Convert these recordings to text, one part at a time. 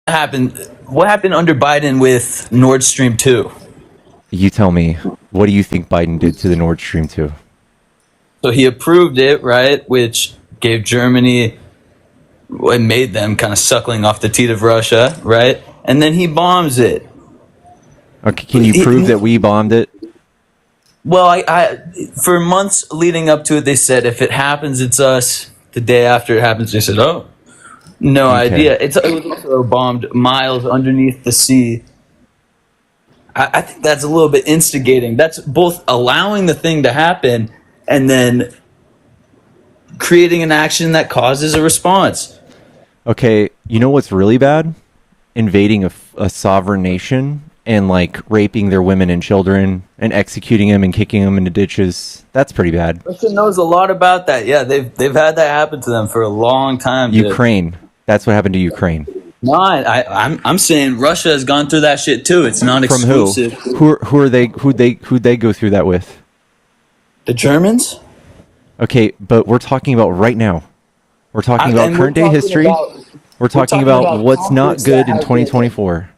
happened? What happened under Biden with Nord Stream 2? You tell me. What do you think Biden did to the Nord Stream 2? So he approved it, right? Which gave Germany, it made them kind of suckling off the teat of Russia, right? And then he bombs it. Okay, can you prove that we bombed it? Well, I for months leading up to it, they said if it happens, it's us. The day after it happens, they said, "Oh, no idea." It was also bombed miles underneath the sea. I think that's a little bit instigating. That's both allowing the thing to happen and then creating an action that causes a response. Okay, you know what's really bad? Invading a sovereign nation and like raping their women and children and executing them and kicking them into ditches. That's pretty bad. Russia knows a lot about that. Yeah, they've had that happen to them for a long time. Ukraine. That's what happened to Ukraine. No, I'm saying Russia has gone through that shit too. It's not From exclusive. Who are they? Who'd they go through that with? The Germans? Okay, but we're talking about right now. We're talking about current day history. We're talking about what's not good in 2024.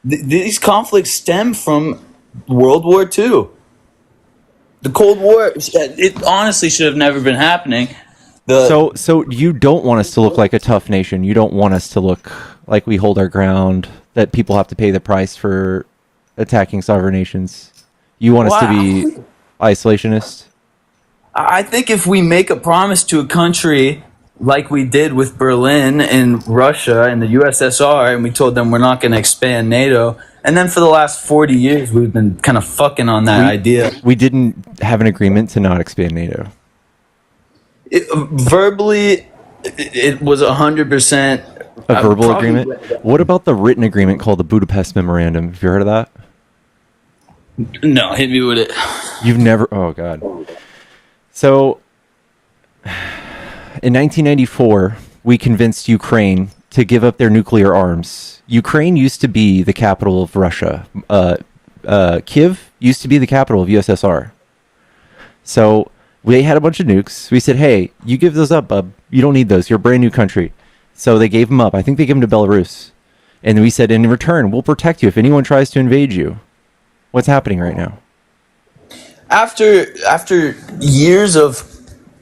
These conflicts stem from World War II. The Cold War, it honestly should have never been happening. So you don't want us to look like a tough nation. You don't want us to look like we hold our ground, that people have to pay the price for attacking sovereign nations. You want us to be isolationist? I think if we make a promise to a country like we did with Berlin and Russia and the USSR, and we told them we're not going to expand NATO, and then for the last 40 years we've been kind of fucking on that idea. We didn't have an agreement to not expand NATO. Verbally, it was 100% a verbal agreement. What about the written agreement called the Budapest Memorandum? Have you heard of that? No, hit me with it. You've never? Oh God. So, in 1994, we convinced Ukraine to give up their nuclear arms. Ukraine used to be the capital of Russia. Kiev used to be the capital of USSR. So we had a bunch of nukes. We said, hey, you give those up, bub. You don't need those. You're a brand new country. So they gave them up. I think they gave them to Belarus. And we said, in return, we'll protect you if anyone tries to invade you. What's happening right now? After years of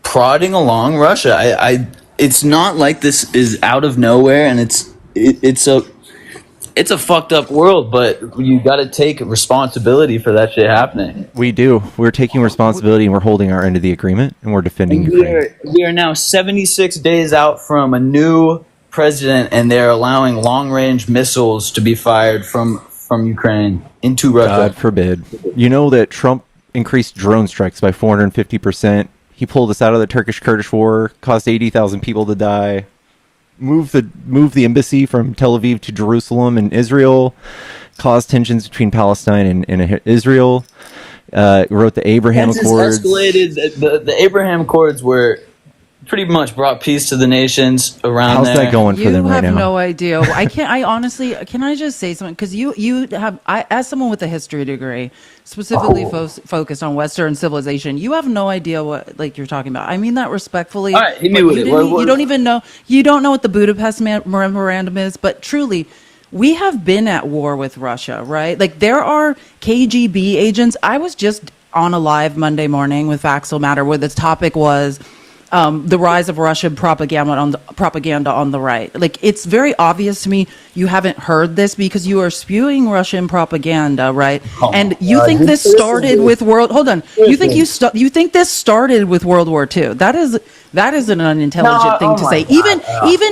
prodding along Russia, it's not like this is out of nowhere, and it's a fucked up world, but you got to take responsibility for that shit happening. We do. We're taking responsibility, and we're holding our end of the agreement, and we're defending Ukraine. We are now 76 days out from a new president, and they're allowing long-range missiles to be fired from Ukraine into Russia. God forbid. You know that Trump increased drone strikes by 450%. He pulled us out of the Turkish-Kurdish war, caused 80,000 people to die. Moved the embassy from Tel Aviv to Jerusalem and Israel, caused tensions between Palestine and Israel, wrote the Abraham Accords. Escalated. The Abraham Accords were pretty much brought peace to the nations around How's there. that going for them right now? You have no idea. I honestly, can I just say something? Because you have, as someone with a history degree, specifically focused on Western civilization, you have no idea what you're talking about. I mean that respectfully. All right, hit me with it. You don't even know. You don't know what the Budapest Memorandum is, but truly, we have been at war with Russia, right? Like there are KGB agents. I was just on a live Monday morning with Vaxel Matter where the topic was the rise of Russian propaganda on the right. Like it's very obvious to me you haven't heard this because you are spewing Russian propaganda, right? And you think this started with World. Hold on. You think this started with World War II? That is an unintelligent thing to say. Even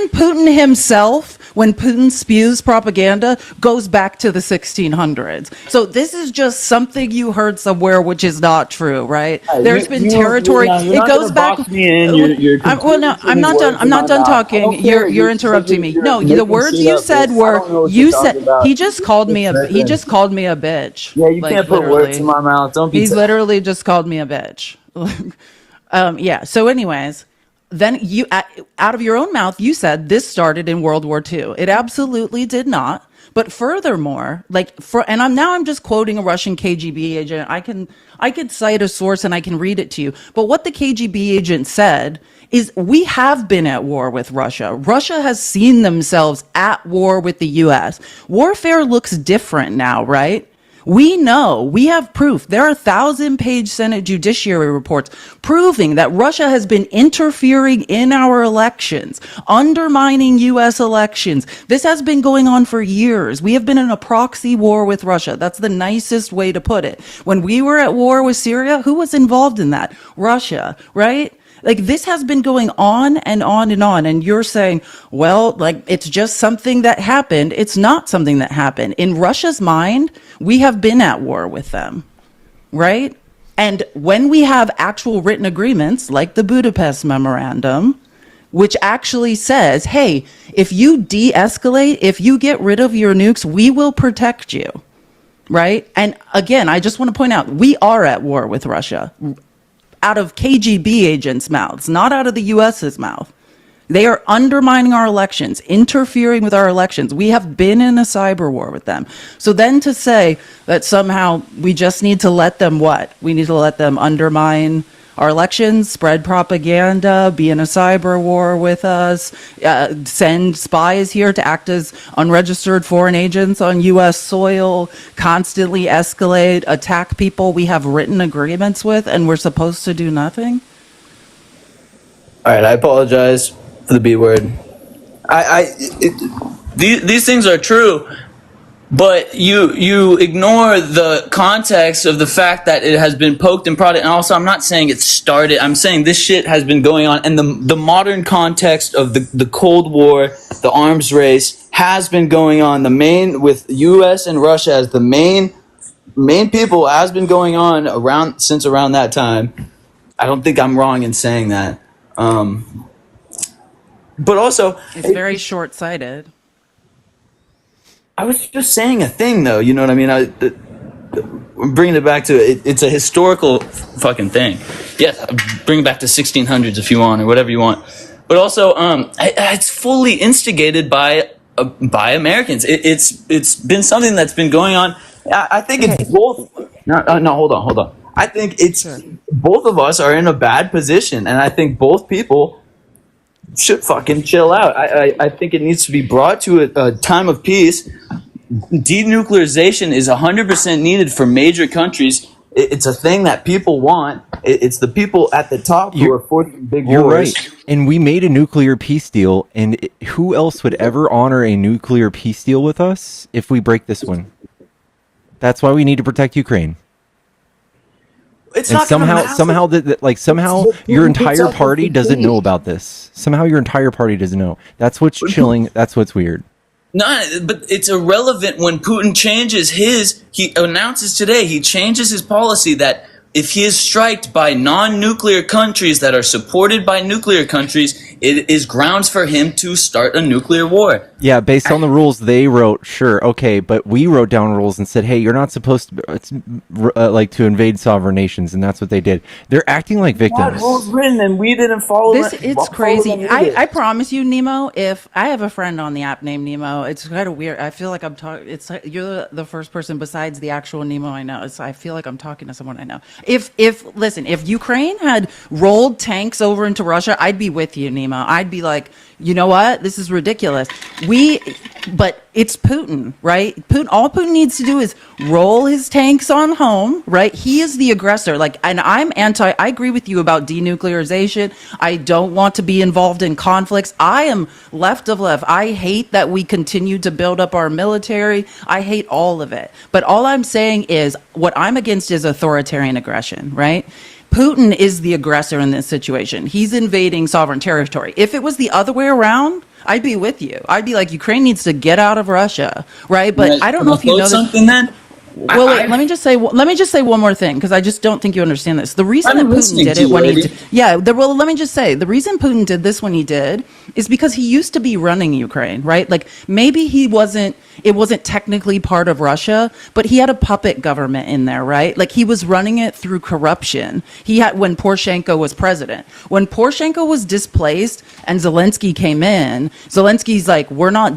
Putin himself, when Putin spews propaganda, goes back to the 1600s. So this is just something you heard somewhere, which is not true, right? There's been territory. It goes back. Well, no, I'm not done. I'm not done talking. You're interrupting me. No, the words you said were he just called me a bitch. Yeah, you can't put words in my mouth. Don't be. He's literally just called me a bitch. Yeah. So, anyways, then you out of your own mouth you said this started in World War II. It absolutely did not. But furthermore, I'm just quoting a Russian KGB agent. I could cite a source and I can read it to you. But what the KGB agent said is we have been at war with Russia. Russia has seen themselves at war with the U.S. Warfare looks different now, right? We know, we have proof. There are 1,000-page Senate Judiciary reports proving that Russia has been interfering in our elections, undermining U.S. elections. This has been going on for years. We have been in a proxy war with Russia. That's the nicest way to put it. When we were at war with Syria, who was involved in that? Russia, right? Like, this has been going on and on and on. And you're saying, well, like, it's just something that happened. It's not something that happened. In Russia's mind, we have been at war with them, right? And when we have actual written agreements, like the Budapest Memorandum, which actually says, hey, if you de-escalate, if you get rid of your nukes, we will protect you, right? And again, I just want to point out, we are at war with Russia. Out of KGB agents' mouths, not out of the U.S.'s mouth. They are undermining our elections, interfering with our elections. We have been in a cyber war with them. So then to say that somehow we just need to let them what? We need to let them undermine our elections, spread propaganda, be in a cyber war with us, send spies here to act as unregistered foreign agents on U.S. soil, constantly escalate, attack people we have written agreements with, and we're supposed to do nothing? All right, I apologize for the B word. These things are true, but you ignore the context of the fact that it has been poked and prodded. And also, I'm not saying it started. I'm saying this shit has been going on. And the modern context of the Cold War, the arms race, has been going on. The main, with U.S. and Russia as the main people, has been going on since around that time. I don't think I'm wrong in saying that. But also, It's very short-sighted. I was just saying a thing, though. You know what I mean? I'm bringing it back to it. It's a historical fucking thing. Yes, bring it back to 1600s if you want, or whatever you want. But also, it's fully instigated by Americans. It's been something that's been going on. I think it's both. No, hold on. I think it's both of us are in a bad position, and I think both people should fucking chill out. I think it needs to be brought to a time of peace. Denuclearization is 100% needed for major countries. It's a thing that people want. It's the people at the top who are forcing big wars. You're right. And we made a nuclear peace deal, and who else would ever honor a nuclear peace deal with us if we break this one? That's why we need to protect Ukraine. It's and not somehow your entire party doesn't know about this. Somehow your entire party doesn't know. That's what's chilling. That's what's weird. No, but it's irrelevant when Putin he announces today, he changes his policy that if he is striked by non-nuclear countries that are supported by nuclear countries, it is grounds for him to start a nuclear war. Yeah, based on the rules they wrote, sure, okay, but we wrote down rules and said, hey, you're not supposed to to invade sovereign nations, and that's what they did. They're acting like victims. Rules written, and we didn't follow this. It's crazy. I promise you, Nemo. If I have a friend on the app named Nemo, it's kind of weird. I feel like I'm talking. It's like you're the first person besides the actual Nemo I know. I feel like I'm talking to someone I know. If Ukraine had rolled tanks over into Russia, I'd be with you, Nemo. I'd be like, you know what? This is ridiculous. But it's Putin, right? All Putin needs to do is roll his tanks on home, right? He is the aggressor. And I agree with you about denuclearization. I don't want to be involved in conflicts. I am left of left. I hate that we continue to build up our military. I hate all of it. But all I'm saying is what I'm against is authoritarian aggression, right? Putin is the aggressor in this situation. He's invading sovereign territory. If it was the other way around, I'd be with you. I'd be like, Ukraine needs to get out of Russia, right? But I don't know if you know something then. Well, let me just say one more thing, because I just don't think you understand this. The reason that Putin did it when he did, let me just say the reason Putin did this when he did is because he used to be running Ukraine, right? Like maybe it wasn't technically part of Russia, but he had a puppet government in there, right? Like he was running it through corruption. When Poroshenko was president. When Poroshenko was displaced and Zelensky came in, Zelensky's like, we're not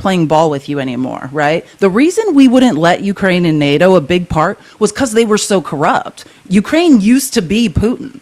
playing ball with you anymore, right? The reason we wouldn't let Ukraine in NATO, a big part, was because they were so corrupt. Ukraine used to be Putin.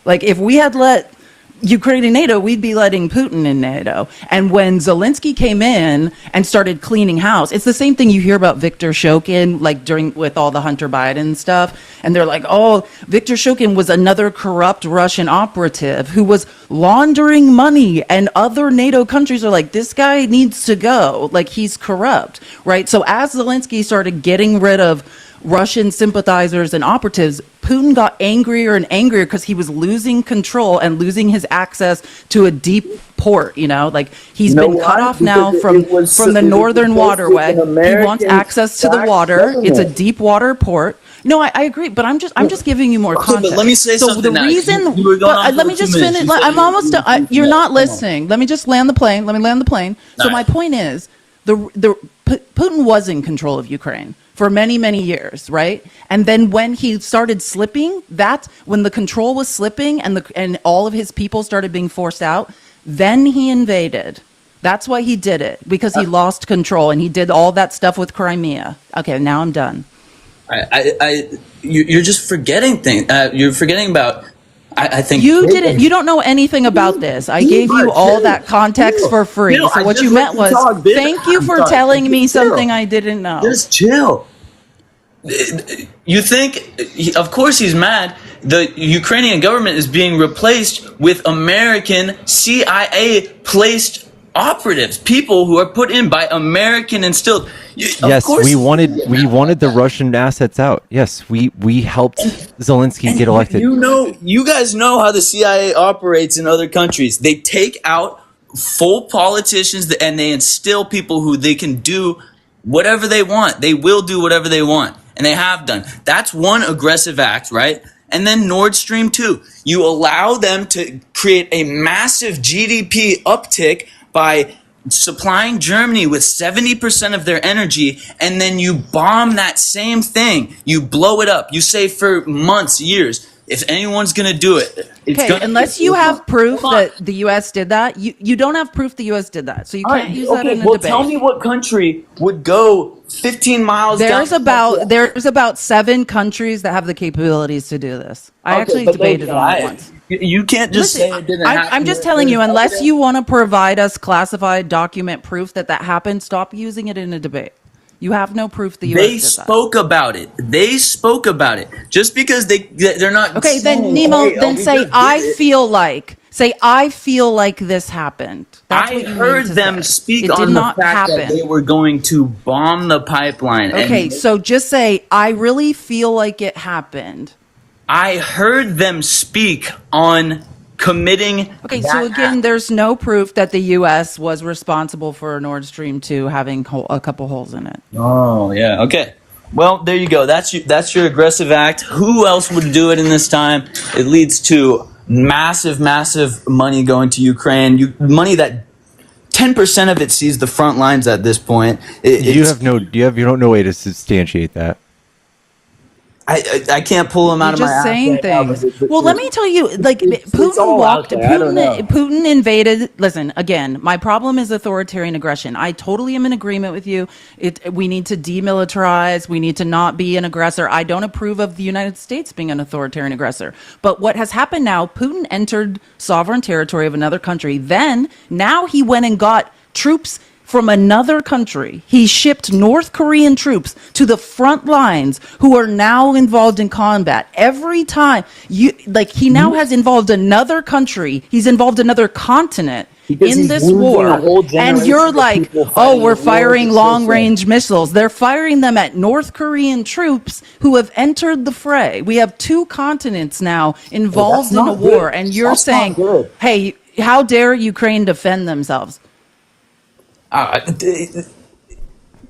Like if we had let Ukraine in NATO, we'd be letting Putin in NATO. And when Zelensky came in and started cleaning house, it's the same thing you hear about Viktor Shokin, like with all the Hunter Biden stuff. And they're like, oh, Viktor Shokin was another corrupt Russian operative who was laundering money. And other NATO countries are like, this guy needs to go. Like, he's corrupt, right? So as Zelensky started getting rid of Russian sympathizers and operatives, Putin got angrier and angrier because he was losing control and losing his access to a deep port. Like he's been cut off now from the northern waterway. He wants access to the water. It's a deep water port. No, I agree, but I'm just giving you more context. But let me say something. So the reason, let me just finish. I'm almost done. You're not listening. Let me just land the plane. Let me land the plane. So my point is, Putin was in control of Ukraine for many, many years, right? And then when he started slipping, that's when the control was slipping and all of his people started being forced out, then he invaded. That's why he did it, because he lost control, and he did all that stuff with Crimea. Okay, now I'm done. You're just forgetting things. You're forgetting about. I think you didn't. You don't know anything about this. I gave you all that context for free. So what you meant was, thank you for telling me something I didn't know. Just chill. You think, of course, he's mad. The Ukrainian government is being replaced with American CIA placed operatives, people who are put in by American instilled. Yes, we wanted the Russian assets out. Yes, we helped Zelensky get elected. You guys know how the CIA operates in other countries. They take out full politicians and they instill people who they can do whatever they want. They will do whatever they want, and they have done. That's one aggressive act, right? And then Nord Stream 2. You allow them to create a massive GDP uptick by supplying Germany with 70% of their energy, and then you bomb that same thing. You blow it up. You say for months, years, if anyone's going to do it. Unless you have proof that the U.S. did that, you don't have proof the U.S. did that. So you can't use that in a debate. Tell me what country would go 15 miles There's about 7 countries that have the capabilities to do this. I actually debated on it once. You can't just say it didn't happen. I'm just telling you, unless you want to provide us classified document proof that happened, stop using it in a debate. You have no proof the U.S. They spoke about it. They spoke about it. Just because they're not. Okay, then Nemo, then say I feel like this happened. That's I heard them speak on the fact that they were going to bomb the pipeline. Okay, so just say I really feel like it happened. I heard them speak on committing. Okay, so again, there's no proof that the U.S. was responsible for Nord Stream 2 having a couple holes in it. Oh, yeah. Okay. Well, there you go. That's your aggressive act. Who else would do it in this time? It leads to massive, massive money going to Ukraine. Money that 10% of it sees the front lines at this point. You don't know way to substantiate that. I can't pull them out of my ass. Just saying things. Well, let me tell you, Putin invaded. Listen, again, my problem is authoritarian aggression. I totally am in agreement with you. We need to demilitarize. We need to not be an aggressor. I don't approve of the United States being an authoritarian aggressor. But what has happened now, Putin entered sovereign territory of another country. Now he went and got troops from another country. He shipped North Korean troops to the front lines who are now involved in combat. Every time he now has involved another country. He's involved another continent in this war. And you're like, oh, we're firing long-range missiles. They're firing them at North Korean troops who have entered the fray. We have 2 continents now involved in a war. And you're saying, hey, how dare Ukraine defend themselves?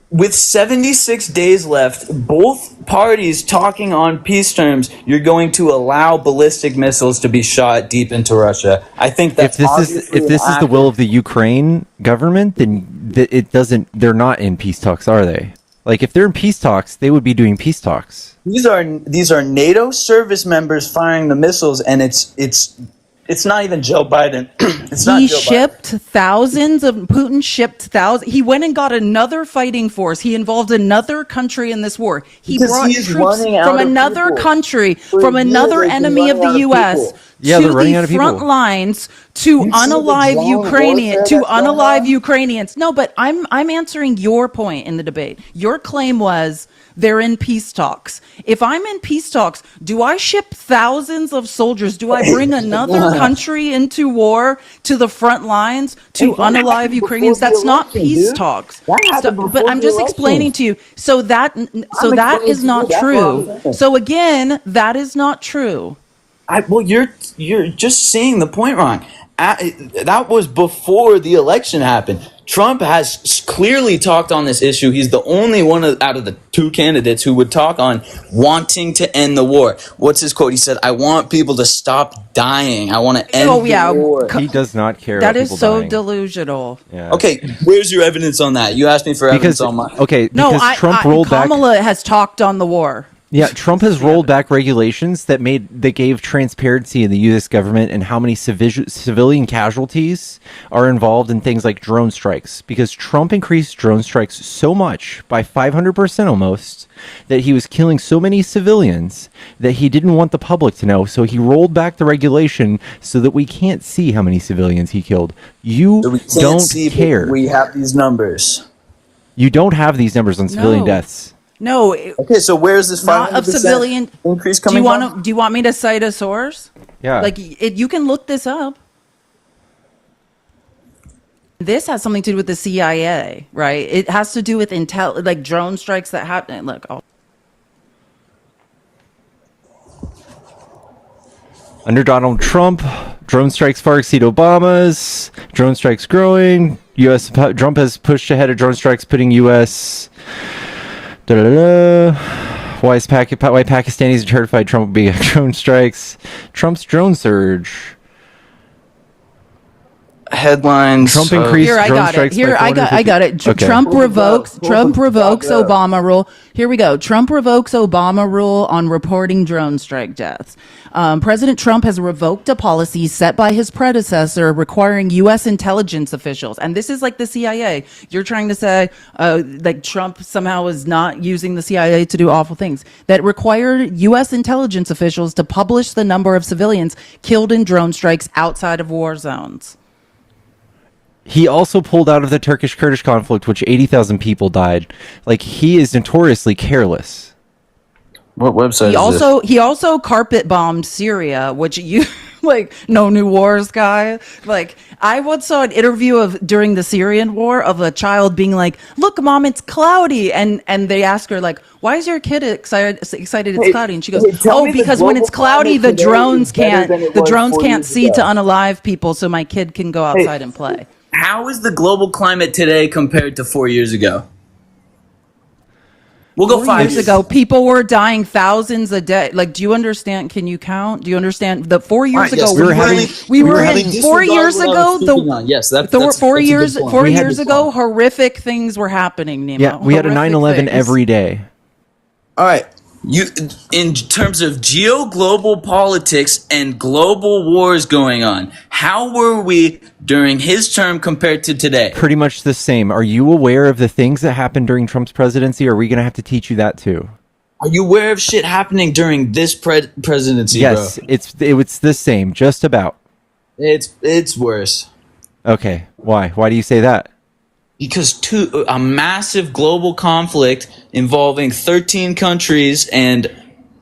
With 76 days left, both parties talking on peace terms, you're going to allow ballistic missiles to be shot deep into Russia. I think that's if this is the will of the Ukraine government, then it doesn't. They're not in peace talks, are they? Like if they're in peace talks, they would be doing peace talks. These are NATO service members firing the missiles, and it's not even Joe Biden. Putin shipped thousands. He went and got another fighting force. He involved another country in this war. He brought troops from another country, from another enemy of the U.S. Yeah, to they're running out the of people. front lines to unalive Ukrainians. No, but I'm answering your point in the debate. Your claim was they're in peace talks. If I'm in peace talks, do I ship thousands of soldiers? Do I bring another country into war to the front lines to unalive Ukrainians? That's not peace talks. But I'm just explaining to you. So that is not true. So again, that is not true. Well, you're just seeing the point wrong. That was before the election happened. Trump has clearly talked on this issue. He's the only one out of the two candidates who would talk on wanting to end the war. What's his quote? He said, "I want people to stop dying. I want to end the war." He does not care. That about is people so dying. delusional. Yeah. Okay, where's your evidence on that? You asked me for evidence on my. No, Trump rolled back. Kamala has talked on the war. Yeah, Trump has rolled back regulations that gave transparency in the U.S. government and how many civilian casualties are involved in things like drone strikes. Because Trump increased drone strikes so much, by 500% almost, that he was killing so many civilians that he didn't want the public to know. So he rolled back the regulation so that we can't see how many civilians he killed. You don't care. We have these numbers. You don't have these numbers on civilian deaths. No. Okay, so where's this 500% increase coming from? Do you want me to cite a source? Yeah. You can look this up. This has something to do with the CIA, right? It has to do with intel, like drone strikes that happen. Look. Under Donald Trump, drone strikes far exceed Obama's. Drone strikes growing. Trump has pushed ahead of drone strikes, putting U.S. Why Pakistanis are terrified Trump will be drone strikes. Trump's drone surge. Headlines. Trump increased Here, I drone got it. strikes. Here, I got it. Okay. Trump revokes Obama rule. Here we go. Trump revokes Obama rule on reporting drone strike deaths. President Trump has revoked a policy set by his predecessor requiring U.S. intelligence officials. And this is like the CIA. You're trying to say like Trump somehow is not using the CIA to do awful things. That required U.S. intelligence officials to publish the number of civilians killed in drone strikes outside of war zones. He also pulled out of the Turkish-Kurdish conflict, which 80,000 people died. Like, he is notoriously careless. What website He also carpet bombed Syria, which you like no new wars guy. Like I once saw an interview during the Syrian war of a child being like, "Look, mom, it's cloudy," and they ask her like, "Why is your kid excited it's cloudy?" And she goes, "Oh, because when it's cloudy, the drones can't see to unalive people, so my kid can go outside and play." How is the global climate today compared to 4 years ago? We'll go 5 years ago. People were dying thousands a day. Like, do you understand? Can you count? Do you understand? The 4 years ago, we were in 4 years ago. That's 4 years. 4 years ago, horrific things were happening. Nemo. Yeah, we had a 9/11 every day. All right. In terms of global politics and global wars going on, how were we during his term compared to today? Pretty much the same. Are you aware of the things that happened during Trump's presidency? Or are we going to have to teach you that too? Are you aware of shit happening during this presidency? Yes, bro? it's the same, just about. It's worse. Okay, why? Why do you say that? Because a massive global conflict involving 13 countries and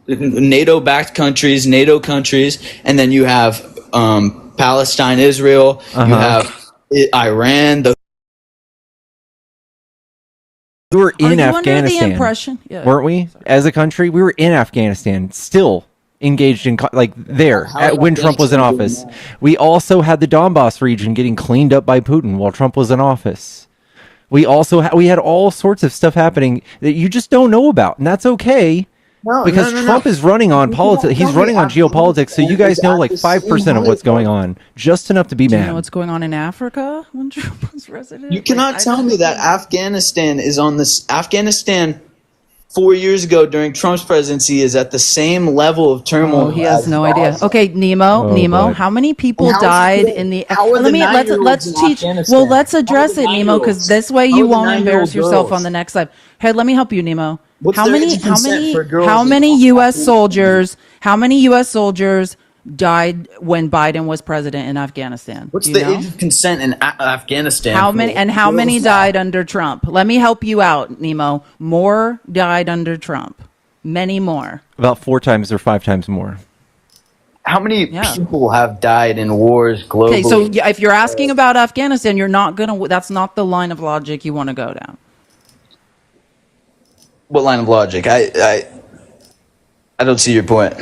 NATO-backed countries, NATO countries, and then you have Palestine, Israel, you have Iran. We were in Afghanistan, weren't we? As a country, we were in Afghanistan, still engaged in when Trump was in office. We also had the Donbass region getting cleaned up by Putin while Trump was in office. We also we had all sorts of stuff happening that you just don't know about, and that's okay. Because Trump is running on politics. He's running on geopolitics, so you guys know like 5% of what's going on, just enough to be mad. Do you know what's going on in Africa when Trump was president? You cannot tell me that Afghanistan is on this. Afghanistan 4 years ago during Trump's presidency is at the same level of turmoil. Oh, he has no idea. Okay, Nemo, God. How many people died in the? Let's teach. Well, let's address it, Nemo, because this way you won't embarrass yourself on the next slide. Hey, let me help you, Nemo. How many U.S. soldiers died when Biden was president in Afghanistan? What's Do you the know? age of consent in Afghanistan? How many and how many died under Trump? Let me help you out, Nemo. More died under Trump. Many more. About 4 times or 5 times more. How many Yeah. people have died in wars globally? Okay, so if you're asking about Afghanistan, you're not gonna. That's not the line of logic you want to go down. What line of logic? I don't see your point.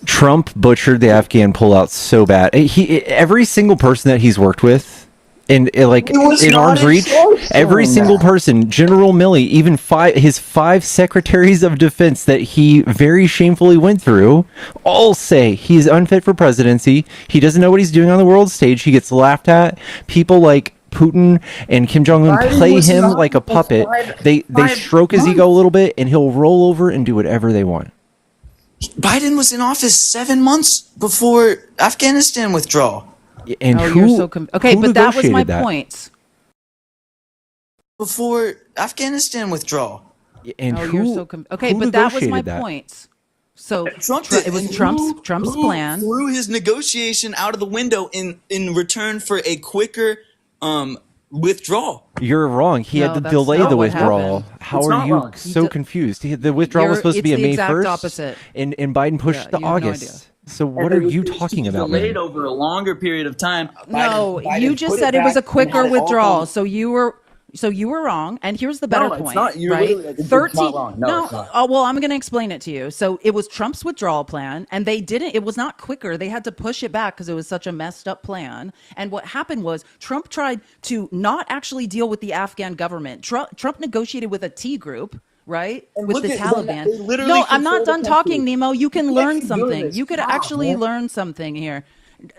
Trump butchered the Afghan pullout so bad. Every single person that he's worked with, and like He was in not arm's in reach, charge every during single that. person, General Milley, even his 5 secretaries of defense that he very shamefully went through, all say he's unfit for presidency. He doesn't know what he's doing on the world stage. He gets laughed at. People like Putin and Kim Jong-un Biden play was him not like a for puppet. They five stroke his ego a months. little bit, and he'll roll over and do whatever they want. Biden was in office 7 months before Afghanistan withdrawal. And Oh, who, you're so okay, who but that was my negotiated that? point. Before Afghanistan withdrawal. And Oh, who, you're so okay, who but that was my negotiated that? point. So Did. it was And Trump's who plan. threw his negotiation out of the window in return for a quicker withdrawal. You're wrong. He No, had to that's delay not the what withdrawal. happened. How It's are not you wrong. so d- confused? The withdrawal was supposed to it's be a the May exact 1st, opposite. and Biden pushed Yeah, to you have no August. idea. So what are you talking about, Delayed man? over a longer period of time. No, Biden you just put said it was back a quicker and had it all withdrawal. done. So you were wrong. And here's the better No, it's point. not. You're right? literally like, it's 13 not wrong. No, it's not. Oh, well, I'm going to explain it to you. So it was Trump's withdrawal plan, and it was not quicker. They had to push it back because it was such a messed up plan. And what happened was Trump tried to not actually deal with the Afghan government. Trump negotiated with a T group. Right? And With look the at them. Taliban. They literally No, I'm control not the done country. talking, Nemo. You can You learn can't keep doing something. this. You could Stop, actually man. learn something here.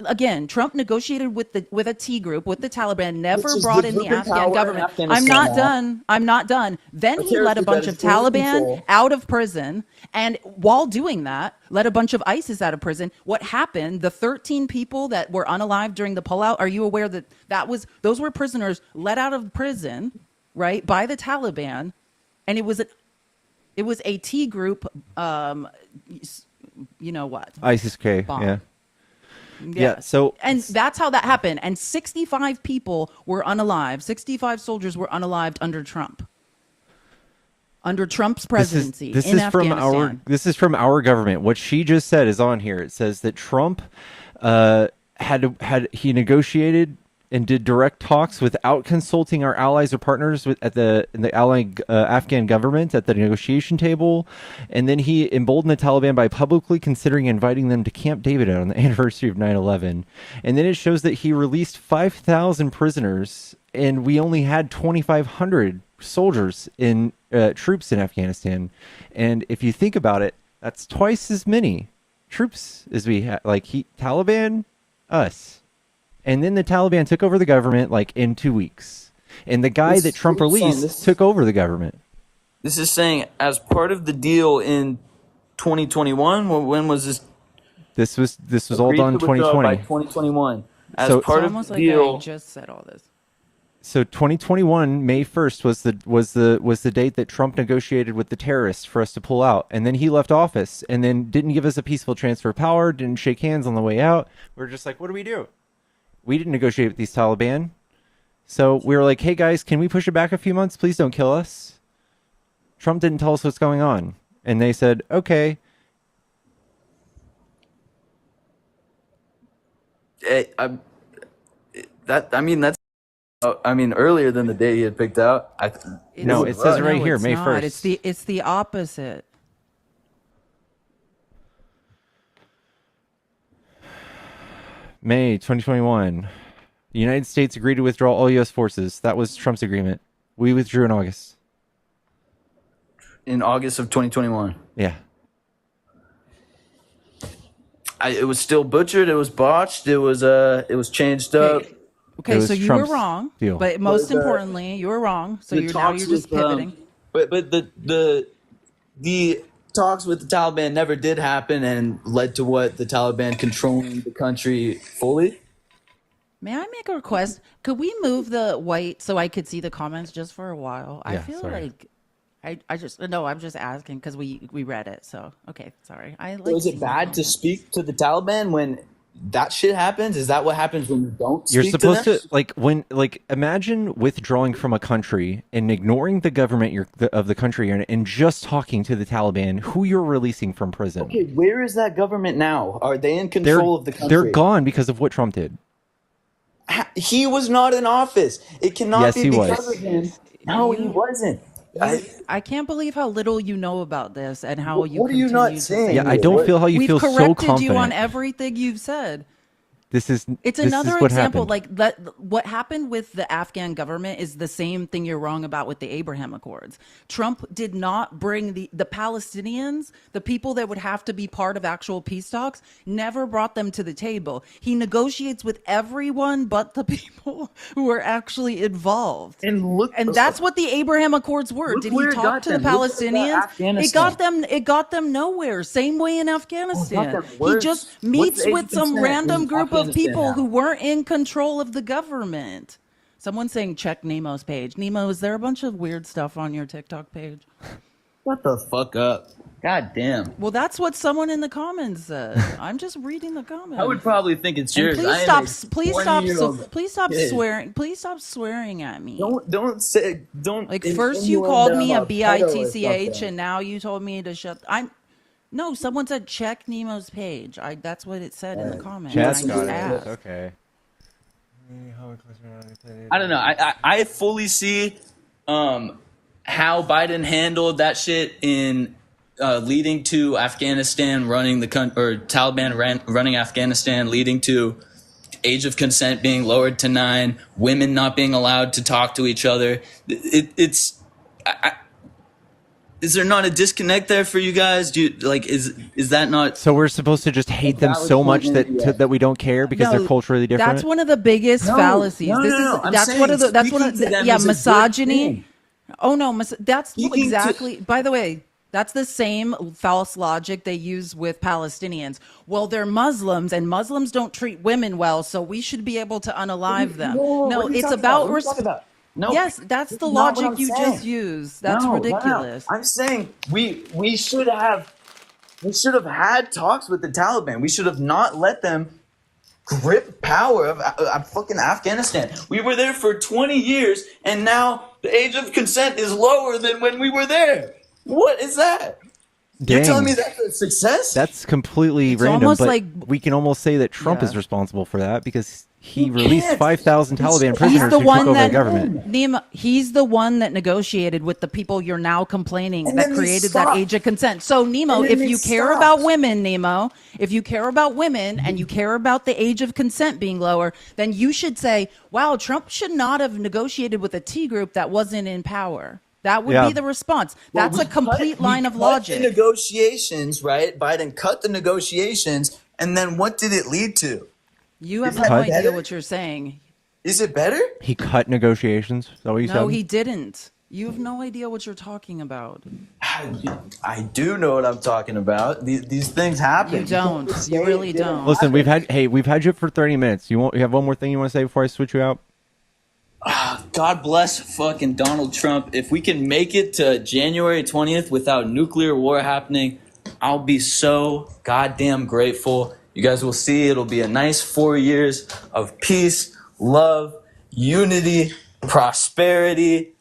Again, Trump negotiated with a T group with the Taliban, never Which is brought the in the group in Afghan power in government. I'm Afghanistan not now. done. I'm not done. Then A he let a terrorist bunch that of is fully Taliban controlled. out of prison, and while doing that, let a bunch of ISIS out of prison. What happened? The 13 people that were unalive during the pullout. Are you aware that those were prisoners let out of prison, right, by the Taliban, and it was a T group. You know what? ISIS-K, Bomb. yeah. Yeah, so- and that's how that happened. And 65 people were unalive. 65 soldiers were unalived under Trump. Under Trump's presidency This in is from Afghanistan. this is from our government. What she just said is on here. It says that Trump he negotiated and did direct talks without consulting our allies or partners in the allied Afghan government at the negotiation table, and then he emboldened the Taliban by publicly considering inviting them to Camp David on the anniversary of 9/11. And then it shows that he released 5,000 prisoners, and we only had 2,500 soldiers in troops in Afghanistan. And if you think about it, that's twice as many troops as we had. Taliban, us. And then the Taliban took over the government in 2 weeks. And the guy that Trump released took over the government. This is saying as part of the deal in 2021. When was this? This was all done in Agreed to withdraw by 2020. 2021. As So- part It's of almost the like deal. I just said all this. So 2021, May 1st was the date that Trump negotiated with the terrorists for us to pull out. And then he left office and then didn't give us a peaceful transfer of power, didn't shake hands on the way out. We're just like, what do we do? We didn't negotiate with these Taliban. So we were like, hey guys, can we push it back a few months? Please don't kill us. Trump didn't tell us what's going on. And they said, okay. Earlier than the day he had picked out. No, it says right here, it's May not. 1st. It's the opposite. May 2021. The United States agreed to withdraw all U.S. forces. That was Trump's agreement. We withdrew in August. In August of 2021. Yeah. It was still butchered. It was botched. It was changed up. Okay, was so you Trump's were wrong. deal. But most importantly, you were wrong. So The you're talks just with, pivoting. But the talks with the Taliban never did happen and led to what the Taliban controlling the country fully. May I make a request? Could we move the white so I could see the comments just for a while? I Yeah, feel sorry. like I just no, I'm just asking because we read it. So okay, sorry. I So like is it seeing the bad to comments. speak to the Taliban when that shit happens? Is that what happens when you don't You're speak to supposed them? to imagine withdrawing from a country and ignoring the government of the country and just talking to the Taliban, who you're releasing from prison. Okay, where is that government now? Are they in They're control of the they're country? gone because of what Trump did. He was not in office. It cannot Yes, be he because was. of him. No, he You wasn't. you I can't believe how little you know about this and how you What are you not continue to say Yeah, saying I here? these don't things. feel how you We've feel so corrected you on confident. everything you've said. This is It's this is another what example. happened. Like that, what happened with the Afghan government is the same thing you're wrong about with the Abraham Accords. Trump did not bring the Palestinians, the people that would have to be part of actual peace talks, never brought them to the table. He negotiates with everyone but the people who are actually involved. And And that's what the Abraham Accords were. look Did he where it talk got to the them. Look what it got Palestinians? It Afghanistan. got them. It got them nowhere. Same way in Oh, it got Afghanistan. them He just worse. What's meets the age of with some consent random in group of Afghanistan people who now? weren't in control of the government. Someone's saying check Nemo's page. Nemo, is there a bunch of weird stuff on your TikTok page? Shut the fuck up. God damn. Well, that's what someone in the comments said. I'm just reading the I would comments. probably think it's And yours. please I am stop, a please stop, 20-year-old please stop kid. swearing. Please stop swearing at me. Don't Like first you insinuate called that I'm me a a pedo or bitch, something. and now you told me to shut. I'm no. Someone said check Nemo's page. That's what it said in the comment, and I Chat's just got it. asked. Okay. I don't know. I fully see how Biden handled that shit in leading to Afghanistan running the country, or Taliban running Afghanistan, leading to age of consent being lowered to 9, women not being allowed to talk to each other. It's is there not a disconnect there for you guys? Do you, like is that not So we're supposed to just hate them valid so point much in that India? that we don't care because they're culturally different. That's one of the biggest fallacies. This is I'm that's one saying of the that's one speaking of to the, them yeah, is a good misogyny. thing. Oh no, that's Speaking to- exactly. By the way, that's the same false logic they use with Palestinians. Well, they're Muslims, and Muslims don't treat women well, so we should be able to unalive them. Whoa, No, what are you it's talking about. What are you talking about? No, Yes, that's this the is not what logic I'm you saying. just used. That's No. ridiculous. I'm saying we should have had talks with the Taliban. We should have not let them grip power of fucking Afghanistan. We were there for 20 years, and now the age of consent is lower than when we were there. What is that? You're telling me Dang. that's a success? That's completely It's random, almost but like- we can almost say that Trump Yeah. is responsible for that because he You released can't. 5,000 Taliban He's prisoners the who one took over that- the government. Nima, he's the one that negotiated with the people you're now complaining And that then they created that stopped. age of consent. So, Nemo, And then if they you care stopped. about women, Nemo, if you care about women and you care about the age of consent being lower, then you should say, wow, Trump should not have negotiated with a T group that wasn't in power. That would Yeah. be the response. Well, That's we a complete cut- line we of cut logic. The negotiations, right? Biden cut the negotiations, and then what did it lead to? You have Is no that idea better? what you're saying. Is it better? He cut negotiations. Is that what you No, said? he didn't. You have no idea what you're talking about. I do know what I'm talking about. These things happen. You don't. can't just You say really it didn't don't. Listen, happen. we've had you for 30 minutes. You have one more thing you want to say before I switch you out? God bless fucking Donald Trump. If we can make it to January 20th without nuclear war happening, I'll be so goddamn grateful. You guys will see it'll be a nice 4 years of peace, love, unity, prosperity,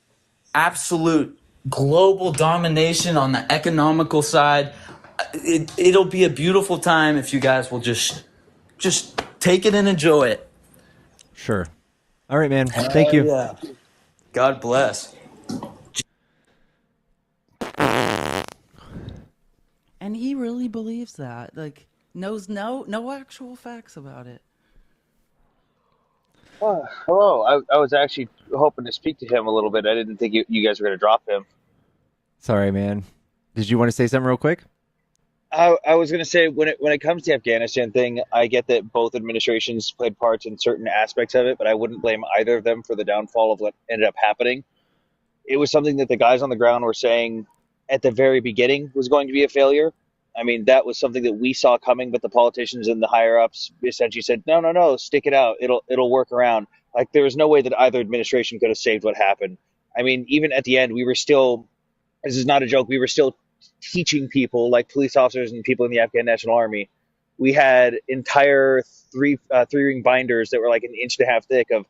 absolute global domination on the economical side. It'll be a beautiful time if you guys will just take it and enjoy it. Sure. All right, man. Thank you. Yeah. God bless. And he really believes that. Like knows no actual facts about it. Hello. I was actually hoping to speak to him a little bit. I didn't think you guys were going to drop him. Sorry, man. Did you want to say something real quick? I was going to say when it comes to the Afghanistan thing, I get that both administrations played parts in certain aspects of it, but I wouldn't blame either of them for the downfall of what ended up happening. It was something that the guys on the ground were saying at the very beginning was going to be a failure. I mean, that was something that we saw coming, but the politicians and the higher ups essentially said, no, stick it out. It'll work around. Like there was no way that either administration could have saved what happened. I mean, even at the end, we were still this is not a joke. We were still teaching people, like police officers and people in the Afghan National Army. We had entire three ring binders that were like an inch and a half thick of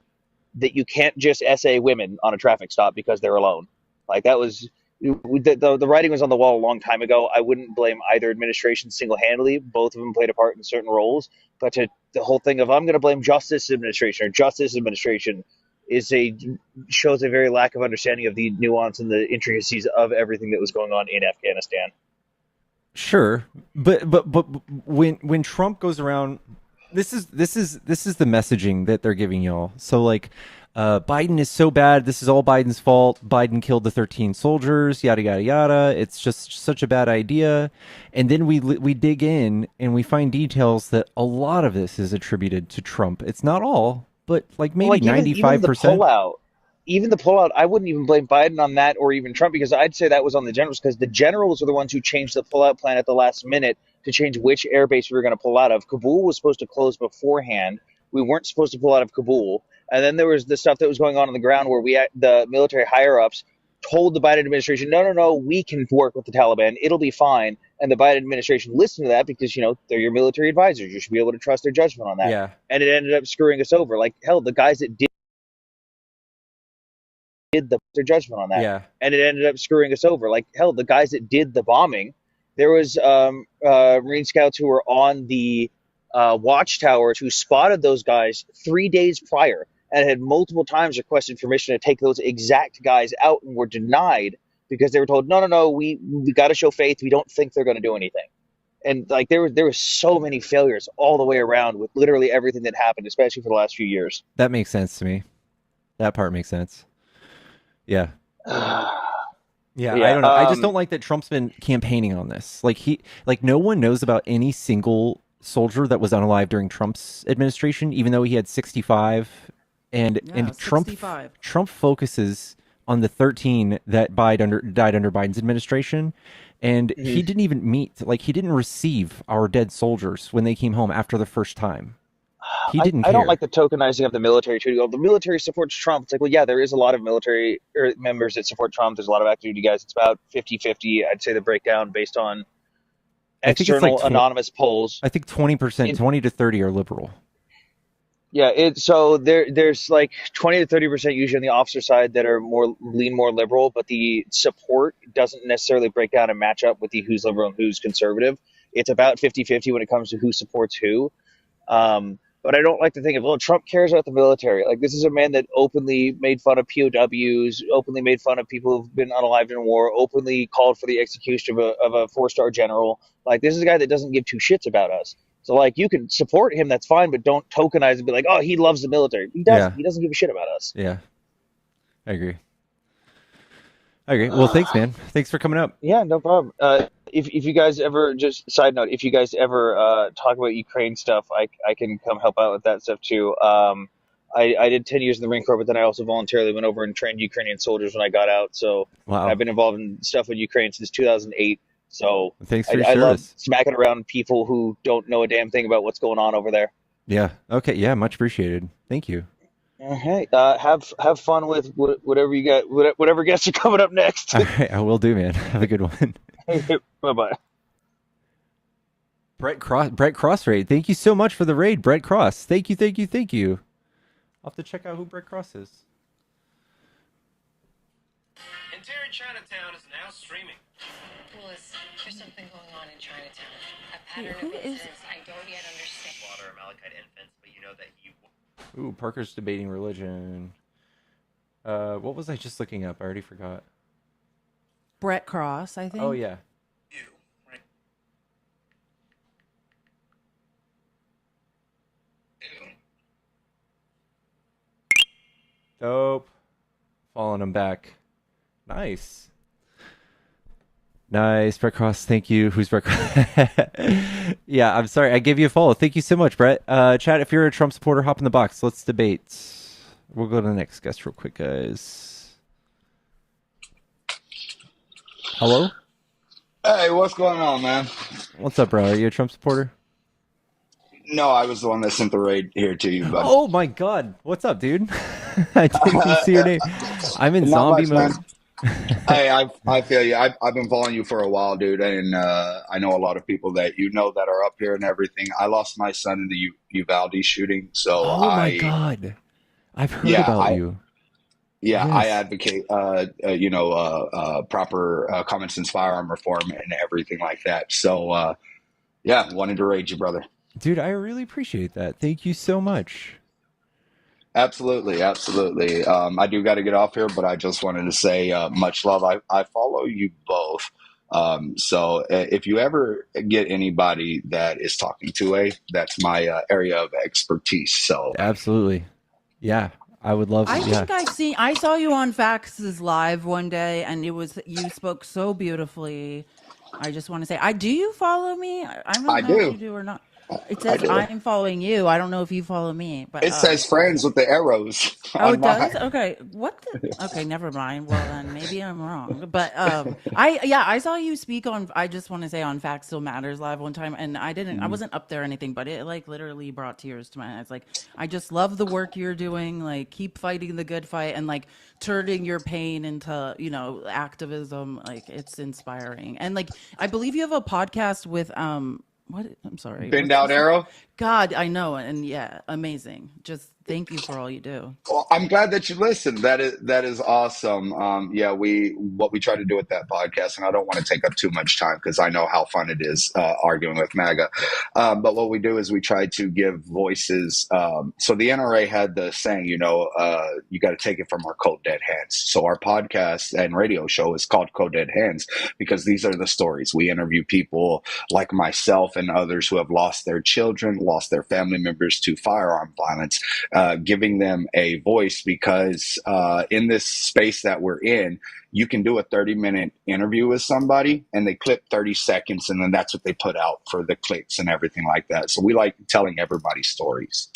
that you can't just SA women on a traffic stop because they're alone. Like that was the writing was on the wall a long time ago. I wouldn't blame either administration single handedly. Both of them played a part in certain roles, but the whole thing of I'm going to blame Justice Administration or Justice Administration is shows a very lack of understanding of the nuance and the intricacies of everything that was going on in Afghanistan. Sure, but when Trump goes around, this is the messaging that they're giving y'all. So like, Biden is so bad. This is all Biden's fault. Biden killed the 13 soldiers. Yada yada yada. It's just such a bad idea. And then we dig in and we find details that a lot of this is attributed to Trump. It's not all, but like maybe 95%. Even the pullout, I wouldn't even blame Biden on that or even Trump, because I'd say that was on the generals, because the generals were the ones who changed the pullout plan at the last minute to change which airbase we were going to pull out of. Kabul was supposed to close beforehand. We weren't supposed to pull out of Kabul. And then there was the stuff that was going on the ground where the military higher-ups told the Biden administration, no, we can work with the Taliban. It'll be fine. And the Biden administration listened to that because, they're your military advisors. You should be able to trust their judgment on that. Yeah. And it ended up screwing us over. Like, hell, the guys that did their judgment on that. Yeah. And it ended up screwing us over. Like, hell, the guys that did the bombing, there was Marine scouts who were on the watchtowers who spotted those guys 3 days prior and had multiple times requested permission to take those exact guys out and were denied because they were told, no, we got to show faith. We don't think they're going to do anything. And like there was so many failures all the way around with literally everything that happened, especially for the last few years. That makes sense to me. That part makes sense. Yeah. Yeah, I don't know. I just don't like that Trump's been campaigning on this. Like no one knows about any single soldier that was unalive during Trump's administration, even though he had 65. And Trump 65. Trump focuses on the 13 that died under Biden's administration, and he didn't even he didn't receive our dead soldiers when they came home after the first time. He didn't care. I don't like the tokenizing of the military too. The military supports Trump. It's like, well, yeah, there is a lot of military members that support Trump. There's a lot of active duty guys. It's about 50-50. I'd say the breakdown based on external anonymous polls. I think 20%, 20 to 30 are liberal. Yeah, so there's like 20 to 30% usually on the officer side that are more liberal, but the support doesn't necessarily break down and match up with the who's liberal and who's conservative. It's about 50-50 when it comes to who supports who. But I don't like to think of, Trump cares about the military. Like, this is a man that openly made fun of POWs, openly made fun of people who've been unalived in war, openly called for the execution of a 4-star general. Like, this is a guy that doesn't give two shits about us. So, like, you can support him, that's fine, but don't tokenize and be like, oh, he loves the military. He doesn't. Yeah. He doesn't give a shit about us. Yeah. I agree. Well, thanks, man. Thanks for coming up. Yeah, no problem. If you guys ever, just side note, if you guys ever talk about Ukraine stuff, I can come help out with that stuff too. I did 10 years in the Marine Corps, but then I also voluntarily went over and trained Ukrainian soldiers when I got out. So wow. I've been involved in stuff with Ukraine since 2008. So thanks for your I service. love smacking around people who don't know a damn thing about what's going on over there. Yeah. Okay. Yeah. Much appreciated. Thank you. Hey, have fun with whatever you got, whatever guests are coming up next. All right, I will do, man. Have a good one. Bye-bye. Brett Cross raid. Thank you so much for the raid, Brett Cross. Thank you. I'll have to check out who Brett Cross is. Entire Chinatown is now streaming. Felice, there's something going on in Chinatown. A pattern of incidents I don't yet understand. Slaughter Amalekite infants, but you know that he... Ooh, Parker's debating religion. What was I just looking up? I already forgot. Brett Cross, I think. Oh, yeah. Dope. Following him back. Nice. Brett Cross. Thank you. Who's Brett Cross? Yeah, I'm sorry. I gave you a follow. Thank you so much, Brett. Chat, if you're a Trump supporter, hop in the box. Let's debate. We'll go to the next guest real quick, guys. Hello? Hey, what's going on, man? What's up, bro? Are you a Trump supporter? No, I was the one that sent the raid here to you, bud. Oh, my God. What's up, dude? I didn't even see your name. I'm in Not zombie much, mode. man. I feel you. I've been following you for a while, dude, and I know a lot of people that you know that are up here and everything. I lost my son in the Uvalde shooting, so Oh my God. I've heard yeah, about you. I Yes. advocate, proper common sense firearm reform and everything like that. So, yeah, wanted to raid you, brother. Dude, I really appreciate that. Thank you so much. Absolutely, absolutely. I do got to get off here, but I just wanted to say much love. I follow you both. If you ever get anybody that is talking to that's my area of expertise. So, Absolutely. Yeah, I would love. I Yeah. think I saw you on Fax's live one day, and you spoke so beautifully. I just want to say, do you follow me? I I don't know if you do. do or not. It I says do. I'm following you. I don't know if you follow me, but It says friends with the arrows oh, on it does? mine. Okay. Okay, never mind. Well, then maybe I'm wrong. But I saw you speak on I just want to say on Fact Still Matters live one time, and I Mhm. wasn't up there or anything, but it like literally brought tears to my eyes. Like, I just love the work you're doing. Like, keep fighting the good fight and like turning your pain into, activism. Like, it's inspiring. And like I believe you have a podcast with what I'm sorry, Bend what's out his arrow. God, I know, and yeah, amazing. Just thank you for all you do. Well, I'm glad that you listened. That is awesome. Yeah, we what we try to do with that podcast, and I don't want to take up too much time because I know how fun it is arguing with MAGA. But what we do is we try to give voices. So the NRA had the saying, you got to take it from our cold dead hands. So our podcast and radio show is called Cold Dead Hands because these are the stories. We interview people like myself and others who have lost their children, lost their family members to firearm violence, giving them a voice because in this space that we're in, you can do a 30-minute interview with somebody and they clip 30 seconds and then that's what they put out for the clicks and everything like that. So we like telling everybody stories.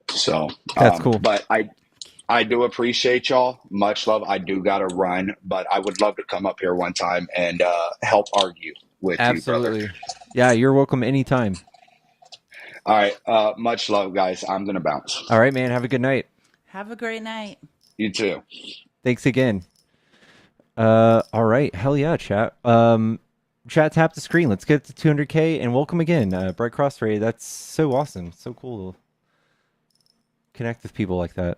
So, That's cool. but I do appreciate y'all. Much love. I do got to run, but I would love to come up here one time and help argue with you, brother. Absolutely. Yeah, you're welcome anytime. All right. Much love, guys. I'm going to bounce. All right, man. Have a good night. Have a great night. You too. Thanks again. All right. Hell yeah, chat. Chat, tap the screen. Let's get to 200K and welcome again. Bright Cross Ray. That's so awesome. So cool to connect with people like that.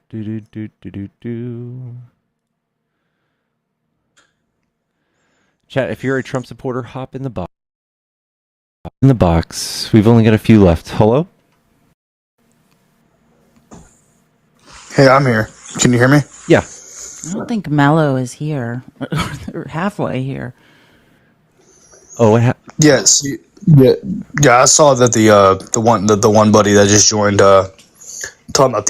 Do. Chat, if you're a Trump supporter, hop in the box. In the box. We've only got a few left. Hello? Hey, I'm here. Can you hear me? Yeah. I don't think Mello is here. Or halfway here. Oh, Yes. Yeah. I saw that the one buddy that just joined talking about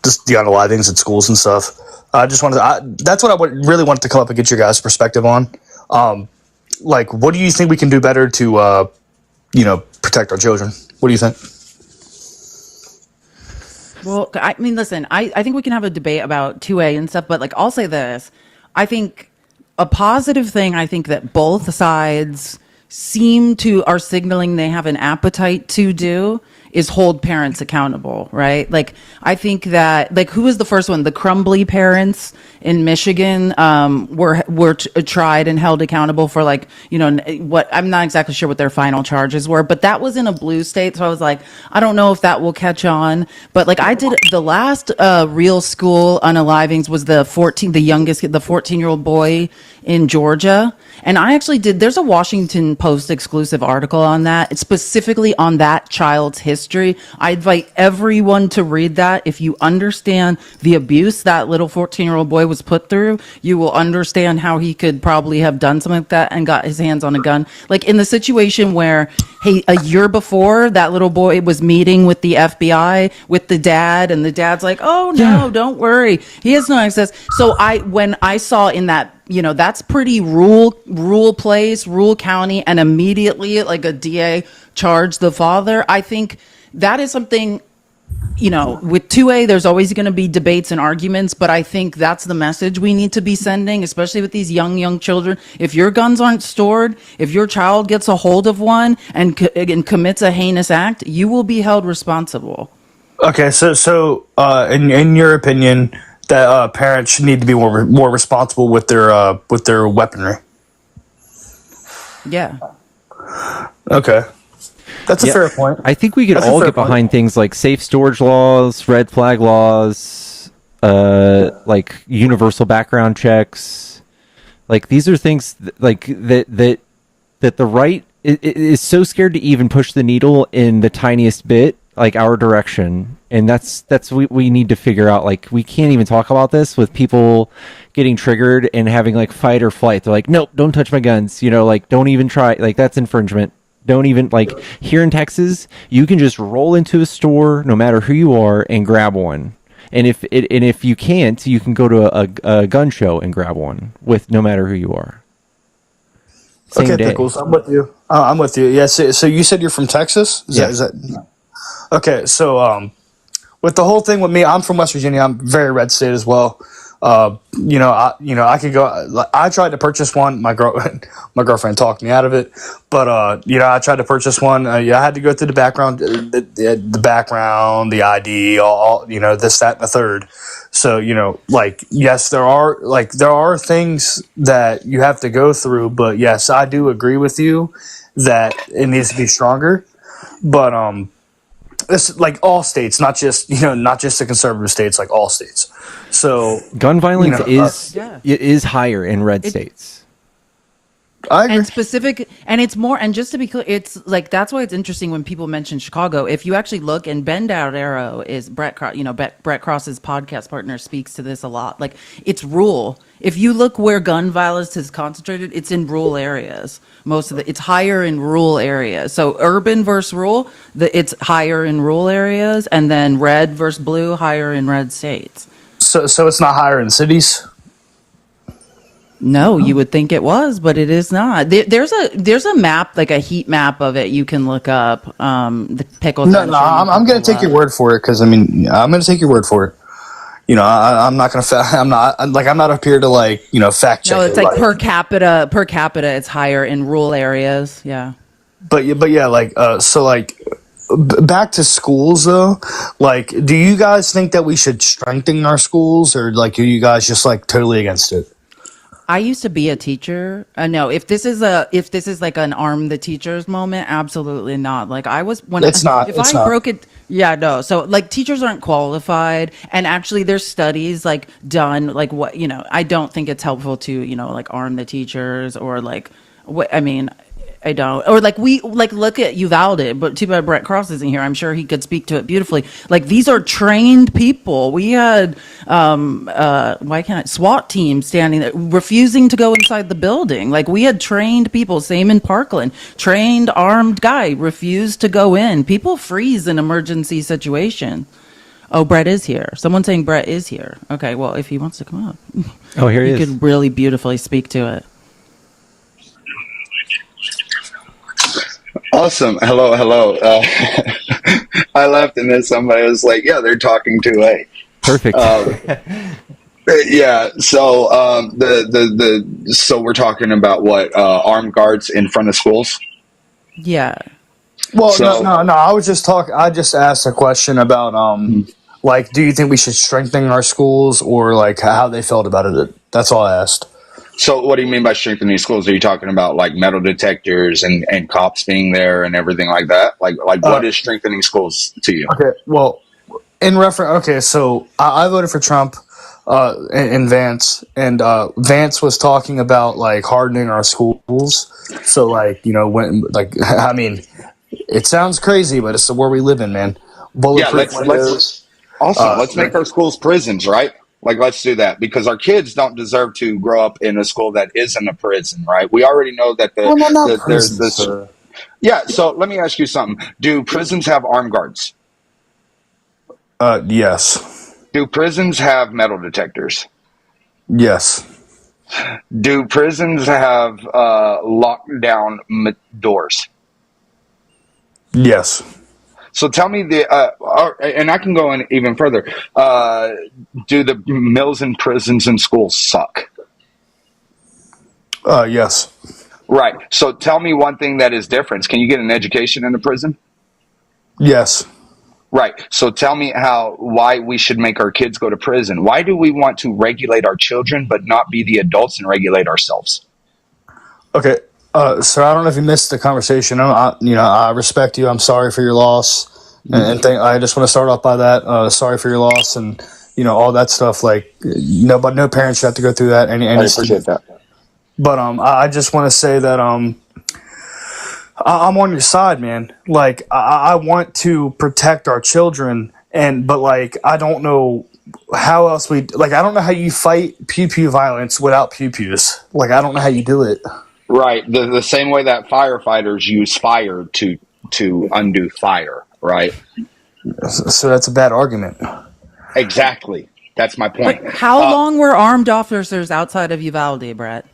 just the unalivings at schools and stuff. I just wanted that's what really wanted to come up and get your guys' perspective on. Like, what do you think we can do better to protect our children? What do you think? Well, I mean, listen, I think we can have a debate about 2A and stuff, but like, I'll say this. I think a positive thing, I think that both sides are signaling they have an appetite to do is hold parents accountable, right? Like, I think that, like, who was the first one? The Crumbly parents in Michigan were tried and held accountable for, like, what, I'm not exactly sure what their final charges were, but that was in a blue state. So I was like, I don't know if that will catch on. But like, I did the last real school unalivings was the 14-year-old boy in Georgia. And I actually there's a Washington Post exclusive article on that. It's specifically on that child's history. I invite everyone to read that. If you understand the abuse that little 14-year-old boy was put through, you will understand how he could probably have done something like that and got his hands on a gun. Like in the situation where, hey, a year before, that little boy was meeting with the FBI with the dad, and the dad's like, oh no, don't worry. He has no access. So when I saw in that, that's pretty rural place, rural county, and immediately like a DA charged the father. I think that is something with 2A, there's always going to be debates and arguments, but I think that's the message we need to be sending, especially with these young children. If your guns aren't stored, if your child gets a hold of one and commits a heinous act, you will be held responsible. Okay, so in your opinion, that parents should need to be more responsible with their weaponry. Yeah. Okay, that's a fair point. I think we could all get behind things like safe storage laws, red flag laws, like universal background checks. Like these are things that the right is so scared to even push the needle in the tiniest bit, like our direction. And that's we need to figure out. Like we can't even talk about this with people getting triggered and having like fight or flight. They're like, nope, don't touch my guns. Like don't even try. Like that's infringement. Don't even, like, here in Texas, you can just roll into a store, no matter who you are, and grab one. And if you can't, you can go to a gun show and grab one with no matter who you are. Same day. Pickles, I'm with you. I'm with you. Yeah. So you said you're from Texas? Is that? Okay. So with the whole thing with me, I'm from West Virginia. I'm very red state as well. I could go. I tried to purchase one. My girlfriend talked me out of it. But I tried to purchase one. I had to go through the background, the background, the ID, all this, that, and the third. So yes, there are things that you have to go through. But yes, I do agree with you that it needs to be stronger. But it's like all states, not just the conservative states, like all states. So gun violence is higher in red states. I agree. And specific, and it's more, and just to be clear, it's like, that's why it's interesting when people mention Chicago. If you actually look, and Ben Dowdero is Brett Cross's podcast partner, speaks to this a lot. Like, it's rural. If you look where gun violence is concentrated, it's in rural areas. It's higher in rural areas. So urban versus rural, it's higher in rural areas, and then red versus blue, higher in red states. So it's not higher in cities? No, you would think it was, but it is not. There's a map, like a heat map of it. You can look up. The pickles. No, I'm going to take your word for it, because I'm going to take your word for it. I'm not going to. I'm not up here to fact check. No, it's like per capita. Per capita, it's higher in rural areas. Yeah. But yeah, back to schools though. Do you guys think that we should strengthen our schools, or are you guys just totally against it? I used to be a teacher. No, if this is like an arm the teachers moment, absolutely not. Like I was when it's not. If it's I not. broke it, yeah, no. So teachers aren't qualified, and actually there's studies done what I don't think it's helpful to arm the teachers or what I mean. I don't. Or look at Uvalde, but too bad Brett Cross isn't here. I'm sure he could speak to it beautifully. These are trained people. We had SWAT team standing there refusing to go inside the building. We had trained people, same in Parkland. Trained armed guy refused to go in. People freeze in emergency situation. Oh, Brett is here. Someone's saying Brett is here. Okay, well, if he wants to come up. Oh, here he is. He could really beautifully speak to it. Awesome. Hello. I left and then somebody was like, yeah, they're talking to A. Perfect. Yeah. So so we're talking about what, armed guards in front of schools? Yeah. Well, no. I just asked a question about do you think we should strengthen our schools, or how they felt about it? That's all I asked. So what do you mean by strengthening schools? Are you talking about metal detectors and cops being there and everything like that? What is strengthening schools to you? Okay, well, in reference, so I voted for Trump and Vance, and Vance was talking about hardening our schools. So when I mean, it sounds crazy, but it's the world we live in, man. Bulletproof windows. Let's make our schools prisons, right? Let's do that, because our kids don't deserve to grow up in a school that isn't a prison, right? We already know that there's this. Sir. Yeah. So let me ask you something. Do prisons have armed guards? Yes. Do prisons have metal detectors? Yes. Do prisons have locked down doors? Yes. So tell me and I can go in even further. Do the mills and prisons and schools suck? Yes. Right. So tell me one thing that is different. Can you get an education in a prison? Yes. Right. So tell me why we should make our kids go to prison. Why do we want to regulate our children but not be the adults and regulate ourselves? Okay. Sir, I don't know if you missed the conversation. I respect you. I'm sorry for your loss, and I just want to start off by that. Sorry for your loss, and all that stuff. Like, but no parent should have to go through that. I appreciate that. But I just want to say that I'm on your side, man. Like, I want to protect our children, but like, I don't know how else I don't know how you fight pew pew violence without pew pews. Like, I don't know how you do it. Right. The same way that firefighters use fire to undo fire. Right. So that's a bad argument. Exactly. That's my point. But how long were armed officers outside of Uvalde, Brett?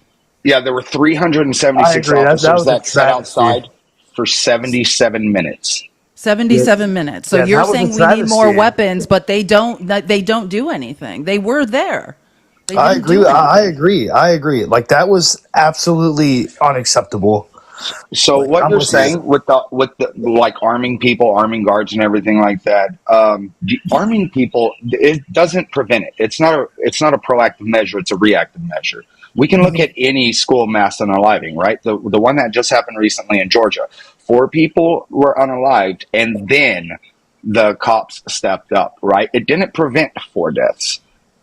Yeah, there were 376 officers that sat outside for 77 minutes. 77 minutes. So you're saying we need more weapons, but they don't do anything. They were there. I agree. Like, that was absolutely unacceptable. So like, what you're saying with the like arming people, arming guards, and everything like that, arming people, it doesn't prevent it. It's not a proactive measure. It's a reactive measure. We can look at any school mass unaliving, right? The one that just happened recently in Georgia. 4 people were unalived, and then the cops stepped up, right? It didn't prevent 4 deaths,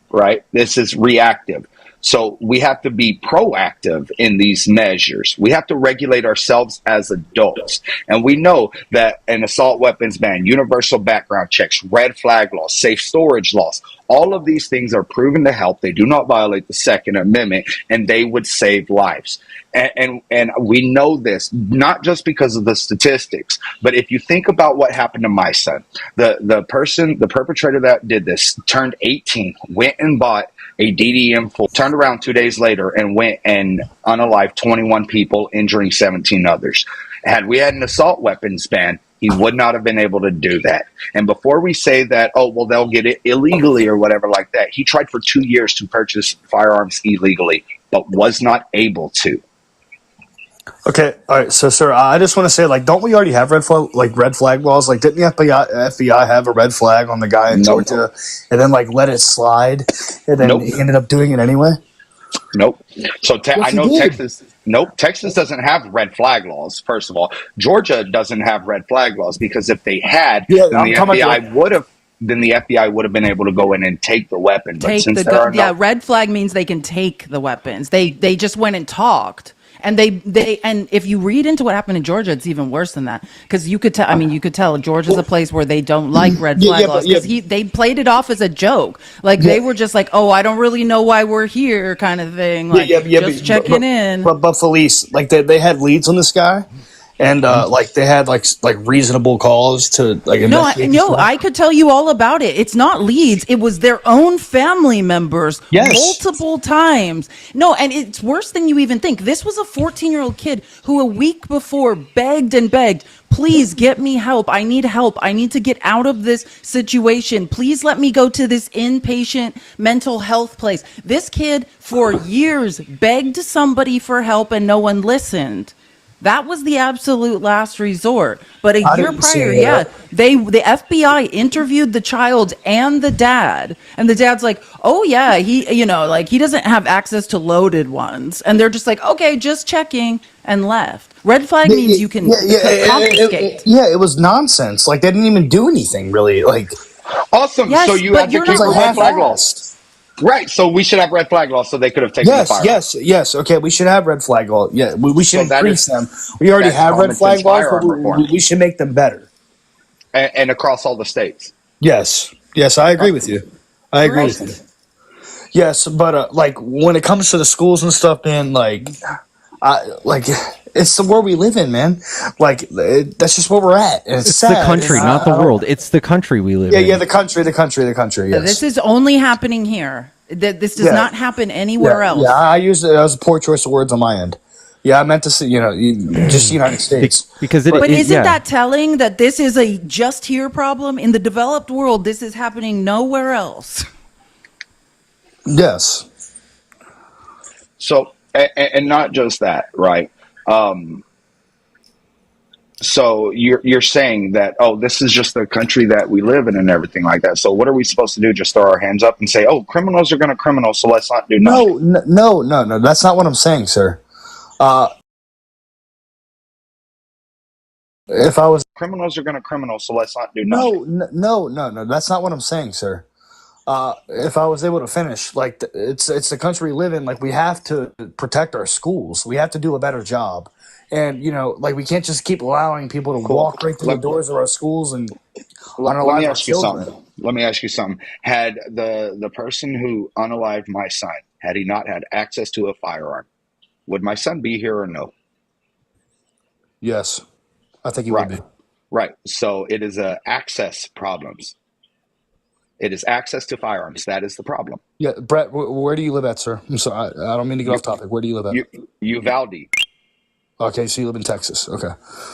right? This is reactive. So we have to be proactive in these measures. We have to regulate ourselves as adults. And we know that an assault weapons ban, universal background checks, red flag laws, safe storage laws, all of these things are proven to help. They do not violate the Second Amendment, and they would save lives. And we know this, not just because of the statistics, but if you think about what happened to my son, the perpetrator that did this turned 18, went and bought a DDM full, turned around 2 days later and went and unalived 21 people, injuring 17 others. Had we had an assault weapons ban, he would not have been able to do that. And before we say that, oh, well, they'll get it illegally or whatever like that, he tried for 2 years to purchase firearms illegally, but was not able to. Okay, all right. So, sir, I just want to say, like, don't we already have red flag laws? Like, didn't the FBI have a red flag on the guy in Georgia, and then like let it slide, and then he ended up doing it anyway? Nope. So I know Texas. Nope. Texas doesn't have red flag laws. First of all, Georgia doesn't have red flag laws because if they had, then the FBI would have. Then the FBI would have been able to go in and take the weapon. But since there are no, red flag means they can take the weapons. They just went and talked. And and if you read into what happened in Georgia, it's even worse than that, because you could tell. I mean, you could tell Georgia's a place where they don't like red flag laws, because they played it off as a joke, like they were just like, "Oh, I don't really know why we're here," kind of thing, like just checking in. But Felice, like they had leads on this guy, and like they had like reasonable cause to like investigate. No, I could tell you all about it. It's not leads; it was their own family members, multiple times. No, and it's worse than you even think. This was a 14-year-old kid who a week before begged and begged, "Please get me help. I need help. I need to get out of this situation. Please let me go to this inpatient mental health place." This kid for years begged somebody for help, and no one listened. That was the absolute last resort. But a year prior, the FBI interviewed the child and the dad. And the dad's like, "Oh yeah, he doesn't have access to loaded ones." And they're just like, "Okay, just checking," and left. Red flag means you can confiscate. It was nonsense. Like, they didn't even do anything really. Like, awesome. Yes, so you advocate for red flag laws. Right, so we should have red flag laws so they could have taken the fire. Yes. Okay, we should have red flag laws. Yeah, we should increase them. We already have red flag laws, but we should make them better. And across all the states. Yes, I agree with you. I agree with you. Yes, but like when it comes to the schools and stuff, man, it's the world we live in, man. Like, that's just where we're at. And it's sad. The country, not the world. It's the country we live in. Yeah, the country. Yes. This is only happening here. This does not happen anywhere else. Yeah, I used it as a poor choice of words on my end. Yeah, I meant to say, just the United States. Because But isn't yeah. that telling that this is a just here problem? In the developed world, this is happening nowhere else. Yes. So, and not just that, right? Um, so you're saying that, oh, this is just the country that we live in and everything like that. So what are we supposed to do? Just throw our hands up and say, oh, criminals are going to criminal, so let's not do No, nothing. no. That's not what I'm saying, sir. If I was Criminals are going to criminal, so let's not do nothing. no. That's not what I'm saying, sir. If I was able to finish, like it's the country we live in. Like we have to protect our schools. We have to do a better job, and like we can't just keep allowing people to Cool. walk right through the doors of our schools and Let me unalive our ask you children. something. Let me ask you something. Had the person who unalived my son, had he not had access to a firearm, would my son be here or no? Yes, I think he would Right. be. Right. So it is access problems. It is access to firearms. That is the problem. Yeah, Brett, where do you live at, sir? I'm sorry, I don't mean to get You, off topic. Where do you live at? Uvalde. Okay, so you live in Texas. Okay,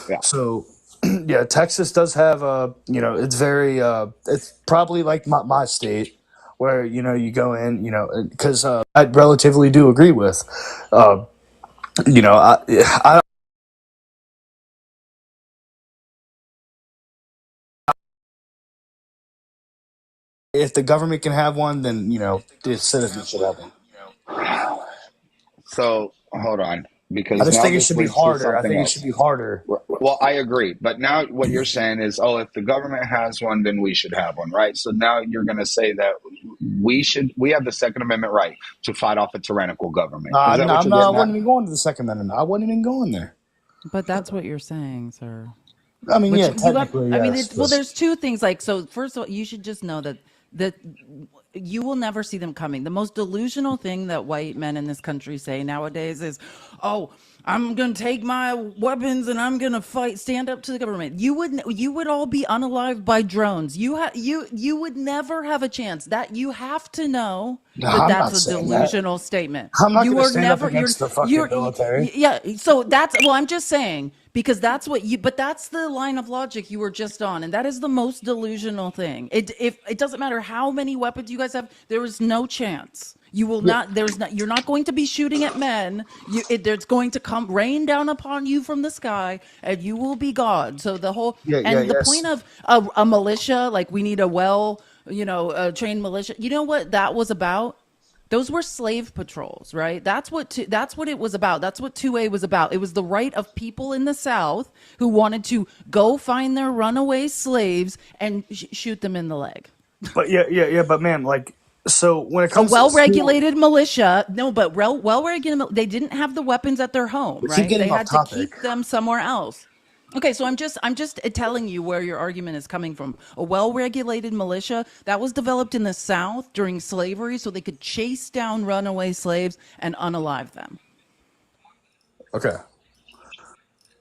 Yeah. so yeah, Texas does have it's very it's probably like my state where you go in, because I relatively do agree with, uh, I if the government can have one, then the citizens should have one. So hold on, I because just now think it this should be leads to harder. I something think it should else. be harder. Well, I agree, but now what you're saying is, oh, if the government has one, then we should have one, right? So now you're going to say that we have the Second Amendment right to fight off a tyrannical government. Is that No, what I'm you're not. I getting at? wasn't even going to the Second Amendment. I wasn't even going there. But that's what you're saying, sir. I mean, Which yeah, you have, technically, I mean, yes. well, there's two things. Like, so first of all, you should just know that you will never see them coming. The most delusional thing that white men in this country say nowadays is, "Oh, I'm gonna take my weapons and I'm gonna stand up to the government." You would all be unalived by drones. You would never have a chance. That you have to know No, that I'm that's not a saying that. delusional statement. I'm not You going to are stand up never. against the fucking military. Yeah. So that's well. I'm just saying because that's what you. But that's the line of logic you were just on, and that is the most delusional thing. If it doesn't matter how many weapons you guys have, there is no chance. You will not. There's not. You're not going to be shooting at men. There's going to come rain down upon you from the sky, and you will be God. So the whole the Yes. point of a militia, like we need trained militia. You know what that was about? Those were slave patrols, right? That's what it was about. That's what 2A was about. It was the right of people in the South who wanted to go find their runaway slaves and shoot them in the leg. But yeah. But man, like, so when it So comes to the school, well-regulated militia, no, but well-regulated, they didn't have the weapons at their home, we keep right? They getting off had to topic. keep them somewhere else. Okay, so I'm just telling you where your argument is coming from. A well-regulated militia that was developed in the South during slavery, so they could chase down runaway slaves and unalive them. Okay,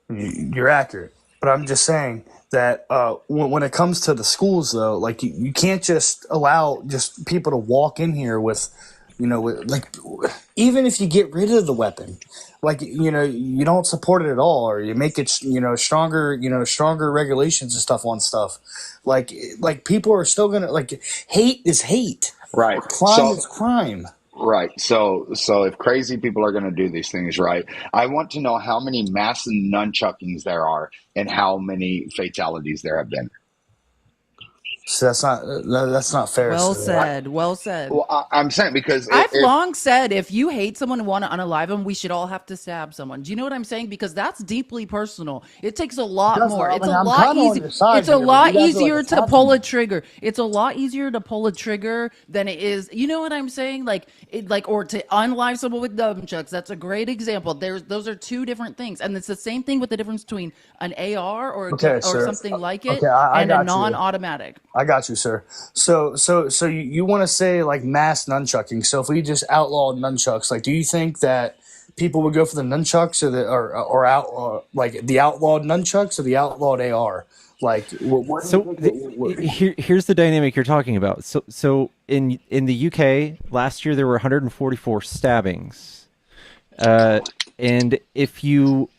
you're accurate. But I'm just saying that when it comes to the schools, though, like you can't just allow just people to walk in here with, like, even if you get rid of the weapon, like, you don't support it at all, or you make it, stronger regulations and stuff on stuff. Like people are still gonna like hate is hate. Right. Crime is crime. Right. So if crazy people are going to do these things, right? I want to know how many mass nunchuckings there are and how many fatalities there have been. So that's not fair. Well So said. Well said. Well, I'm saying because I've if long said if you hate someone and want to unalive them, we should all have to stab someone. Do you know what I'm saying? Because that's deeply personal. It takes a lot more. It's a I'm lot kinda on easier. your side It's a here, but lot you guys are, like, easier to attacking pull me. a trigger. It's a lot easier to pull a trigger than it is. You know what I'm saying? Or to unalive someone with nunchucks. That's a great example. Those are two different things, and it's the same thing with the difference between an AR Okay, or sir. something like it Okay, I and a got you. non-automatic. I got you, sir. So you want to say like mass nunchucking? So if we just outlawed nunchucks, like, do you think that people would go for the nunchucks like the outlawed nunchucks or the outlawed AR? Like, So here's the dynamic you're talking about. So in the UK last year there were 144 stabbings. And if you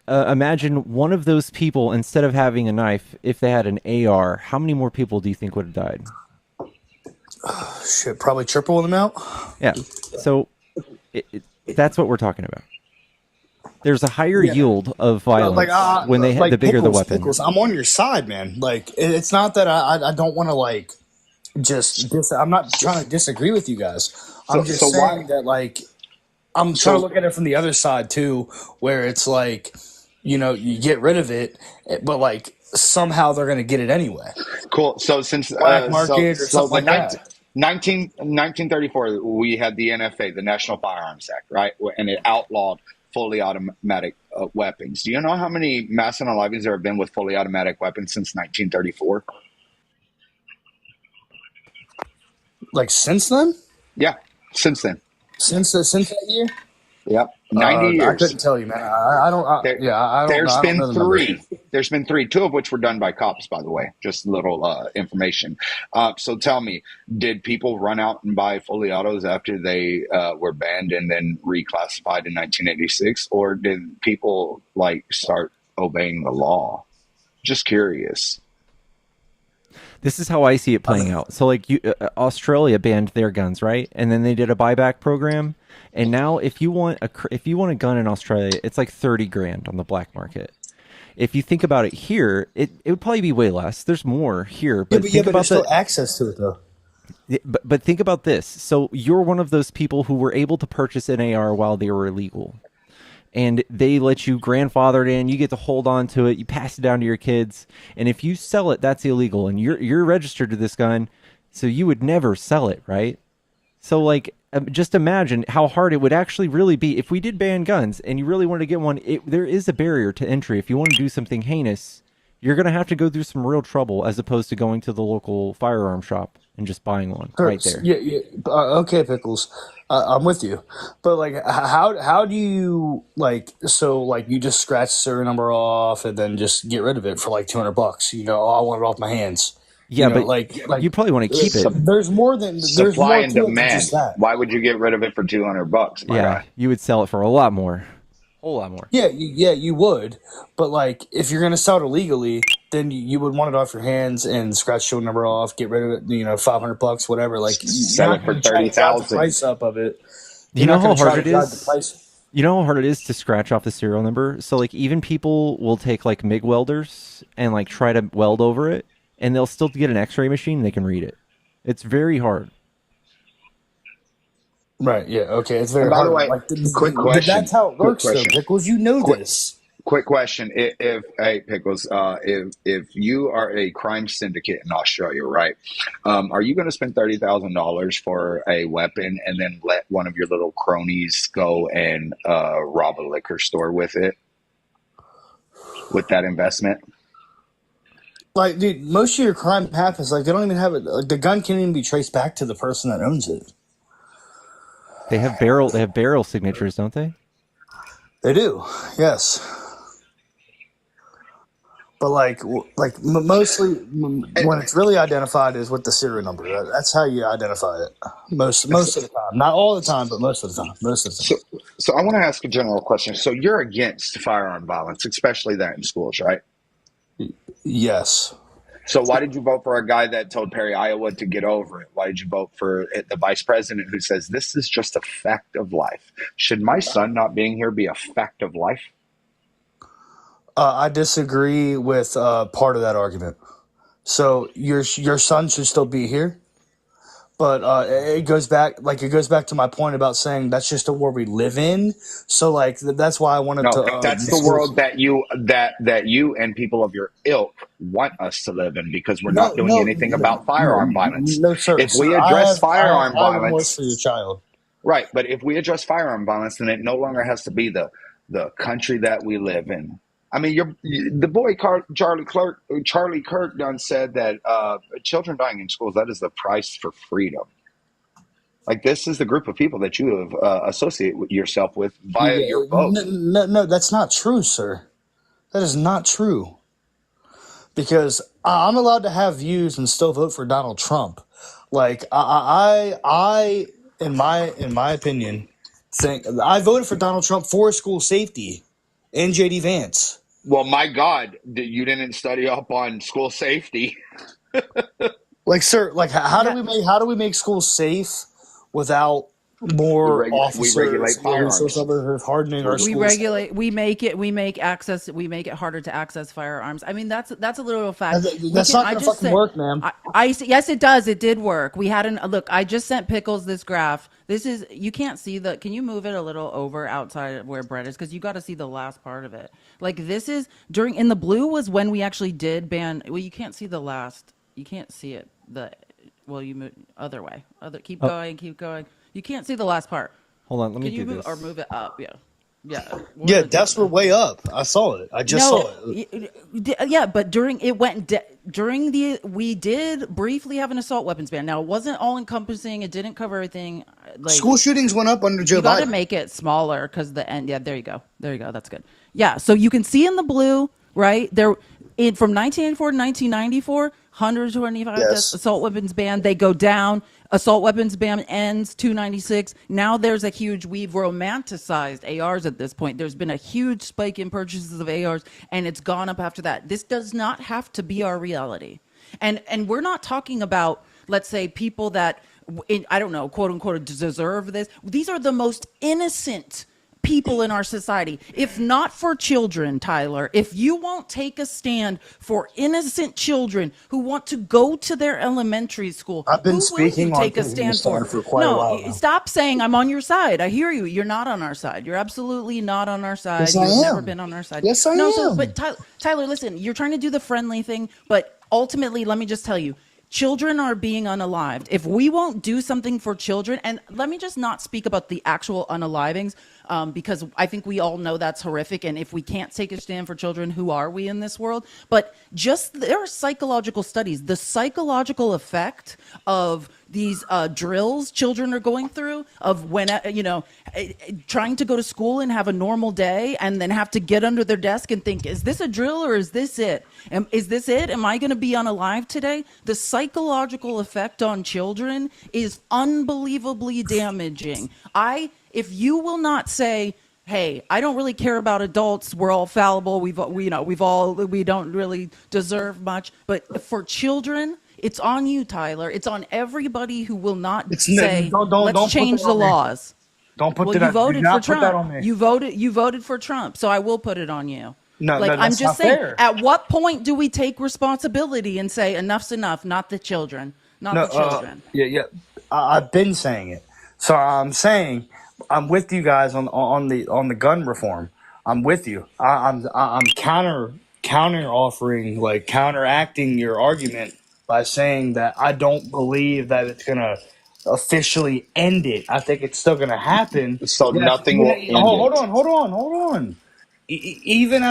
imagine one of those people, instead of having a knife, if they had an AR, how many more people do you think would have died? Shit, probably triple the amount. Yeah. So that's what we're talking about. There's a higher yield of violence when they the bigger the weapon. Pickles, I'm on your side, man. Like, it's not that I don't want to like I'm not trying to disagree with you guys. I'm just saying that like I'm trying to look at it from the other side too, where it's like, you know, you get rid of it, but like somehow they're gonna get it anyway. Cool. So since Black market or something like that. 1934, we had the NFA, the National Firearms Act, right? And it outlawed fully automatic weapons. Do you know how many mass unalivings there have been with fully automatic weapons since 1934? Like since then? Yeah, since then. Since that year? Yep, 90 years. I couldn't tell you, man. I don't. There's been know the three. number. There's been three, two of which were done by cops, by the way. Just a little information. So tell me, did people run out and buy fully autos after they were banned and then reclassified in 1986, or did people like start obeying the law? Just curious. This is how I see it playing out. So, like, Australia banned their guns, right? And then they did a buyback program. And now, if you want a gun in Australia, it's like $30,000 on the black market. If you think about it here, it would probably be way less. There's more here, but think about there's still access to it though. But think about this. So you're one of those people who were able to purchase an AR while they were illegal. And they let you grandfather it in. You get to hold on to it. You pass it down to your kids. And if you sell it, that's illegal. And you're registered to this gun, so you would never sell it, right? So, like, just imagine how hard it would actually really be if we did ban guns and you really wanted to get one. There is a barrier to entry. If you want to do something heinous, you're going to have to go through some real trouble as opposed to going to the local firearm shop and just buying one right there. Yeah. Okay, Pickles. I'm with you, but like, how do you like? So like, you just scratch the serial number off and then just get rid of it for like $200. You know, I want it off my hands. Yeah, you know, but like you probably want to keep it. There's more than Supply and to it than demand. just that. Why would you get rid of it for $200? Yeah, you would sell it for a lot more. Whole lot more. Yeah, you would. But like, if you're gonna sell it illegally, then you would want it off your hands and scratch your number off, get rid of it. You know, $500, whatever. Like, sell it for $30,000. The price up of it. You know how hard it is. You know how hard it is to scratch off the serial number. So like, even people will take like MIG welders and like try to weld over it, and they'll still get an X-ray machine. And they can read it. It's very hard. Right. Yeah. Okay. It's very by hard. the way, like, quick question. That's how it works, though, Pickles. You know this. Quick question: If hey Pickles, if you are a crime syndicate in Australia, right? Are you going to spend $30,000 for a weapon and then let one of your little cronies go and rob a liquor store with it? With that investment? Like, dude, most of your crime happens. Like, they don't even have it. Like, the gun can't even be traced back to the person that owns it. They have barrel signatures, don't they? They do, yes. But mostly when it's really identified is with the serial number. That's how you identify it. Most of the time, not all the time, but most of the time. So I want to ask a general question. So you're against firearm violence, especially that in schools, right? Yes. So why did you vote for a guy that told Perry, Iowa to get over it? Why did you vote for the vice president who says this is just a fact of life? Should my son not being here be a fact of life? I disagree with part of that argument. So your son should still be here, but it goes back to my point about saying that's just a world we live in. So like that's why I wanted to. That's the world that you and people of your ilk want us to live in, because we're not doing anything about firearm violence. No, sir. If we address firearm I have violence for your child. Right, but if we address firearm violence, then it no longer has to be the country that we live in. I mean, the boy Charlie Kirk done said that children dying in schools, that is the price for freedom. Like, this is the group of people that you have associate yourself with via your vote. No, that's not true, sir. That is not true. Because I'm allowed to have views and still vote for Donald Trump. Like, I in my opinion, I voted for Donald Trump for school safety and JD Vance. Well, my God, you didn't study up on school safety. Like, sir, like how Yeah. do we make schools safe without more We officers, regulate more resources, firearms. hardening our We schools? regulate. We make it harder to access firearms. I mean, that's a literal fact. That's not gonna fucking work, man. Yes, it does. It did work. We had look. I just sent Pickles this graph. This is, you can't see can you move it a little over outside of where Brett is, because you got to see the last part of it. Like, this is in the blue was when we actually did ban. Well, you can't see the last. You can't see it. You move other way. Keep going. Keep going. You can't see the last part. Hold on, let me Can you do move this. move it up? Yeah. Yeah. Yeah, deaths were way up. I saw it. I just saw it. Yeah, but we did briefly have an assault weapons ban. Now, it wasn't all encompassing. It didn't cover everything. Like, School shootings went up under Joe you got to Biden. make it smaller because the end. Yeah, there you go. There you go. That's good. Yeah, so you can see in the blue, right there, from 1984 to 1994, 125 Yes. deaths, assault weapons ban. They go down. Assault weapons ban ends 296. Now we've romanticized ARs at this point. There's been a huge spike in purchases of ARs, and it's gone up after that. This does not have to be our reality. And we're not talking about, let's say, people that, I don't know, quote unquote, deserve this. These are the most innocent people in our society. If not for children, Tyler, if you won't take a stand for innocent children who want to go to their elementary school, I've been who speaking will you on take a taking a stand stand for? for quite a while now. Stop saying I'm on your side. I hear you. You're not on our side. You're absolutely not on our side. Yes, I You've never am. been on our side. Yes, I am. But Tyler, listen, you're trying to do the friendly thing, but ultimately, let me just tell you, children are being unalived. If we won't do something for children, and let me just not speak about the actual unalivings, because I think we all know that's horrific. And if we can't take a stand for children, who are we in this world? But there are psychological studies. The psychological effect of these drills children are going through, of when trying to go to school and have a normal day, and then have to get under their desk and think, is this a drill or is this it? Is this it? Am I going to be unalive today? The psychological effect on children is unbelievably damaging. If you will not say, hey, I don't really care about adults. We're all fallible. We don't really deserve much. But for children, it's on you, Tyler. It's on everybody who will not say, let's change the laws. Don't put Well, that. you voted do for not put that on Trump. me. You voted for Trump, so I will put it on you. No, I'm that's just not saying. fair. At what point do we take responsibility and say enough's enough? Not the children. Not the children. Yeah. I've been saying it. So I'm saying I'm with you guys on the gun reform. I'm with you. I'm counteracting your argument by saying that I don't believe that it's gonna officially end it. I think it's still gonna happen. So Yes, nothing will end hold it. on. Even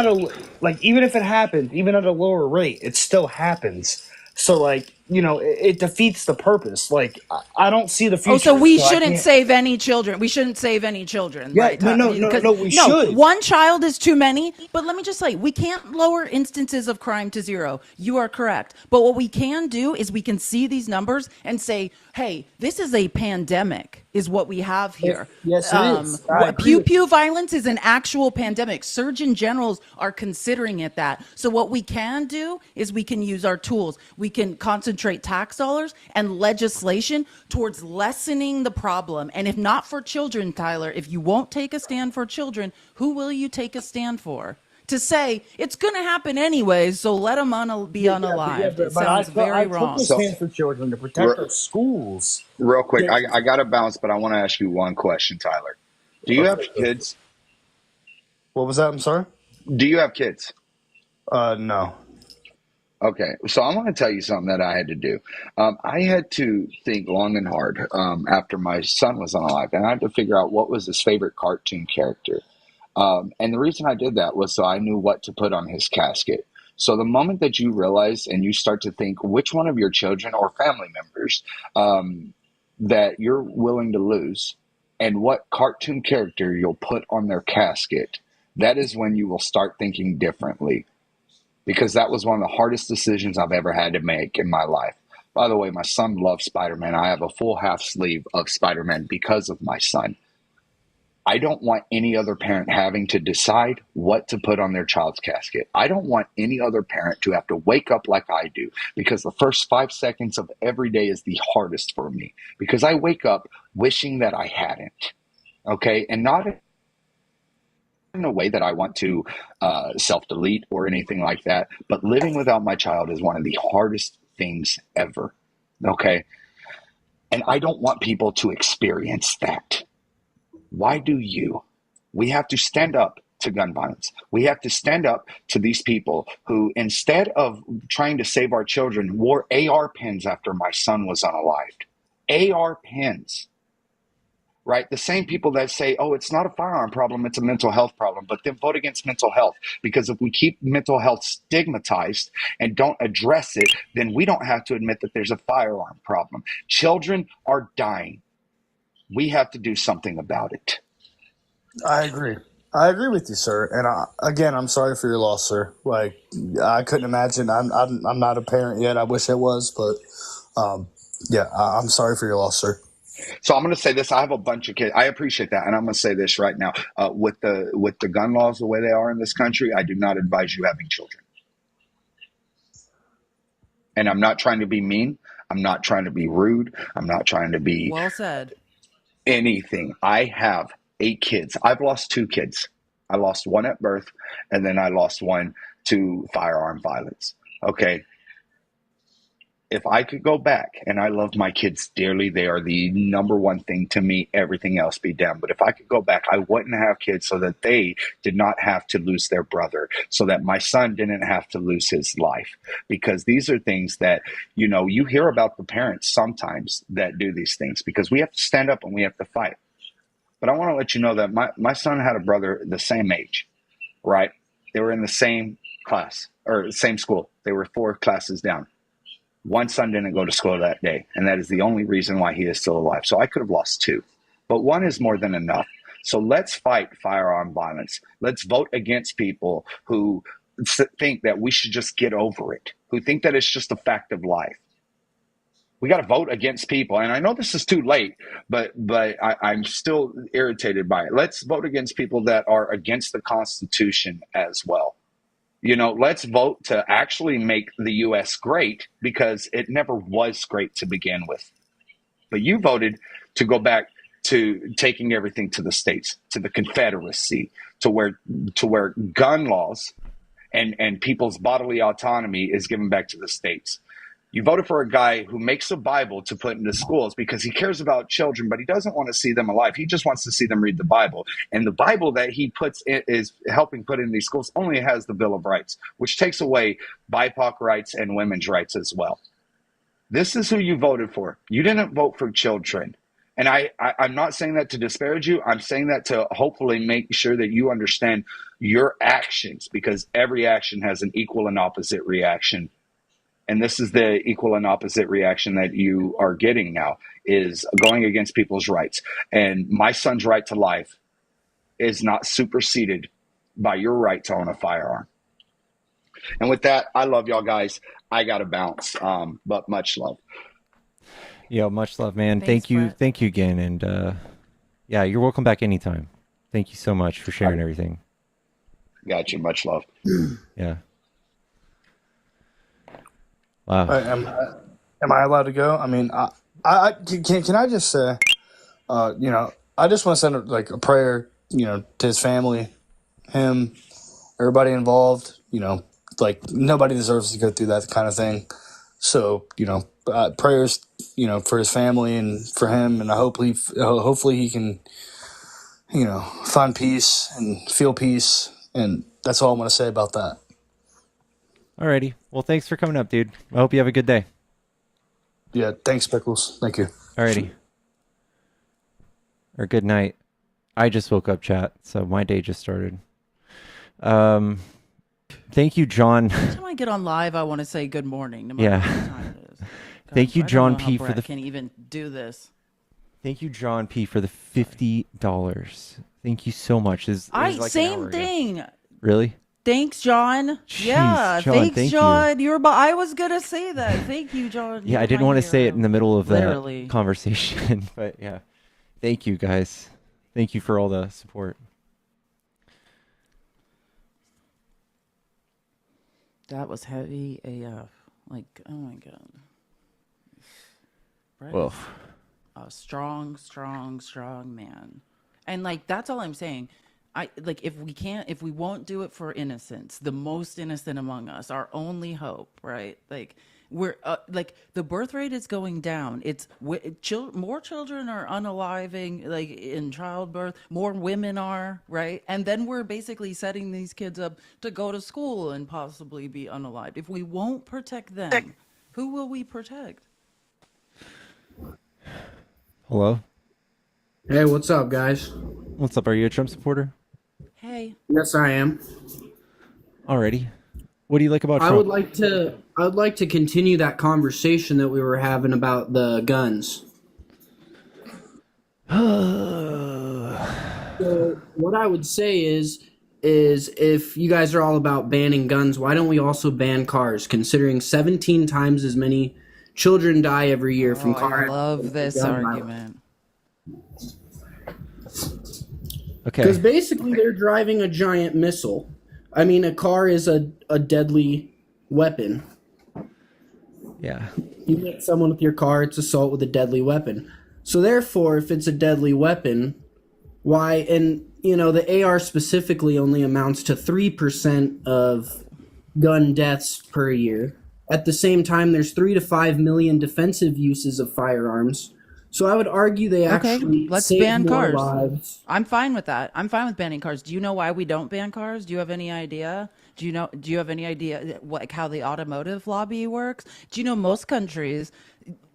even if it happens, even at a lower rate, it still happens. So it defeats the purpose. Like I don't see the future. Oh, so we I shouldn't can't- save any children. We shouldn't save any children, Yeah, right? no, we should. One child is too many, but let me just say, we can't lower instances of crime to zero. You are correct. But what we can do is we can see these numbers and say, hey, this is a pandemic, is what we have here. Yes, it is. I agree Pew with pew violence is an actual pandemic. Surgeon generals are considering it that. So what we can do is we can use our tools. We can concentrate tax dollars and legislation towards lessening the problem. And if not for children, Tyler, if you won't take a stand for children, who will you take a stand for? To say it's going to happen anyways, so let them be unalived. It sounds very wrong. I stand for children to protect our schools. Real quick, I got to bounce, but I want to ask you one question, Tyler. Do you have kids? What was that? I'm sorry. Do you have kids? No. Okay, so I want to tell you something that I had to do. I had to think long and hard after my son was unalive, and I had to figure out what was his favorite cartoon character. And the reason I did that was so I knew what to put on his casket. So the moment that you realize and you start to think which one of your children or family members that you're willing to lose and what cartoon character you'll put on their casket, that is when you will start thinking differently. Because that was one of the hardest decisions I've ever had to make in my life. By the way, my son loves Spider-Man. I have a full half sleeve of Spider-Man because of my son. I don't want any other parent having to decide what to put on their child's casket. I don't want any other parent to have to wake up like I do, because the first 5 seconds of every day is the hardest for me, because I wake up wishing that I hadn't. Okay. And not in a way that I want to self-delete or anything like that, but living without my child is one of the hardest things ever. Okay. And I don't want people to experience that. Why do you? We have to stand up to gun violence. We have to stand up to these people who, instead of trying to save our children, wore AR pens after my son was unalived. AR pens. Right? The same people that say, oh, it's not a firearm problem, it's a mental health problem, but then vote against mental health. Because if we keep mental health stigmatized and don't address it, then we don't have to admit that there's a firearm problem. Children are dying. We have to do something about it. I agree. I agree with you, sir. And again, I'm sorry for your loss, sir. Like, I couldn't imagine. I'm not a parent yet. I wish I was, but yeah, I'm sorry for your loss, sir. So I'm going to say this. I have a bunch of kids. I appreciate that. And I'm going to say this right now. With the gun laws the way they are in this country, I do not advise you having children. And I'm not trying to be mean. I'm not trying to be rude. I'm not trying to be Well said. anything. I have 8 kids. I've lost 2 kids. I lost one at birth, and then I lost one to firearm violence. Okay. If I could go back, and I love my kids dearly, they are the number one thing to me, everything else be damned. But if I could go back, I wouldn't have kids so that they did not have to lose their brother, so that my son didn't have to lose his life. Because these are things that, you hear about the parents sometimes that do these things, because we have to stand up and we have to fight. But I want to let you know that my son had a brother the same age, right? They were in the same class, or same school. They were 4 classes down. One son didn't go to school that day, and that is the only reason why he is still alive. So I could have lost 2, but 1 is more than enough. So let's fight firearm violence. Let's vote against people who think that we should just get over it, who think that it's just a fact of life. We got to vote against people. And I know this is too late, but I'm still irritated by it. Let's vote against people that are against the Constitution as well. Let's vote to actually make the U.S. great, because it never was great to begin with. But you voted to go back to taking everything to the states, to the Confederacy, to where gun laws and people's bodily autonomy is given back to the states. You voted for a guy who makes a Bible to put into schools because he cares about children, but he doesn't want to see them alive. He just wants to see them read the Bible. And the Bible that he is helping put in these schools only has the Bill of Rights, which takes away BIPOC rights and women's rights as well. This is who you voted for. You didn't vote for children. And I'm not saying that to disparage you. I'm saying that to hopefully make sure that you understand your actions, because every action has an equal and opposite reaction. And this is the equal and opposite reaction that you are getting now, is going against people's rights. And my son's right to life is not superseded by your right to own a firearm. And with that, I love y'all guys. I got to bounce, but much love. Yeah, much love, man. Thanks, Thank you. Brett. Thank you again. And yeah, you're welcome back anytime. Thank you so much for sharing everything. Got you. Much love. Yeah. Wow. Am I allowed to go? I mean, can I just say, I just want to send a prayer, to his family, him, everybody involved. Nobody deserves to go through that kind of thing. So, prayers, for his family and for him, and hopefully he can, find peace and feel peace, and that's all I'm going to say about that. Alrighty. Well, thanks for coming up, dude. I hope you have a good day. Yeah, thanks, Pickles. Thank you. Alrighty. Or good night. I just woke up, chat, so my day just started. Thank you, John. Every time I get on live, I want to say good morning, no matter Yeah. what time it is. Thank you, I don't John know how P, Brett for the can even do this. Thank you, John P, for the $50. Thank you so much. Same thing. Really? Thanks, John. Jeez, Yeah, John, thanks, thank John. I was gonna say that. Thank you, John. Yeah, I You're didn't my want to say it hero. in the middle of Literally. that conversation, but yeah. Thank you, guys. Thank you for all the support. That was heavy AF. Like, oh my god. Brett Well, is a strong man. And like that's all I'm saying. If we won't do it for innocence, the most innocent among us, our only hope, right? Like we're the birth rate is going down. It's more children are unaliving like in childbirth, more women are, right? And then we're basically setting these kids up to go to school and possibly be unalived. If we won't protect them, who will we protect? hello. Hey, what's up, guys? What's up? Are you a Trump supporter? Hey. Yes, I am. Alrighty. What do you like about I Trump? would like to continue that conversation that we were having about the guns. So what I would say is if you guys are all about banning guns, why don't we also ban cars? Considering 17 times as many children die every year from car. I love this argument. Okay. Because basically they're driving a giant missile. I mean, a car is a deadly weapon. Yeah. You hit someone with your car, it's assault with a deadly weapon. So therefore, if it's a deadly weapon, why, and you know, the AR specifically only amounts to 3% of gun deaths per year. At the same time, there's 3 to 5 million defensive uses of firearms. So I would argue they actually let's save ban more cars. lives. I'm fine with that. I'm fine with banning cars. Do you know why we don't ban cars? Do you have any idea? Do you have any idea how the automotive lobby works? Do you know most countries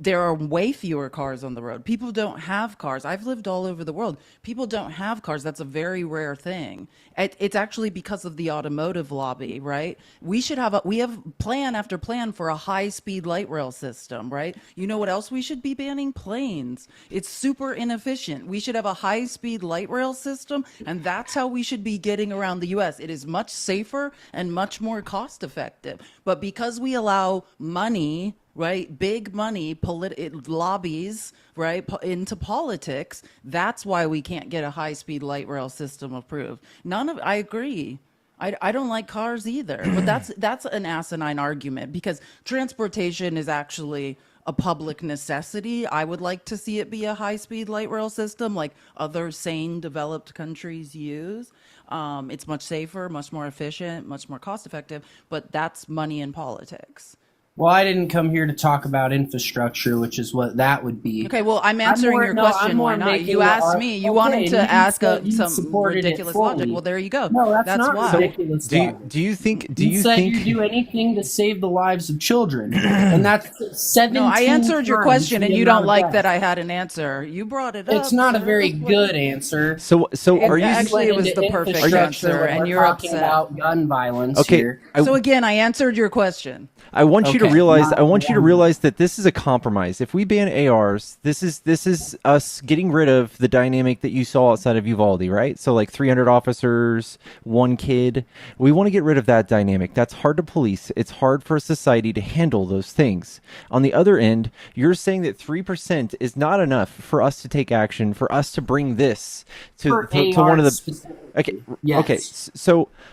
there are way fewer cars on the road. People don't have cars. I've lived all over the world. People don't have cars. That's a very rare thing. It's actually because of the automotive lobby, right? We have plan after plan for a high-speed light rail system, right? You know what else we should be banning? Planes. It's super inefficient. We should have a high-speed light rail system, and that's how we should be getting around the U.S. It is much safer and much more cost-effective. But because we allow money, right, big money, lobbies, right, into politics, that's why we can't get a high-speed light rail system approved. I agree. I don't like cars either, but that's an asinine argument because transportation is actually a public necessity. I would like to see it be a high-speed light rail system like other sane developed countries use. It's much safer, much more efficient, much more cost-effective, but that's money in politics. Well, I didn't come here to talk about infrastructure, which is what that would be. Okay, well, I'm answering your question. Why not? You asked me. You wanted to ask some ridiculous logic. Well, there you go. No, that's not why. ridiculous. Do you think you do anything to save the lives of children, and that's 17. No, I answered your question, and you don't like death. that I had an answer. You brought it up. It's not a very good answer. So are you actually it was the perfect answer, and you're talking upset about gun violence here. So again, I answered your question. I want you to realize that this is a compromise. If we ban ARs, this is us getting rid of the dynamic that you saw outside of Uvalde, right? So like 300 officers, one kid. We want to get rid of that dynamic. That's hard to police. It's hard for a society to handle those things. On the other end, you're saying that 3% is not enough for us to take action, for us to bring this to one of the. Okay. Yes. Okay.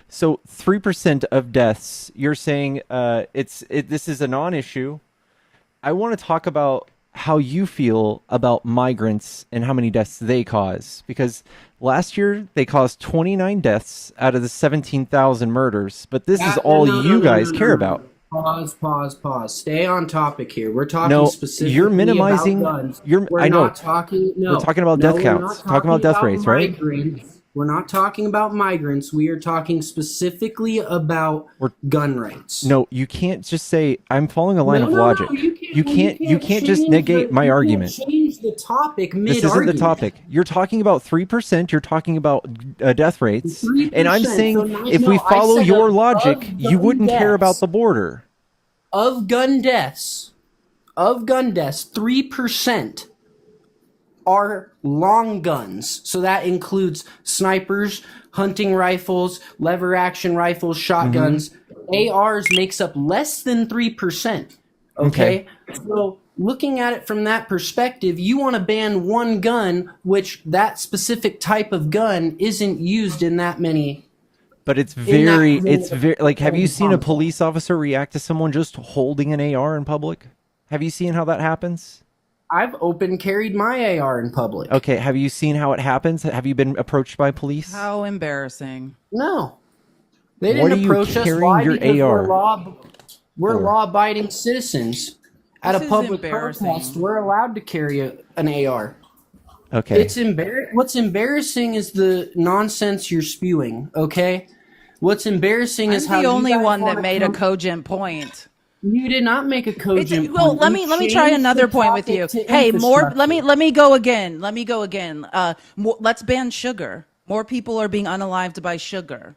So 3% of deaths. You're saying this is a non-issue. I want to talk about how you feel about migrants and how many deaths they cause, because last year they caused 29 deaths out of the 17,000 murders. But this is all you guys care about. Pause. Stay on topic here. We're talking specifically you're minimizing. about guns. I know. We're talking about death counts. Talking about death rates, right? We're not talking about migrants. We are talking specifically about gun rights. No, you can't just say I'm following a line of logic. You can't just negate my argument. Change the topic mid-argument. This isn't the topic. You're talking about 3%. You're talking about death rates, 3%, and I'm saying if we follow your logic, you wouldn't care about the border. Of gun deaths, 3% are long guns. So that includes snipers, hunting rifles, lever action rifles, shotguns. ARs makes up less than 3%. Okay? So looking at it from that perspective, you want to ban one gun, which that specific type of gun isn't used in that many. But it's very like, have you seen a police officer react to someone just holding an AR in public? Have you seen how that happens? I've open carried my AR in public. Okay, have you seen how it happens? Have you been approached by police? How embarrassing. No. They What didn't are you approach us. carrying Why? your Because AR we're for? law-abiding citizens. At This a is public embarrassing. protest, we're allowed to carry an AR. Okay. It's What's embarrassing is the nonsense you're spewing, okay? What's embarrassing is how I'm the only you guys one that wanna made a cogent point. You did not make a cogent Well, point. let You me try changed another the point with you. topic to Hey, more. infrastructure. Let me go again. Let's ban sugar. More people are being unalived by sugar.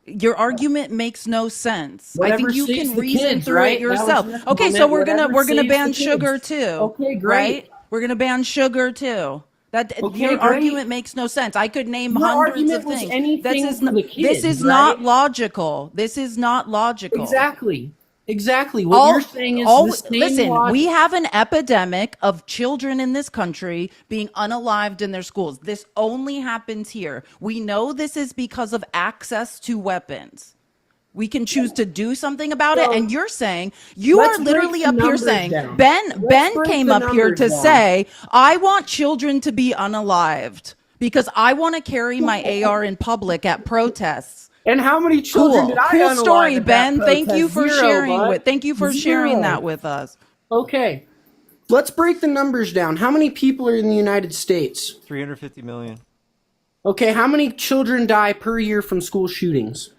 Your argument makes no sense. I Whatever think you saves can the reason kids, through right? it That was yourself. your Okay, so comment. we're gonna Whatever saves ban the sugar kids. too. Okay, great. Right? We're gonna ban sugar too. That Okay, your great. argument makes no sense. I could name Your hundreds argument of was things. anything This is for the this kids, is right? not logical. This is not logical. Exactly. What you're saying is the same listen, logic. we have an epidemic of children in this country being unalived in their schools. This only happens here. We know this is because of access to weapons. We can choose to do something about it, and you're saying you let's are break literally the up here numbers saying down. Ben Let's break came the up here numbers to down. say I want children to be unalived because I want to carry my AR in public at protests. And how many children did I Cool unalive story, at that Ben. Thank you protest? for Zero, sharing bud. thank you for sharing Zero. that with us. Okay. Let's break the numbers down. How many people are in the United States? 350 million. Okay, how many children die per year from school shootings?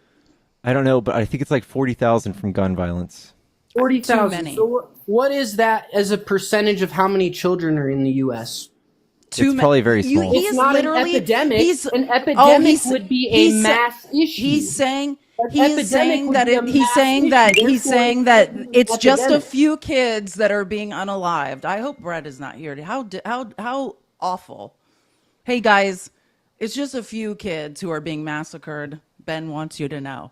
I don't know, but I think it's like 40,000 from gun violence. 40,000. Too many. So what is that as a percentage of how many children are in the U.S.? It's probably very small. He It's is not literally an epidemic. An oh, epidemic would be a he's sa- mass issue. He's saying An he is epidemic saying would that be a he's mass saying issue. that he's Therefore, saying that it's just a epidemic. few kids that are being unalived. I hope Brett is not here. How awful. Hey guys, it's just a few kids who are being massacred. Ben wants you to know.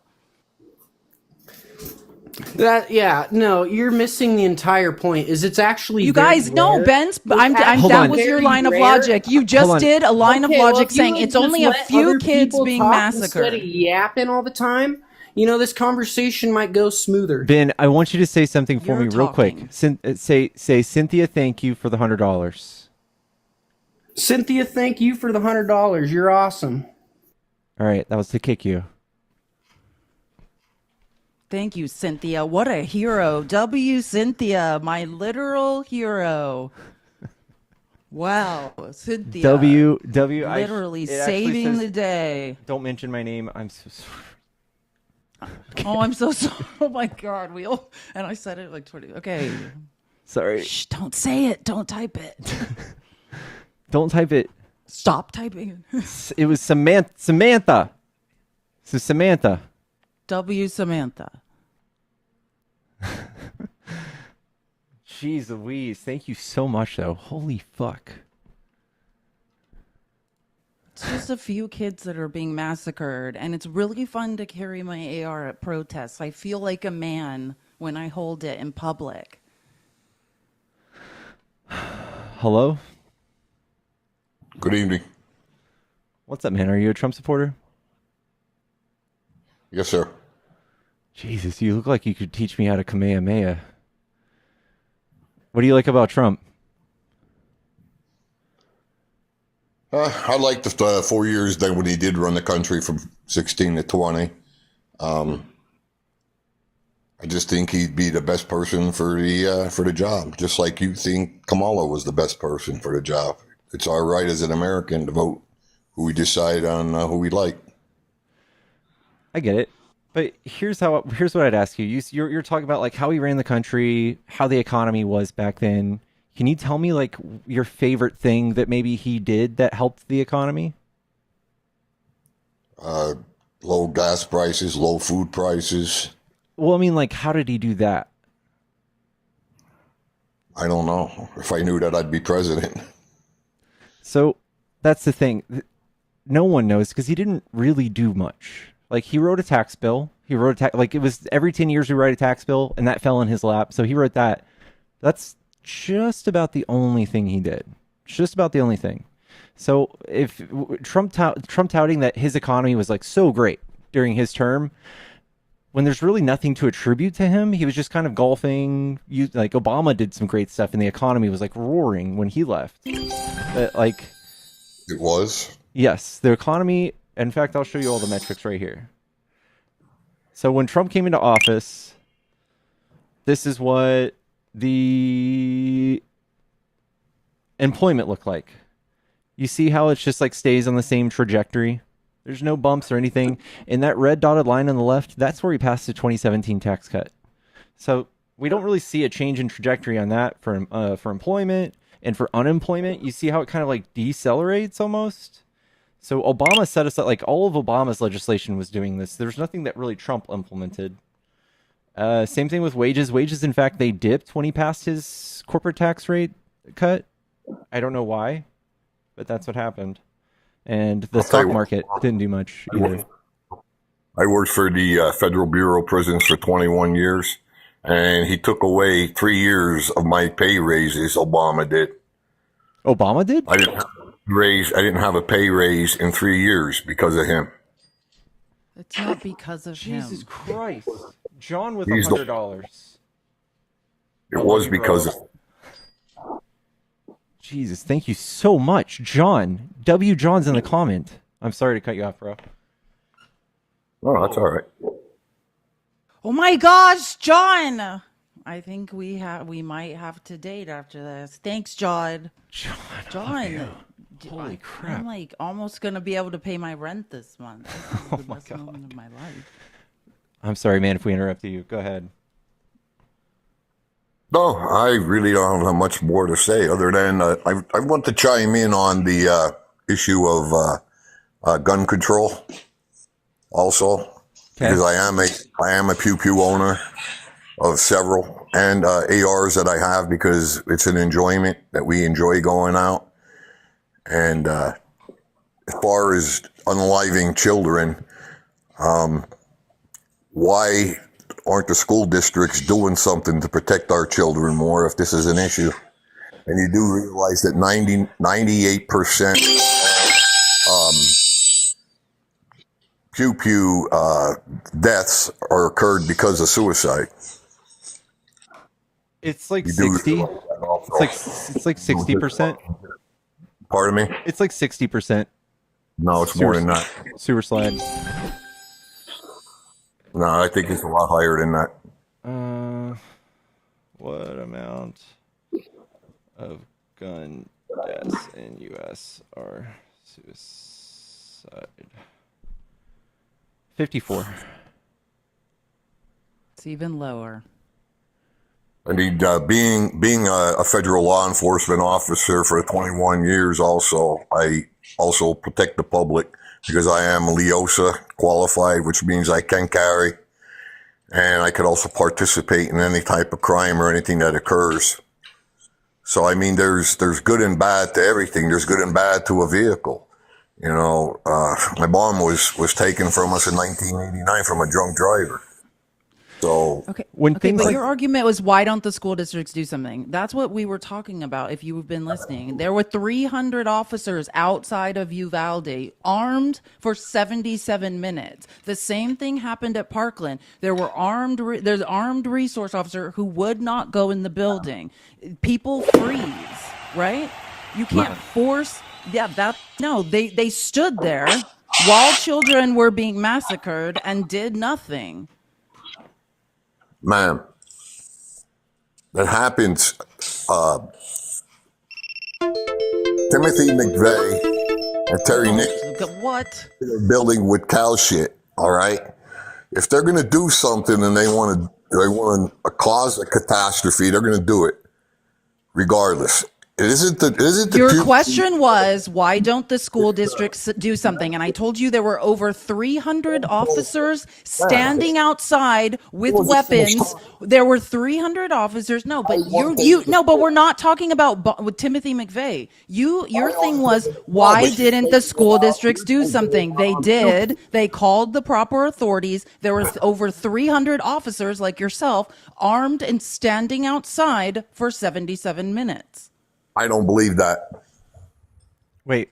No, you're missing the entire point. Is it's actually You very guys know rare. Ben's. It's I'm Hold that on. was your very line of rare. logic. You Hold just on. did a line of Okay, well, logic if you saying would it's just only a let few other kids people being talk massacred. Instead of yapping all the time, this conversation might go smoother. Ben, I want you to say something for You're me real quick. talking. Say Cynthia, thank you for the $100. Cynthia, thank you for the $100. You're awesome. All right, that was to kick you. Thank you, Cynthia. What a hero. Cynthia, my literal hero. Wow, Cynthia. W. Literally it actually saving says, the day. Don't mention my name. I'm so sorry. Oh, I'm so sorry. Oh my God. And I said it like 20. Okay. Sorry. Shh, don't say it. Don't type it. Don't type it. Stop typing it. It was Samantha. So Samantha. W. Samantha. Jeez Louise. Thank you so much, though. Holy fuck. It's just a few kids that are being massacred, and it's really fun to carry my AR at protests. I feel like a man when I hold it in public. Hello? Good evening. What's up, man? Are you a Trump supporter? Yes, sir. Jesus, you look like you could teach me how to Kamehameha. What do you like about Trump? I liked the 4 years then when he did run the country from 16 to 20. I just think he'd be the best person for the job, just like you think Kamala was the best person for the job. It's our right as an American to vote who we decide on who we like. I get it. But here's what I'd ask you. You're talking about like how he ran the country, how the economy was back then. Can you tell me like your favorite thing that maybe he did that helped the economy? Low gas prices, low food prices. Well, I mean, like, how did he do that? I don't know. If I knew that, I'd be president. So that's the thing. No one knows because he didn't really do much. Like, he wrote a tax bill. Like, it was every 10 years we write a tax bill, and that fell in his lap. So he wrote that. That's just about the only thing he did. Just about the only thing. So if Trump touting that his economy was like so great during his term, when there's really nothing to attribute to him, he was just kind of golfing. Like Obama did some great stuff, and the economy was like roaring when he left. Like It was. yes, the economy. In fact, I'll show you all the metrics right here. So when Trump came into office, this is what the employment looked like. You see how it's just like stays on the same trajectory? There's no bumps or anything. And that red dotted line on the left, that's where he passed the 2017 tax cut. So we don't really see a change in trajectory on that for employment. And for unemployment, you see how it kind of like decelerates almost. So Obama set us up, like all of Obama's legislation was doing this. There's nothing that really Trump implemented. Same thing with wages. Wages, in fact, they dipped when he passed his corporate tax rate cut. I don't know why, but that's what happened. And the stock market didn't do much either. I worked for the Federal Bureau of Prisons for 21 years, and he took away 3 years of my pay raises. Obama did. Obama did? I didn't have a pay raise in 3 years because of him. It's not because of him. Jesus Christ. John with He's $100. It was because of Jesus, thank you so much, John. W. John's in the comment. I'm sorry to cut you off, bro. Oh, that's all right. Oh my gosh, John! I think we might have to date after this. Thanks, John. John. Holy crap. I'm like almost gonna be able to pay my rent this month. This is the best moment of my life. I'm sorry, man, if we interrupted you. Go ahead. No, I really don't have much more to say other than I want to chime in on the issue of gun control also, because I am a pew pew owner of several, and ARs that I have because it's an enjoyment that we enjoy going out. And as far as unaliving children, why aren't the school districts doing something to protect our children more if this is an issue? And you do realize that 98% pew-pew deaths are occurred because of suicide. It's like 60. It's like 60%. Pardon me? It's like 60%. No, it's more than that. Sewer slide. No, I think it's a lot higher than that. What amount of gun deaths in U.S. are suicide? 54. It's even lower. I mean, being a federal law enforcement officer for 21 years also, I also protect the public because I am LEOSA qualified, which means I can carry, and I could also participate in any type of crime or anything that occurs. So, I mean, there's good and bad to everything. There's good and bad to a vehicle. You know, my mom was taken from us in 1989 from a drunk driver. So Okay, but your argument was, why don't the school districts do something? That's what we were talking about, if you've been listening. There were 300 officers outside of Uvalde, armed for 77 minutes. The same thing happened at Parkland. There were there's armed resource officer who would not go in the building. People freeze, right? You can't force, they stood there while children were being massacred and did nothing. Ma'am, that happens. Timothy McVeigh and Terry Nick What? building with cow shit. All right, if they're gonna do something and they want to cause a catastrophe, they're gonna do it regardless. Isn't the Your pew- question was, why don't the school districts do something? And I told you there were over 300 officers standing outside with weapons. There were 300 officers. No, but but we're not talking about with Timothy McVeigh. Your thing was, why didn't the school districts do something? They did. They called the proper authorities. There were over 300 officers like yourself, armed and standing outside for 77 minutes. I don't believe that. Wait,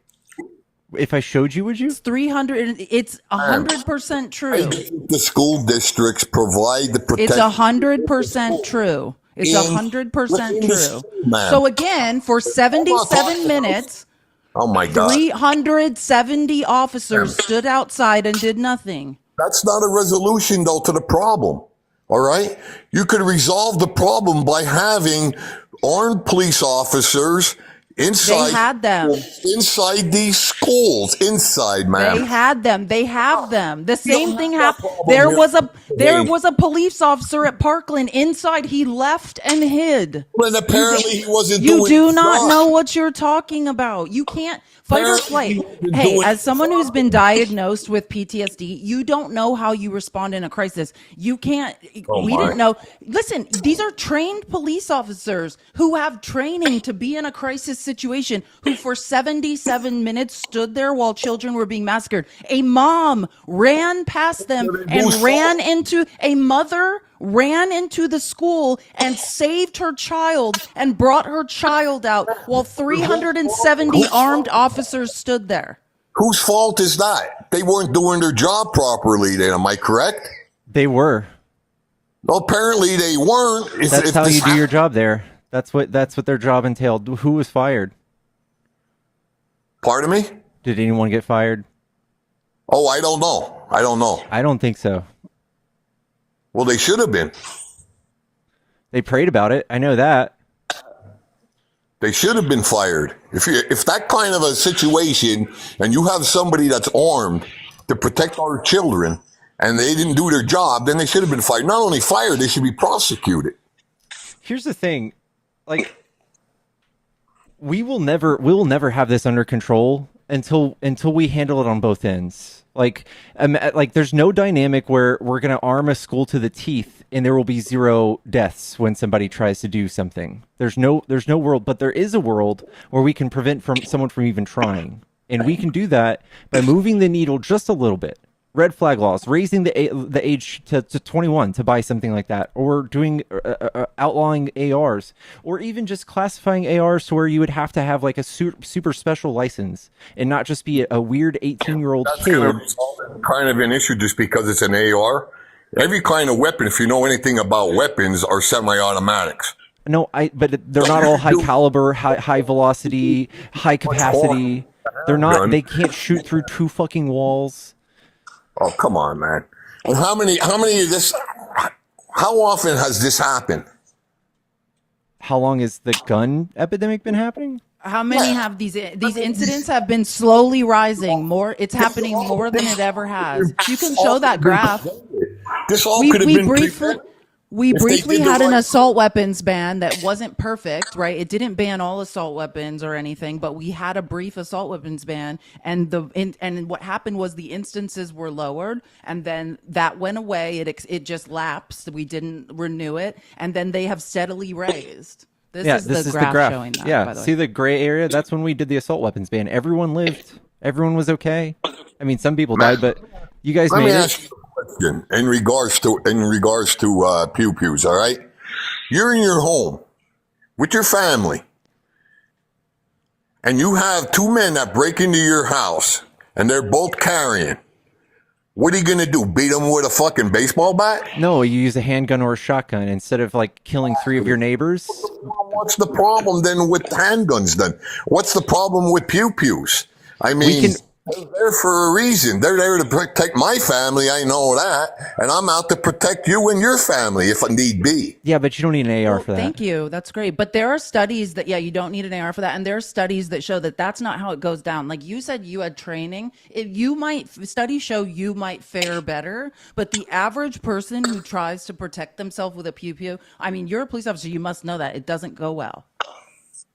if I showed you, would you? It's 300. It's 100% true. The school districts provide the protection. It's 100% true. It's 100% true. So again, for 77 minutes, oh my God, 370 officers stood outside and did nothing. That's not a resolution, though, to the problem. All right? You could resolve the problem by having armed police officers inside. They had them. Inside these schools. Inside, man. They had them. They have them. The same thing happened. There was a police officer at Parkland inside. He left and hid. And apparently he wasn't doing You do not job. know what you're talking about. You can't fight or flight. Hey, as someone who's been diagnosed with PTSD, you don't know how you respond in a crisis. You can't. We didn't know. Listen, these are trained police officers who have training to be in a crisis situation, who for 77 minutes stood there while children were being massacred. A mom ran past them and a mother ran into the school and saved her child and brought her child out while 370 armed officers stood there. Whose fault is that? They weren't doing their job properly then, am I correct? They were. Well, apparently they weren't. That's how you do your job there. That's what their job entailed. Who was fired? Pardon me? Did anyone get fired? Oh, I don't know. I don't think so. Well, they should have been. They prayed about it. I know that. They should have been fired. If that kind of a situation and you have somebody that's armed to protect our children and they didn't do their job, then they should have been fired. Not only fired, they should be prosecuted. Here's the thing. Like, we will never have this under control until we handle it on both ends. Like there's no dynamic where we're going to arm a school to the teeth and there will be zero deaths when somebody tries to do something. There's no world, but there is a world where we can prevent someone from even trying. And we can do that by moving the needle just a little bit. Red flag laws, raising the age to 21 to buy something like that, or doing outlawing ARs, or even just classifying ARs to where you would have to have like a super special license and not just be a weird 18-year-old kid. That's kind of an issue just because it's an AR. Every kind of weapon, if you know anything about weapons, are semi-automatics. No, but they're not all high caliber, high velocity, high capacity. They're not. They can't shoot through 2 fucking walls. Oh, come on, man. And how many of this, how often has this happened? How long has the gun epidemic been happening? How many have these incidents have been slowly rising? It's happening more than it ever has. You can show that graph. This all could have been We briefly had an assault weapons ban that wasn't perfect, right? It didn't ban all assault weapons or anything, but we had a brief assault weapons ban, and what happened was the instances were lowered, and then that went away. It just lapsed. We didn't renew it, and then they have steadily raised. This is the graph showing that. Yeah, by the way. See the gray area? That's when we did the assault weapons ban. Everyone lived. Everyone was okay. I mean, some people died, but you guys made it. In regards to pew pews, all right? You're in your home with your family, and you have 2 men that break into your house, and they're both carrying. What are you gonna do? Beat them with a fucking baseball bat? No, you use a handgun or a shotgun instead of like killing 3 of your neighbors. What's the problem then with handguns? Then what's the problem with pew pews? I mean. They're there for a reason. They're there to protect my family. I know that. And I'm out to protect you and your family if need be. Yeah, but you don't need an AR for that. Thank you. That's great. But there are studies that, you don't need an AR for that. And there are studies that show that that's not how it goes down. Like you said, you had training. Studies show you might fare better. But the average person who tries to protect themselves with a pew-pew, I mean, you're a police officer. You must know that. It doesn't go well.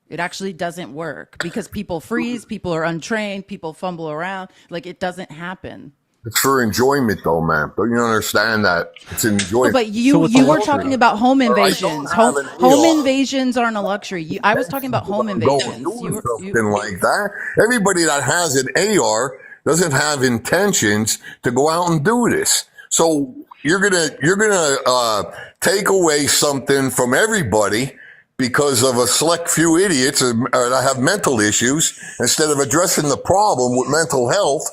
It actually doesn't work because people freeze, people are untrained, people fumble around. Like, it doesn't happen. It's for enjoyment, though, man. Don't you understand that? It's No, enjoyment. but So you it's a you were luxury. talking about home I don't invasions. have Home an home AR. invasions aren't a luxury. I was talking about home Go and invasions. doing something like that. Everybody that has an AR doesn't have intentions to go out and do this. So you're gonna take away something from everybody because of a select few idiots that have mental issues instead of addressing the problem with mental health.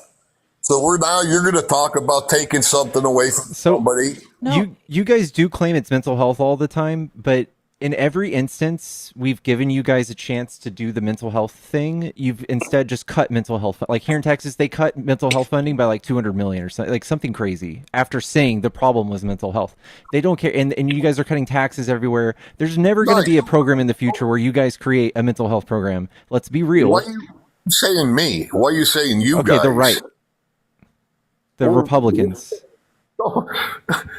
So you're going to talk about taking something away from somebody. No. You guys do claim it's mental health all the time, but in every instance we've given you guys a chance to do the mental health thing, you've instead just cut mental health. Like here in Texas, they cut mental health funding by like 200 million or something, like something crazy, after saying the problem was mental health. They don't care, and you guys are cutting taxes everywhere. There's never going to be a program in the future where you guys create a mental health program. Let's be real. Why are you saying me? Why are you saying you Okay, guys? the right. The Republicans.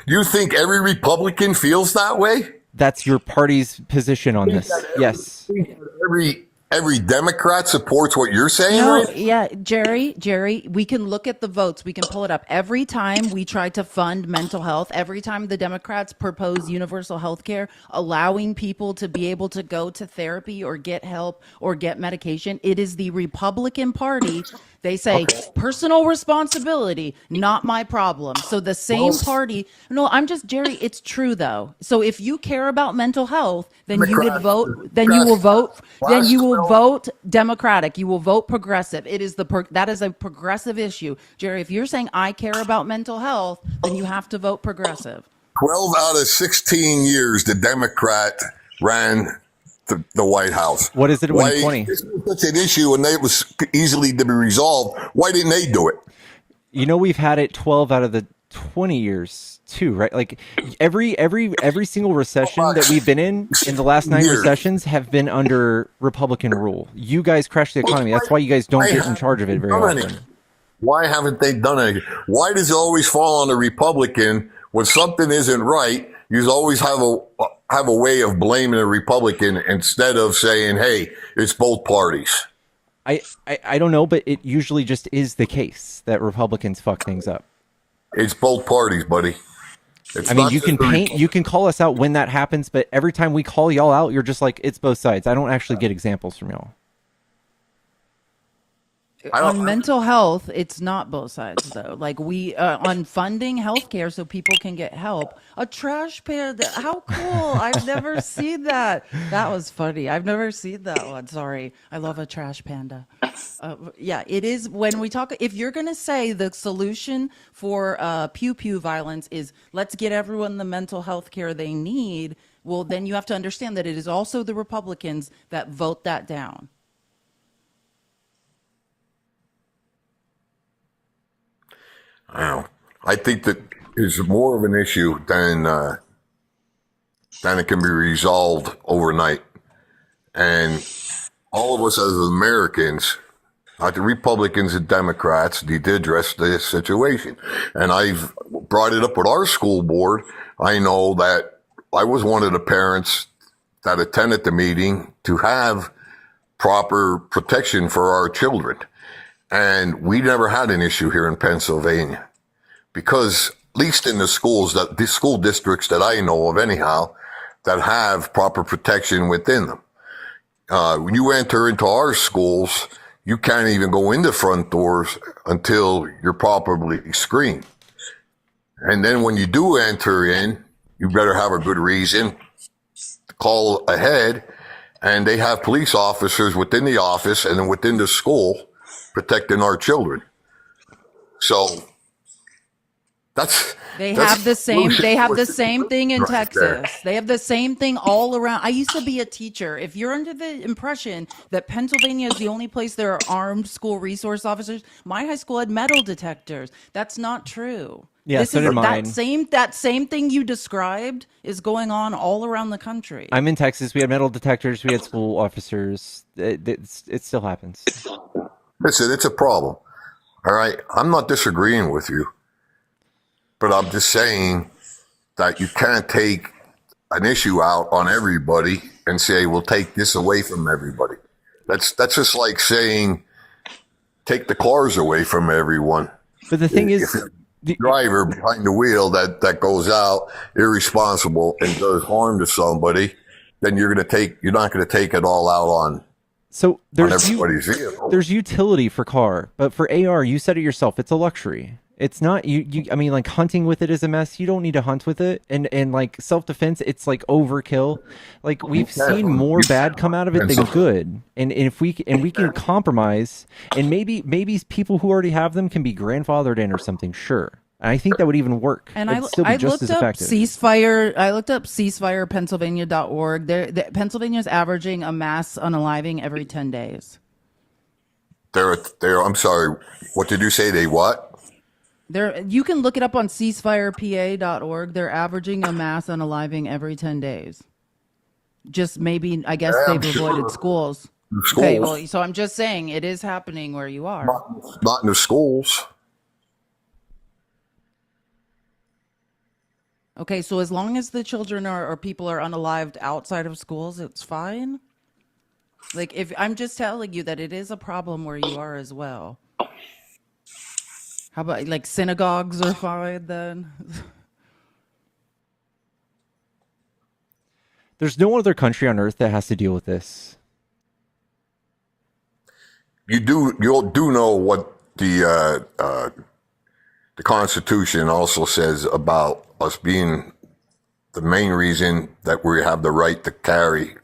You think every Republican feels that way? That's your party's position on this. Yes. Every Democrat supports what you're saying? No, Right? yeah, Jerry, we can look at the votes. We can pull it up. Every time we try to fund mental health, every time the Democrats propose universal health care, allowing people to be able to go to therapy or get help or get medication, it is the Republican Party. They say personal responsibility, not my problem. So the same party. No, Jerry, it's true though. So if you care about mental health, then you would vote, then you will vote Democratic. You will vote progressive. It is that is a progressive issue. Jerry, if you're saying I care about mental health, then you have to vote progressive. 12 out of 16 years, the Democrat ran the White House. What is it in 2020? This was such an issue and it was easily to be resolved. Why didn't they do it? You know, we've had it 12 out of the 20 years too, right? Like every single recession that we've been in the last 9 recessions have been under Republican rule. You guys crashed the economy. That's why you guys don't get in charge of it very often. Why haven't they done it? Why does it always fall on the Republican when something isn't right? You always have a way of blaming a Republican instead of saying, "Hey, it's both parties." I don't know, but it usually just is the case that Republicans fuck things up. It's both parties, buddy. I mean, you can call us out when that happens, but every time we call y'all out, you're just like, it's both sides. I don't actually get examples from y'all. On mental health, it's not both sides though. Like we on funding healthcare so people can get help. A trash panda, how cool! I've never seen that. That was funny. I've never seen that one. Sorry, I love a trash panda. Yeah, it is. When we talk, if you're gonna say the solution for pew pew violence is let's get everyone the mental health care they need, well, then you have to understand that it is also the Republicans that vote that down. Wow. I think that is more of an issue than it can be resolved overnight. And all of us as Americans, like the Republicans and Democrats, need to address this situation. And I've brought it up with our school board. I know that I was one of the parents that attended the meeting to have proper protection for our children. And we never had an issue here in Pennsylvania because at least in the school districts that I know of anyhow, that have proper protection within them. When you enter into our schools, you can't even go into front doors until you're properly screened. And then when you do enter in, you better have a good reason to call ahead. And they have police officers within the office and then within the school protecting our children. So they have the same thing in Texas. They have the same thing all around. I used to be a teacher. If you're under the impression that Pennsylvania is the only place there are armed school resource officers, my high school had metal detectors. That's not true. Yeah, so did mine. That same thing you described is going on all around the country. I'm in Texas. We had metal detectors. We had school officers. It still happens. Listen, it's a problem. All right. I'm not disagreeing with you, but I'm just saying that you can't take an issue out on everybody and say, we'll take this away from everybody. That's just like saying, take the cars away from everyone. But the thing is, if the driver behind the wheel that goes out irresponsible and does harm to somebody, then you're not going to take it all out on. So there's utility for car, but for AR, you said it yourself, it's a luxury. It's not you. I mean, like hunting with it is a mess. You don't need to hunt with it, and like self-defense, it's like overkill. Like we've seen more bad come out of it than good. And if we can compromise, and maybe people who already have them can be grandfathered in or something. Sure. I think that would even work. And It'd still be I just looked as up effective. ceasefire. I looked up ceasefirepennsylvania.org. Pennsylvania's averaging a mass unaliving every 10 days. I'm sorry. What did you say? They what? You can look it up on ceasefirepa.org. They're averaging a mass unaliving every 10 days. Just maybe, I guess they've avoided schools. Okay, well, so I'm just saying it is happening where you are. Not in the schools. Okay, so as long as the children or people are unalived outside of schools, it's fine. Like, if I'm just telling you that it is a problem where you are as well. How about like synagogues are fine then? There's no other country on earth that has to deal with this. You do know what the Constitution also says about us being the main reason that we have the right to carry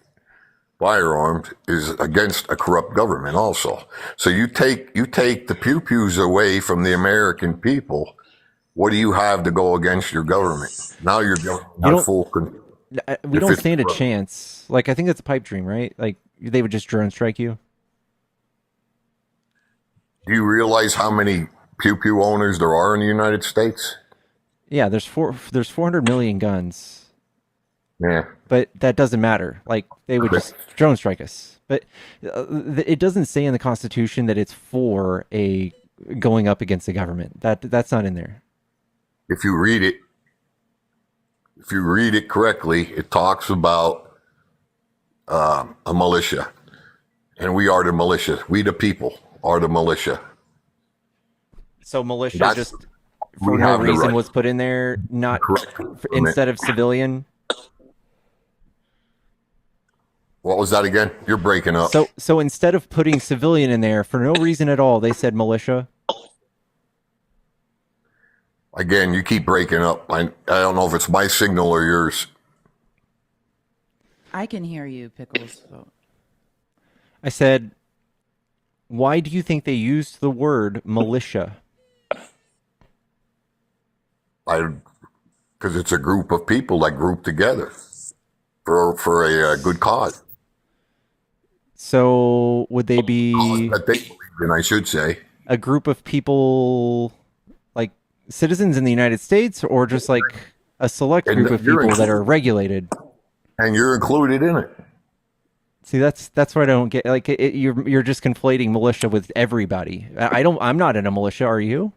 firearms is against a corrupt government also. So you take the pew-pews away from the American people. What do you have to go against your government? Now you're not full control. We don't stand a chance. Like, I think that's a pipe dream, right? Like, they would just drone strike you. Do you realize how many pew-pew owners there are in the United States? Yeah, there's 400 million guns. Yeah. But that doesn't matter. Like, they would just drone strike us. But it doesn't say in the Constitution that it's for a going up against the government. That's not in there. If you read it correctly, it talks about a militia. And we are the militia. We the people are the militia. So militia just for no reason was put in there, not instead of civilian. What was that again? You're breaking up. So instead of putting civilian in there for no reason at all, they said militia. Again, you keep breaking up. I don't know if it's my signal or yours. I can hear you, Pickles. I said, why do you think they used the word militia? Because it's a group of people that group together for a good cause. So would they be that they believe in, I should say, a group of people like citizens in the United States, or just like a select group of people that are regulated? And you're included in it. See, that's what I don't get. Like, you're just conflating militia with everybody. I'm not in a militia. Are you?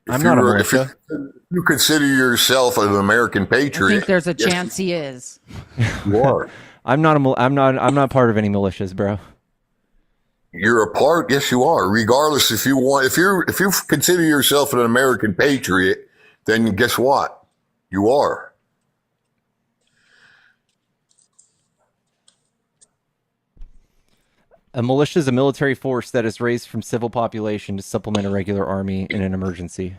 I'm not a militia. If you consider yourself an American patriot, I think there's a chance he is. You are. I'm not part of any militias, bro. You're a part. Yes, you are. Regardless, if you consider yourself an American patriot, then guess what? You are. A militia is a military force that is raised from civil population to supplement a regular army in an emergency.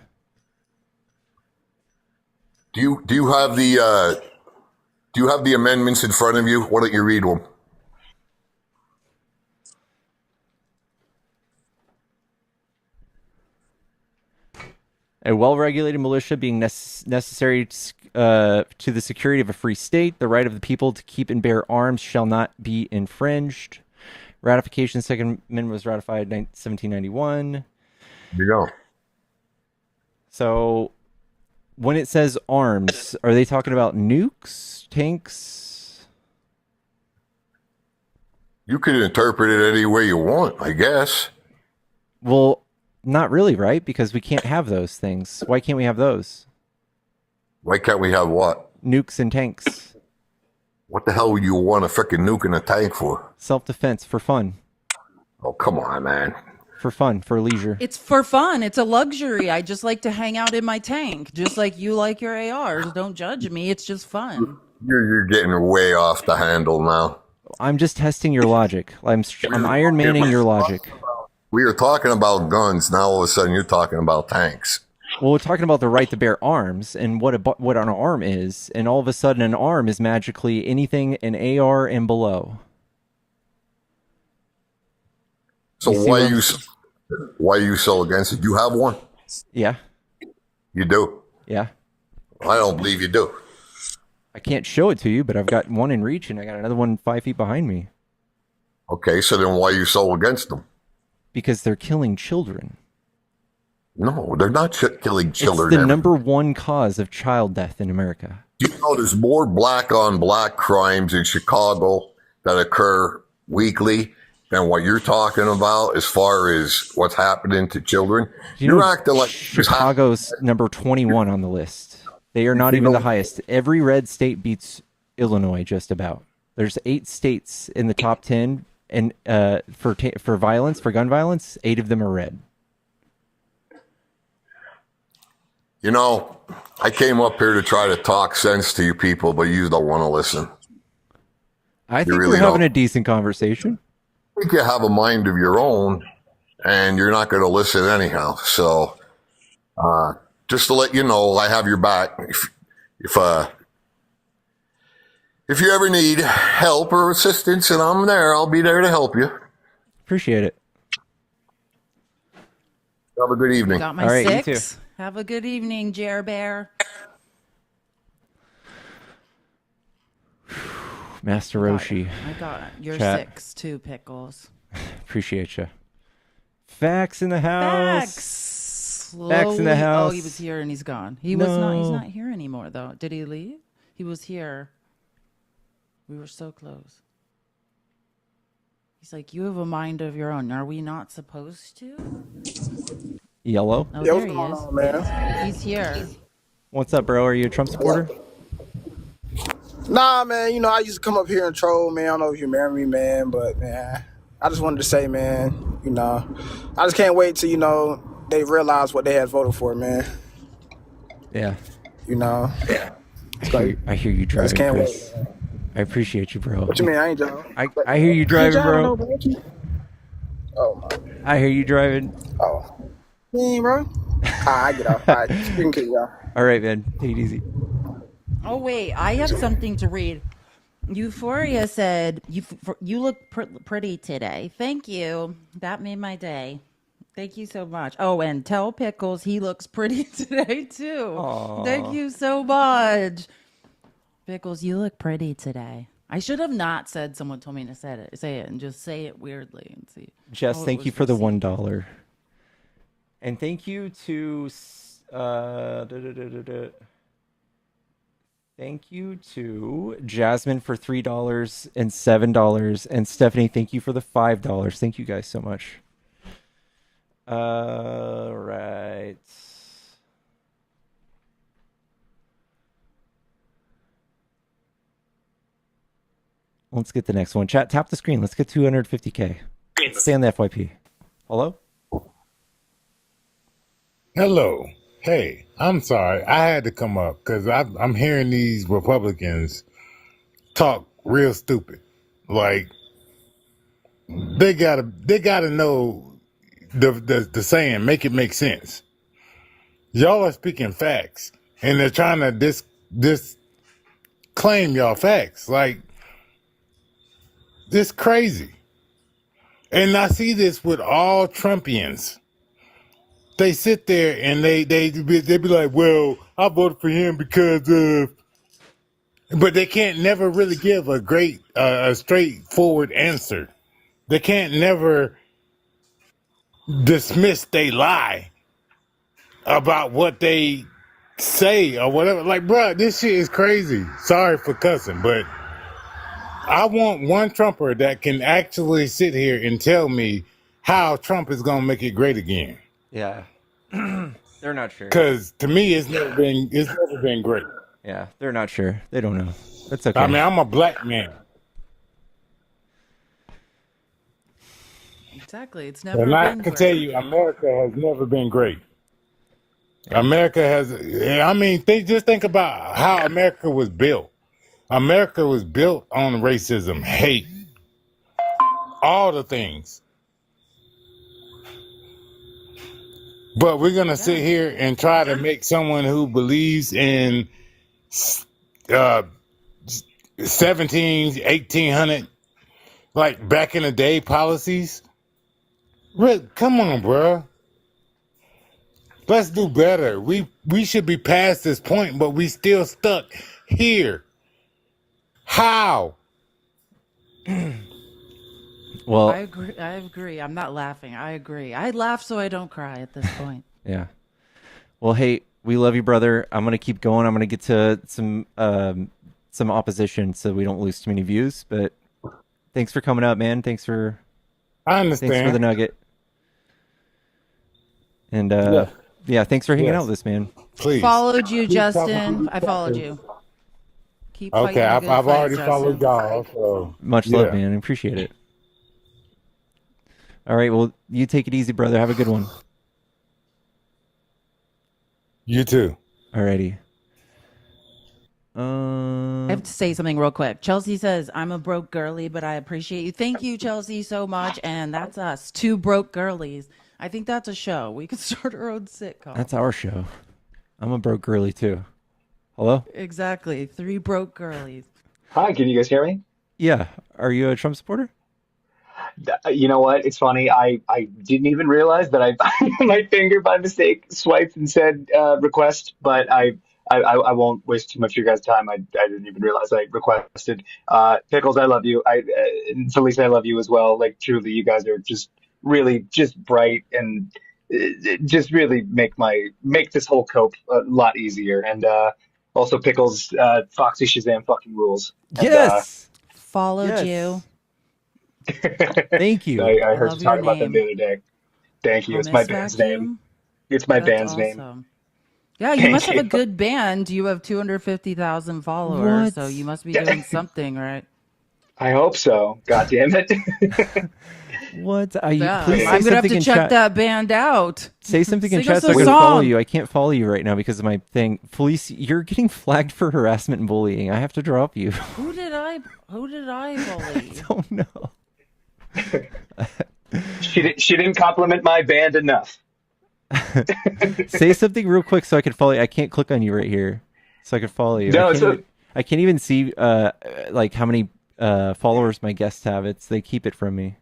Do you have the amendments in front of you? Why don't you read them? A well-regulated militia being necessary to the security of a free state, the right of the people to keep and bear arms shall not be infringed. Ratification, Second Amendment was ratified in 1791. There you go. So, when it says arms, are they talking about nukes, tanks? You can interpret it any way you want, I guess. Well, not really, right? Because we can't have those things. Why can't we have those? Why can't we have what? Nukes and tanks. What the hell would you want a freaking nuke in a tank for? Self-defense, for fun. Oh, come on, man. For fun, for leisure. It's for fun. It's a luxury. I just like to hang out in my tank, just like you like your ARs. Don't judge me. It's just fun. You're getting way off the handle now. I'm just testing your logic. I'm Iron Manning your logic. We were talking about guns. Now all of a sudden you're talking about tanks. Well, we're talking about the right to bear arms and what an arm is, and all of a sudden an arm is magically anything an AR and below. So why are you so against it? You have one? Yeah. You do? Yeah. I don't believe you do. I can't show it to you, but I've got one in reach and I got another one 5 feet behind me. Okay, so then why are you so against them? Because they're killing children. No, they're not killing children. It's the number one cause of child death in America. Do you know there's more black on black crimes in Chicago that occur weekly than what you're talking about as far as what's happening to children? You're acting like Chicago's number 21 on the list. They are not even the highest. Every red state beats Illinois just about. There's 8 states in the top 10, and for violence, for gun violence, 8 of them are red. You know, I came up here to try to talk sense to you people, but you don't want to listen. I think we're having a decent conversation. I think you have a mind of your own, and you're not going to listen anyhow. So, just to let you know, I have your back. If you ever need help or assistance, and I'm there, I'll be there to help you. Appreciate it. Have a good evening. Got my All right, 6. you too. Have a good evening, Jer Bear. Master Roshi. I got your Chat. 6 too, Pickles. Appreciate you. Facts in the house. Slowly. in the house. Oh, he was here and he's gone. He's not here anymore though. Did he leave? He was here. We were so close. He's like, you have a mind of your own. Are we not supposed to? Yellow. Oh, Yeah, there what's he going is. on, man? He's here. What's up, bro? Are you a Trump supporter? Nah, man, you know, I used to come up here and troll, man. I don't know if you remember me, man, but, man, I just wanted to say, man, you know, I just can't wait till, you know, they realize what they had voted for, man. Yeah. You know? Yeah. I hear you driving, can't Chris. wait. I appreciate you, bro. What you mean? I ain't driving. I hear you driving, bro. Oh, my. I hear you driving. Oh. You ain't, bro? I get off. All right, you can kick y'all. All right, man. Take it easy. Oh wait, I have something to read. Euphoria said, "You look pretty today." Thank you. That made my day. Thank you so much. Oh, and tell Pickles he looks pretty today too. Aww. Thank you so much. Pickles, you look pretty today. I should have not said someone told me to say it, and just say it weirdly and see. Jess, thank you for the $1. And thank you to thank you to Jasmine for $3 and $7, and Stephanie, thank you for the $5. Thank you guys so much. Right. Let's get the next one. Chat, tap the screen. Let's get 250K. Stay on the FYP. Hello? Hello. Hey, I'm sorry. I had to come up because I'm hearing these Republicans talk real stupid. Like they gotta know the saying, make it make sense. Y'all are speaking facts, and they're trying to disclaim y'all facts. Like this crazy. And I see this with all Trumpians. They sit there and they be like, well, I voted for him because of, but they can't never really give a great, a straightforward answer. They can't never dismiss they lie about what they say or whatever. Like, bruh, this shit is crazy. Sorry for cussing, but I want one Trumper that can actually sit here and tell me how Trump is going to make it great again. Yeah. They're not sure. Because to me, it's never been great. Yeah, they're not sure. They don't know. That's okay. I mean, I'm a black man. Exactly. It's never And I been can tell great. you, America has never been great. America has, I mean, just think about how America was built. America was built on racism, hate, all the things. But we're going to sit here and try to make someone who believes in 1800, like back in the day policies. Come on, bro. Let's do better. We should be past this point, but we still stuck here. How? Well, I agree. I'm not laughing. I agree. I laugh so I don't cry at this point. yeah. Well, hey, we love you, brother. I'm gonna keep going. I'm gonna get to some opposition so we don't lose too many views. But thanks for coming up, man. I understand. Thanks for the nugget. And yeah, thanks for hanging out with us, man. Please. Followed you, Justin. I followed you. Keep Okay, I've already followed y'all. So Much love, man. I appreciate it. All right, well, you take it easy, brother. Have a good one. You too. Alrighty. I have to say something real quick. Chelsea says, I'm a broke girly, but I appreciate you. Thank you, Chelsea, so much. And that's us, 2 broke girlies. I think that's a show. We could start our own sitcom. That's our show. I'm a broke girly, too. Hello? Exactly. 3 broke girlies. Hi, can you guys hear me? Yeah. Are you a Trump supporter? You know what? It's funny. I didn't even realize that I my finger by mistake swiped and said request, but I won't waste too much of your guys' time. I didn't even realize I requested. Pickles, I love you. And Felice, I love you as well. Like truly, you guys are just really just bright and just really make this whole cope a lot easier. And also Pickles, Foxy Shazam fucking rules. Yes. Followed you. Thank you. I heard love you talk your about them the name. other day. Thank you. It's my band's Vacuum? name. It's my That's band's awesome. name. Yeah, you Thank must have you. a good band. You have 250,000 followers, What? so you must be doing something, right? I hope so. God damn it. What? Please Yeah, say I'm gonna have something to in check chat. that band out. Say something in Sing chat us so I a can follow song. you. I can't follow you right now because of my thing. Felice, you're getting flagged for harassment and bullying. I have to drop you. Who did I bully? I don't know. She didn't compliment my band enough. Say something real quick so I can follow you. I can't click on you right here, so I can follow you. No, I can't even see like how many followers my guests have. They keep it from me.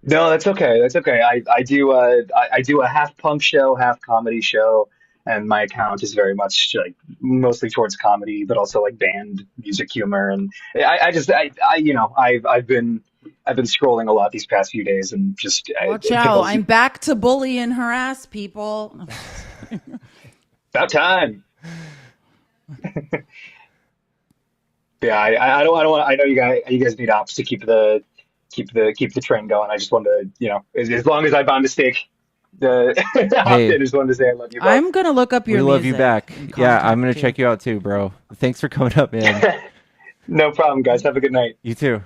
No, that's okay. That's okay. I do I do a half punk show, half comedy show, and my account is very much like mostly towards comedy, but also like band music humor. And I've been scrolling a lot these past few days and just Watch out! I'm back to bully and harass people. About time. Yeah, I don't want. I know you guys need ops to keep the train going. I just wanted to, as long as I'm on the stick, I just wanted to say I love you both. I'm gonna look up your. We love you music back. and Yeah, I'm contact gonna you. check you out too, bro. Thanks for coming up, man. No problem, guys. Have a good night. You too.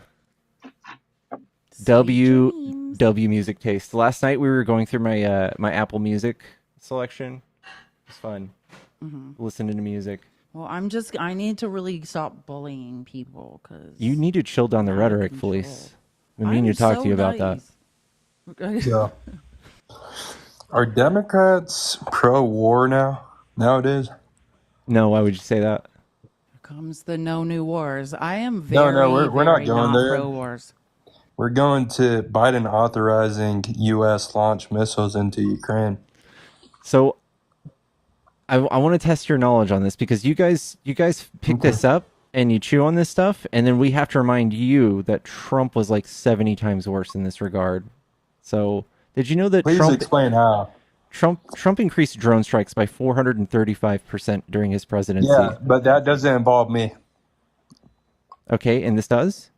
W music taste. Last night we were going through my my Apple Music selection. It was fun. Listening to music. Well, I need to really stop bullying people because You need to chill down the rhetoric, Felice. I mean, to talk to you about that. Yeah. Are Democrats pro-war nowadays? No, why would you say that? Comes the no new wars. I am very we're not going there. pro wars. We're going to Biden authorizing U.S. launch missiles into Ukraine. So I want to test your knowledge on this because you guys pick this up and you chew on this stuff, and then we have to remind you that Trump was like 70 times worse in this regard. So did you know that Please explain how. Trump increased drone strikes by 435% during his presidency? Yeah, but that doesn't involve me. Okay, and this does?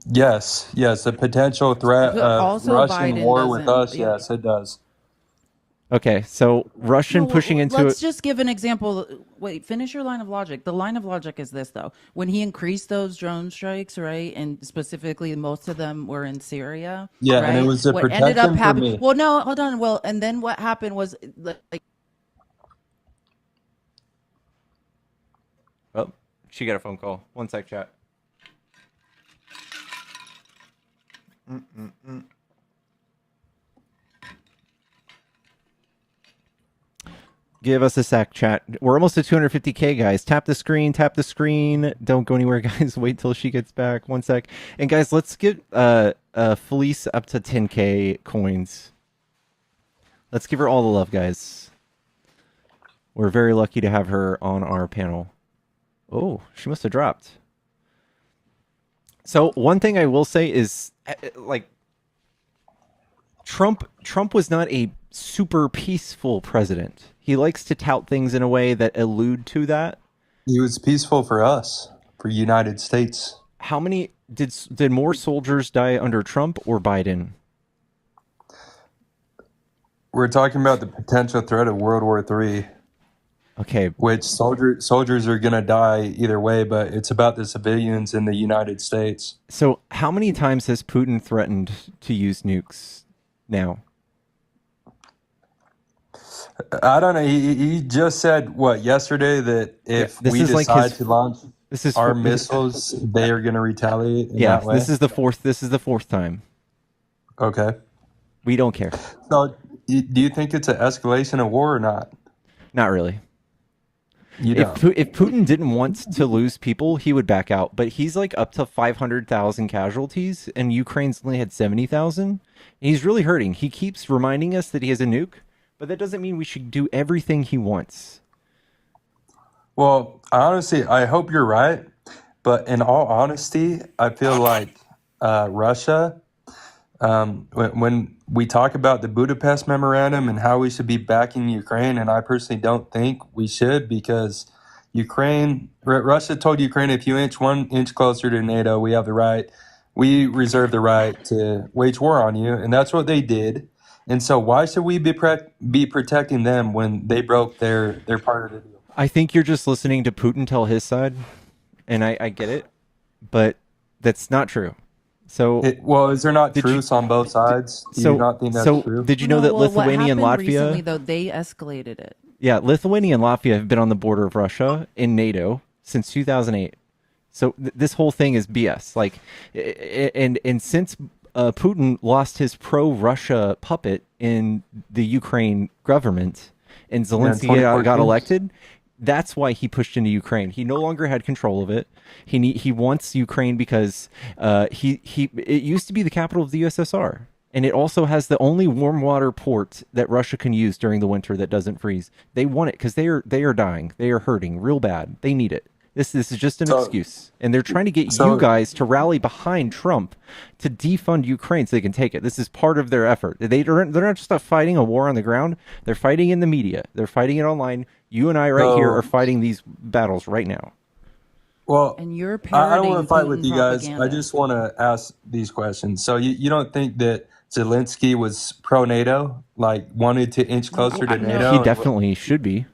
Yes, a potential threat But of also Russian Biden war with doesn't- us. yeah. Yes, it does. Okay, so Russian pushing into let's just give an example. Wait, finish your line of logic. The line of logic is this, though. When he increased those drone strikes, right, and specifically most of them were in Syria, Yeah, and it right? was a What ended up protection for happening? me. Well, no, hold on. Well, and then what happened was like. Oh, she got a phone call. One sec, chat. Give us a sec, chat. We're almost at 250K, guys. Tap the screen, tap the screen. Don't go anywhere, guys. Wait till she gets back. One sec. And guys, let's get Felice up to 10K coins. Let's give her all the love, guys. We're very lucky to have her on our panel. Oh, she must have dropped. So one thing I will say is, like, Trump was not a super peaceful president. He likes to tout things in a way that allude to that. He was peaceful for us, for United States. How many did more soldiers die under Trump or Biden? We're talking about the potential threat of World War III. Okay. Which soldiers are going to die either way, but it's about the civilians in the United States. So how many times has Putin threatened to use nukes now? I don't know. He just said, what, yesterday, that if we decide to launch our missiles, they are going to retaliate in that way? This is the fourth time. Okay. We don't care. So do you think it's an escalation of war or not? Not really. If Putin didn't want to lose people, he would back out. But he's like up to 500,000 casualties, and Ukraine's only had 70,000. He's really hurting. He keeps reminding us that he has a nuke, but that doesn't mean we should do everything he wants. Well, honestly, I hope you're right. But in all honesty, I feel like Russia, when we talk about the Budapest Memorandum and how we should be backing Ukraine, and I personally don't think we should, because Russia told Ukraine, if you inch 1 inch closer to NATO, we reserve the right to wage war on you, and that's what they did. And so why should we be protecting them when they broke their part of the deal? I think you're just listening to Putin tell his side, and I get it, but that's not true. So, is there not truths on both sides? Do you not think that's true? Did you know that Lithuania and Latvia Recently, though, they escalated it. Yeah, Lithuania and Latvia have been on the border of Russia in NATO since 2008. So this whole thing is BS. Like, and since Putin lost his pro-Russia puppet in the Ukraine government, and Zelensky got elected, that's why he pushed into Ukraine. He no longer had control of it. He wants Ukraine because it used to be the capital of the USSR, and it also has the only warm water port that Russia can use during the winter that doesn't freeze. They want it because they are dying. They are hurting real bad. They need it. This is just an excuse, and they're trying to get you guys to rally behind Trump to defund Ukraine so they can take it. This is part of their effort. They're not just fighting a war on the ground. They're fighting in the media. They're fighting it online. You and I here are fighting these battles right now. Well, and you're I don't want to fight with you guys. propaganda. I just want to ask these questions. So you don't think that Zelensky was pro-NATO, like wanted to inch closer to NATO? He definitely should be.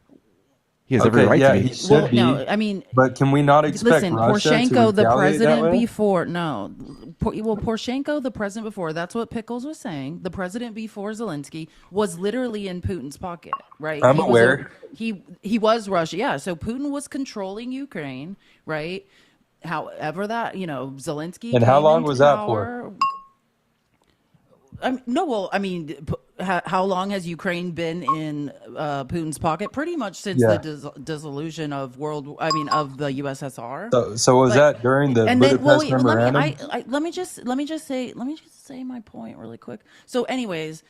He has every right to be. He should be. No, I mean, but can we not expect Russia to Poroshenko, the retaliate that president way? before, Poroshenko, the president before, that's what Pickles was saying. The president before Zelensky was literally in Putin's pocket, right? I'm aware. He was Russia, yeah. So Putin was controlling Ukraine, right? However, Zelensky. And how long was that for? How long has Ukraine been in Putin's pocket? Pretty much since the dissolution of of the USSR. So was that during the Budapest Memorandum? Let me just say my point really quick. So, anyways.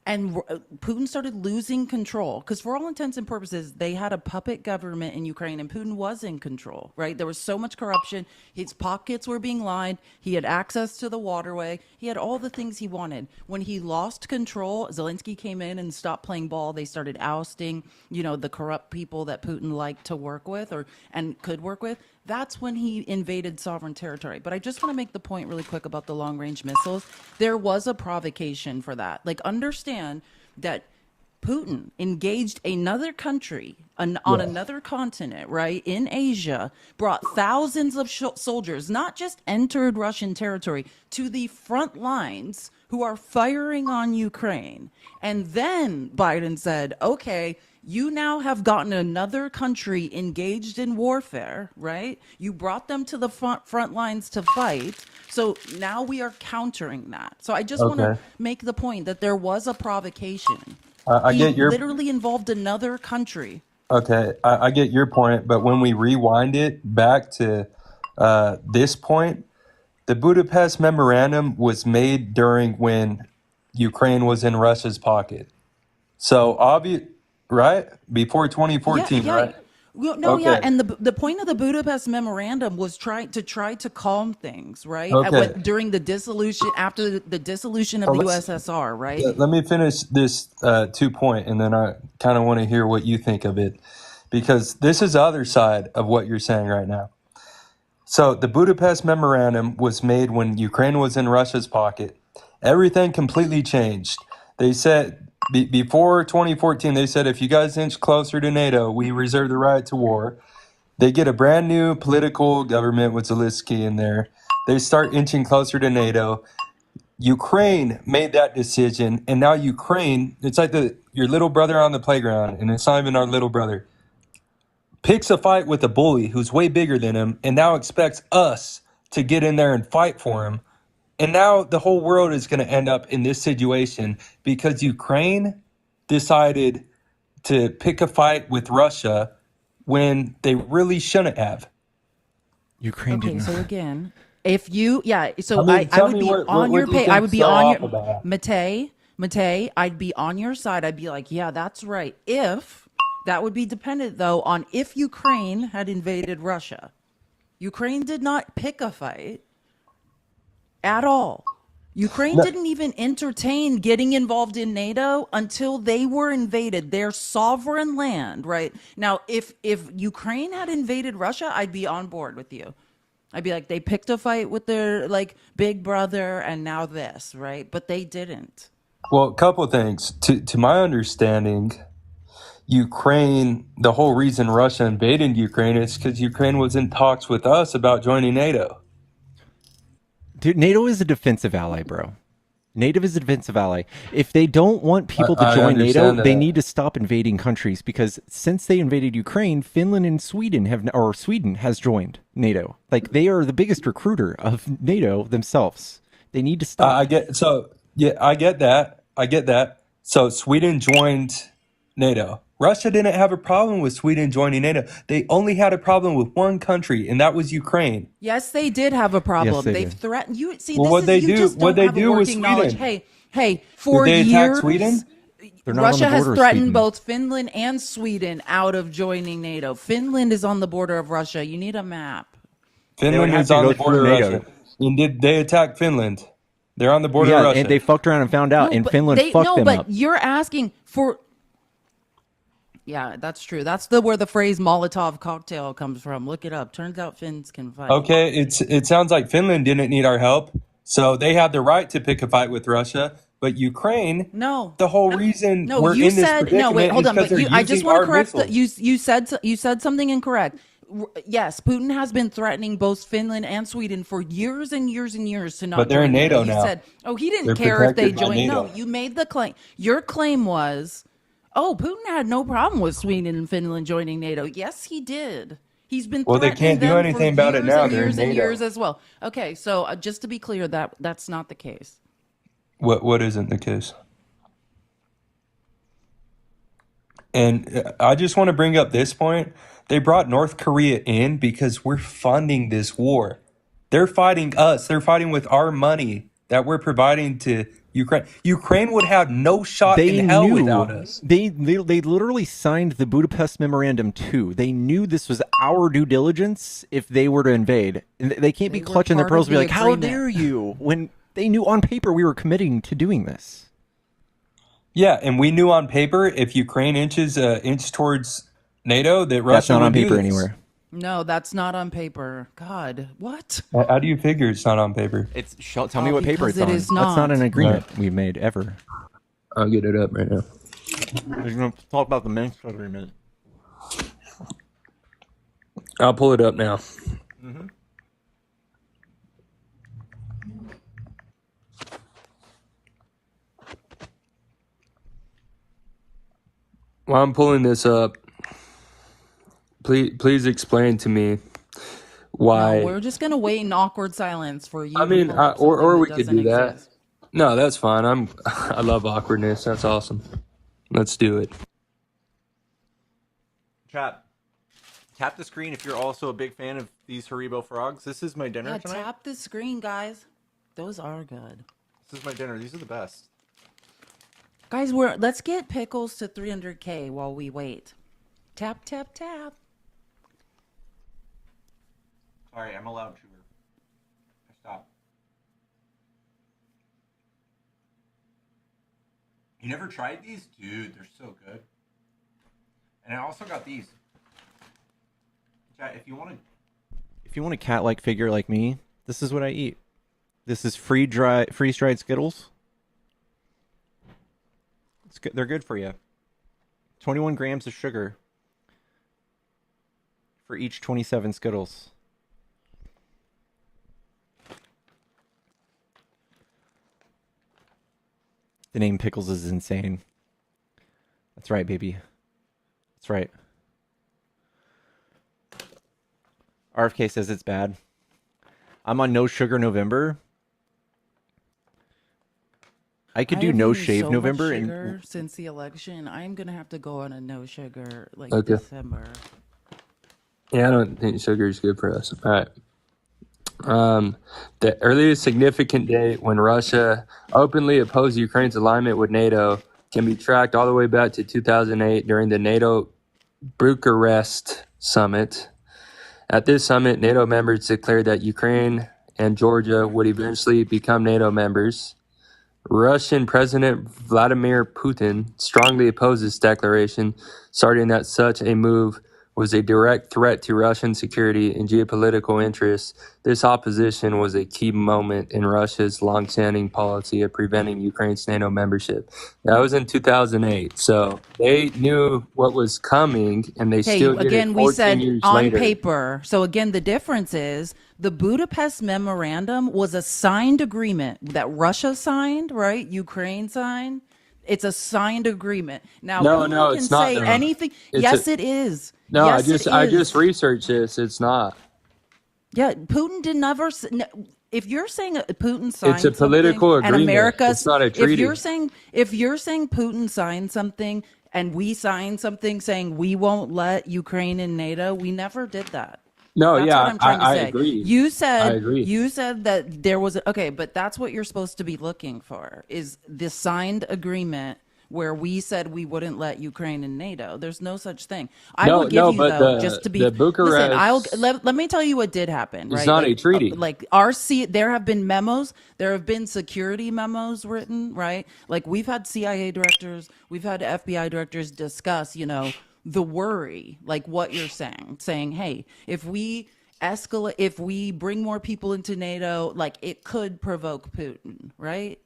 And Putin started losing control because, for all intents and purposes, they had a puppet government in Ukraine, and Putin was in control. Right? There was so much corruption. His pockets were being lined. He had access to the waterway. He had all the things he wanted. When he lost control, Zelensky came in and stopped playing ball. They started ousting, the corrupt people that Putin liked to work with and could work with. That's when he invaded sovereign territory. But I just want to make the point really quick about the long-range missiles. There was a provocation for that. Like, understand that Putin engaged another country on another continent, right, in Asia, brought thousands of soldiers, not just entered Russian territory, to the front lines who are firing on Ukraine. And then Biden said, okay, you now have gotten another country engaged in warfare, right? You brought them to the front lines to fight. So now we are countering that. So I just want to make the point that there was a provocation. I He get your literally involved another country. okay. I get your point, but when we rewind it back to this point, the Budapest Memorandum was made during when Ukraine was in Russia's pocket. So obvious, right? Before 2014, right? Well, no, Okay. and the point of the Budapest Memorandum was try to calm things, right? Okay. During the dissolution, after the dissolution of So the let's- USSR, right? Let me finish this 2 point, and then I kind of want to hear what you think of it, because this is the other side of what you're saying right now. So the Budapest Memorandum was made when Ukraine was in Russia's pocket. Everything completely changed. They said before 2014, they said if you guys inch closer to NATO, we reserve the right to war. They get a brand new political government with Zelensky in there. They start inching closer to NATO. Ukraine made that decision, and now Ukraine, it's like your little brother on the playground, and it's not even our little brother, picks a fight with a bully who's way bigger than him, and now expects us to get in there and fight for him. And now the whole world is going to end up in this situation because Ukraine decided to pick a fight with Russia when they really shouldn't have. Ukraine Okay, didn't. so again, if you, so I mean, I tell would me be what on your you page. I think would be so on off your about. Matei, I'd be on your side. I'd be like, yeah, that's right. If that would be dependent though on if Ukraine had invaded Russia. Ukraine did not pick a fight at all. Ukraine No. didn't even entertain getting involved in NATO until they were invaded, their sovereign land, right? Now, if Ukraine had invaded Russia, I'd be on board with you. I'd be like, they picked a fight with their like big brother and now this, right? But they didn't. Well, a couple of things. To my understanding, Ukraine, the whole reason Russia invaded Ukraine is because Ukraine was in talks with us about joining NATO. Dude, NATO is a defensive ally, bro. NATO is a defensive ally. If they don't want people to I join NATO, understand they that. need to stop invading countries, because since they invaded Ukraine, Finland and Sweden Sweden has joined NATO. Like, they are the biggest recruiter of NATO themselves. They need to stop. I get that. So Sweden joined NATO. Russia didn't have a problem with Sweden joining NATO. They only had a problem with one country, and that was Ukraine. Yes, they did have a problem. Yes, they They've did. threatened you. See, Well, this what'd is they you do? just don't What'd they have do a with working knowledge. Sweden? Hey, for Did they attack years, Sweden? They're not on Russia the has border of threatened Sweden. both Finland and Sweden out of joining NATO. Finland is on the border of Russia. You need a map. Finland have is to on go the border of through NATO. Russia. And did they attack Finland? They're on the border of Yeah, Russia. and they fucked around and found out, and but Finland fucked them but up. you're asking for. Yeah, that's true. That's where the phrase Molotov cocktail comes from. Look it up. Turns out Finns can fight. Okay, it sounds like Finland didn't need our help, so they had the right to pick a fight with Russia. But Ukraine, No. the whole reason No, we're you in this said predicament no. Wait, hold is on. But because they're I just using want our to correct that missiles. you said something incorrect. Yes, Putin has been threatening both Finland and Sweden for years and years and years to not. But they're in join NATO You now. said, oh, he didn't They're care if they protected by joined. No, NATO. you made the claim. Your claim was, oh, Putin had no problem with Sweden and Finland joining NATO. Yes, he did. He's been Well, they threatening can't do them anything for about it years now. and They're in years and NATO. years as well. Okay, so just to be clear, that's not the case. What isn't the case? And I just want to bring up this point. They brought North Korea in because we're funding this war. They're fighting us. They're fighting with our money that we're providing to Ukraine. Ukraine would have no shot in hell without us. They literally signed the Budapest Memorandum too. They knew this was our due diligence if they were to invade. And they can't be They were clutching their part pearls of and be the like, "How agreement." dare you?" When they knew on paper we were committing to doing this. Yeah, and we knew on paper if Ukraine inches inch towards NATO that Russia That's not would on do paper this. anywhere. No, that's not on paper. God, what? How do you figure it's not on paper? Tell me what paper because it's it on. is That's not not. an agreement we've made ever. I'll get it up right now. We're going to talk about the Minsk agreement. I'll pull it up now. Mm-hmm. While I'm pulling this up, please explain to me why. No, we're just gonna wait in awkward silence for you I to mean, pull up or something that we could doesn't do that. exist. No, that's fine. I love awkwardness. That's awesome. Let's do it. Chat. Tap the screen if you're also a big fan of these Haribo frogs. This is my dinner Yeah, tonight. tap the screen, guys. Those are good. This is my dinner. These are the best. Guys, let's get pickles to 300K while we wait. Tap, tap, tap. Sorry, I'm a loud chewer. Stop. You never tried these? Dude, they're so good. And I also got these. Chat, if you want a cat-like figure like me, this is what I eat. This is freeze-dried Skittles. It's good. They're good for you. 21 grams of sugar for each 27 Skittles. The name Pickles is insane. That's right, baby. That's right. RFK says it's bad. I'm on no sugar November. I could do no shave November and since the election, I'm gonna have to go on a no sugar Okay. December. Yeah, I don't think sugar is good for us. All right. The earliest significant date when Russia openly opposed Ukraine's alignment with NATO can be tracked all the way back to 2008 during the NATO Bucharest summit. At this summit, NATO members declared that Ukraine and Georgia would eventually become NATO members. Russian President Vladimir Putin strongly opposed this declaration, citing that such a move was a direct threat to Russian security and geopolitical interests. This opposition was a key moment in Russia's longstanding policy of preventing Ukraine's NATO membership. That was in 2008. So they knew what was coming, and they still did again, it 14 we said years on later. paper. So again, the difference is the Budapest Memorandum was a signed agreement that Russia signed, right? Ukraine signed. It's a signed agreement. Now, No, Putin can it's not, say though. anything. It's Yes, a- it is. No, Yes, I it is. just researched this. It's not. Yeah, Putin did never. If you're saying Putin signed, It's a political something and agreement. America, It's not a treaty. if you're saying Putin signed something and we signed something saying we won't let Ukraine in NATO, we never did that. No, That's yeah, what I'm trying to I say. agree. You said I agree. you said that there was okay, but that's what you're supposed to be looking for is the signed agreement where we said we wouldn't let Ukraine in NATO. There's no such thing. I will give you but though, just to be the Bucharest, listen. Let me tell you what did happen. it's Right, not a treaty. there have been memos. There have been security memos written. Right, like we've had CIA directors, we've had FBI directors discuss. The worry, like what you're saying, hey, if we escalate, if we bring more people into NATO, like it could provoke Putin, right?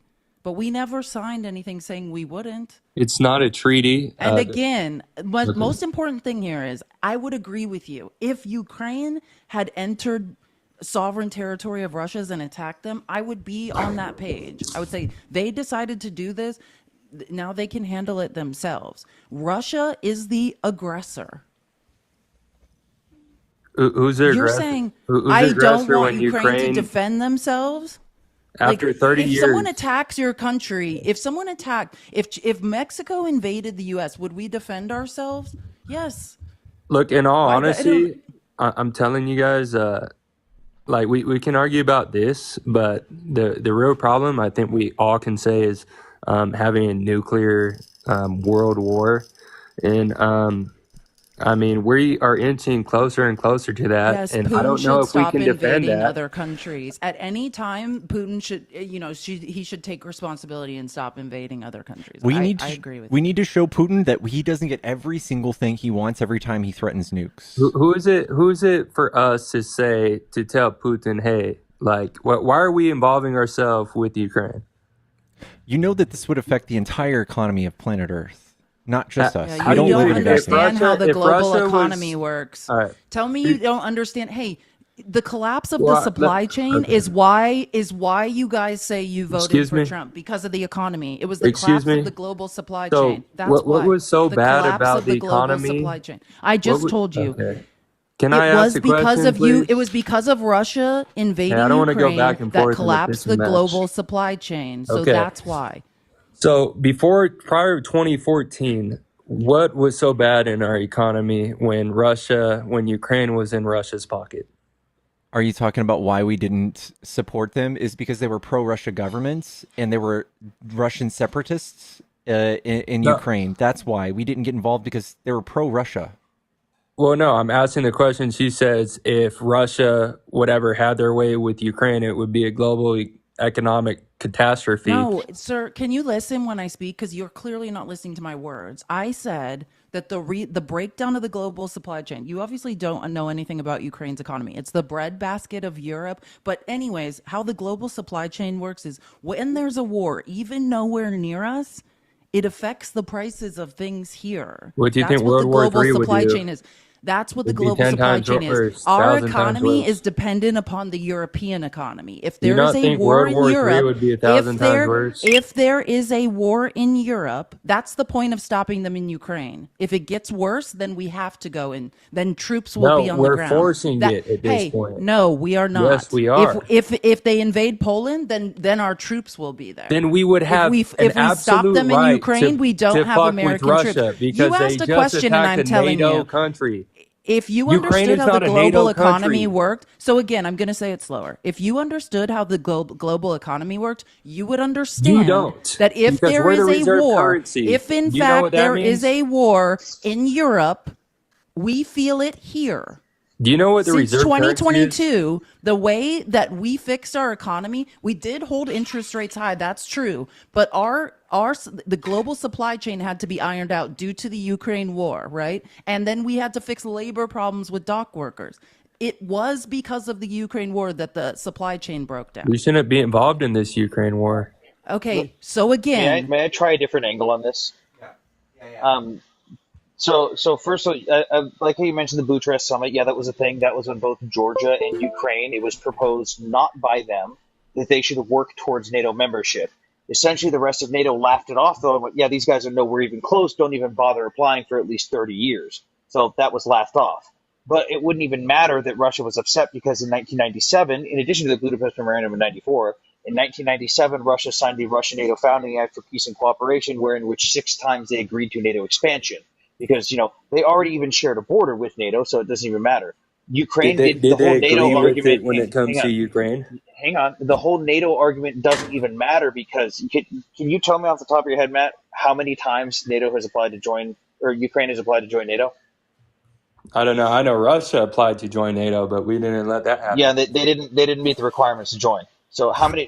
But we never signed anything saying we wouldn't. It's not a treaty. And again, most important thing here is I would agree with you. If Ukraine had entered sovereign territory of Russia's and attacked them, I would be on that page. I would say they decided to do this. Now they can handle it themselves. Russia is the aggressor. Who's the You're aggressor? saying Who's I the don't aggressor want when Ukraine to defend themselves? after 30 if years? someone attacks your country, if Mexico invaded the U.S., would we defend ourselves? Yes. Look, in all Why- I honesty, don't- I'm telling you guys, like we can argue about this, but the real problem I think we all can say is having a nuclear world war, and I mean we are inching closer and closer to that, Yes, and Putin I don't should know if we stop can defend invading that. other countries. At any time, Putin should, he should take responsibility and stop invading other countries. I agree with we you. need to show Putin that he doesn't get every single thing he wants every time he threatens nukes. Who is it for us to tell Putin, hey, like, why are we involving ourselves with Ukraine? You know that this would affect the entire economy of planet Earth. Not just us. Yeah, We you don't don't live in a vacuum. understand how the if global Russia economy was works. all right, Tell me you don't understand. Hey, the collapse of the well, supply chain okay. is why you guys say you voted Excuse for me. Trump, because of the economy. It was the Excuse collapse of the me. global supply So chain. That's what why. was so The bad collapse about of the the global economy? supply chain. I What just would, told you. okay. Can It I ask was a because question, of you. It please? was because of Russia Hey, I invading don't want to go Ukraine back and that forth in a collapsed pissing the match. global supply chain. So Okay. that's why. So prior to 2014, what was so bad in our economy when Ukraine was in Russia's pocket? Are you talking about why we didn't support them? Is because they were pro-Russia governments and they were Russian separatists in No. Ukraine. That's why we didn't get involved, because they were pro-Russia. Well, no, I'm asking the question. She says if Russia would ever had their way with Ukraine, it would be a global economic catastrophe. No, sir, can you listen when I speak? Because you're clearly not listening to my words. I said that the breakdown of the global supply chain, you obviously don't know anything about Ukraine's economy. It's the breadbasket of Europe. But anyways, how the global supply chain works is when there's a war, even nowhere near us, it affects the prices of things here. What do you That's think what World the War global III would supply do? chain is. That's what the It'd be global 10 supply times chain is. worse, Our 1,000 times economy worse. is dependent upon the European economy. If Do you there is not a think war World in War III Europe, would be 1,000 times worse? if there is a war in Europe, that's the point of stopping them in Ukraine. If it gets worse, then we have to go in. Then troops will No, be on the we're ground. forcing it at this point. No, we are not. Yes, we are. If they invade Poland, then our troops will be there. Then we would have if an we stop absolute them in right Ukraine, we don't to have fuck American with troops. Russia because You they asked a just question, and attacked I'm a telling NATO you. country. If you Ukraine understood is how the not a global NATO economy country. worked, so again, I'm going to say it slower. If you understood how the global economy worked, you would understand You don't, that if because there we're the is a reserve war, currency. if in Do you know what fact that there is means? a war in Europe, we feel it here. Do you know what the Since reserve currency is? 2022, the way that we fixed our economy, we did hold interest rates high. That's true. But the global supply chain had to be ironed out due to the Ukraine war, right? And then we had to fix labor problems with dock workers. It was because of the Ukraine war that the supply chain broke down. We shouldn't be involved in this Ukraine war. Okay, so again, May I try a different angle on this? So first, like how you mentioned the Bucharest summit, yeah, that was a thing. That was on both Georgia and Ukraine. It was proposed not by them that they should work towards NATO membership. Essentially, the rest of NATO laughed it off, though, and went, yeah, these guys are nowhere even close, don't even bother applying for at least 30 years. So that was laughed off. But it wouldn't even matter that Russia was upset because in 1997, in addition to the Budapest Memorandum in 94, in 1997, Russia signed the Russian NATO Founding Act for Peace and Cooperation, wherein which 6 times they agreed to NATO expansion. Because, they already even shared a border with NATO, so it doesn't even matter. Ukraine did the whole NATO agree with argument. it when it comes to Ukraine? Hang on. The whole NATO argument doesn't even matter because can you tell me off the top of your head, Matt, how many times NATO has applied to join, or Ukraine has applied to join NATO? I don't know. I know Russia applied to join NATO, but we didn't let that happen. Yeah, they didn't meet the requirements to join. So how many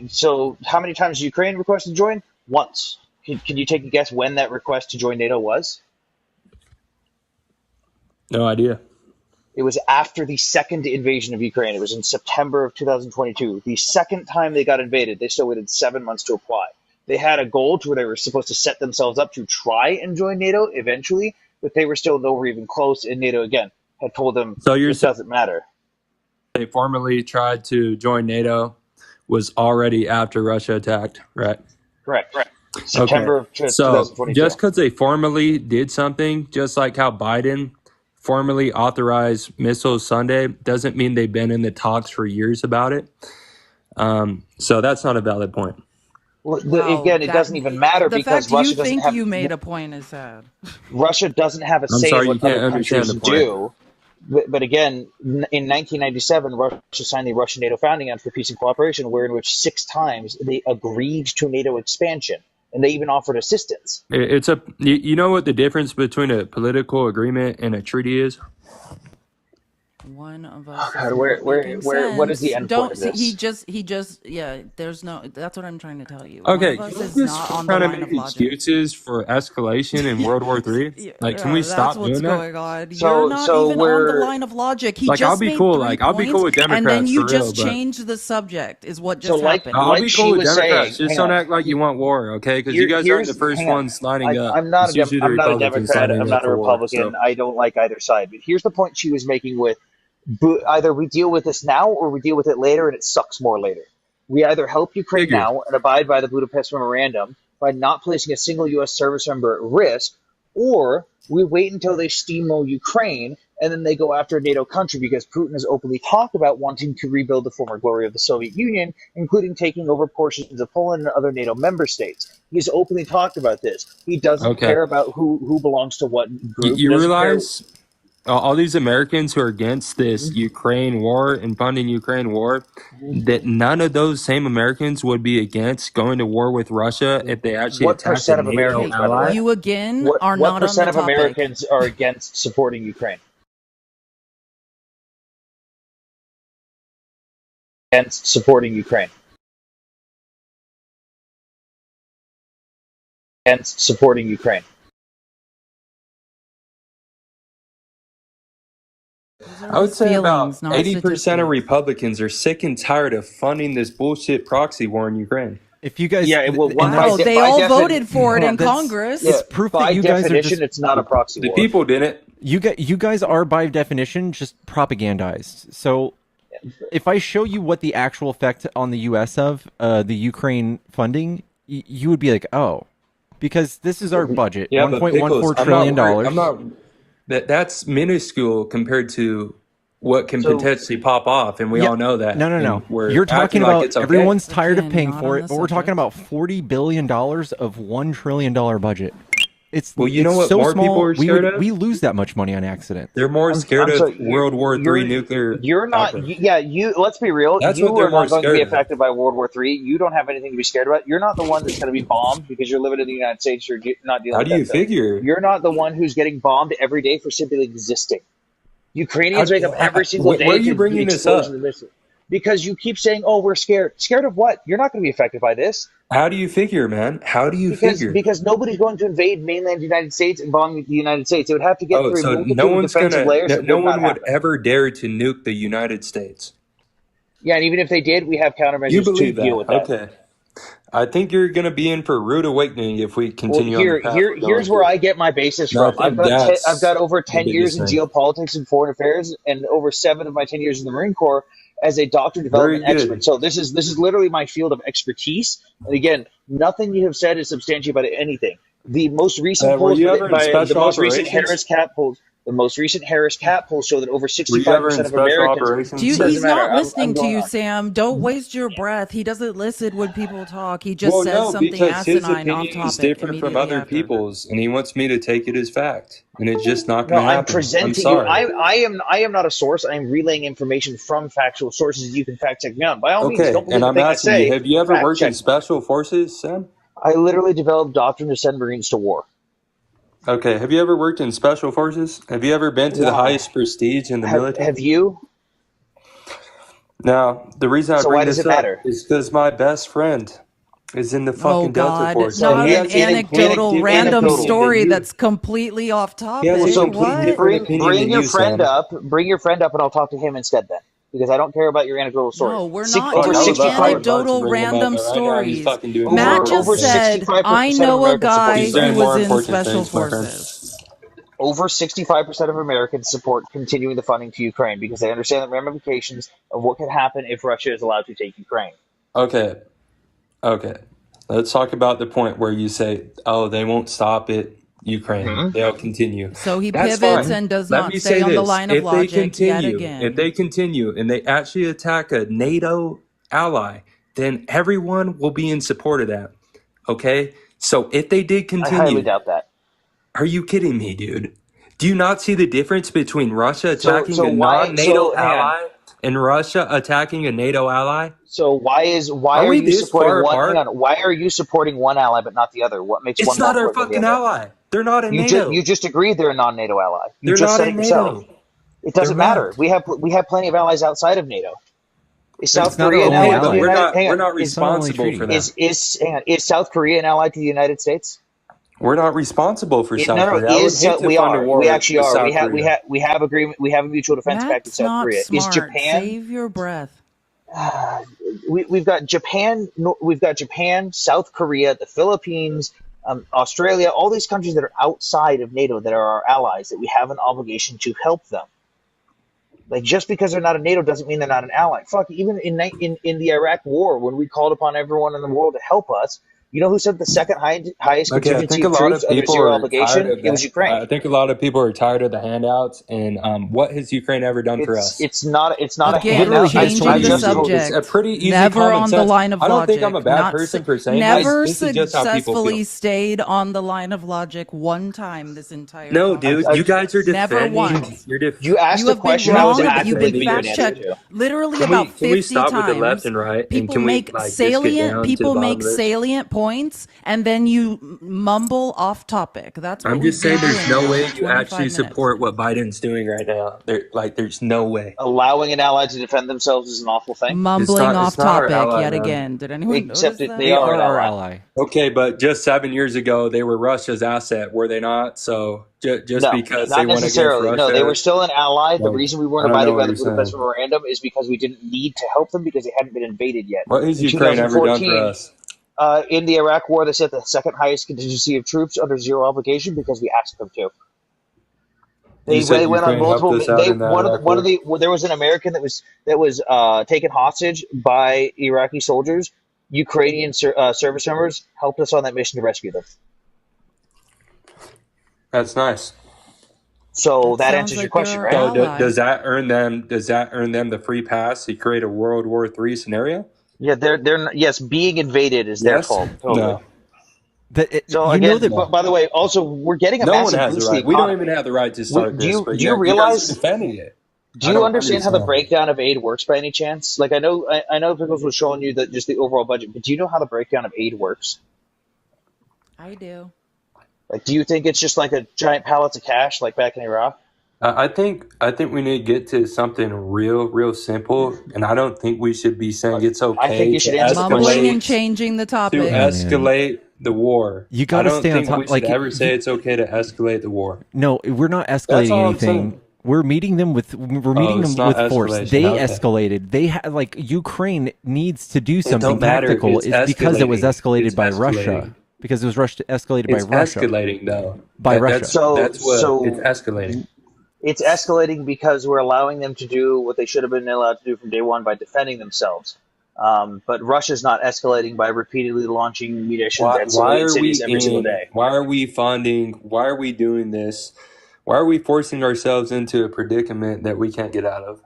times did Ukraine request to join? Once. Can you take a guess when that request to join NATO was? No idea. It was after the second invasion of Ukraine. It was in September of 2022. The second time they got invaded, they still waited 7 months to apply. They had a goal to where they were supposed to set themselves up to try and join NATO eventually, but they were still nowhere even close, and NATO, again, had told them it doesn't matter. They formally tried to join NATO was already after Russia attacked, right? Correct. September of 2022. Just because they formally did something, just like how Biden formally authorized missiles Sunday, doesn't mean they've been in the talks for years about it. So that's not a valid point. Well, again, it doesn't even matter because Russia doesn't have. You made a point is sad. Russia doesn't have a say in what other countries do. But again, in 1997, Russia signed the Russian NATO Founding Act for Peace and Cooperation, wherein which 6 times they agreed to NATO expansion, and they even offered assistance. You know what the difference between a political agreement and a treaty is? One of Oh us God, is not making what is the sense. end point Don't of see. this? He just. Yeah. There's no. That's what I'm trying to tell you. One Okay, of can us we is just not stop on the trying to line make of logic. excuses for escalation in World War Three? Yeah, Like, can we that's stop what's doing that? going on. You're So not so even on the we're line of logic. He Like, I'll just be made cool. 3 Like, I'll be cool points, with and then Democrats you for real, just but changed the subject. Is what so just happened. I'll like be cool she with was Democrats. saying. Just Hang don't on. act like you want war, okay? Because you Here guys aren't the here's first hang on. ones lining up. I'm not It's usually the I'm not a Republicans Democrat. I'm lining up not a for war. Republican. So I don't like either side. But here's the point she was making with either we deal with this now or we deal with it later, and it sucks more later. We either help Ukraine figured. now and abide by the Budapest Memorandum by not placing a single U.S. service member at risk, or we wait until they steamroll Ukraine and then they go after a NATO country because Putin has openly talked about wanting to rebuild the former glory of the Soviet Union, including taking over portions of Poland and other NATO member states. He's openly talked about this. He doesn't Okay. care about who belongs to what group. He You doesn't care. realize all these Americans who are against this Ukraine war and funding Ukraine war, that none of those same Americans would be against going to war with Russia if they actually What attacked a percent of NATO Okay, Americans, by the way? ally? you again are What not on the percent of topic. Americans are against supporting Ukraine? Against supporting Ukraine. Against supporting Ukraine. Those I are would his say feelings, about not 80% of statistics. Republicans are sick and tired of funding this bullshit proxy war in Ukraine. If you guys, Yeah, well, and Wow, that's they by all defin- voted for it hang in on. Congress. Yeah, it's proof that by you guys are definition, just it's not a proxy The war. people didn't. you guys are by definition just propagandized. So if I show you what the actual effect on the U.S. of the Ukraine funding, you would be like, oh, because this is our budget, Yeah, but Pickles, $1.14 trillion dollars. I'm not. That's minuscule compared to what can So potentially pop off, and we Yeah, all know that. no. And we're You're acting talking like about it's okay. everyone's tired of Again, paying not for on it, the but we're talking subject. about $40 billion of $1 trillion budget. Well, you know it's what so more people small, are scared of? we lose that much money on accident. They're more scared I'm of sorry. World War III nuclear You're not. outbreak. Yeah, you. Let's be real. That's what You they're are more not going to be scared of. affected by World War III. You don't have anything to be scared about. You're not the one that's going to be bombed because you're living in the United States. You're not dealing How with do you that stuff. figure? You're not the one who's getting bombed every day for simply existing. Ukrainians wake up every single Where are day you to the bringing this explosion up? of missiles. Because you keep saying, "Oh, we're scared." Scared of what? You're not going to be affected by this. How do you figure, man? How do you figure? Because nobody's going to invade mainland United States and bomb the United States. It would have to get Oh, through a so multitude no of one's defensive gonna, layers. no, It no would not one would happen. ever dare to nuke the United States. Yeah, and even if they did, we have You countermeasures to believe deal that? with that. Okay. I think you're gonna be in for a rude awakening if we Well, continue on the path we're going here's where to. I get my basis No, I from. I've think got that's over the 10 years biggest in thing. geopolitics and foreign affairs, and over 7 of my 10 years in the Marine Corps as a doctor Very development expert. good. So this is literally my field of expertise. And again, nothing you have said is substantiated by anything. The most recent Were polls you ever in by the special most recent operations? Harris Cap polls. The most recent Harris Cap polls show that over Were you ever 65% in of special Americans. operations? Dude, Doesn't he's matter. not listening I'm to going you, on. Sam. Don't waste your breath. He doesn't listen when people talk. He just Well, says no, something because his asinine off opinion is topic different from immediately other after. people's, and he wants me to take it as fact, and it's just not No, going to I'm happen. I'm presenting you. sorry. I am not a source. I am relaying information from factual sources. You can fact check me on. By all means, Okay, don't and believe a I'm thing I asking you, say. have you ever Fact worked in check me. special forces, Sam? I literally developed doctrine to send Marines to war. Okay, have you ever worked in special forces? Have you ever been to the Why? highest prestige in the military? Have you? Now, the reason I So bring why does this it up matter? is because my best friend is in the Oh fucking Delta God, Force, So and not he an has a completely anecdotal different random opinion story than you. that's completely off He has topic. a So complete What? different opinion bring than your you, friend Sam. up. Bring your friend up, and I'll talk to him instead then, because I don't care about your anecdotal story. No, we're Six, not over doing 65. I would love to anecdotal bring him up, random but right now he's stories. fucking doing Matt more Over just important things. said, 65% I of know a Americans support guy He's who doing Ukraine. more was in important special things, my friend. forces. Over 65% of Americans support continuing the funding to Ukraine because they understand the ramifications of what could happen if Russia is allowed to take Ukraine. Okay, okay. Let's talk about the point where you say, "Oh, they won't stop it, Ukraine. Mm-hmm. They'll continue." So he That's pivots fine. and does Let not me stay say on the this: line of if they logic yet continue, again. and they actually attack a NATO ally, then everyone will be in support of that. Okay. So if they did I highly continue, doubt that. are you kidding me, dude? Do you not see the difference between Russia attacking So a why? non-NATO So hang on. ally and Russia attacking a NATO ally? So why Are are we you this supporting far one? Hang apart? on. Why are you supporting one ally but not the other? What makes It's one more not our important than fucking the other? ally. They're not in You NATO. just agreed they're a non-NATO ally. You They're just not said it in yourself. NATO. It doesn't matter. We have plenty of allies outside of NATO. Is South It's not our Korea an only ally to the ally. United? Hang We're on. not It's not only responsible treaty. for them. Is South Korea an ally to the United States? We're not responsible for South No, Korea. I would hate to we fund a are. war We actually with are. South Korea. We have agreement. We have a mutual defense pact with That's South not Korea. Is smart. Japan? Save your breath. We've got Japan. We've got Japan, South Korea, the Philippines, Australia. All these countries that are outside of NATO that are our allies that we have an obligation to help them. Like, just because they're not a NATO doesn't mean they're not an ally. Fuck, even in the Iraq War, when we called upon everyone in the world to help us, you know who sent the second highest Okay, I contingency think a of lot troops of under people zero are tired obligation? of It was that. Ukraine. I think a lot of people are tired of the handouts. And what has Ukraine ever done for us? It's not a Again, handout. changing I the just told It's a subject. pretty easy Never common on the sense. line of I don't logic. think I'm a bad person for saying never this. This is just how people feel. successfully stayed on the line of logic one time this entire No, time. dude, you guys are Never defending. once. You asked You a have been question I was wrong. You've actively been giving you an fact answer checked to. literally Can about we 50 stop with the times. left and right, and People can we make just get salient. down to People the bottom make of this? salient points, and then you mumble off topic. That's what I'm we've just saying, been there's doing no now way for you 25 actually minutes. support what Biden's doing right now. There's no way. Allowing an ally to defend themselves is an awful thing. Mumbling off It's not our topic ally, yet man. again. Did anyone Except notice that that? they are an our ally. ally. Okay, but just 7 years ago, they were Russia's asset, were they not? So just No, because not they went against necessarily. No, they were Russia, still an ally. The like, reason we weren't I don't know abiding by what the you're Budapest saying. Memorandum is because we didn't need to help them because they hadn't been invaded yet. What has In Ukraine ever done for 2014, us? in the Iraq War, they set the second highest contingency of troops under zero obligation because we asked them to. You said They went on Ukraine helped multiple. us out in the Iraq War? There was an American that was taken hostage by Iraqi soldiers. Ukrainian service members helped us on that mission to rescue them. That's nice. So that sounds answers your like question, they're right? our So ally. does that earn them the free pass to create a World War III scenario? Yeah, they're yes, being invaded is their Yes? fault. Totally. No. So you know again, that by the way, also we're getting a No one massive has boost the to right. the We don't economy. even have the right to start Do this, you but do you you guys realize? are defending it. Do you understand how the breakdown of aid works by any chance? Like I know Pickles was showing you that just the overall budget, but do you know how the breakdown of aid works? I do. Like, do you think it's just like a giant pallets of cash like back in Iraq? I think we need to get to something real simple, and I don't think we should be saying it's okay I think you should to answer the Mumbling question. and changing the to topic. escalate the war. You gotta I don't stay on think top- we should like, ever say it's okay to escalate the war. No, we're not That's escalating all I'm anything. saying. We're meeting them with it's not force. escalation. They Okay. escalated. They had like Ukraine needs to do something don't matter. tactical. It's because it was escalating. escalated It's by escalating. Russia. Because it was escalated It's by Russia. escalating though. By Russia. That's what So it's escalating. it's escalating because we're allowing them to do what they should have been allowed to do from day one by defending themselves. But Russia's not escalating by repeatedly launching munitions at civilian cities every single day. Why are we funding? Why are we doing this? Why are we forcing ourselves into a predicament that we can't get out of?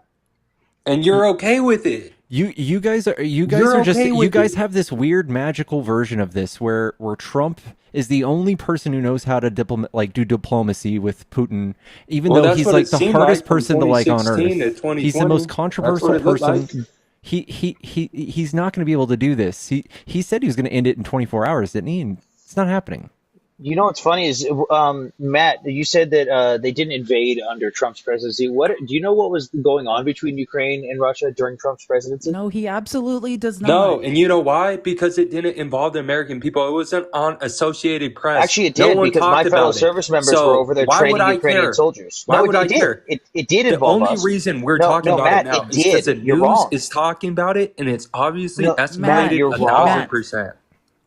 And you're okay with it. You guys are You're just okay you with guys it. have this weird magical version of this where Trump is the only person who knows how to do diplomacy with Putin, even Well, though that's he's what like it the seemed hardest like from person to like on 2016 to earth. 2020. He's the most That's what controversial it looked person. like. He's not going to be able to do this. He said he was going to end it in 24 hours, didn't he? And it's not happening. You know what's funny is, Matt, you said that they didn't invade under Trump's presidency. What do you know what was going on between Ukraine and Russia during Trump's presidency? No, he absolutely does not. No, and you know why? Because it didn't involve the American people. It wasn't on Associated Press. Actually, it No did one because my talked fellow about it. service members So were over there why would training I Ukrainian care? soldiers. Why No, would I did. care? It did The involve only us. reason we're No, talking about Matt, it now it is because did. the You're news wrong. is talking about it, and it's obviously No, Matt, escalated you're 1,000%.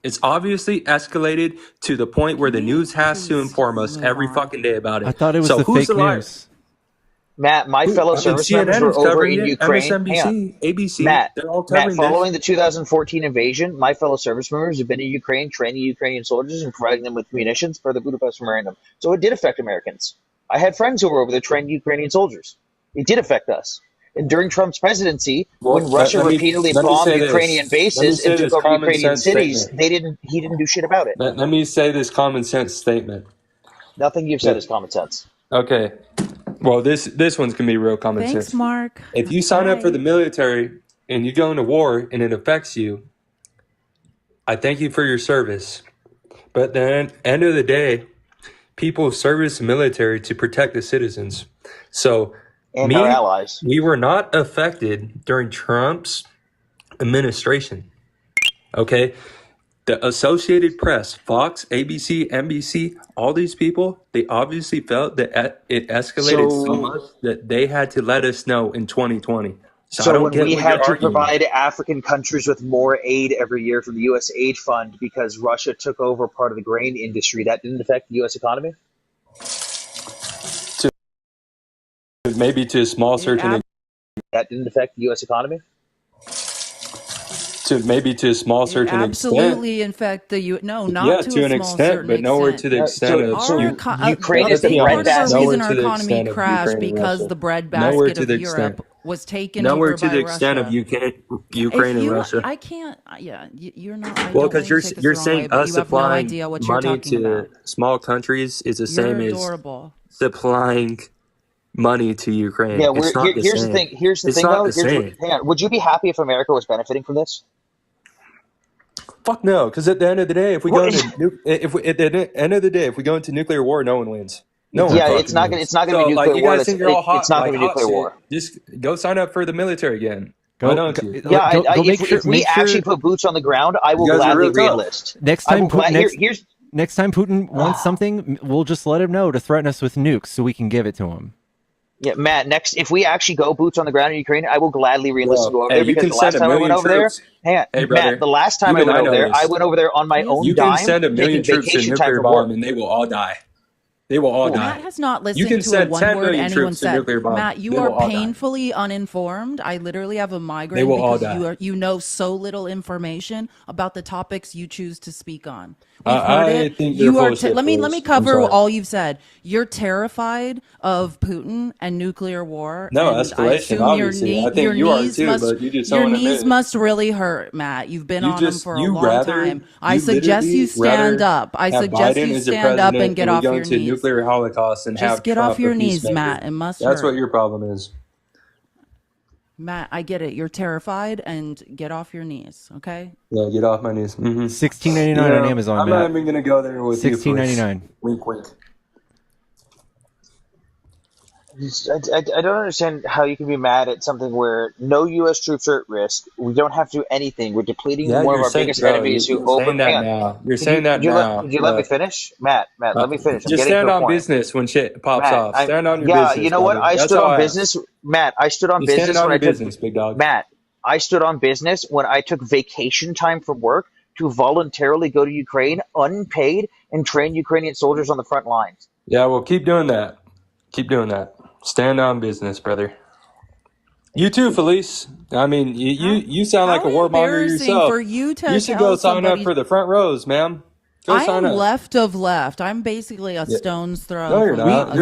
It's obviously escalated to the point where the news has to inform us move every on? fucking day about it. I thought it was So the who's fake the liar? news. Matt, my fellow service members CNN were is over covering in it. Ukraine. Hang on. MSNBC, ABC, Matt, they're all covering following this. the 2014 invasion, my fellow service members have been in Ukraine training Ukrainian soldiers and providing them with munitions for the Budapest Memorandum. So it did affect Americans. I had friends who were over there training Ukrainian soldiers. It did affect us. And during Trump's presidency, Well, when Russia let me repeatedly say bombed this. Ukrainian Let me bases say and took this over common Ukrainian sense cities, statement. he didn't do shit about it. Let me say this common sense statement. Nothing you've said is common sense. Okay. Well, this one's gonna be real common Thanks, sense. Mark. If you sign up for the Bye. military and you go into war and it affects you, I thank you for your service. But at the end of the day, people service the military to protect the citizens. So and our allies. We were not affected during Trump's administration. Okay? The Associated Press, Fox, ABC, NBC, all these people, they obviously felt that it escalated so much that they had to let us know in 2020. So I don't when get we what had you're to arguing. provide African countries with more aid every year from the U.S. aid fund because Russia took over part of the grain industry, that didn't affect the U.S. economy? Maybe to a small certain that didn't affect the U.S. economy? To a small certain absolutely extent. infect the not yeah, to to a an small extent, certain but nowhere to the extent of Ukraine is the big part of our breadbasket. reason our economy crashed because the breadbasket of Europe was taken over by Russia. Nowhere to the extent of Ukraine and Russia. I can't. Yeah, you're not. Well, because you're saying us supplying money to small countries is the same as supplying money to Ukraine. Yeah, it's not here's the thing. Here's the thing, though. Hang on. Would you be happy if America was benefiting from this? Fuck no, because at the end of the day, if we go into nuclear war, no one wins. No one. Yeah, it's not gonna be nuclear war. Think you're all hot, it's not gonna be nuclear war. Just go sign up for the military again. Why don't you? Yeah, if we actually put boots on the ground, I will gladly re-enlist. Next time Putin wants something, we'll just let him know to threaten us with nukes so we can give it to him. Yeah, Matt, if we actually go boots on the ground in Ukraine, I will gladly re-enlist to go over there because the last time I went over there, Matt, the last time I went over there, I went over there on my own dime, you can send 1 million troops to a nuclear bomb and they will all die. They will all die. Matt has not listened to a one word anyone said. Matt, you are painfully uninformed. I literally have a migraine because you know so little information about the topics you choose to speak on. I think you are. Let me cover all you've said. You're terrified of Putin and nuclear war. No, escalation. Obviously, I think you are too. But you just your knees must really hurt, Matt. You've been on them for a long time. I suggest you stand up. I suggest you stand up and get off your knees. Nuclear holocaust and just get off your knees, Matt. It must hurt. That's what your problem is. Matt, I get it. You're terrified, and get off your knees, okay? Yeah, get off my knees. Mm-hmm. $16.99 on Amazon. I'm not even gonna go there with you. $16.99. Wink, wink. I don't understand how you can be mad at something where no U.S. troops are at risk. We don't have to do anything. We're depleting one of our biggest enemies who opened. You're saying that now. Would you let me finish, Matt? Let me finish. Just stand on business when shit pops off. Stand on your business. Yeah, you know what? I stood on business, Matt. I stood on business when I took big dog. Matt, I stood on business when I took vacation time from work to voluntarily go to Ukraine unpaid and train Ukrainian soldiers on the front lines. Yeah, well, keep doing that. Keep doing that. Stand on business, brother. You too, Felice. I mean, you sound like a warmonger yourself. For you should go sign up for the front rows, ma'am. I am left of left. I'm basically a stone's throw. No, you're not.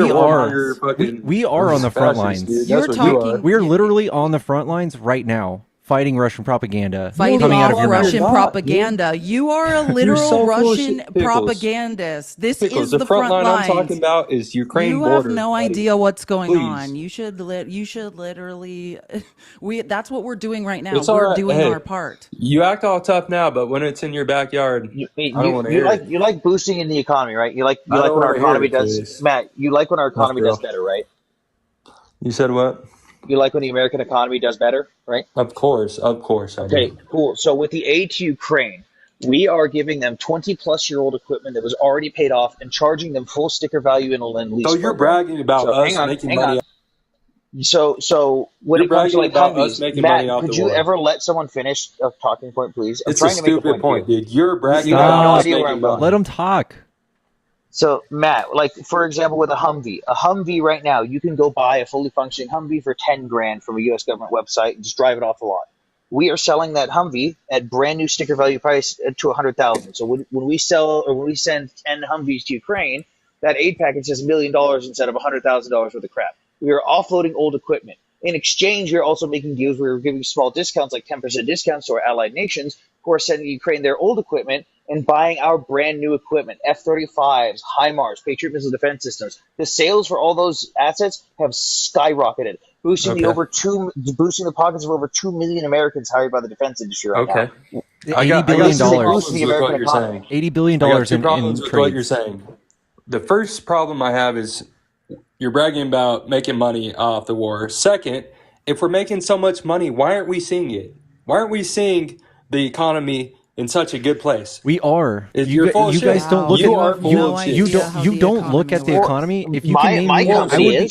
We are on the front lines. You're talking. We are literally on the front lines right now, fighting Russian propaganda. Fighting off Russian propaganda. You are a literal Russian propagandist. This is the front line I'm talking about is Ukraine border. You have no idea what's going on. You should literally. That's what we're doing right now. We're doing our part. You act all tough now, but when it's in your backyard, I don't want to hear it. You like boosting in the economy, right? You like when our economy does. Matt, you like when our economy does better, right? You said what? You like when the American economy does better, right? Of course. Okay, cool. So with the aid to Ukraine, we are giving them 20-plus-year-old equipment that was already paid off and charging them full sticker value in a Lend-Lease program. You're bragging about us making money. So when it comes to like Humvees, Matt, could you ever let someone finish a talking point, please? It's a stupid point, dude. You're bragging about us making money. Let them talk. So, Matt, like, for example, with a Humvee right now, you can go buy a fully functioning Humvee for $10,000 from a U.S. government website and just drive it off the lot. We are selling that Humvee at brand new sticker value price to $100,000. So when we send 10 Humvees to Ukraine, that aid package is $1 million instead of $100,000 worth of crap. We are offloading old equipment. In exchange, you're also making deals where you're giving small discounts, like 10% discounts to our allied nations, who are sending Ukraine their old equipment and buying our brand new equipment, F-35s, HIMARS, Patriot missile defense systems. The sales for all those assets have skyrocketed, boosting the pockets of over 2 million Americans hired by the defense industry right now. $80 billion. $80 billion in what you're saying. The first problem I have is you're bragging about making money off the war. Second, if we're making so much money, why aren't we seeing it? Why aren't we seeing the economy in such a good place? We are. You're full of You shit. guys don't look You at are full no of shit. you idea don't how you the don't look economy at the works. economy. If you can name My me one, company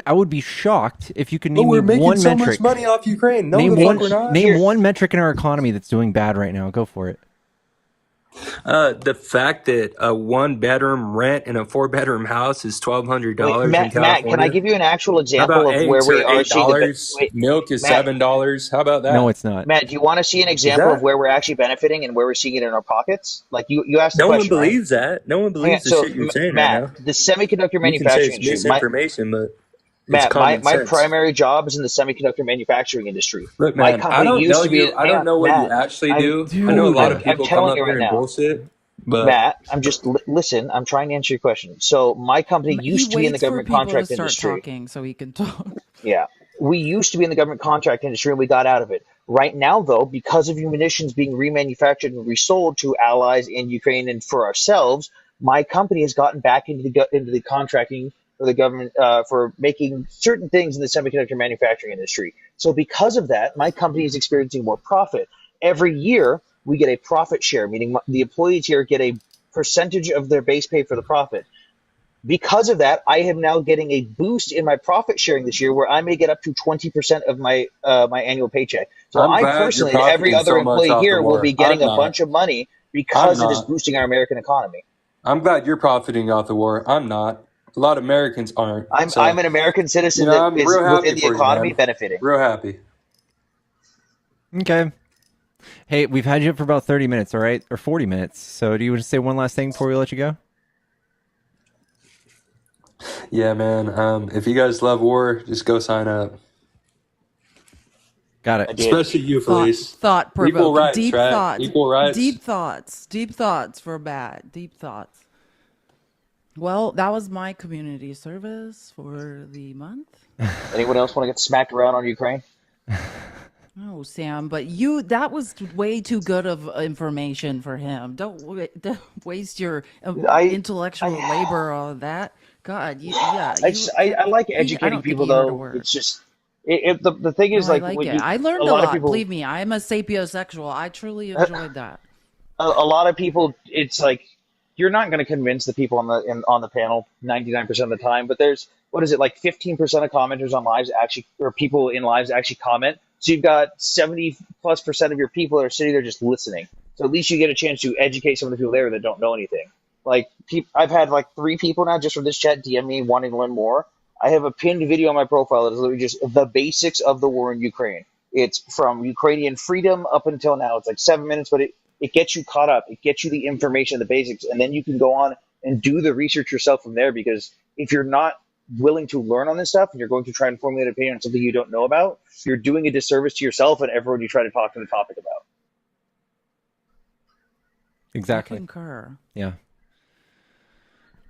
I would be shocked if you could But name me we're making one so metric. much money off Ukraine. No, Name the one fuck we're not. name one metric in our economy that's doing bad right now. Go for it. The fact that a 1-bedroom rent in a 4-bedroom house is $1,200 Wait, in Matt, can I California. give you an actual How example about of where eggs we are are seeing the $8? wait, Milk is Matt, $7. How about No, that? it's not. Matt, do you want to see an Is example of that? where we're actually benefiting and where we're seeing it in our pockets? Like you asked the No one question, right? believes that. No one Hang on. believes the So, shit you're saying right Matt, now. the semiconductor You can say manufacturing it's industry, misinformation, but it's Matt, my, common my sense. primary job is in the semiconductor manufacturing industry. Look, My man, I company don't know used to be you. in, I hang don't on, know what you Matt, actually I'm, do. I know a lot Dude. of I'm people come telling you up right here and now, bullshit, but Matt, listen, I'm trying to answer your question. So my company He used to be in the waits for government people to contract start industry. talking so he can talk. Yeah. We used to be in the government contract industry and we got out of it. Right now, though, because of munitions being remanufactured and resold to allies in Ukraine and for ourselves, my company has gotten back into the contracting for the government for making certain things in the semiconductor manufacturing industry. So because of that, my company is experiencing more profit. Every year, we get a profit share, meaning the employees here get a percentage of their base pay for the profit. Because of that, I am now getting a boost in my profit sharing this year, where I may get up to 20% of my annual paycheck. So I'm I glad you're personally, and every profiting other so much employee off the here, will be war. getting I'm a not. bunch of money I'm because it is not. boosting our American economy. I'm glad you're profiting off the war. I'm not. A lot of Americans aren't. I'm So, an American you citizen know, that I'm is real within happy the for you, economy man. benefiting. Real happy. Okay. Hey, we've had you up for about 30 minutes, all right? Or 40 minutes. So do you want to say one last thing before we let you go? Yeah, man. If you guys love war, just go sign up. Got I it. did. Especially you, Thought Felice. Equal provoking. rights, right? Equal rights. Deep thoughts for Matt. Deep thoughts. Well, that was my community service for the month. Anyone else want to get smacked around on Ukraine? Oh, Sam, but that was way too good of information for him. Don't waste your I, intellectual I, labor on that. God, I like I educating don't think people he heard a though. word. It's just the thing No, is I like like when it. you I a learned a lot of lot. people Believe me, I'm a sapiosexual. I truly enjoyed that. a lot of people, it's like you're not going to convince the people on the panel 99% of the time, but there's what is it, like 15% of commenters on lives actually, or people in lives actually comment. So you've got 70+% of your people that are sitting there just listening. So at least you get a chance to educate some of the people there that don't know anything. Like I've had like 3 people now just from this chat DM me wanting to learn more. I have a pinned video on my profile that is literally just the basics of the war in Ukraine. It's from Ukrainian freedom up until now. It's like 7 minutes, but it gets you caught up. It gets you the information, the basics, and then you can go on and do the research yourself from there. Because if you're not willing to learn on this stuff and you're going to try and formulate an opinion on something you don't know about, you're doing a disservice to yourself and everyone you try to talk to the topic about. Exactly. I concur. Yeah.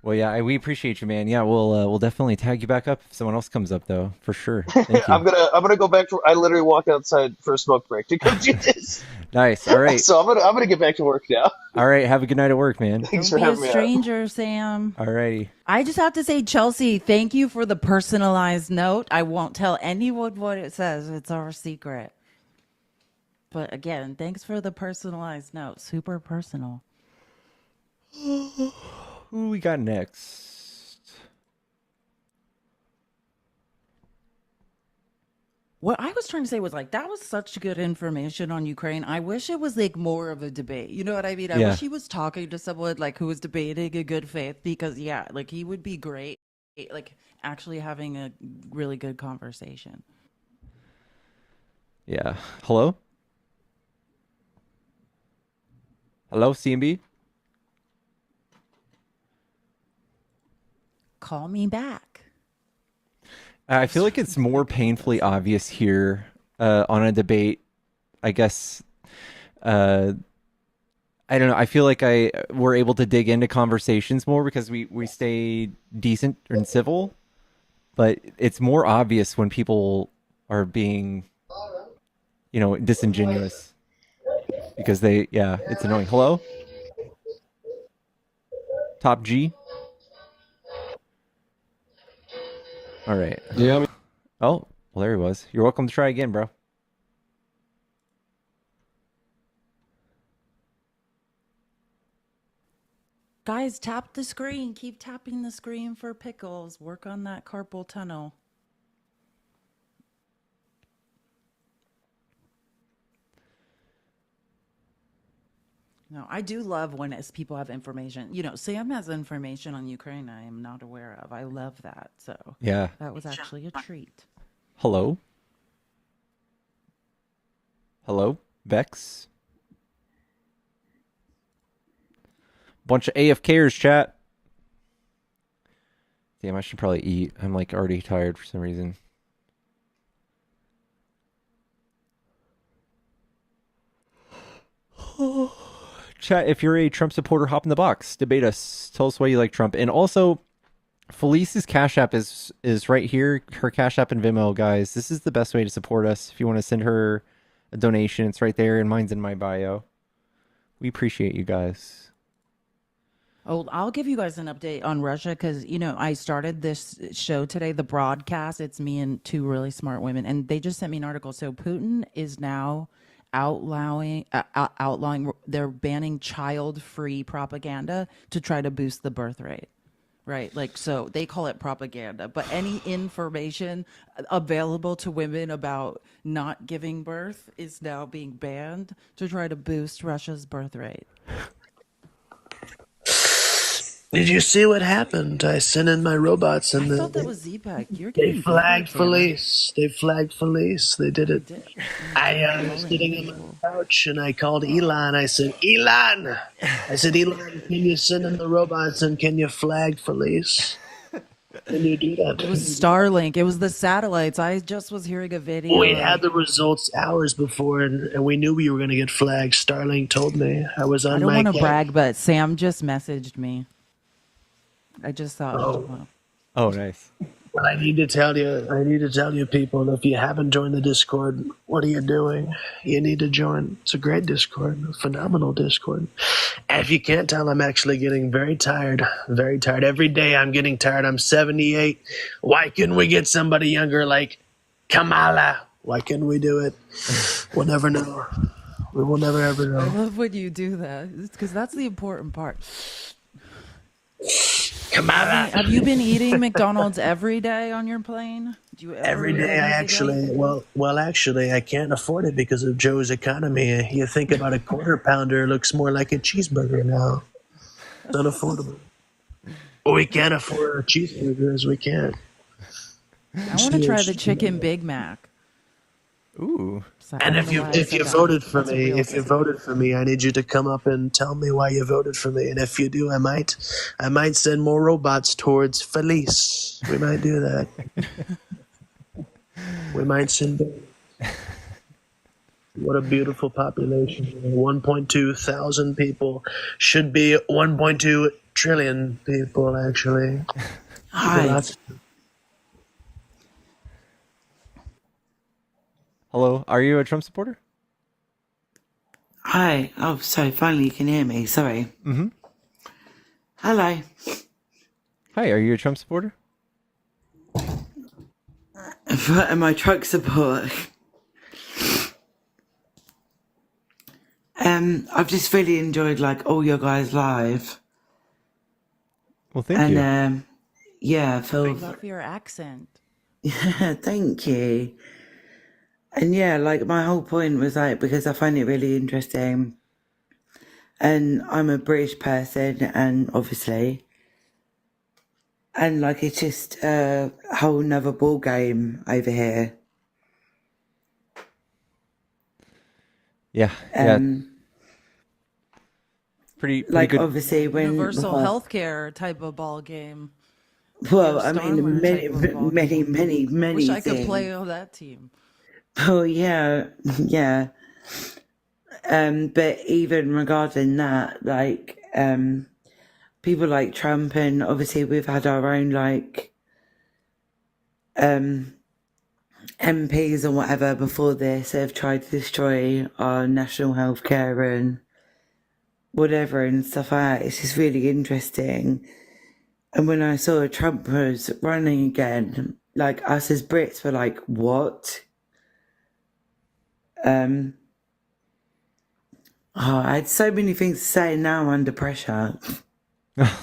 Well, yeah, we appreciate you, man. Yeah, we'll definitely tag you back up if someone else comes up, though, for sure. Thank you. I'm gonna go back to. I literally walked outside for a smoke break to come do this. Nice. All right. So I'm gonna get back to work now. All right. Have a good night at work, man. Thanks Don't for be a having me. stranger, Sam. All righty. I just have to say, Chelsea, thank you for the personalized note. I won't tell anyone what it says. It's our secret. But again, thanks for the personalized note. Super personal. Who we got next? What I was trying to say was like, that was such good information on Ukraine. I wish it was like more of a debate. You know what I mean? I wish he was talking to someone like who was debating in good faith, because yeah, like he would be great, like actually having a really good conversation. Yeah. Hello? Hello, CMB? Call me back. I feel like it's more painfully obvious here on a debate. I guess I don't know. I feel like we're able to dig into conversations more because we stay decent and civil, but it's more obvious when people are being, disingenuous because it's annoying. Hello? Top G? All right. Yeah. I mean, oh, well, there he was. You're welcome to try again, bro. Guys, tap the screen. Keep tapping the screen for pickles. Work on that carpal tunnel. No, I do love when people have information. Sam has information on Ukraine I am not aware of. I love that. So Yeah. that was actually a treat. Hello? Hello? Vex? Bunch of AFKers, chat. Damn, I should probably eat. I'm like already tired for some reason. Chat, if you're a Trump supporter, hop in the box. Debate us. Tell us why you like Trump. And also, Felice's Cash App is right here. Her Cash App and Venmo, guys. This is the best way to support us. If you want to send her a donation, it's right there, and mine's in my bio. We appreciate you guys. Oh, I'll give you guys an update on Russia because, I started this show today, the broadcast. It's me and two really smart women, and they just sent me an article. So Putin is now outlawing, they're banning child-free propaganda to try to boost the birth rate. Right. So they call it propaganda, but any information available to women about not giving birth is now being banned to try to boost Russia's birth rate. Did you see what happened? I sent in my robots and I thought that was Z-Pack. You're they getting flagged better, Tanner. Felice. They flagged Felice. They did it. I was sitting on my couch and I called Elon. I said, Elon, can you send in the robots and can you flag Felice? Can you do that? It was Starlink. It was the satellites. I just was hearing a video. We had the results hours before and we knew we were going to get flagged. Starlink told me. I was on my I don't want to brag, but Sam just messaged me. I just thought, oh, nice. Well, I need to tell you, people, if you haven't joined the Discord, what are you doing? You need to join. It's a great Discord, a phenomenal Discord. And if you can't tell, I'm actually getting very tired, very tired. Every day I'm getting tired. I'm 78. Why couldn't we get somebody younger like Kamala? Why couldn't we do it? We'll never know. We will never ever know. I love when you do that because that's the important part. Kamala. Have you been eating McDonald's every day on your plane? Do you ever every day? I actually, actually, I can't afford it because of Joe's economy. You think about a quarter pounder, it looks more like a cheeseburger now. It's unaffordable. We can't afford our cheeseburgers. We can't. I want to try the chicken Big Mac. Ooh. And if you voted for me, I need you to come up and tell me why you voted for me. And if you do, I might send more robots towards Felice. We might do that. We might send them. What a beautiful population. 1.2 thousand people. Should be 1.2 trillion people, actually. Hi. Hello, are you a Trump supporter? Hi. Oh, so finally you can hear me. Sorry. Mm-hmm. Hello. Hi, are you a Trump supporter? Am I Trump support? I've just really enjoyed all your guys live. Well, thank you. And yeah, Phil. Love your accent. Yeah, thank you. And yeah, my whole point was because I find it really interesting. And I'm a British person, and obviously, and it's just a whole nother ball game over here. Yeah. Pretty good. Obviously, when Universal healthcare type of ball game. Well, I mean, many Wish I could things. play on that team. Oh yeah. But even regarding that, people like Trump, and obviously we've had our own MPs and whatever before this have tried to destroy our national health care and whatever and stuff like that. It's just really interesting. And when I saw Trump was running again, like us as Brits were like, what? I had so many things to say. Now I'm under pressure.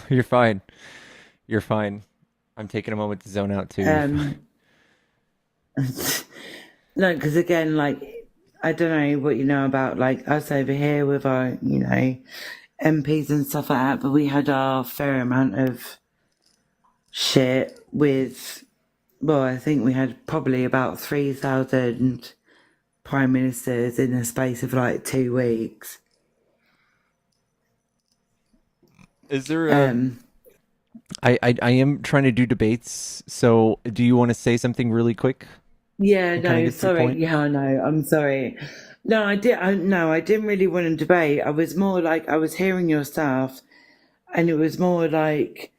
You're fine. You're fine. I'm taking a moment to zone out too. No, because again, like, I don't know what you know about like us over here with our, MPs and stuff like that, but we had our fair amount of shit with, well, I think we had probably about 3,000 prime ministers in the space of like 2 weeks. Is there I am trying to do debates, so do you want to say something really quick? Yeah, and kinda no, get to your sorry. point? Yeah, no, I'm sorry. No, I didn't really want to debate. I was more like, I was hearing your stuff, and it was more like,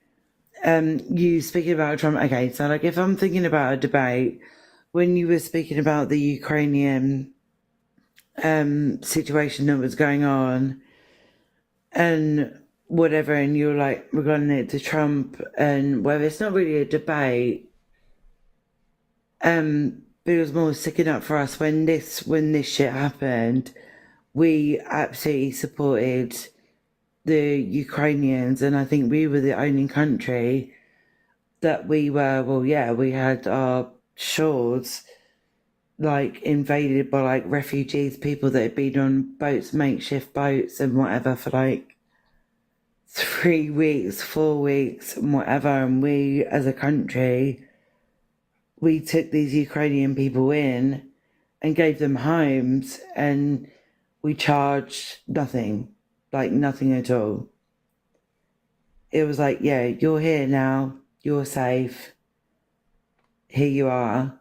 you speaking about Trump. Okay, so like, if I'm thinking about a debate, when you were speaking about the Ukrainian situation that was going on, and whatever, and you're like regarding it to Trump, and whether it's not really a debate, but it was more sticking up for us when this shit happened. We absolutely supported the Ukrainians, and I think we were the only country that we were. Well, yeah, we had our shores like invaded by like refugees, people that had been on boats, makeshift boats, and whatever for like 3 weeks, 4 weeks, and whatever. And we, as a country, we took these Ukrainian people in and gave them homes, and we charged nothing, like nothing at all. It was like, yeah, you're here now, you're safe, here you are.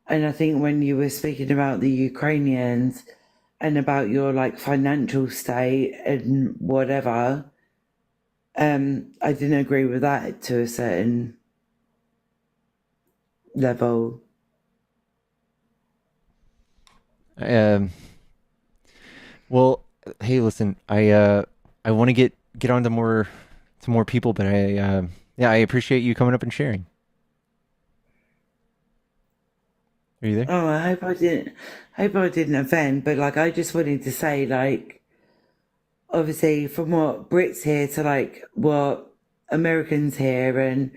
And I think when you were speaking about the Ukrainians and about your like financial state and whatever, I didn't agree with that to a certain level. Well, hey, listen, I want to get on to more people, but I appreciate you coming up and sharing. Are you there? Oh, I hope I didn't offend, but like I just wanted to say, like, obviously from what Brits hear to like what Americans hear and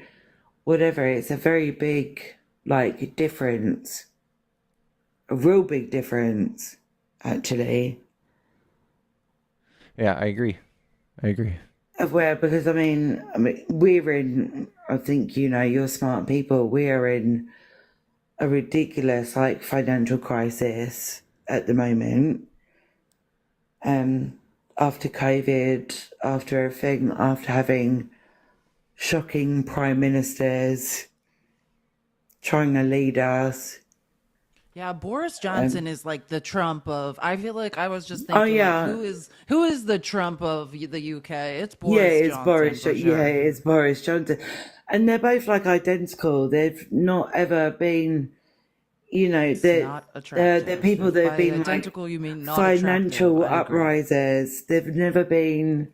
whatever, it's a very big like difference. A real big difference, actually. Yeah, I agree. Of where, because I mean, we're in, I think, you're smart people, we are in a ridiculous like financial crisis at the moment. After COVID, after everything, after having shocking prime ministers trying to lead us. Yeah, Boris Johnson is like the Trump of. I feel like I was just Oh thinking, yeah, like, who is the Trump of the UK? It's yeah, Boris it's Johnson Boris. for Yeah, sure. it's Boris Johnson, and they're both like identical. They've not ever been, It's not attractive. they're people that have By been identical, like you mean not financial attractive. I agree. uprisers. They've never been,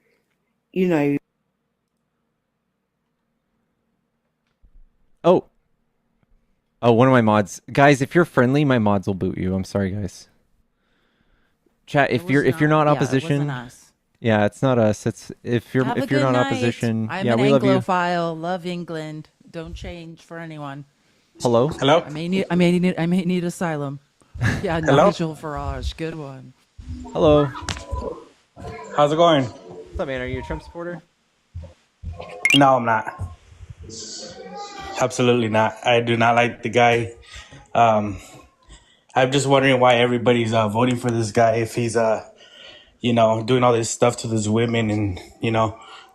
Oh, one of my mods, guys. If you're friendly, my mods will boot you. I'm sorry, guys. Chat. If you're not it opposition, wasn't us. yeah, it's not us. It's if you're Have a if you're good not night. opposition, I'm yeah, an we love you. Anglophile. Love England. Don't change for anyone. Hello. I may need asylum. Yeah, Hello? Nigel Farage. Good one. Hello. How's it going? What's up, man? Are you a Trump supporter? No, I'm not. Absolutely not. I do not like the guy. I'm just wondering why everybody's voting for this guy if he's doing all this stuff to these women and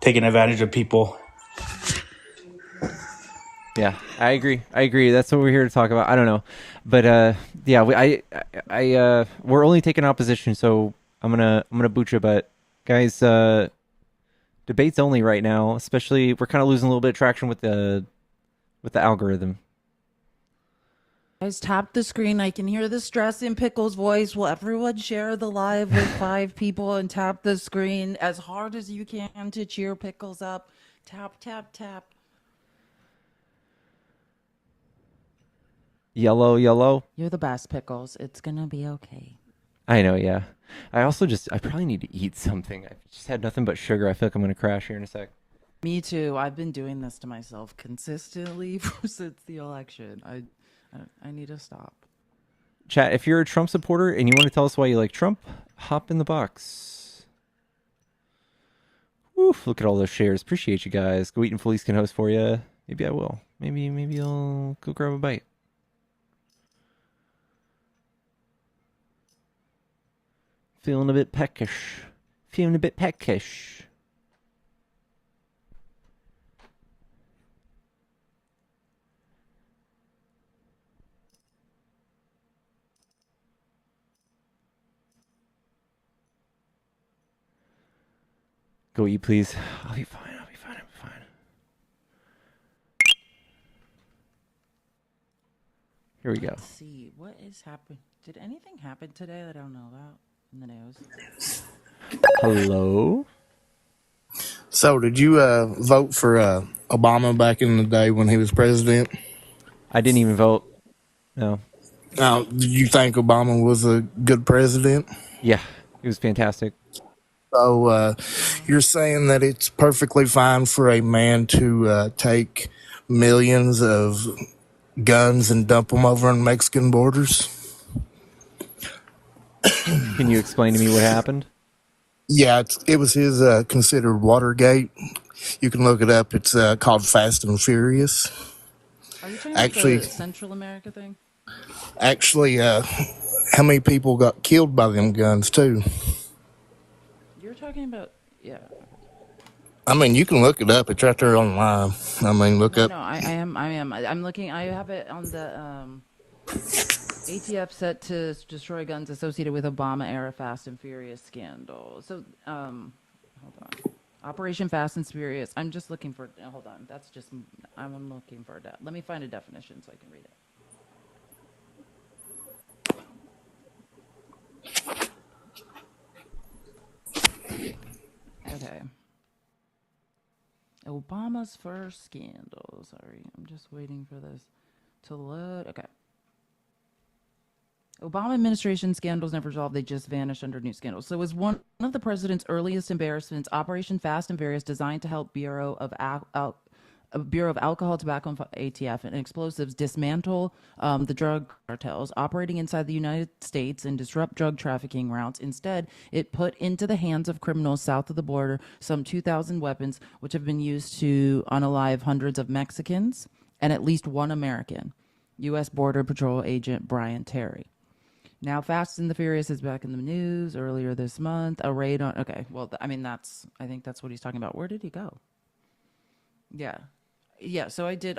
taking advantage of people. Yeah, I agree. That's what we're here to talk about. I don't know, but yeah, we're only taking opposition, so I'm gonna boot you. But guys, debates only right now. Especially, we're kind of losing a little bit of traction with the algorithm. Guys, tap the screen. I can hear the stress in Pickle's voice. Will everyone share the live with 5 people and tap the screen as hard as you can to cheer Pickles up? Tap, tap, tap. Yellow, yellow. You're the best, Pickles. It's gonna be okay. I know, yeah. I probably need to eat something. I've just had nothing but sugar. I feel like I'm going to crash here in a sec. Me too. I've been doing this to myself consistently since the election. I need to stop. Chat, if you're a Trump supporter and you want to tell us why you like Trump, hop in the box. Oof, look at all those shares. Appreciate you guys. Go eat and Felice can host for you. Maybe I will. Maybe I'll go grab a bite. Feeling a bit peckish. Feeling a bit peckish. Go eat, please. I'll be fine. I'll be fine. I'll be fine. Here we go. Let's see. What is happening? Did anything happen today that I don't know about in the news? Hello? So, did you vote for Obama back in the day when he was president? I didn't even vote. No. Now, did you think Obama was a good president? Yeah, he was fantastic. So, you're saying that it's perfectly fine for a man to take millions of guns and dump them over on Mexican borders? Can you explain to me what happened? Yeah, it was his considered Watergate. You can look it up. It's called Fast and Furious. Are you talking about the Central America thing? Actually, how many people got killed by them guns, too? You're talking about, yeah. I mean, you can look it up. It's right there online. I mean, look up. No, I am. I'm looking. I have it on the ATF set to destroy guns associated with Obama-era Fast and Furious scandal. So, hold on. Operation Fast and Furious. I'm just looking for. Hold on. That's just. I'm looking for that. Let me find a definition so I can read it. Okay. Obama's first scandal. Sorry, I'm just waiting for this to load. Okay. Obama administration scandals never resolved. They just vanished under new scandals. So it was one of the president's earliest embarrassments, Operation Fast and Furious, designed to help Bureau of Alcohol, Tobacco, and ATF and Explosives dismantle the drug cartels operating inside the United States and disrupt drug trafficking routes. Instead, it put into the hands of criminals south of the border some 2,000 weapons, which have been used to unalive hundreds of Mexicans and at least one American, U.S. Border Patrol agent Brian Terry. Now, Fast and the Furious is back in the news earlier this month. A raid on. Okay, well, I think that's what he's talking about. Where did he go? Yeah. Yeah, so I did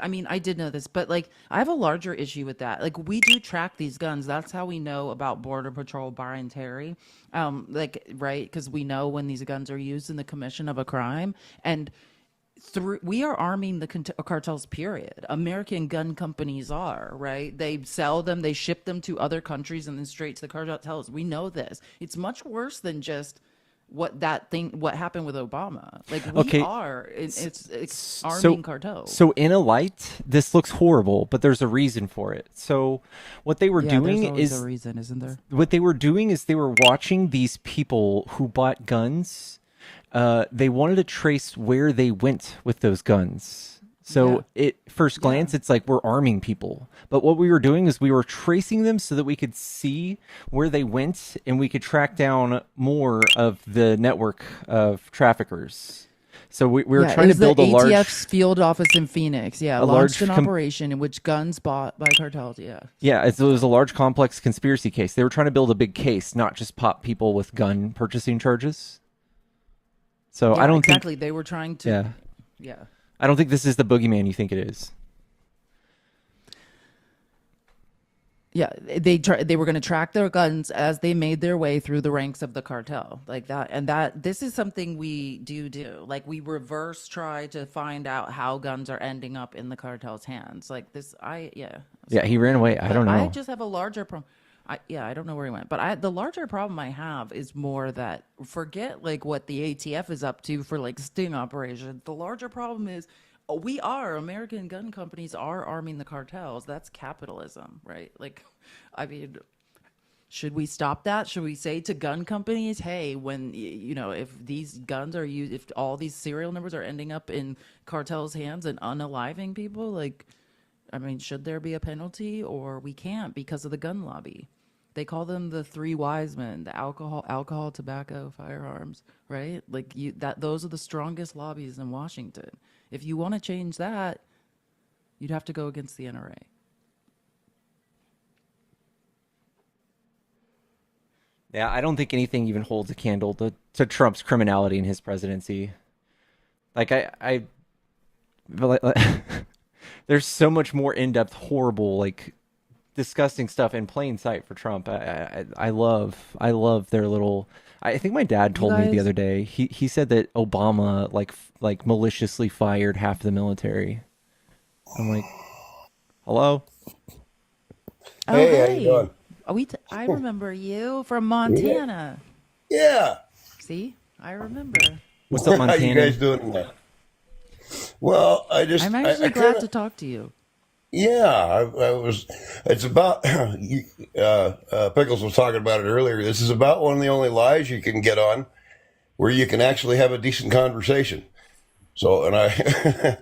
know this, but like I have a larger issue with that. Like we do track these guns. That's how we know about Border Patrol Brian Terry. Right? Because we know when these guns are used in the commission of a crime. And we are arming the cartels, period. American gun companies are, right? They sell them, they ship them to other countries and then straight to the cartels. We know this. It's much worse than just what happened with Obama. Like it's arming cartels. So in a light, this looks horrible, but there's a reason for it. So what they were doing is a reason, isn't there? What they were doing is they were watching these people who bought guns. They wanted to trace where they went with those guns. So at first glance, it's like we're arming people. But what we were doing is we were tracing them so that we could see where they went and we could track down more of the network of traffickers. So we were trying to build a large... ATF's field office in Phoenix, launched an operation in which guns bought by cartels, Yeah, it was a large, complex conspiracy case. They were trying to build a big case, not just pop people with gun purchasing charges. So I don't think... They were trying to... Yeah. I don't think this is the boogeyman you think it is. Yeah, they were going to track their guns as they made their way through the ranks of the cartel, like that. And this is something we do. Like we reverse try to find out how guns are ending up in the cartel's hands. Like this, Yeah, he ran away. I don't know. I just have a larger problem. I don't know where he went, but the larger problem I have is more that forget like what the ATF is up to for like sting operations. The larger problem is we are American gun companies are arming the cartels. That's capitalism, right? Like, I mean, should we stop that? Should we say to gun companies, hey, when if these guns are used, if all these serial numbers are ending up in cartels' hands and unaliving people, like, I mean, should there be a penalty? Or we can't because of the gun lobby. They call them the three wise men: the alcohol, tobacco, firearms, right? Like those are the strongest lobbies in Washington. If you want to change that, you'd have to go against the NRA. Yeah, I don't think anything even holds a candle to Trump's criminality in his presidency. Like there's so much more in-depth, horrible, like disgusting stuff in plain sight for Trump. I love their little. I think my dad told me the other day. He said that Obama like maliciously fired half the military. I'm like, hello. Hey, how you doing? I remember you from Montana. Yeah. See, I remember. What's up, Montana? How you guys doing tonight? Well, I'm actually glad to talk to you. Yeah, I was. It's about. Pickles was talking about it earlier. This is about one of the only lives you can get on where you can actually have a decent conversation. So, and I,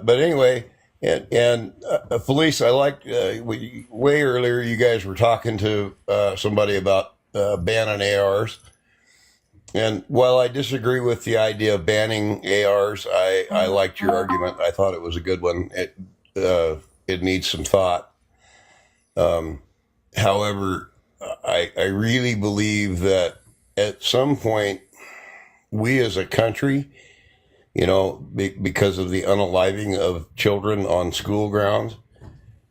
but anyway, Felice, I liked way earlier. You guys were talking to somebody about banning ARs. And while I disagree with the idea of banning ARs, I liked your argument. I thought it was a good one. It needs some thought. However, I really believe that at some point, we as a country, because of the unaliving of children on school grounds,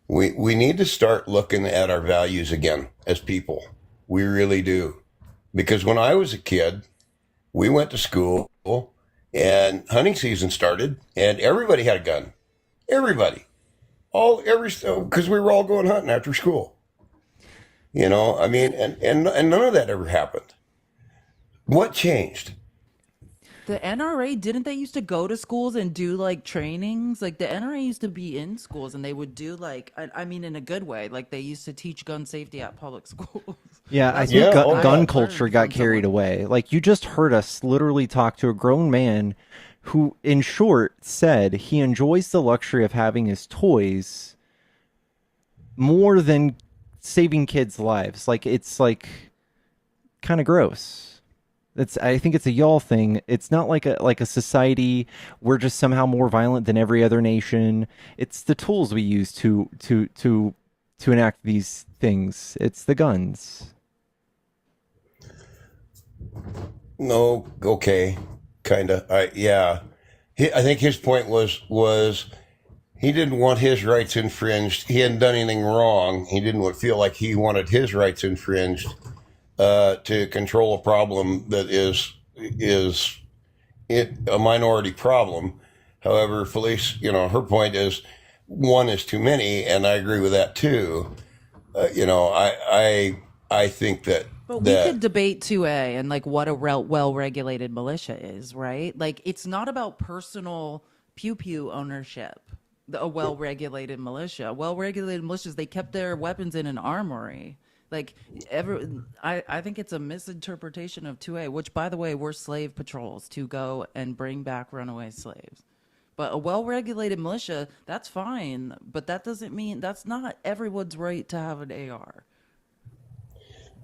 we need to start looking at our values again as people. We really do. Because when I was a kid, we went to school and hunting season started and everybody had a gun. Everybody. Because we were all going hunting after school. I mean, and none of that ever happened. What changed? The NRA, didn't they used to go to schools and do like trainings? Like the NRA used to be in schools and they would do like, I mean, in a good way, like they used to teach gun safety at public schools. Yeah, I think gun culture got carried away. Like you just heard us literally talk to a grown man who, in short, said he enjoys the luxury of having his toys more than saving kids' lives. Like it's like kind of gross. I think it's a y'all thing. It's not like a society. We're just somehow more violent than every other nation. It's the tools we use to enact these things. It's the guns. No, okay, kind of. I think his point was he didn't want his rights infringed. He hadn't done anything wrong. He didn't feel like he wanted his rights infringed. To control a problem that is a minority problem. However, Felice, her point is one is too many, and I agree with that too. I think that. But we could debate 2A and like what a well-regulated militia is, right? Like it's not about personal pew ownership. A well-regulated militia. Well-regulated militias, they kept their weapons in an armory. Like I think it's a misinterpretation of 2A, which by the way, were slave patrols to go and bring back runaway slaves. But a well-regulated militia, that's fine, but that doesn't mean that's not everyone's right to have an AR.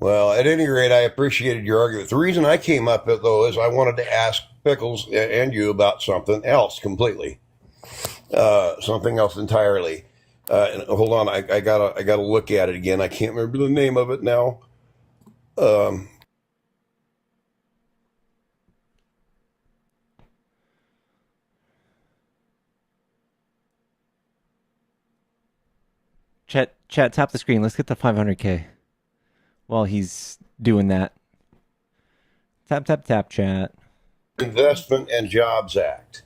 Well, at any rate, I appreciated your argument. The reason I came up with though is I wanted to ask Pickles and you about something else completely, something else entirely. And hold on, I gotta look at it again. I can't remember the name of it now. Chat, tap the screen. Let's get to 500K while he's doing that. Tap, chat. Investment and Jobs Act.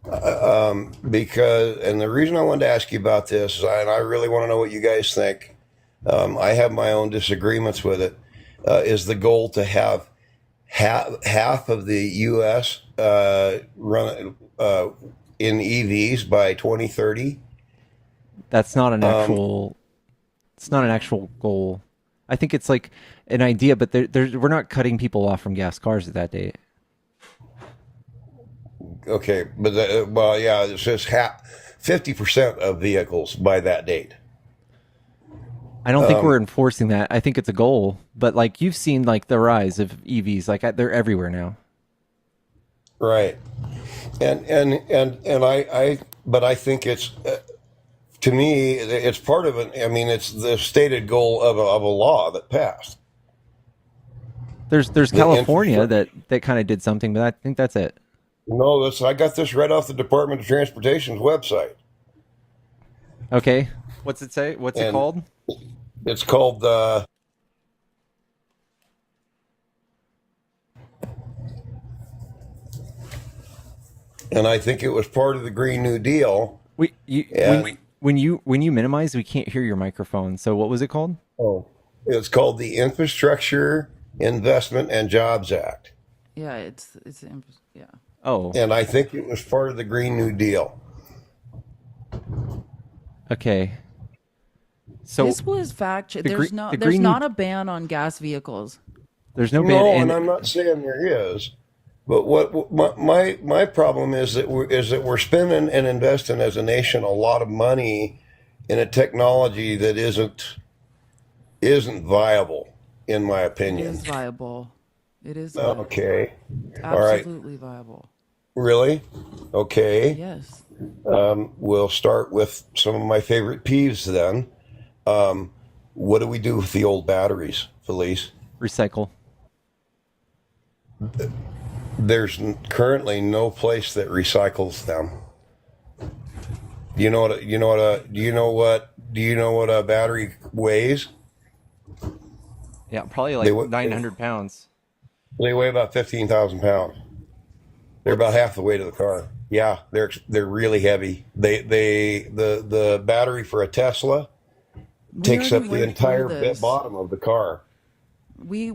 And the reason I wanted to ask you about this, and I really want to know what you guys think, I have my own disagreements with it, is the goal to have half of the U.S. in EVs by 2030. That's not an actual. It's not an actual goal. I think it's like an idea, but we're not cutting people off from gas cars at that date. Okay, but well, yeah, it says 50% of vehicles by that date. I don't think we're enforcing that. I think it's a goal, but like you've seen like the rise of EVs, like they're everywhere now. Right, and I think it's to me it's part of it. I mean, it's the stated goal of a law that passed. There's California that kind of did something, but I think that's it. No, I got this right off the Department of Transportation's website. Okay, what's it say? What's it called? It's called and I think it was part of the Green New Deal. When you minimize, we can't hear your microphone. So what was it called? Oh, it's called the Infrastructure Investment and Jobs Act. Yeah, it's yeah. Oh, and I think it was part of the Green New Deal. Okay. So this was fact check. There's Green not a ban on gas vehicles. There's no ban. No, and I'm not saying there is. But what my problem is that we're spending and investing as a nation a lot of money in a technology that isn't viable, in my opinion. It is viable. It is viable. Okay. Absolutely viable. Really? Okay. Yes. We'll start with some of my favorite peeves then. What do we do with the old batteries, Felice? Recycle. There's currently no place that recycles them. Do you know what a battery weighs? Yeah, probably like 900 pounds. They weigh about 15,000 pounds. They're about half the weight of the car. Yeah, they're really heavy. The battery for a Tesla takes up the entire bottom of the car. We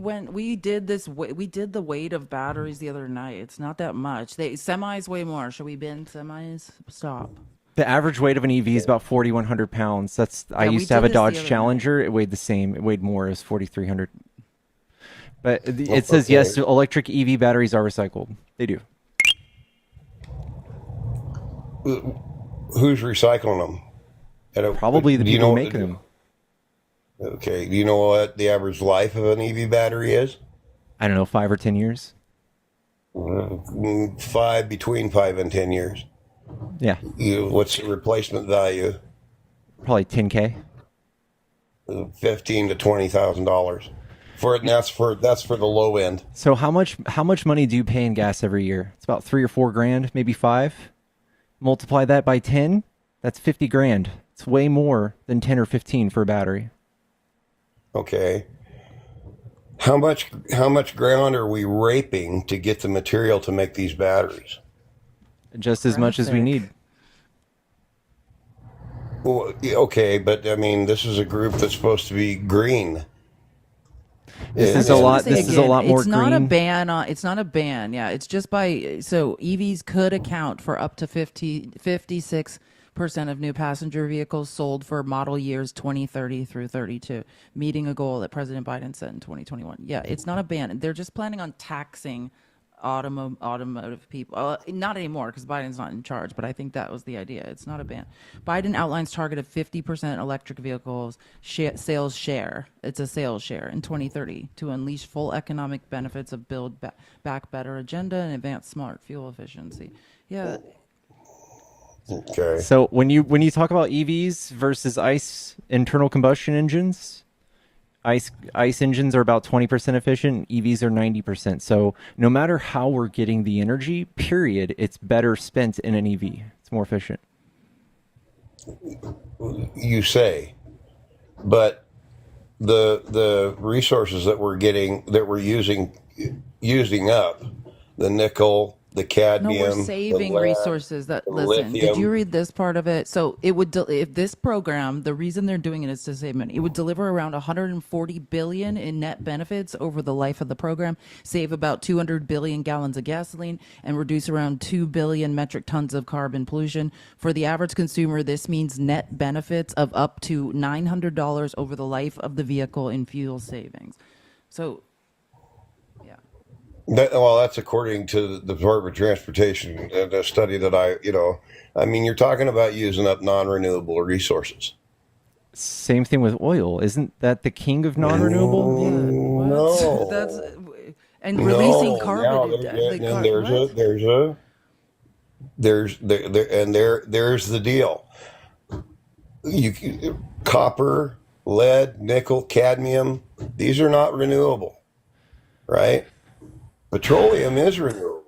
did the weight of batteries the other night. It's not that much. Semis weigh more. Should we bin semis? Stop. The average weight of an EV is about 4,100 pounds. I used to have a Dodge Challenger. It weighed the same. It weighed more. It was 4,300. But it says yes, electric EV batteries are recycled. They do. Who's recycling them? Probably the people making them. Okay. Do you know what the average life of an EV battery is? I don't know, 5 or 10 years. Between 5 and 10 years. Yeah. What's the replacement value? Probably $10K. $15,000 to $20,000 for it. And that's for the low end. So how much money do you pay in gas every year? It's about $3 or $4 grand, maybe 5. Multiply that by 10. That's 50 grand. It's way more than 10 or 15 for a battery. Okay. How much ground are we raping to get the material to make these batteries? Just as much as we need. Well, okay, but I mean, this is a group that's supposed to be green. This is a lot more it's not green. It's not a ban. Yeah, it's just so EVs could account for up to 56% of new passenger vehicles sold for model years 2030 through 32, meeting a goal that President Biden set in 2021. Yeah, it's not a ban. They're just planning on taxing automotive people. Not anymore because Biden's not in charge, but I think that was the idea. It's not a ban. Biden outlines target of 50% electric vehicles sales share. It's a sales share in 2030 to unleash full economic benefits of Build Back Better agenda and advance smart fuel efficiency. Yeah. Okay. So when you talk about EVs versus ICE internal combustion engines, ICE engines are about 20% efficient. EVs are 90%. So no matter how we're getting the energy, period, it's better spent in an EV. It's more efficient. You say, but the resources that we're using up, the nickel, No, we're cadmium, the saving lead, resources. That the listen, did you lithium. read this part of it? So it would if this program, the reason they're doing it is to save money. It would deliver around 140 billion in net benefits over the life of the program, save about 200 billion gallons of gasoline, and reduce around 2 billion metric tons of carbon pollution. For the average consumer, this means net benefits of up to $900 over the life of the vehicle in fuel savings. So yeah. Well, that's according to the Department of Transportation, a study that I mean, you're talking about using up non-renewable resources. Same thing with oil. Isn't that the king of non-renewable? Yeah, No, that's and releasing no. carbon. Now there's the deal. Copper, lead, nickel, cadmium. These are not renewable, right? Petroleum is renewable.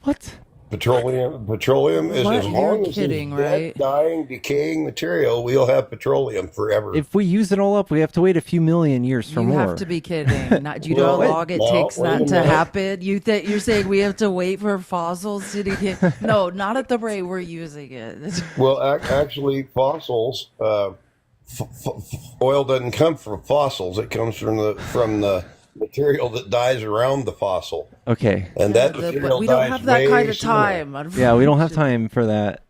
What? Petroleum is, What? as You're long as it's kidding, dead, right? dying, decaying material, we'll have petroleum forever. If we use it all up, we have to wait a few million years for You more. have to be kidding. Not, do you know Well, how long it well, takes wait a that to minute. happen? You're saying we have to wait for fossils to decay? No, not at the rate we're using it. Well, actually, fossils, oil doesn't come from fossils. It comes from the material that dies around the fossil, Okay. and Yeah, that but material we don't dies have that way kind of sooner. time. Yeah, we don't have unfortunately. time for that.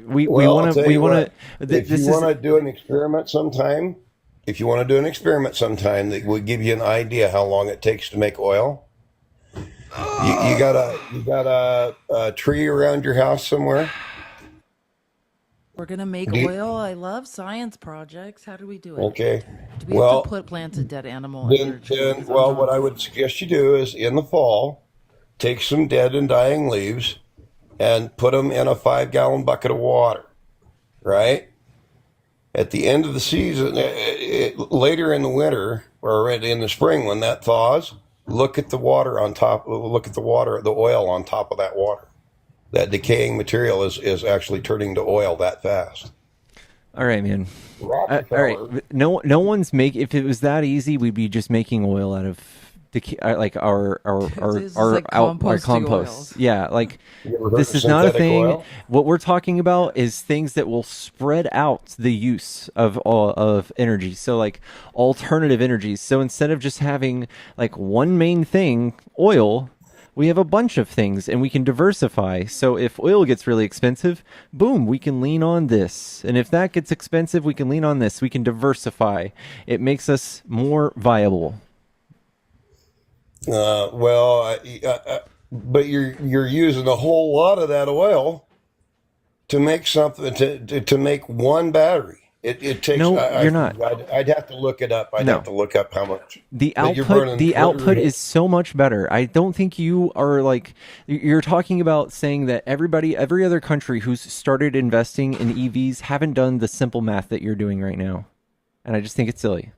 We Well, want I'll to tell we you want what. to. If This you is want to do an experiment sometime, that will give you an idea how long it takes to make oil. You got a tree around your house somewhere? We're gonna make Do you- oil. I love science projects. How do we do it? Okay. Do we have Well, to plant a dead animal in your trees? I'm what not- I would suggest you do is in the fall, take some dead and dying leaves and put them in a 5-gallon bucket of water, right? At the end of the season, later in the winter or in the spring when that thaws, look at the water on top. Look at the oil on top of that water. That decaying material is actually turning to oil that fast. all right, man. All right. Rockefeller. No one's If it was that easy, we'd be just making oil out of like our This is like our composting compost. oils. Yeah, like You ever heard this of is not a synthetic thing. oil? What we're talking about is things that will spread out the use of energy. So like alternative energies. So instead of just having like one main thing, oil, we have a bunch of things and we can diversify. So if oil gets really expensive, boom, we can lean on this. And if that gets expensive, we can lean on this. We can diversify. It makes us more viable. But you're using a whole lot of that oil to make something to make one battery. It takes. No, you're not. I'd have to look it up. I'd No. have to look up how much. The But you're output burning the output literally- is so much better. I don't think you are like you're talking about saying that every other country who's started investing in EVs haven't done the simple math that you're doing right now. And I just think it's silly.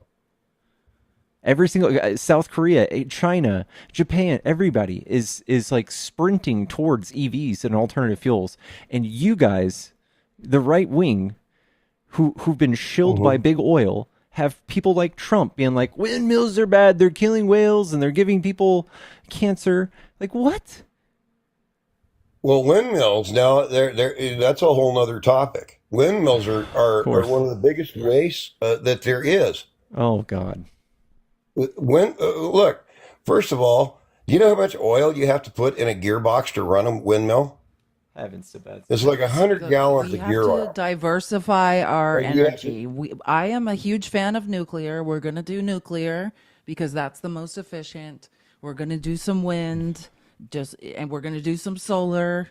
Every single South Korea, China, Japan, everybody is like sprinting towards EVs and alternative fuels. And you guys, the right wing, who've been shilled by big oil, have people like Trump being like, windmills are bad, they're killing whales and they're giving people cancer. Like what? Well, windmills now that's a whole nother topic. Windmills are one of the biggest wastes that there is. Oh God. Look, first of all, do you know how much oil you have to put in a gearbox to run a windmill? Heavens to bed. It's like 100 gallons We of have gear to oil. diversify our Or you have energy. I am a huge fan of nuclear. We're going to do nuclear because that's the most efficient. We're going to do some wind, and we're going to do some solar.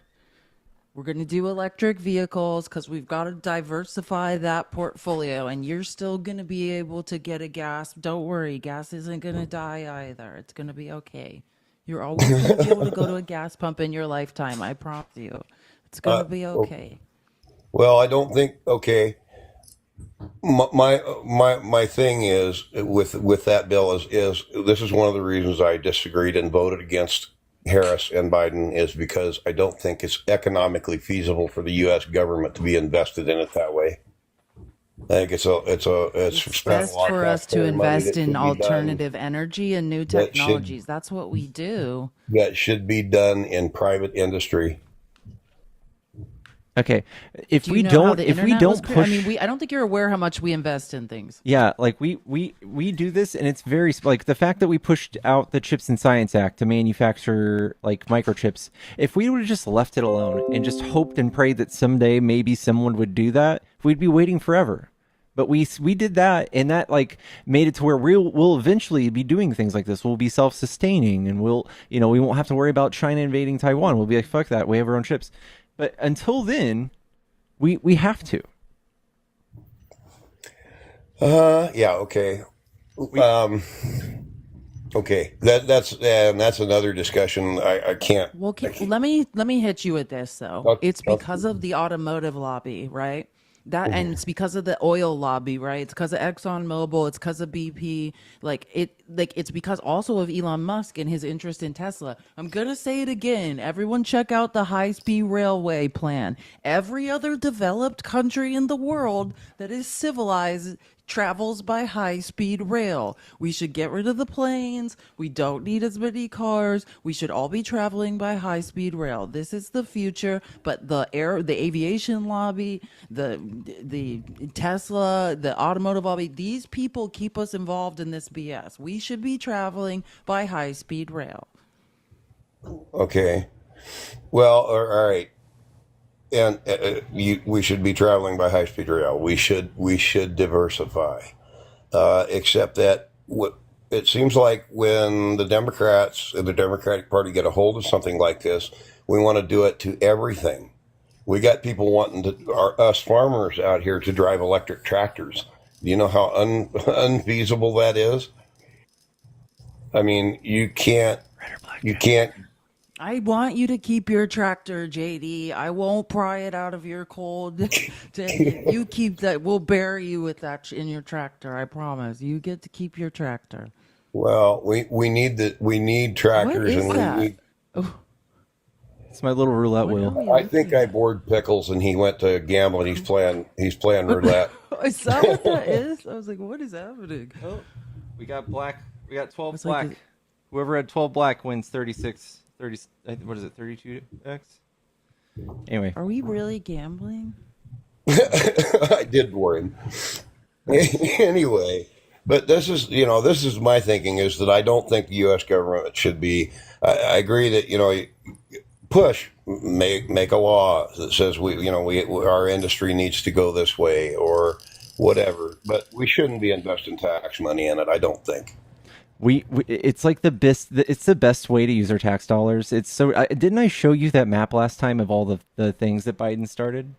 We're going to do electric vehicles because we've got to diversify that portfolio. And you're still going to be able to get a gas. Don't worry, gas isn't going to die either. It's going to be okay. You're always going to be able to go to a gas pump in your lifetime. I promise you. It's going to be okay. Well, I don't think. Okay, my thing is with that bill is this is one of the reasons I disagreed and voted against Harris and Biden is because I don't think it's economically feasible for the U.S. government to be invested in it that way. I think it's It's spent a best lot of for us to taxpayer money invest that in should be done. alternative energy and new That should technologies. That's what we do. that should be done in private industry. Okay, if Do you we know how don't the if we internet was don't created? push, I don't think you're aware how much we invest in things. yeah, like we do this, and it's very like the fact that we pushed out the Chips and Science Act to manufacture like microchips. If we would have just left it alone and just hoped and prayed that someday maybe someone would do that, we'd be waiting forever. But we did that, and that like made it to where we'll eventually be doing things like this. We'll be self-sustaining, and we won't have to worry about China invading Taiwan. We'll be like, fuck that, we have our own chips. But until then, we have to. Yeah. Okay. Okay. That's another discussion. I can't. Well, let me hit you with this though. Okay. It's because of the automotive lobby, right? And it's because of the oil lobby, right? It's because of ExxonMobil, it's because of BP, it's because also of Elon Musk and his interest in Tesla. I'm gonna say it again. Everyone check out the high-speed railway plan. Every other developed country in the world that is civilized travels by high-speed rail. We should get rid of the planes. We don't need as many cars. We should all be traveling by high-speed rail. This is the future. But the aviation lobby, the Tesla, the automotive lobby, these people keep us involved in this BS. We should be traveling by high-speed rail. Okay. Well, all right. And we should be traveling by high speed rail. We should diversify. Except that it seems like when the Democrats and the Democratic Party get a hold of something like this, we want to do it to everything. We got people wanting us farmers out here to drive electric tractors. Do you know how unfeasible that is? I mean, you can't. I want you to keep your tractor, JD. I won't pry it out of your cold. You keep that. We'll bury you with that in your tractor. I promise. You get to keep your tractor. Well, we need tractors, What is that? It's my little roulette wheel. I think I bored Pickles, and he went to gamble, and he's playing roulette. Is that what that is? I was like, what is happening? Oh, we got black. We got 12 It's black. like Whoever had 12 black wins 36. 30. What is it? 32x. Anyway, are we really gambling? I did bore him. Anyway, but this is my thinking is that I don't think the U.S. government should be. I agree that make a law that says our industry needs to go this way or whatever, but we shouldn't be investing tax money in it. I don't think. It's like the best. It's the best way to use our tax dollars. It's so. Didn't I show you that map last time of all the things that Biden started?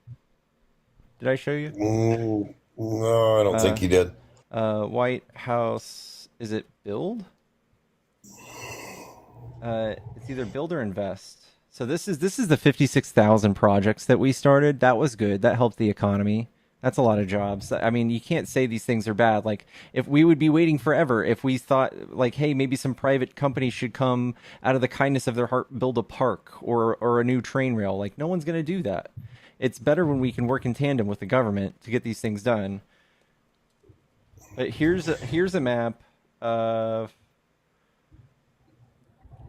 Did I show you? No, I don't think you did. White House. Is it build? It's either build or invest. So this is the 56,000 projects that we started. That was good. That helped the economy. That's a lot of jobs. I mean, you can't say these things are bad. Like, if we would be waiting forever, if we thought, like, hey, maybe some private company should come out of the kindness of their heart, build a park or a new train rail. Like, no one's going to do that. It's better when we can work in tandem with the government to get these things done. But here's a map of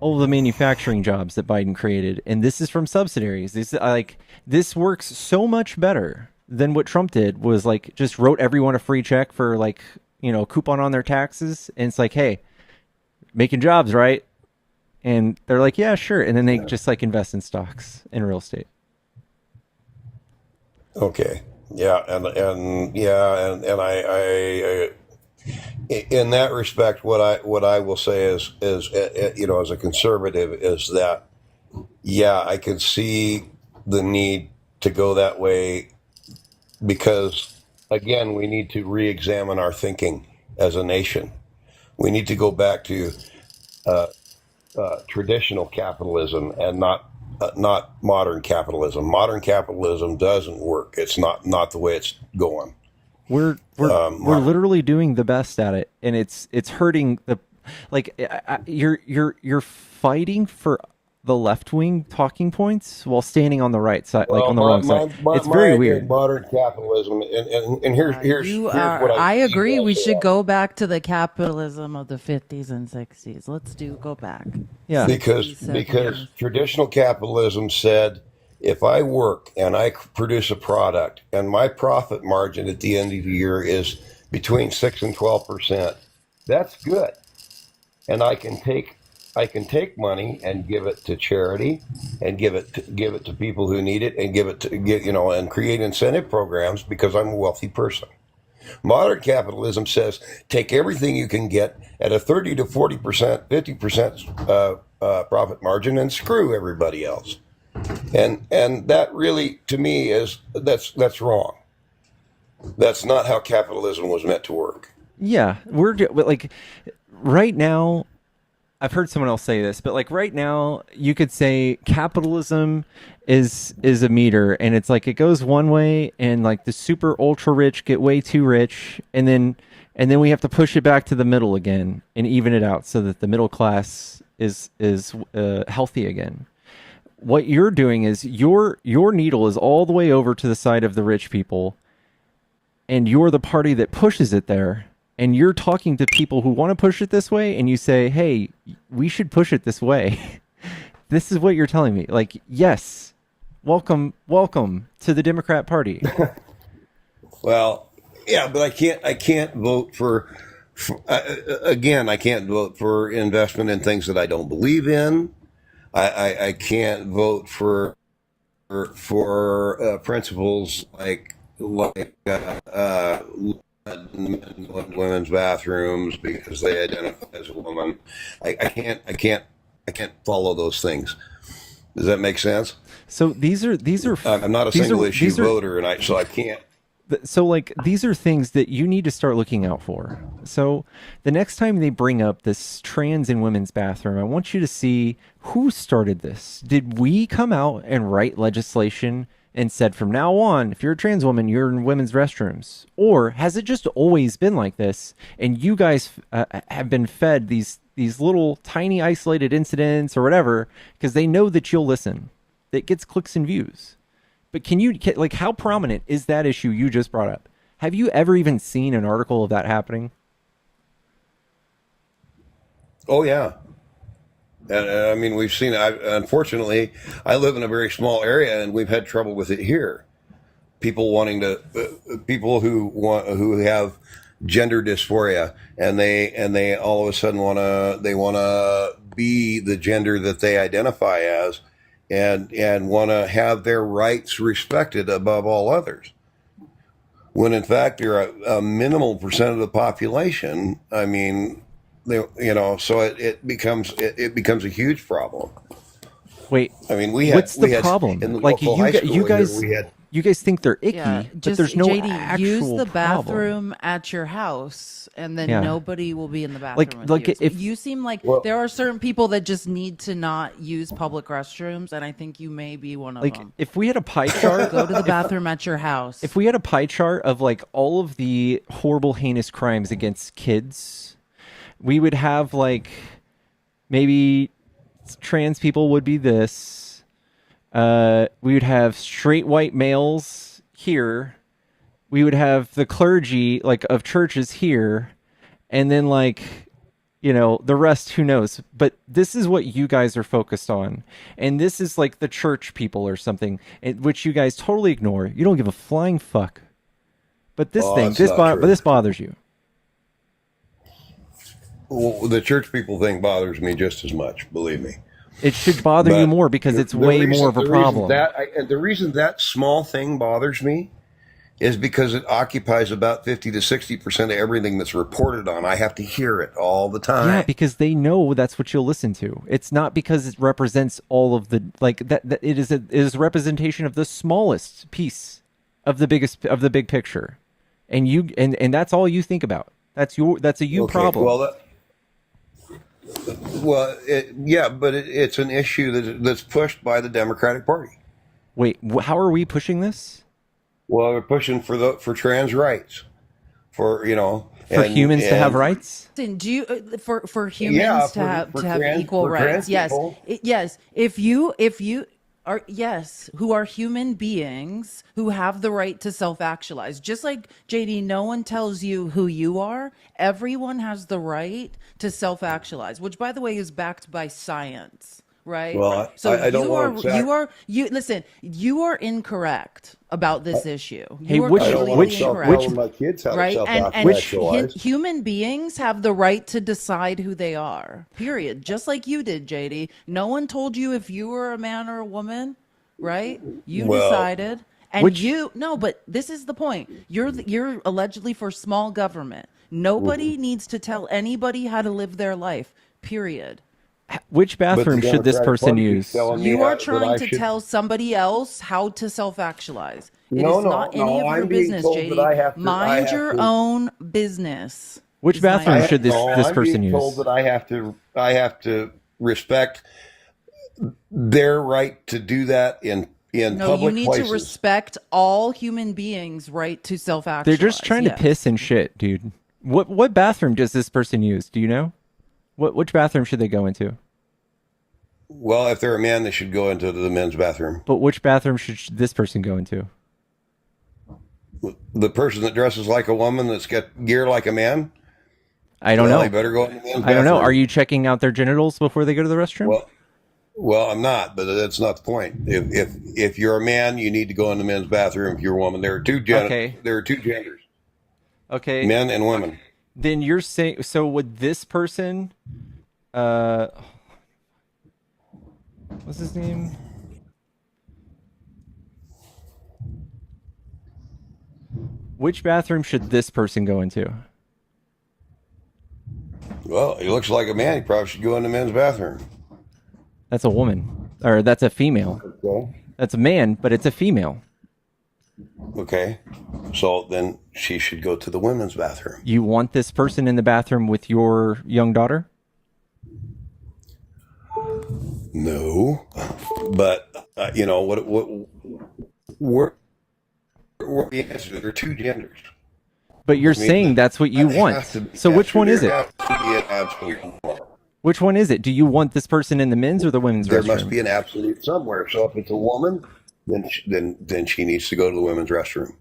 all the manufacturing jobs that Biden created, and this is from subsidiaries. This works so much better than what Trump did. Was like just wrote everyone a free check for coupon on their taxes, and it's like, hey, making jobs, right? And they're like, yeah, sure, and then they just like invest in stocks and real estate. Okay, yeah, and I in that respect, what I will say is as a conservative is that I can see the need to go that way. Because, again, we need to re-examine our thinking as a nation. We need to go back to traditional capitalism and not modern capitalism. Modern capitalism doesn't work. It's not the way it's going. We're literally doing the best at it, and it's hurting the you're fighting for the left wing talking points while standing on the right side, like Well, on the wrong side. It's very my idea of weird. modern capitalism, and here's what I I see agree. We also. should go back to the capitalism of the 50s and 60s. Let's go back. Yeah. 60s, Because 70s. traditional capitalism said, if I work and I produce a product and my profit margin at the end of the year is between 6 and 12%, that's good. And I can take money and give it to charity and give it to people who need it and and create incentive programs because I'm a wealthy person. Modern capitalism says take everything you can get at a 30 to 40%, 50% profit margin and screw everybody else. And that really, to me, that's wrong. That's not how capitalism was meant to work. Yeah, like right now. I've heard someone else say this, but like right now, you could say capitalism is a meter, and it's like it goes one way, and like the super ultra rich get way too rich, and then we have to push it back to the middle again and even it out so that the middle class is healthy again. What you're doing is your needle is all the way over to the side of the rich people, and you're the party that pushes it there. And you're talking to people who want to push it this way, and you say, hey, we should push it this way. This is what you're telling me. Like, yes, welcome to the Democrat Party. Well, yeah, but I can't vote again, I can't vote for investment in things that I don't believe in. I can't vote for principles like women's bathrooms because they identify as a woman. I can't follow those things. Does that make sense? So these are I'm not a single issue voter, and I can't. So like these are things that you need to start looking out for. So the next time they bring up this trans in women's bathroom, I want you to see who started this. Did we come out and write legislation and said from now on, if you're a trans woman, you're in women's restrooms? Or has it just always been like this, and you guys have been fed these little tiny isolated incidents or whatever because they know that you'll listen, that gets clicks and views? But like, how prominent is that issue you just brought up? Have you ever even seen an article of that happening? Oh yeah. I mean, we've seen. Unfortunately, I live in a very small area, and we've had trouble with it here. People who have gender dysphoria, and they all of a sudden want to be the gender that they identify as, and want to have their rights respected above all others. When in fact you're a minimal percent of the population. I mean. So it becomes a huge problem. Wait, I mean, what's the problem? In the like you guys think they're icky, Yeah, but there's no JD, actual use the problem. bathroom at your house, and then Yeah. nobody will be in the bathroom. Like with you. if You seem like Well- there are certain people that just need to not use public restrooms, and I think you may be one of like them. if we had a pie chart, Go to the bathroom at your house. if we had a pie chart of like all of the horrible, heinous crimes against kids, we would have like maybe trans people would be this. We would have straight white males here. We would have the clergy like of churches here, and then like the rest, who knows? But this is what you guys are focused on, and this is like the church people or something, which you guys totally ignore. You don't give a flying fuck. But this this bothers you. Well, the church people thing bothers me just as much. Believe me, it should bother you more because it's way more of a problem. The reason that small thing bothers me is because it occupies about 50 to 60% of everything that's reported on. I have to hear it all the time. Yeah, because they know that's what you'll listen to. It's not because it represents all of the that it is a representation of the smallest piece of the big picture, and and that's all you think about. That's a you problem. But it's an issue that's pushed by the Democratic Party. Wait, how are we pushing this? Well, we're pushing for trans rights, for For humans to have rights? Listen, do you for humans to have equal rights? Yes, yes. If you are who are human beings who have the right to self-actualize, just like JD, no one tells you who you are. Everyone has the right to self-actualize, which, by the way, is backed by science. Right. Well, So I don't want you listen, you are incorrect about this issue. Hey, You are completely incorrect. my kids how Right. to And self-actualize. human beings have the right to decide who they are. Period. Just like you did, JD. No one told you if you were a man or a woman, right? You decided. And but this is the point. You're allegedly for small government. Nobody needs to tell anybody how to live their life. Period. Which bathroom should this person use? You are trying to tell somebody else how to self-actualize. It is not any of your business, JD. Mind your own business. Which bathroom should this person use? I'm being told that I have to respect their right to do that in public places. You need to respect all human beings' right to self-actualize. They're just trying to piss and shit, dude. What bathroom does this person use? Do you know? Which bathroom should they go into? Well, if they're a man, they should go into the men's bathroom. But which bathroom should this person go into? The person that dresses like a woman that's got gear like a man? I don't know. They better go into the men's bathroom. I don't know. Are you checking out their genitals before they go to the restroom? Well, I'm not, but that's not the point. If you're a man, you need to go in the men's bathroom. If you're a woman, there are two genders. Okay. Men and women. Then you're saying, so would this person, what's his name? Which bathroom should this person go into? Well, he looks like a man. He probably should go in the men's bathroom. That's a woman, or that's a female. Okay. That's a man, but it's a female. Okay. So then she should go to the women's bathroom. You want this person in the bathroom with your young daughter? No, but you know we're the answer. There are two genders. But you're saying that's what you want. So which one is it? Which one is it? Do you want this person in the men's or the women's restroom? There must be an absolute somewhere. So if it's a woman, then she needs to go to the women's restroom.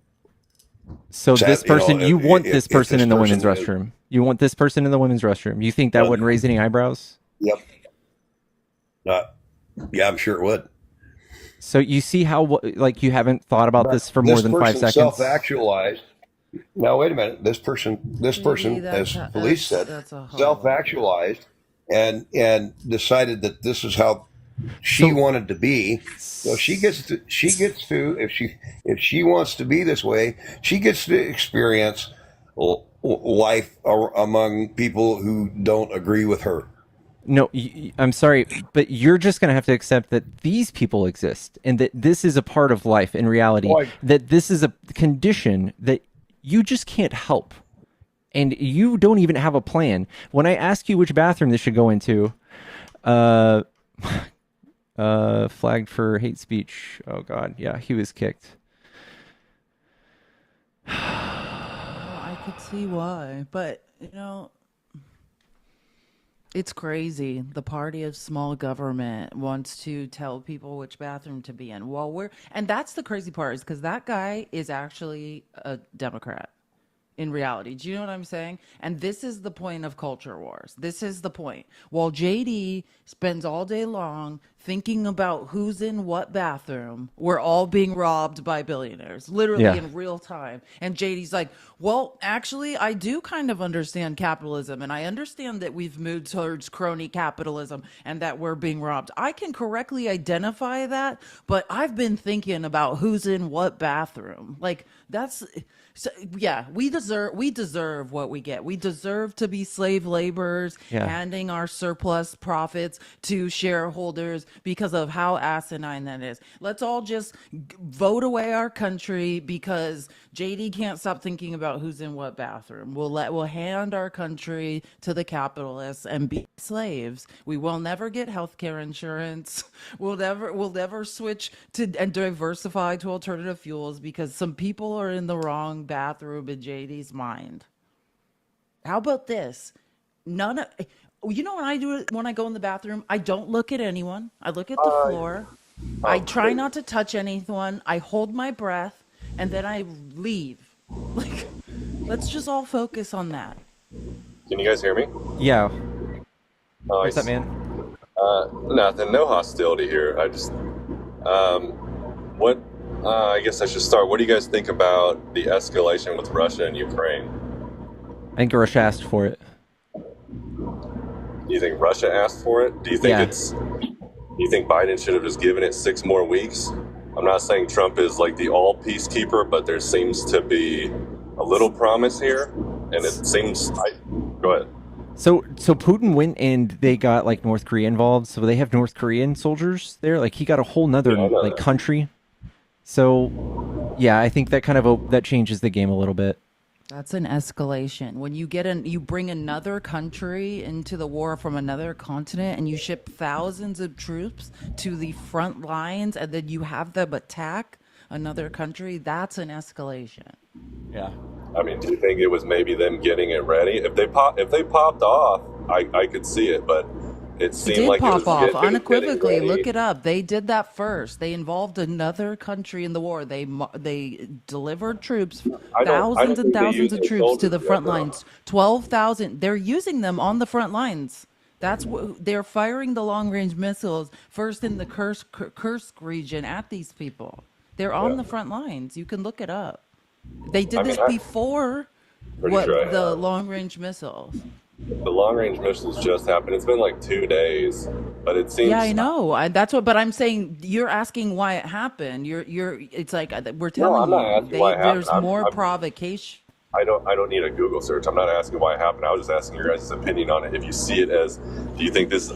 So this person, you want this person in the women's restroom. You want this person in the women's restroom. You think that wouldn't raise any eyebrows? Yep. Yeah, I'm sure it would. So you see how you haven't thought about this for more than 5 seconds? Self-actualized. Now wait a minute. This person, as Felice said, self-actualized and decided that this is how she wanted to be. So she gets to if she wants to be this way, she gets to experience life among people who don't agree with her. No, I'm sorry, but you're just going to have to accept that these people exist and that this is a part of life in reality, that this is a condition that you just can't help. And you don't even have a plan. When I ask you which bathroom this should go into, flagged for hate speech. Oh, God. Yeah, he was kicked. I could see why, but, it's crazy. The party of small government wants to tell people which bathroom to be in. And that's the crazy part, is because that guy is actually a Democrat in reality. Do you know what I'm saying? And this is the point of culture wars. This is the point. While JD spends all day long thinking about who's in what bathroom, we're all being robbed by billionaires, literally in real time. And JD's like, well, actually, I do kind of understand capitalism, and I understand that we've moved towards crony capitalism and that we're being robbed. I can correctly identify that, but I've been thinking about who's in what bathroom. Like, that's... So, yeah, we deserve what we get. We deserve to be slave laborers, handing our surplus profits to shareholders because of how asinine that is. Let's all just vote away our country because JD can't stop thinking about who's in what bathroom. We'll hand our country to the capitalists and be slaves. We will never get healthcare insurance. We'll never switch to and diversify to alternative fuels because some people are in the wrong bathroom in JD's mind. How about this? None of you know what I do when I go in the bathroom? I don't look at anyone. I look at the floor. I try not to touch anyone. I hold my breath, and then I leave. Like, let's just all focus on that. Can you guys hear me? Yeah. Nice. What's up, man? Nothing. No hostility here. I just, what? I guess I should start. What do you guys think about the escalation with Russia and Ukraine? I think Russia asked for it. Do you think Russia asked for it? Do you think Yeah. Do you think Biden should have just given it 6 more weeks? I'm not saying Trump is like the all peacekeeper, but there seems to be a little promise here, and it seems. Go ahead. So Putin went and they got like North Korea involved. So they have North Korean soldiers there. Like he got a whole nother like country. So yeah, I think that kind of that changes the game a little bit. That's an escalation. When you you bring another country into the war from another continent and you ship thousands of troops to the front lines and then you have them attack another country, that's an escalation. Yeah. I mean, do you think it was maybe them getting it ready? If they popped off, I could see it, but it seemed It did like pop it was off getting unequivocally. ready. Look it up. They did that first. They involved another country in the war. They delivered troops, thousands and thousands of troops to the front lines. 12,000. They're using them on the front lines. That's what they're firing the long range missiles first in the Kursk region at these people. They're on the front lines. You can look it up. They did this before the long range missiles. The long range missiles just happened. It's been like 2 days, but it seems. Yeah, I know. That's what. But I'm saying you're asking why it happened. It's like we're telling I'm not asking why it happened. There's more provocation. I don't need a Google search. I'm not asking why it happened. I was just asking your guys' opinion on it. If you see it as, do you think this?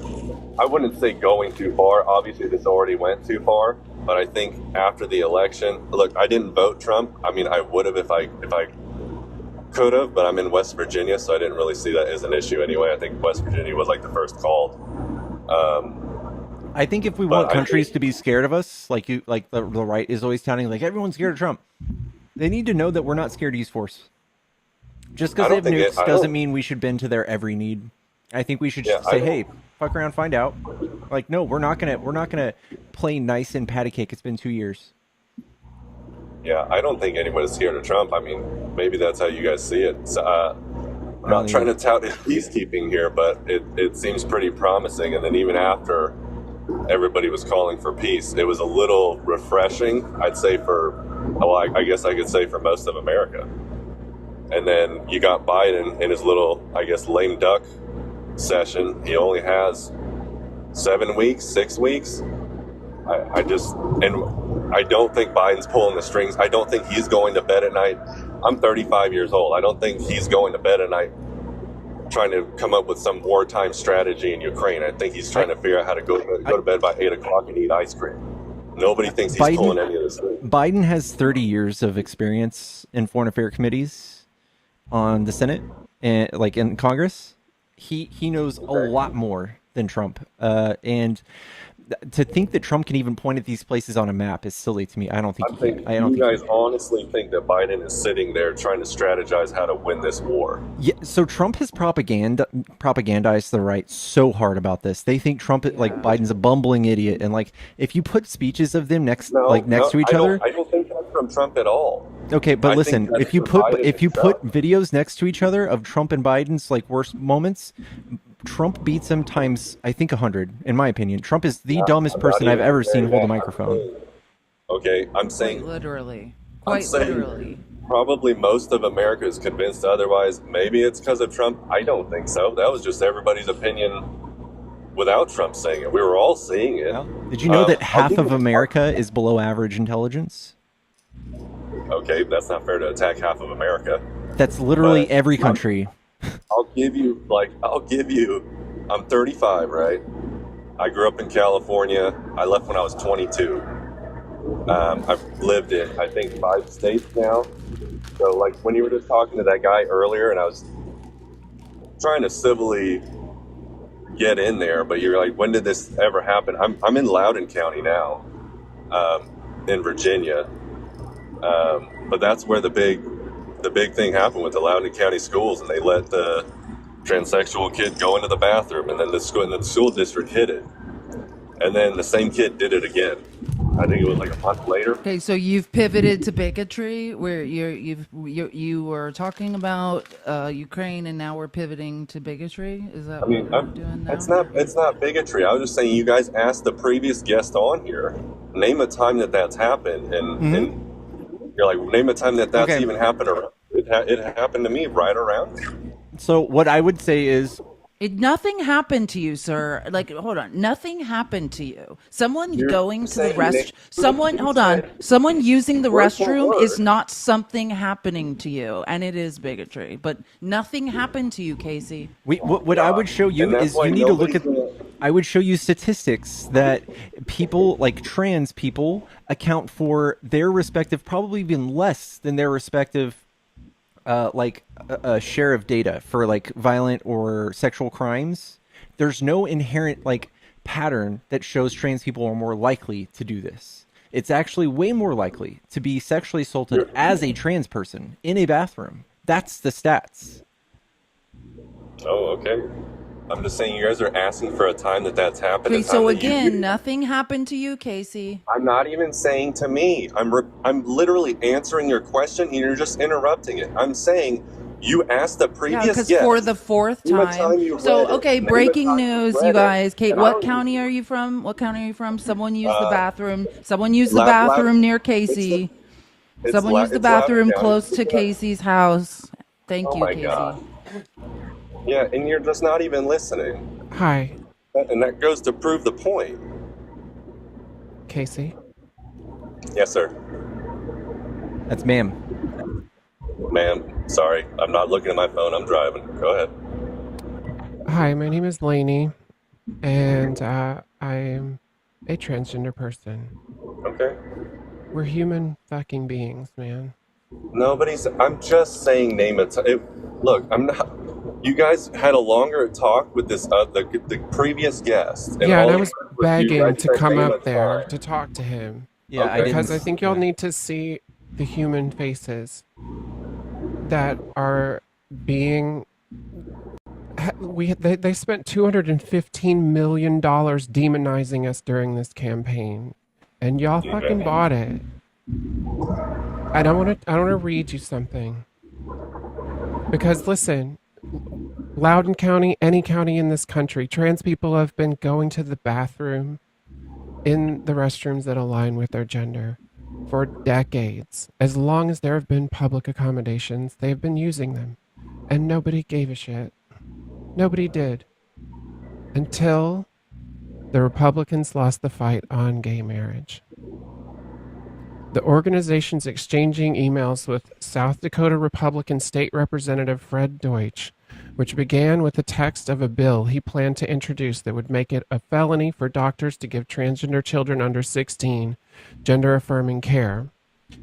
I wouldn't say going too far. Obviously, this already went too far. But I think after the election, look, I didn't vote Trump. I mean, I would have if I could have, but I'm in West Virginia, so I didn't really see that as an issue anyway. I think West Virginia was like the first called. I think if we want countries to be scared of us, like the right is always touting, like everyone's scared of Trump, they need to know that we're not scared to use force. Just because they have nukes doesn't mean we should bend to their every need. I think we should just say, hey, fuck around, find out. Like, no, we're not gonna play nice and patty cake. It's been 2 years. Yeah, I don't think anyone is scared of Trump. I mean, maybe that's how you guys see it. So, I'm not trying to tout his peacekeeping here, but it seems pretty promising. And then even after everybody was calling for peace, it was a little refreshing, I'd say I guess I could say for most of America. And then you got Biden in his little, I guess, lame duck session. He only has 7 weeks, 6 weeks. I don't think Biden's pulling the strings. I don't think he's going to bed at night. I'm 35 years old. I don't think he's going to bed at night trying to come up with some wartime strategy in Ukraine. I think he's trying to figure out how to go to bed by 8 o'clock and eat ice cream. Nobody thinks he's pulling any of this thing. Biden has 30 years of experience in foreign affairs committees on the Senate and like in Congress. He knows a lot more than Trump. And to think that Trump can even point at these places on a map is silly to me. I don't think you guys honestly think that Biden is sitting there trying to strategize how to win this war. Yeah, so Trump has propagandized the right so hard about this. They think Trump, like Biden's a bumbling idiot, and like if you put speeches of them next to each other, I don't think that's from Trump at all. Okay, but listen, if you put videos next to each other of Trump and Biden's like worst moments, Trump beats him times, I think, 100, in my opinion. Trump is the dumbest person I've ever seen hold a microphone. Okay, I'm saying... Quite literally. Probably most of America is convinced otherwise. Maybe it's because of Trump. I don't think so. That was just everybody's opinion without Trump saying it. We were all seeing it. Did you know that half of America is below average intelligence? Okay, that's not fair to attack half of America. That's literally every country. I'll give you, I'm 35, right? I grew up in California. I left when I was 22. I've lived in, I think, 5 states now. So, like, when you were just talking to that guy earlier, and I was trying to civilly get in there, but you're like, when did this ever happen? I'm in Loudoun County now, in Virginia. But that's where the big the big thing happened with the Loudoun County schools, and they let the transsexual kid go into the bathroom, and then the school district hid it, and then the same kid did it again. I think it was like a month later. Okay, so you've pivoted to bigotry, where you were talking about Ukraine, and now we're pivoting to bigotry. Is that I mean, what we're doing now? it's not bigotry. I was just saying, you guys asked the previous guest on here, name a time that's happened, and you're like, name a time that's Okay. even happened around. It happened to me right around here. So what I would say is, Nothing happened to you, sir. Like, hold on. Nothing happened to you. Someone You're going to the saying rest. Someone, hold on. Someone using the Word for restroom word. is not something happening to you, and it is bigotry. But nothing happened to you, Casey. what I would show you And that's is why you need to look nobody's at. I would show you statistics that people like trans people account for their respective, probably even less than their respective, a share of data for like violent or sexual crimes. There's no inherent like pattern that shows trans people are more likely to do this. It's actually way more likely to be sexually assaulted as a trans person in a bathroom. That's the stats. Oh, okay. I'm just saying, you guys are asking for a time that's happened. Okay, a time so that you again, did. nothing happened to you, Casey. I'm not even saying to me. I'm literally answering your question, and you're just interrupting it. I'm saying, you asked the Yeah, previous because guest. for the fourth name a time. you So, read it. okay, Name a breaking time you news, read you it. guys. Kate, And I what don't- county are you from? What county are you from? Someone used the bathroom. Someone used the Loud- bathroom near it's Casey. it's Someone Lou- used the it's Loudoun bathroom County. close to Casey's house. Thank Oh you, my Casey. God. Yeah, and you're just not even listening. Hi, And that goes to prove the point. Casey. Yes, sir. That's ma'am. Ma'am, sorry. I'm not looking at my phone. I'm driving. Go ahead. Hi, my name is Lainey, and I am a transgender person. Okay. We're human fucking beings, man. I'm just saying, name it. Look, I'm not. You guys had a longer talk with this the previous guest. Yeah, and all I you was heard was you begging guys to said come name a up there time. to talk to him. Yeah, Okay. Because I think y'all need to see the human faces that are being. They spent $215 million demonizing us during this campaign, and y'all fucking bought it. And I want to read you something. Because listen, Loudoun County, any county in this country, trans people have been going to the bathroom in the restrooms that align with their gender for decades. As long as there have been public accommodations, they've been using them. And nobody gave a shit. Nobody did. Until the Republicans lost the fight on gay marriage. The organization's exchanging emails with South Dakota Republican State Representative Fred Deutsch, which began with the text of a bill he planned to introduce that would make it a felony for doctors to give transgender children under 16 gender-affirming care,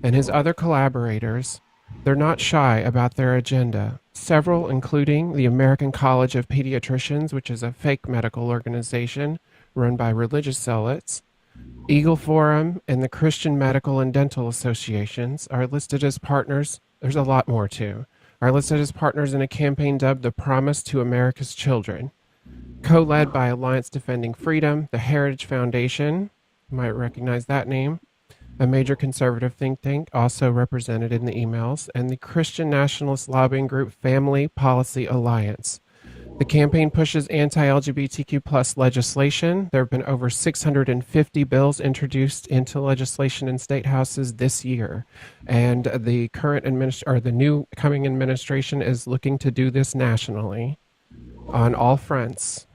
and his other collaborators, they're not shy about their agenda. Several, including the American College of Pediatricians, which is a fake medical organization run by religious zealots, Eagle Forum, and the Christian Medical and Dental Associations are listed as partners. There's a lot more too. Are listed as partners in a campaign dubbed The Promise to America's Children, co-led by Alliance Defending Freedom, the Heritage Foundation, you might recognize that name, a major conservative think tank also represented in the emails, and the Christian nationalist lobbying group Family Policy Alliance. The campaign pushes anti-LGBTQ plus legislation. There have been over 650 bills introduced into legislation in state houses this year, and the current the new coming administration is looking to do this nationally, on all fronts.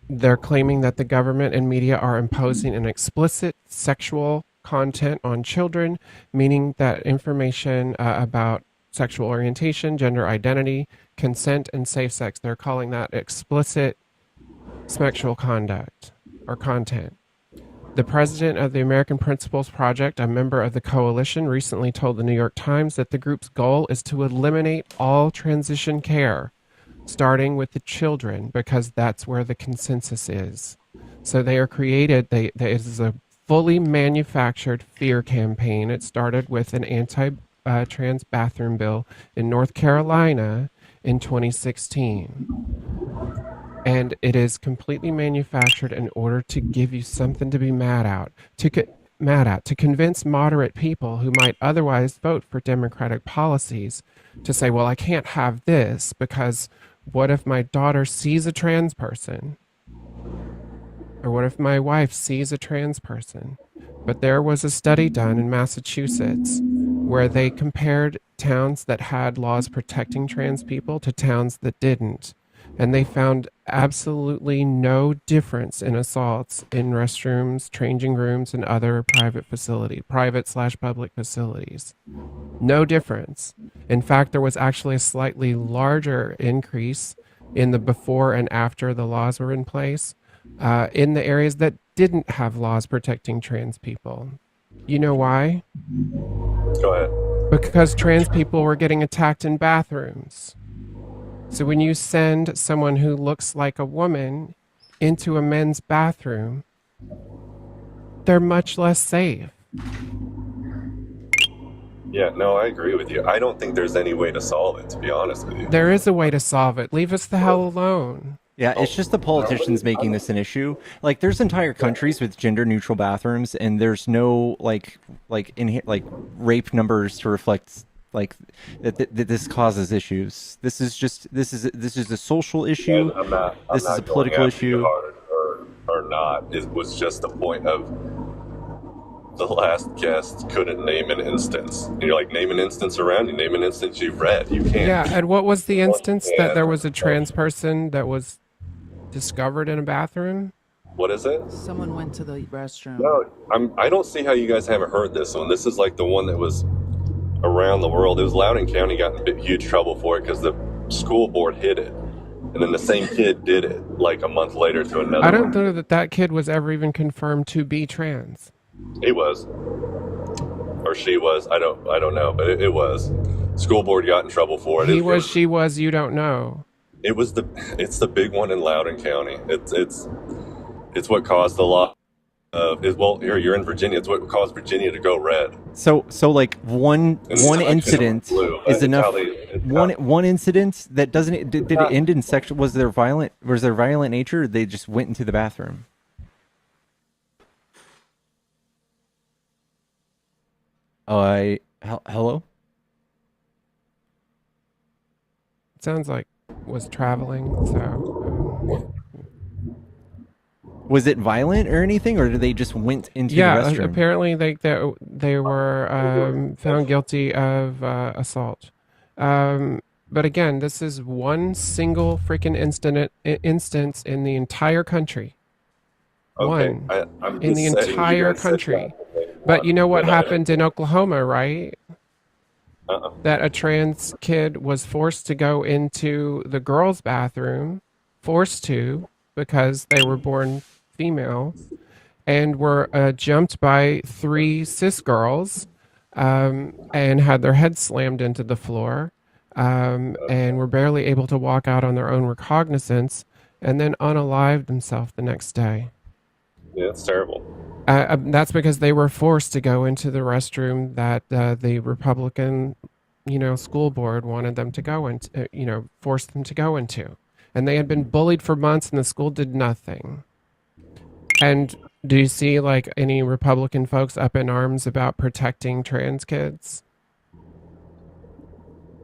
They're claiming that the government and media are imposing an explicit sexual content on children, meaning that information about sexual orientation, gender identity, consent, and safe sex, they're calling that explicit sexual conduct or content. The president of the American Principles Project, a member of the coalition, recently told the New York Times that the group's goal is to eliminate all transition care, starting with the children, because that's where the consensus is. So they are created, it is a fully manufactured fear campaign. It started with an anti-trans bathroom bill in North Carolina in 2016. And it is completely manufactured in order to give you something to be mad at, to convince moderate people who might otherwise vote for Democratic policies to say, well, I can't have this because what if my daughter sees a trans person? Or what if my wife sees a trans person? But there was a study done in Massachusetts where they compared towns that had laws protecting trans people to towns that didn't. And they found absolutely no difference in assaults in restrooms, changing rooms, and other private/public facilities. No difference. In fact, there was actually a slightly larger increase in the before and after the laws were in place in the areas that didn't have laws protecting trans people. You know why? Go ahead. Because trans people were getting attacked in bathrooms. So when you send someone who looks like a woman into a men's bathroom, they're much less safe. Yeah, no, I agree with you. I don't think there's any way to solve it, to be honest with you. There is a way to solve it. Leave us the hell alone. Yeah, it's just the politicians making this an issue. Like, there's entire countries with gender-neutral bathrooms, and there's no like rape numbers to reflect that this causes issues. This is a social issue. This is a political issue. Or not. It was just the point of the last guest couldn't name an instance. And you're like, name an instance around you. Name an instance you've read. You can't. Yeah, and what was the instance that there was a trans person that was discovered in a bathroom? What is it? Someone went to the restroom. No, I don't see how you guys haven't heard this one. This is like the one that was around the world. It was Loudoun County got in huge trouble for it because the school board hid it. And then the same kid did it like a month later to another I don't know that kid was ever even confirmed to be trans. He was. Or she was. I don't know, but it was. School board got in trouble for it. He was, she was, you don't know. It's the big one in Loudoun County. It's what caused a lot of you're in Virginia. It's what caused Virginia to go red. So like one incident is enough. One incident that doesn't did it end in sexual? Was there violent nature? Or they just went into the bathroom. Oh, hello. It sounds like was traveling. So was it violent or anything, or did they just went into the restroom? Apparently they were found guilty of assault. But again, this is one single freaking instance in the entire country. Okay. One in the entire country. But you know what happened in Oklahoma, right? That a trans kid was forced to go into the girls' bathroom, because they were born female, and were jumped by 3 cis girls, and had their heads slammed into the floor, and were barely able to walk out on their own recognizance, and then unalived themselves the next day. Yeah, it's terrible. That's because they were forced to go into the restroom that the Republican, school board wanted them to go into, forced them to go into. And they had been bullied for months and the school did nothing. And do you see like any Republican folks up in arms about protecting trans kids?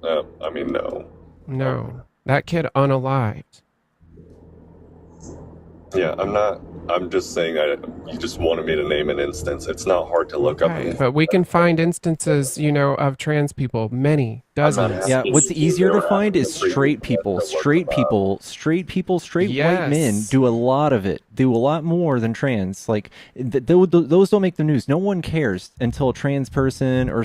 No. No. That kid unalived. Yeah, I'm just saying you just wanted me to name an instance. It's not hard to look up. But we can find instances, of trans people, many, dozens. Yeah, what's easier to find is straight people. Straight white men do a lot of it. Do a lot more than trans. Like, those don't make the news. No one cares until a trans person or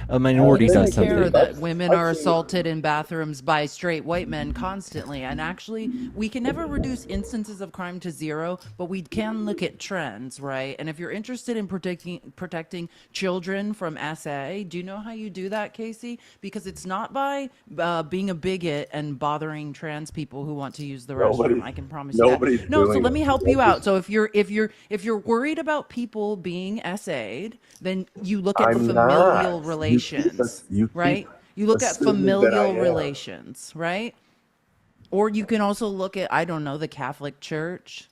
a minority does something. Care that women are assaulted in bathrooms by straight white men constantly. And actually, we can never reduce instances of crime to zero, but we can look at trends, right? And if you're interested in protecting children from SA, do you know how you do that, Casey? Because because it's not by being a bigot and bothering trans people who want to use the restroom. I can promise you that. No, so let me help you out. So if you're worried about people being SA'd, then you look at familial relations, right? You look at familial relations, right? Or you can also look at, I don't know, the Catholic Church.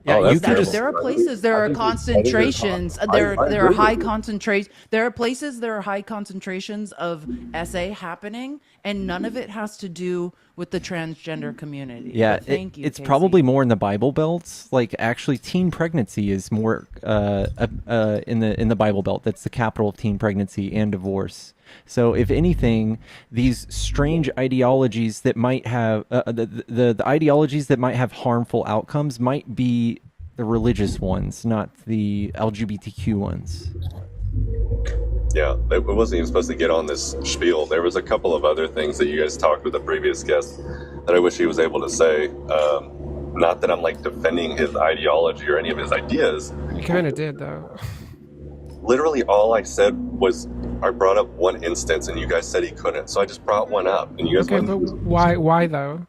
Yeah, you can just. There are places, there are concentrations, there are high concentrations. There are places, there are high concentrations of SA happening, and none of it has to do with the transgender community. Yeah, thank you. It's Casey. probably more in the Bible Belts. Like, actually, teen pregnancy is more in the Bible Belt. That's the capital of teen pregnancy and divorce. So, if anything, these strange ideologies that might have the ideologies that might have harmful outcomes might be the religious ones, not the LGBTQ ones. Yeah, it wasn't even supposed to get on this spiel. There was a couple of other things that you guys talked with the previous guest that I wish he was able to say. Not that I'm like defending his ideology or any of his ideas. You kind of did, though. Literally all I said was I brought up one instance and you guys said he couldn't. So I just brought one up and you guys Okay, but why though?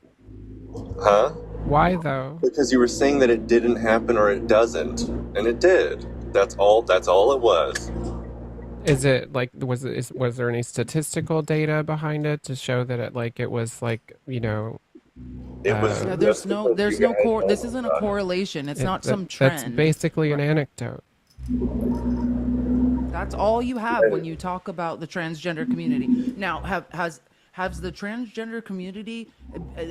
Huh? Why though? Because you were saying that it didn't happen or it doesn't. And it did. That's all it was. Is it like was there any statistical data behind it to show that it was like, you know, it was there's no this isn't a correlation. It's not some trend. That's basically an anecdote. That's all you have when you talk about the transgender community. Now, has the transgender community,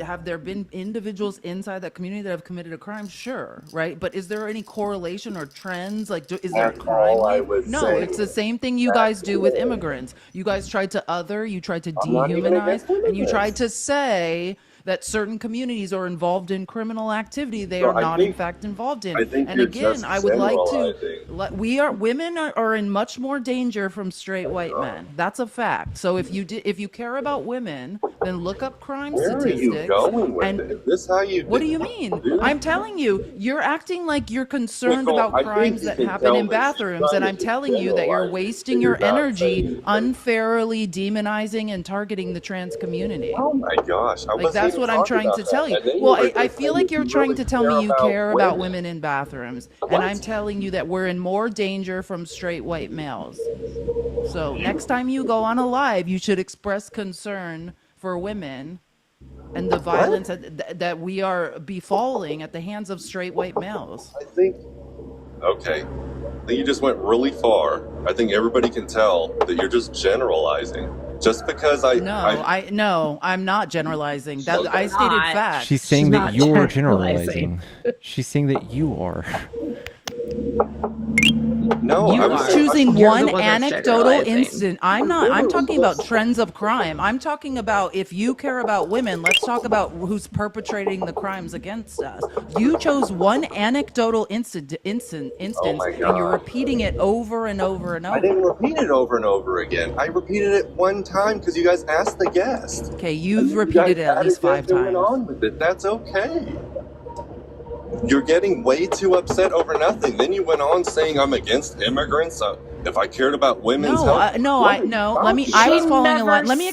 have there been individuals inside that community that have committed a crime? Sure, right? But is there any correlation or trends? Like, is there a crime wave? No, it's the same thing you guys do with immigrants. You guys tried to you tried to dehumanize, and you tried to say that certain communities are involved in criminal activity they are not in fact involved in. And again, I would like to women are in much more danger from straight white men. That's a fact. So if you care about women, then look up crime statistics. Where are you going with it? Is this how you What do you mean? I'm telling you, you're acting like you're concerned about crimes that happen in bathrooms, and I'm telling you that you're wasting your energy unfairly demonizing and targeting the trans community. Oh my gosh. That's what I'm trying to tell you. Well, I feel like you're trying to tell me you care about women in bathrooms, and I'm telling you that we're in more danger from straight white males. So next time you go on a live, you should express concern for women and the violence that we are befalling at the hands of straight white males. Okay. I think you just went really far. I think everybody can tell that you're just generalizing. Just because I'm not generalizing. That I stated facts. She's saying that you're generalizing. She's saying that you are. No, you are choosing one anecdotal incident. I'm not. I'm talking about trends of crime. I'm talking about if you care about women, let's talk about who's perpetrating the crimes against us. You chose one anecdotal instance, and you're repeating it over and over and over. I didn't repeat it over and over again. I repeated it one time because you guys asked the guest. Okay, you've repeated it at least 5 times. On with it. That's okay. You're getting way too upset over nothing. Then you went on saying I'm against immigrants. If I cared about women's health, I was following a line. Let me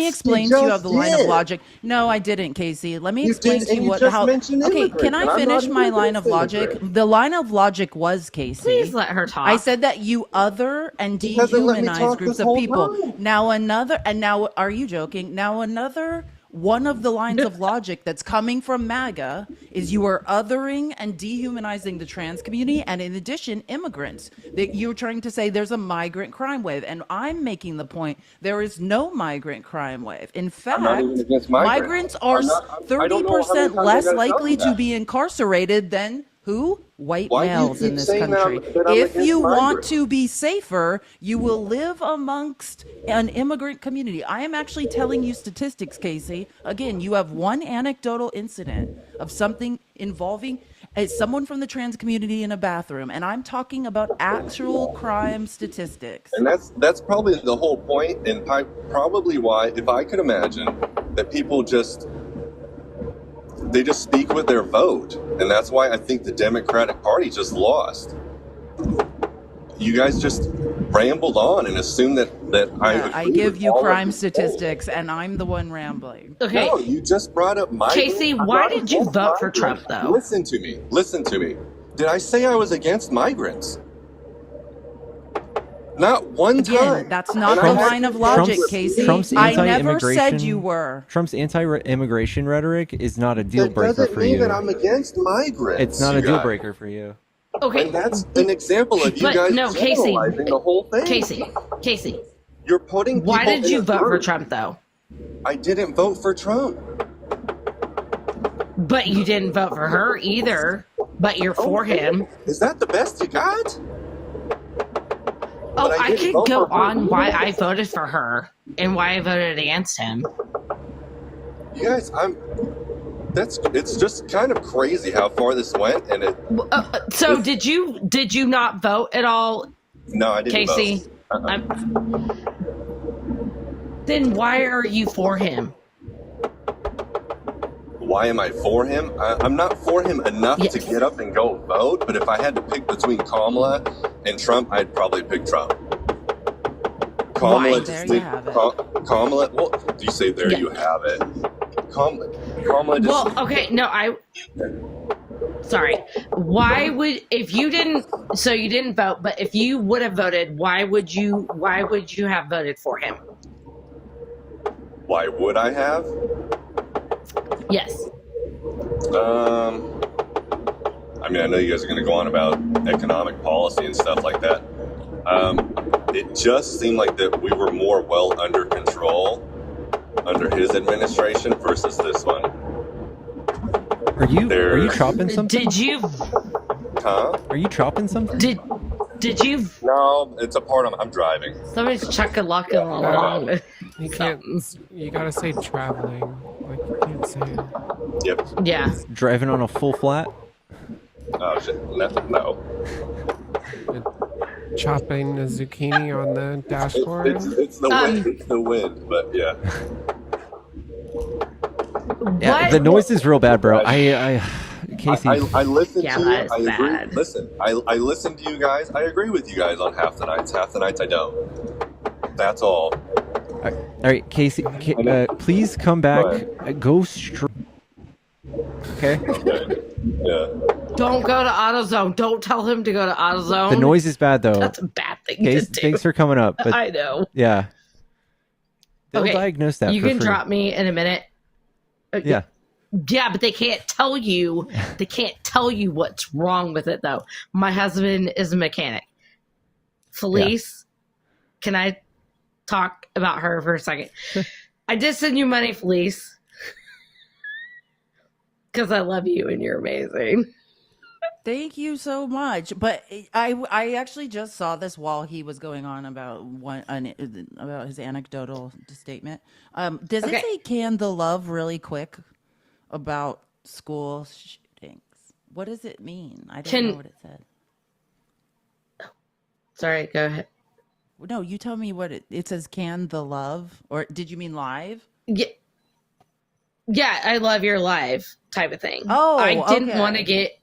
explain to you of the line of logic. No, I didn't, Casey. Let me explain to you how. Okay, can I finish my line of logic? The line of logic was, Casey. Please let her talk. I said that you other and dehumanize groups of people. Now are you joking? Now another. One of the lines of logic that's coming from MAGA is you are othering and dehumanizing the trans community, and in addition, immigrants. That you're trying to say there's a migrant crime wave, and I'm making the point there is no migrant crime wave. In fact, migrants are 30% less likely to be incarcerated than who? White males in this country. If you want to be safer, you will live amongst an immigrant community. I am actually telling you statistics, Casey. Again, you have one anecdotal incident of something involving someone from the trans community in a bathroom, and I'm talking about actual crime statistics. And that's probably the whole point, and probably why, if I could imagine, that people just speak with their vote. And that's why I think the Democratic Party just lost. You guys just rambled on and assumed that I Yeah, agree I give with you all of crime you. statistics, and I'm the one rambling. Okay. No, you just brought up migrants. Casey, I'm why not did you against vote for Trump, migrants. though? Listen to me. Listen to me. Did I say I was against migrants? Not one time. Again, that's not the Trump's- line of logic, Trump's- Casey. Trump's I never anti-immigration- said you were. Trump's anti-immigration rhetoric is not a deal That breaker doesn't for mean you. that I'm against migrants. It's not you a deal guys. breaker for you. Okay. And that's an example of you But guys no, Casey. generalizing the whole thing. Casey. You're putting Why people did in you a vote for group. Trump, though? I didn't vote for Trump. But you didn't vote for her either. But you're for him. Is that the best you got? Oh, But I I didn't could vote go for her on why either. I voted for her and why I voted against him. You guys, it's just kind of crazy how far this went, and it. So did you not vote at all, No, I didn't Casey? vote. Then why are you for him? Why am I for him? I'm not for him enough Yes. to get up and go vote, but if I had to pick between Kamala and Trump, I'd probably pick Trump. Kamala Why? just There you did- have it. Kamala, well, you say there Yeah. you have it. Kamala just. Well, okay, no, sorry. Why would if you didn't? So you didn't vote, but if you would have voted, why would you have voted for him? Why would I have? Yes. I mean, I know you guys are going to go on about economic policy and stuff like that. It just seemed like that we were more well under control under his administration versus this one. Are you chopping something? Did you? Huh? Are you chopping something? Did you? No, it's a part of. I'm driving. Somebody's chuck-a-lucking along. You can't. You gotta say traveling. Like you can't say. Yep. Yeah. Driving on a full flat? Oh shit! No. Chopping a zucchini on the dashboard. It's the wind. It's the wind. But yeah. Yeah, the noise is real bad, bro. Casey. I listen Yeah, to you. that is I agree. bad. Listen, I listen to you guys. I agree with you guys on half the nights. Half the nights I don't. That's all. All right, Casey, please come back. Go straight. Okay. Yeah. Don't go to AutoZone. Don't tell him to go to AutoZone. The noise is bad, though. That's a bad thing Case, to do. thanks for coming up. But I know. Yeah. They'll Okay, diagnose that. You for can free. drop me in a minute. Yeah. Yeah, but they can't tell you. They can't tell you what's wrong with it, though. My husband is a mechanic. Felice, can I talk about her for a second? I did send you money, Felice, because I love you and you're amazing. Thank you so much. But I actually just saw this while he was going on about about his anecdotal statement. Does Okay. it say "can the love" really quick about school shootings? What does it mean? I don't know what it said. Sorry, go ahead. No, you tell me what it says. Can the love, or did you mean live? Yeah, I love your live type of thing. Oh, I didn't okay. want to get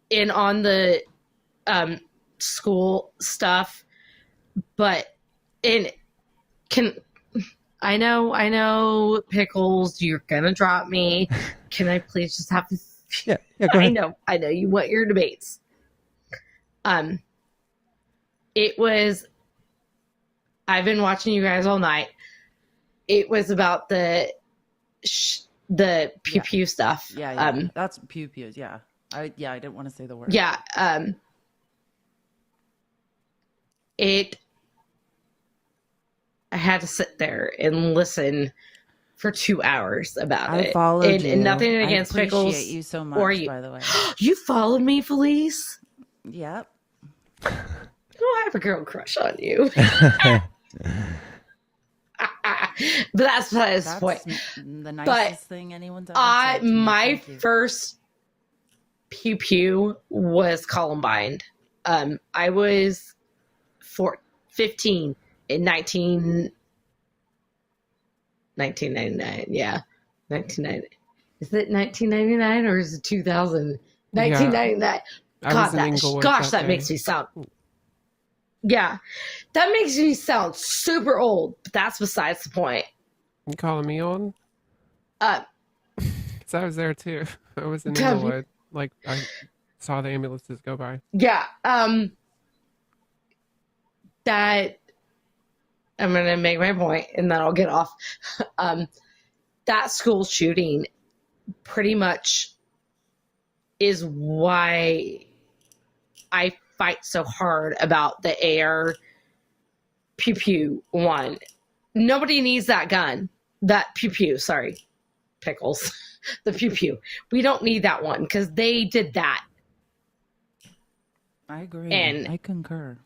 in on the school stuff, but I know Pickles, you're gonna drop me. Can I please just have Yeah, go ahead. I know you want your debates. I've been watching you guys all night. It was about the pew pew stuff. Yeah. That's pew pews. Yeah. I didn't want to say the word. Yeah. I had to sit there and listen for 2 hours about I it. followed you. And nothing I against appreciate Pickles. you so much, or you. by the way. You followed me, Felice? Yep. Oh, I have a girl crush on you. But that's besides the point. The nicest thing anyone's ever said to me. My Thank you. first pew pew was Columbine. I was 15 in 1999. Yeah, 1990. Is it 1999 or is it 2000? 1999. I was in Inglewood Gosh, that that day. makes me sound. Yeah. That makes me sound super old, but that's besides the point. You calling me old? Uh, Because I was there too. I was in Inglewood. Like, I saw the ambulances go by. yeah. That I'm going to make my point and then I'll get off. That school shooting pretty much is why I fight so hard about the AR pew pew one. Nobody needs that gun. That pew pew, sorry. Pickles. The pew pew. We don't need that one because they did that. I agree. And I concur.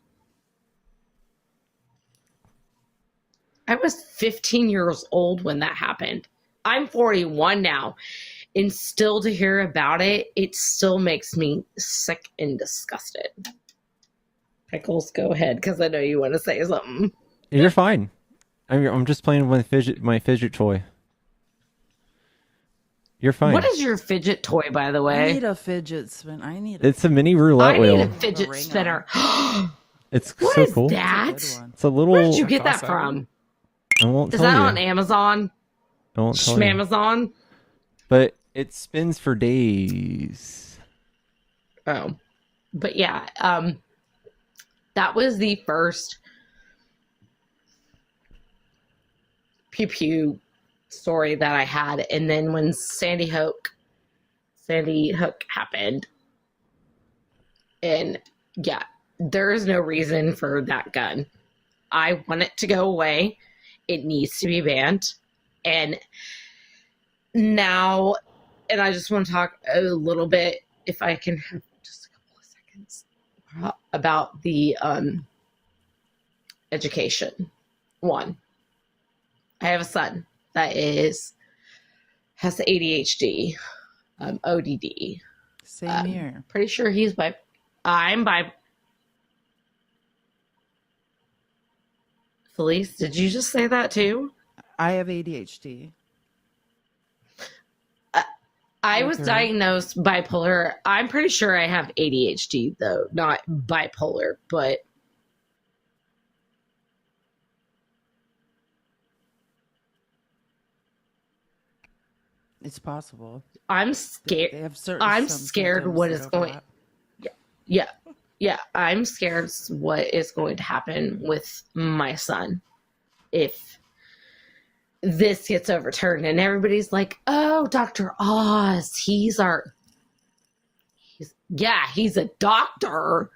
I was 15 years old when that happened. I'm 41 now. And still to hear about it, it still makes me sick and disgusted. Pickles, go ahead, because I know you want to say something. You're fine. I'm just playing with my fidget toy. You're fine. What is your fidget toy, by the way? I need a fidget spin. It's a mini roulette wheel. I need a fidget spinner. It's What so is cool. that? It's a little. Where did you get that from? I won't Is tell that you. on Amazon? I won't tell you. Amazon? But it spins for days. Oh. But yeah, that was the first pew pew story that I had. And then when Sandy Hook happened, and yeah, there is no reason for that gun. I want it to go away. It needs to be banned. And now, and I just want to talk a little bit, if I can have just a couple of seconds, about the education. One, I have a son that has ADHD, ODD. Same here. Pretty sure he's I'm by. Felice, did you just say that too? I have ADHD. I was diagnosed bipolar. I'm pretty sure I have ADHD though, not bipolar, but it's possible. I'm scared. They have certain. I'm scared what is going. Yeah. I'm scared what is going to happen with my son if this gets overturned. And everybody's like, "Oh, Dr. Oz, he's a doctor,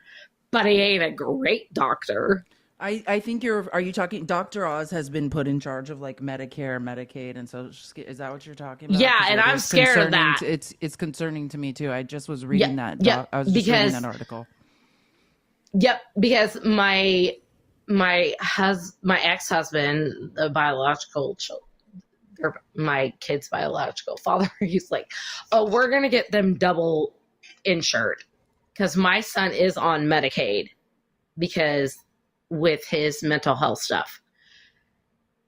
but he ain't a great doctor." I think are you talking, Dr. Oz has been put in charge of like Medicare, Medicaid, and so is that what you're talking about? Yeah, and I'm scared of that. It's concerning to me too. I just was reading that. Yeah, I was just reading that article. Yep, because my ex-husband, the biological or my kid's biological father, he's like, "Oh, we're gonna get them double insured," because my son is on Medicaid because with his mental health stuff.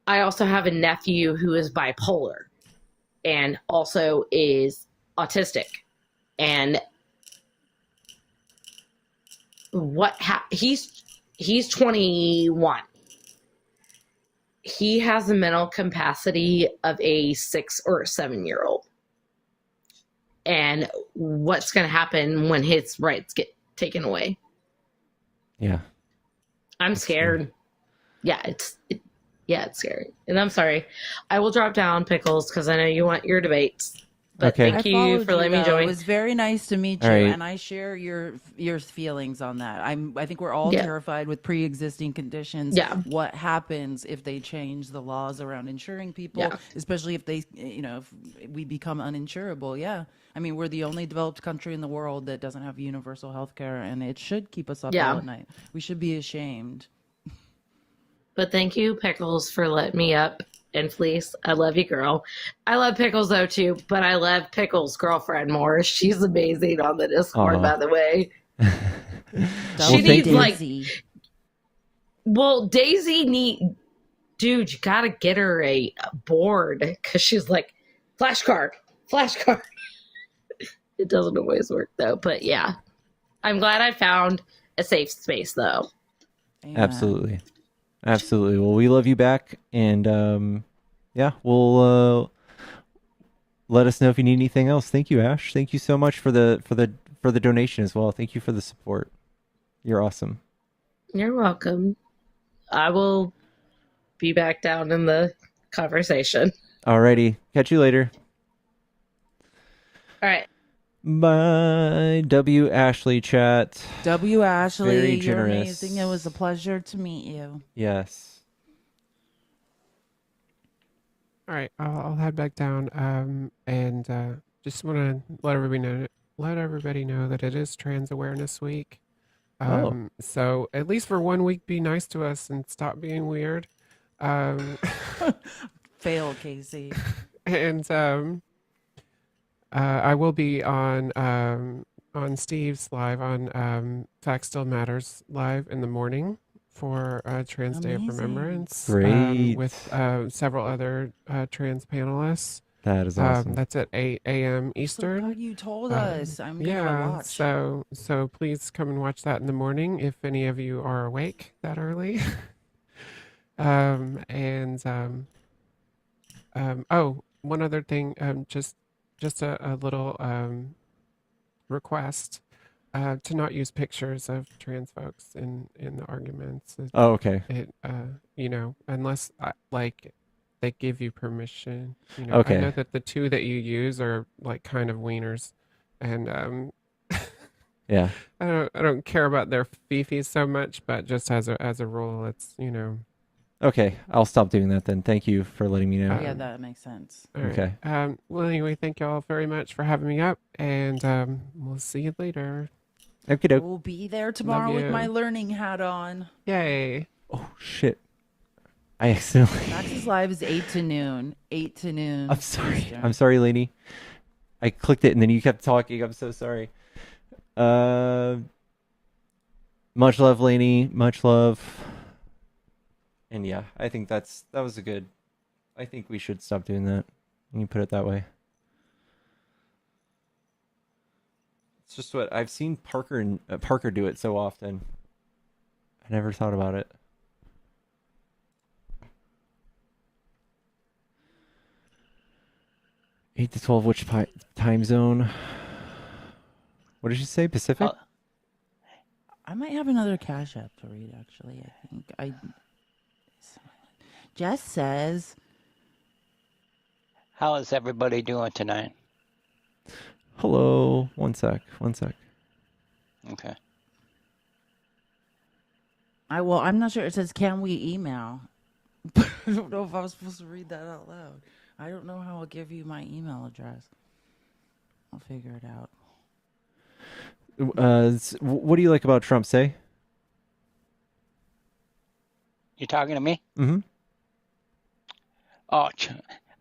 I also have a nephew who is bipolar and also is autistic, and he's 21. He has the mental capacity of a 6 or 7-year-old. And what's going to happen when his rights get taken away? Yeah. I'm scared. Yeah, it's scary. And I'm sorry. I will drop down, Pickles, because I know you want your debates. But Okay. thank you for letting me join. It was very nice to meet you, All right. and I share your feelings on that. I think we're all terrified with pre-existing conditions. Yeah. What happens if they change the laws around insuring people, especially if they, if we become uninsurable? Yeah. I mean, we're the only developed country in the world that doesn't have universal health care, and it should keep us up all at night. We should be ashamed. But thank you, Pickles, for letting me up. And Felice, I love you, girl. I love Pickles, though, too. But I love Pickles' girlfriend more. She's amazing on the Discord, by the way. She needs, like... Well, Daisy Dude, you got to get her a board. Because she's like, flashcard. It doesn't always work, though. But, yeah. I'm glad I found a safe space, though. Amen. Absolutely. Absolutely. Well, we love you back, and yeah, we'll let us know if you need anything else. Thank you, Ash. Thank you so much for the donation as well. Thank you for the support. You're awesome. You're welcome. I will be back down in the conversation. Alrighty. Catch you later. All right. Bye. W. Ashley chat. W. Ashley, Very you're generous. amazing. It was a pleasure to meet you. Yes. All right, I'll head back down. And just want to let everybody know that it is Trans Awareness Week. So at least for 1 week, be nice to us and stop being weird. Fail, Casey. And I will be on Steve's live on Fact Still Matters live in the morning for Trans Day of Remembrance. Great. With several other trans panelists. That is awesome. That's at 8 a.m. Eastern. God, you told us. I'm gonna watch. So please come and watch that in the morning if any of you are awake that early. Oh, one other thing, just a little request to not use pictures of trans folks in the arguments. Oh, okay. Unless like they give you permission. Okay. I know that the two that you use are like kind of wieners, and yeah. I don't care about their fifis so much, but just as a rule, it's Okay, I'll stop doing that then. Thank you for letting me know. Yeah, that makes sense. All right. Okay. Well, anyway, thank you all very much for having me up, and we'll see you later. Okie doke. We'll be there tomorrow with my learning hat on. Yay. Oh, shit. I accidentally... Max's live is 8 to noon. 8 to noon. I'm sorry. Eastern. I'm sorry, Lainey. I clicked it and then you kept talking. I'm so sorry. Much love, Lainey. Much love. And yeah, I think that was a good... I think we should stop doing that. When you put it that way. It's just what I've seen Parker do it so often. I never thought about it. Eight to 12, which time zone? What did you say? Pacific? I might have another Cash App to read, actually. I think Jess says, how is everybody doing tonight? Hello. One sec. Okay. I'm not sure. It says, can we email? I don't know if I was supposed to read that out loud. I don't know how I'll give you my email address. I'll figure it out. What do you like about Trump, say? You talking to me? Mm-hmm. Oh,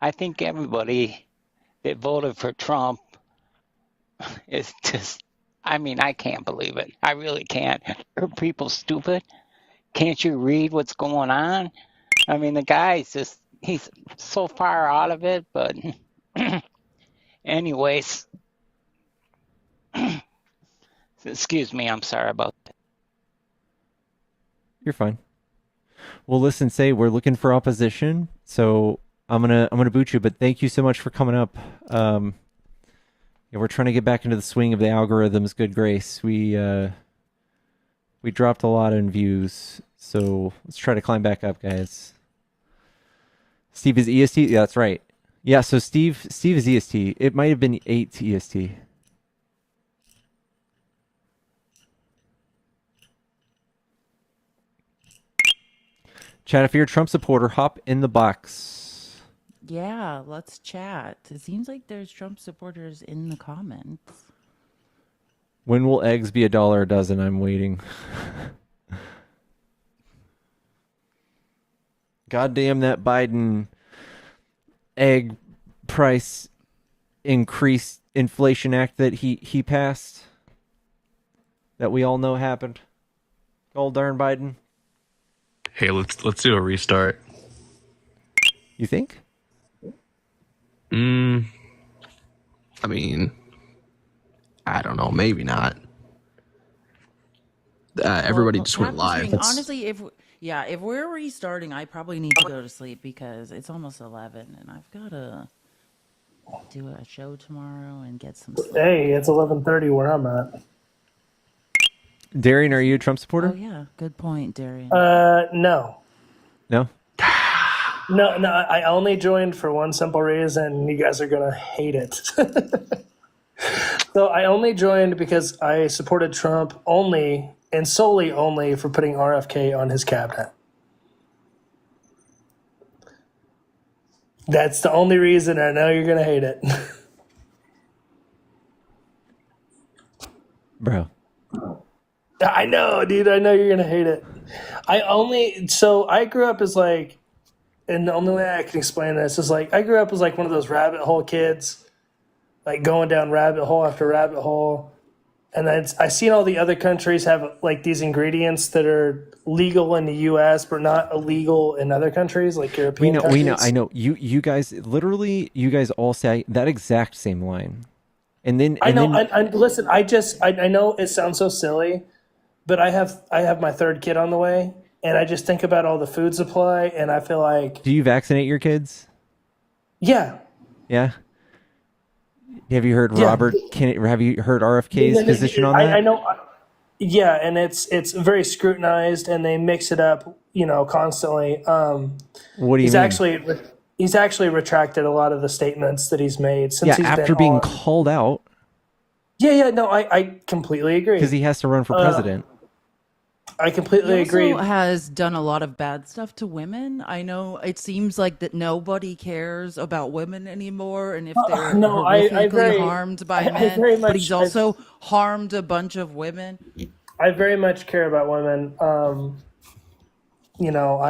I think everybody that voted for Trump is just, I can't believe it. I really can't. Are people stupid? Can't you read what's going on? The guy's just, he's so far out of it, but anyways, excuse me, I'm sorry about that. You're fine. Well, listen, say we're looking for opposition, so I'm gonna boot you. But thank you so much for coming up. We're trying to get back into the swing of the algorithm's good grace. We dropped a lot in views, so let's try to climb back up, guys. Steve is EST. Yeah, that's right. Yeah, so Steve is EST. It might have been 8 EST. Chat, if you're a Trump supporter, hop in the box. Yeah, let's chat. It seems like there's Trump supporters in the comments. When will eggs be $1 a dozen? I'm waiting. Goddamn that Biden egg price increase inflation act that he passed. That we all know happened. Old darn Biden. Hey, let's do a restart. You think? I don't know, maybe not. everybody just went practice live. reading. Honestly, if we're restarting, I probably need to go to sleep because it's almost 11 and I've got to do a show tomorrow and get some sleep. Hey, it's 11:30 where I'm at. Darian, are you a Trump supporter? Oh yeah, good point, Darian. No. No? No, I only joined for one simple reason. You guys are gonna hate it. So I only joined because I supported Trump only and solely only for putting RFK on his cabinet. That's the only reason. I know you're gonna hate it. Bro. I know, dude. I know you're gonna hate it. I grew up as like, and the only way I can explain this is like I grew up as like one of those rabbit hole kids, like going down rabbit hole after rabbit hole, and then I seen all the other countries have like these ingredients that are legal in the U.S. but not illegal in other countries, like European countries. We know. I know. You guys all say that exact same line, and then listen. I know it sounds so silly, but I have my third kid on the way, and I just think about all the food supply, and I feel like. Do you vaccinate your kids? Yeah. Yeah. Have you heard Robert? Have you heard RFK's position on that? I know. Yeah, and it's very scrutinized, and they mix it up, constantly. What do you mean? He's actually retracted a lot of the statements that he's made since after being called out. Yeah, no, I completely agree. Because he has to run for president. I completely agree. He also has done a lot of bad stuff to women. I know it seems like that nobody cares about women anymore, and if they're horrifically harmed by men, but he's also harmed a bunch of women. I very much care about women. I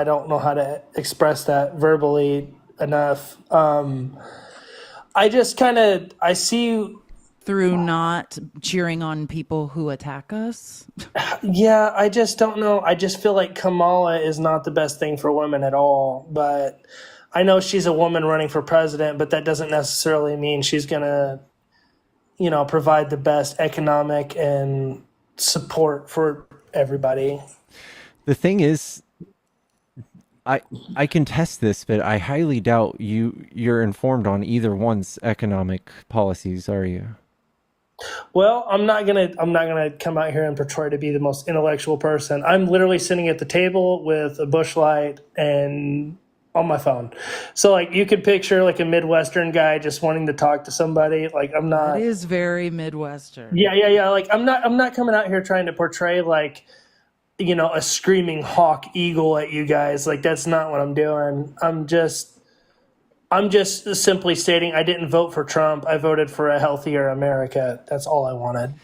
don't know how to express that verbally enough. I just I see. Through not cheering on people who attack us? Yeah, I just don't know. I just feel like Kamala is not the best thing for women at all. But I know she's a woman running for president, but that doesn't necessarily mean she's going to, provide the best economic and support for everybody. The thing is, I can test this, but I highly doubt you're informed on either one's economic policies, are you? Well, I'm not gonna come out here and portray to be the most intellectual person. I'm literally sitting at the table with a bush light and on my phone. So like you could picture like a Midwestern guy just wanting to talk to somebody. Like I'm not. It is very Midwestern. Yeah. Like I'm not coming out here trying to portray like a screaming hawk eagle at you guys. Like that's not what I'm doing. I'm just simply stating I didn't vote for Trump. I voted for a healthier America. That's all I wanted.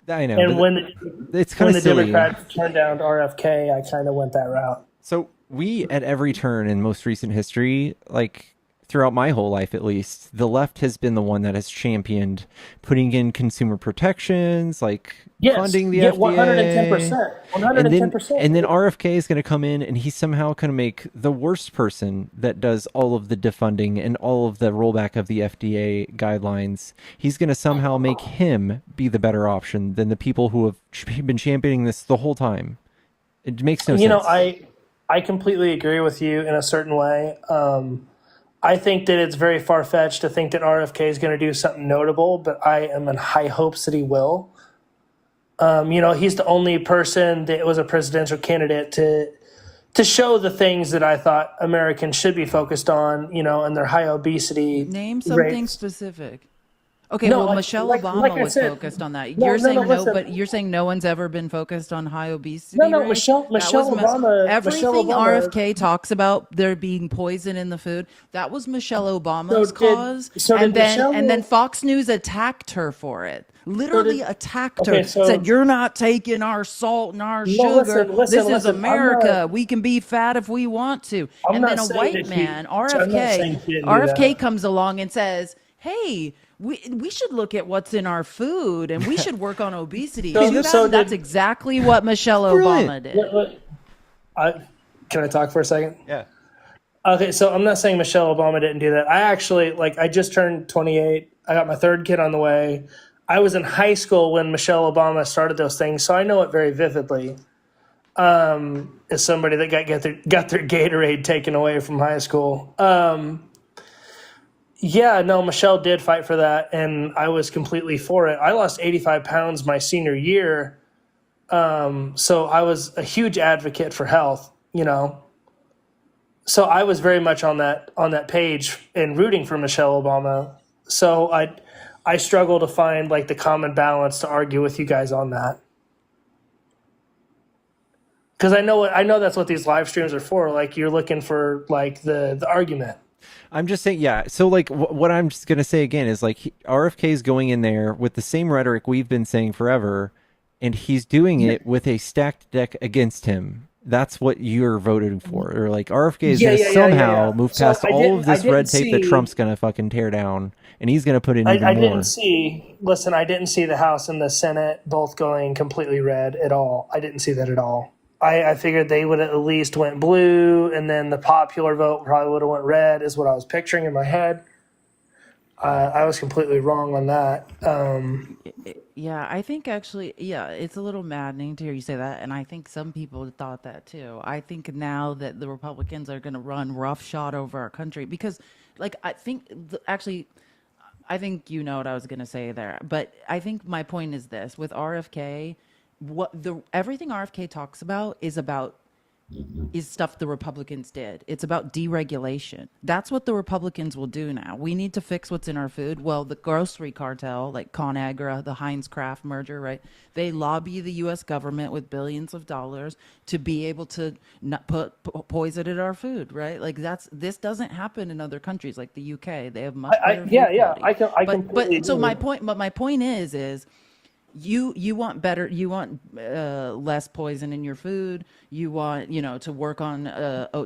I know. And when the silly. Democrats turned down RFK, I kind of went that route. So we, at every turn in most recent history, like throughout my whole life at least, the left has been the one that has championed putting in consumer protections, like funding the FDA. 110%. And then RFK is going to come in and he's somehow going to make the worst person that does all of the defunding and all of the rollback of the FDA guidelines. He's going to somehow make him be the better option than the people who have been championing this the whole time. It makes no sense. I completely agree with you in a certain way. I think that it's very far-fetched to think that RFK is going to do something notable, but I am in high hopes that he will. He's the only person that was a presidential candidate to show the things that I thought Americans should be focused on, and their high obesity. Name something specific. Okay, Michelle Obama was focused on that. But you're saying no one's ever been focused on high obesity. No, Michelle Obama. Everything RFK talks about there being poison in the food, that was Michelle Obama's cause. And then Fox News attacked her for it. Literally attacked her. Said you're not taking our salt and our sugar. This is America. We can be fat if we want to. And then a white man, RFK comes along and says, "Hey, we should look at what's in our food and we should work on obesity." That's exactly what Michelle Obama did. Can I talk for a second? Yeah. Okay, so I'm not saying Michelle Obama didn't do that. I actually, I just turned 28. I got my third kid on the way. I was in high school when Michelle Obama started those things, so I know it very vividly. As somebody that got their Gatorade taken away from high school. Yeah, no, Michelle did fight for that, and I was completely for it. I lost 85 pounds my senior year, so I was a huge advocate for health, So I was very much on that page and rooting for Michelle Obama. So I struggle to find like the common balance to argue with you guys on that. Because I know that's what these live streams are for. Like you're looking for like the argument. I'm just saying, yeah. So like what I'm just gonna say again is like RFK is going in there with the same rhetoric we've been saying forever, and he's doing it with a stacked deck against him. That's what you're voting for, or like RFK is gonna somehow move past all of this red tape that Trump's gonna fucking tear down, and he's gonna put in even more. I didn't see the House and the Senate both going completely red at all. I didn't see that at all. I figured they would have at least went blue, and then the popular vote probably would have went red, is what I was picturing in my head. I was completely wrong on that. Yeah, I think actually, it's a little maddening to hear you say that, and I think some people thought that too. I think now that the Republicans are going to run roughshod over our country, because, like, I think I think you know what I was going to say there, but I think my point is this: with RFK, everything RFK talks about is stuff the Republicans did. It's about deregulation. That's what the Republicans will do now. We need to fix what's in our food. Well, the grocery cartel, like ConAgra, the Heinz-Kraft merger, right? They lobby the U.S. government with billions of dollars to be able to not put poison in our food, right? Like this doesn't happen in other countries like the UK. They have much better food quality. I completely so agree. my point is you want less poison in your food. You want to work on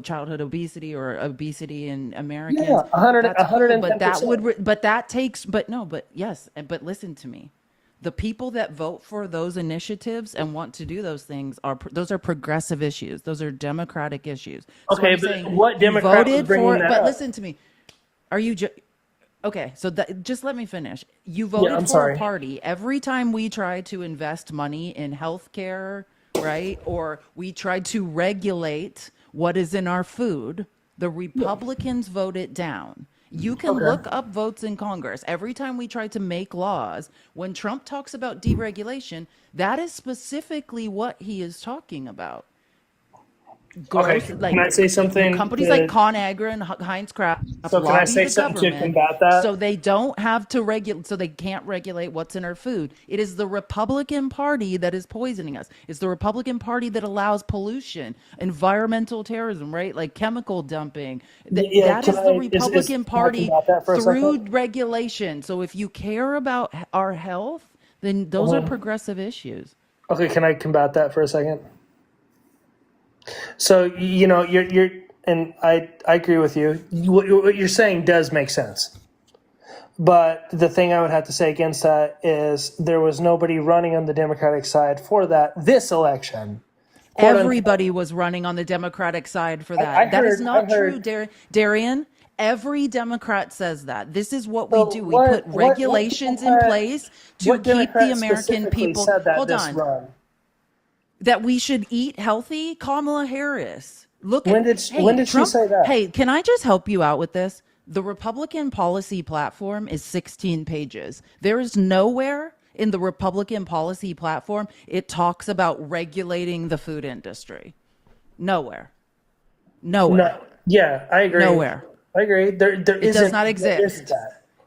childhood obesity or obesity in Americans. Yeah, 110%. But listen to me. The people that vote for those initiatives and want to do those things those are progressive issues. Those are democratic issues. So Okay, but what Democrat was bringing that up? Listen to me. Are you? Okay, so just let me finish. You voted for a party. Every time we try to invest money in healthcare, right, or we try to regulate what is in our food, the Republicans vote it down. You can look up votes in Congress. Every time we try to make laws, when Trump talks about deregulation, that is specifically what he is talking about. Can I say something? Companies like ConAgra and Heinz-Kraft Can I say something to combat that? So they don't have to regulate. So they can't regulate what's in our food. It is the Republican Party that is poisoning us. It's the Republican Party that allows pollution, environmental terrorism, right? Like chemical dumping. That is the Republican Party through regulation. So if you care about our health, then those are progressive issues. Okay, can I combat that for a second? So you're and I agree with you. What you're saying does make sense, but the thing I would have to say against that is there was nobody running on the Democratic side for this election. Everybody was running on the Democratic side for that. That is not true, Darian. Every Democrat says that. This is what we do. We put regulations in place to keep the American people. Hold on. That we should eat healthy? Kamala Harris. When did she say that? Hey, can I just help you out with this? The Republican policy platform is 16 pages. There is nowhere in the Republican policy platform it talks about regulating the food industry. Nowhere. No. Yeah, I agree. Nowhere. I agree. It does not exist.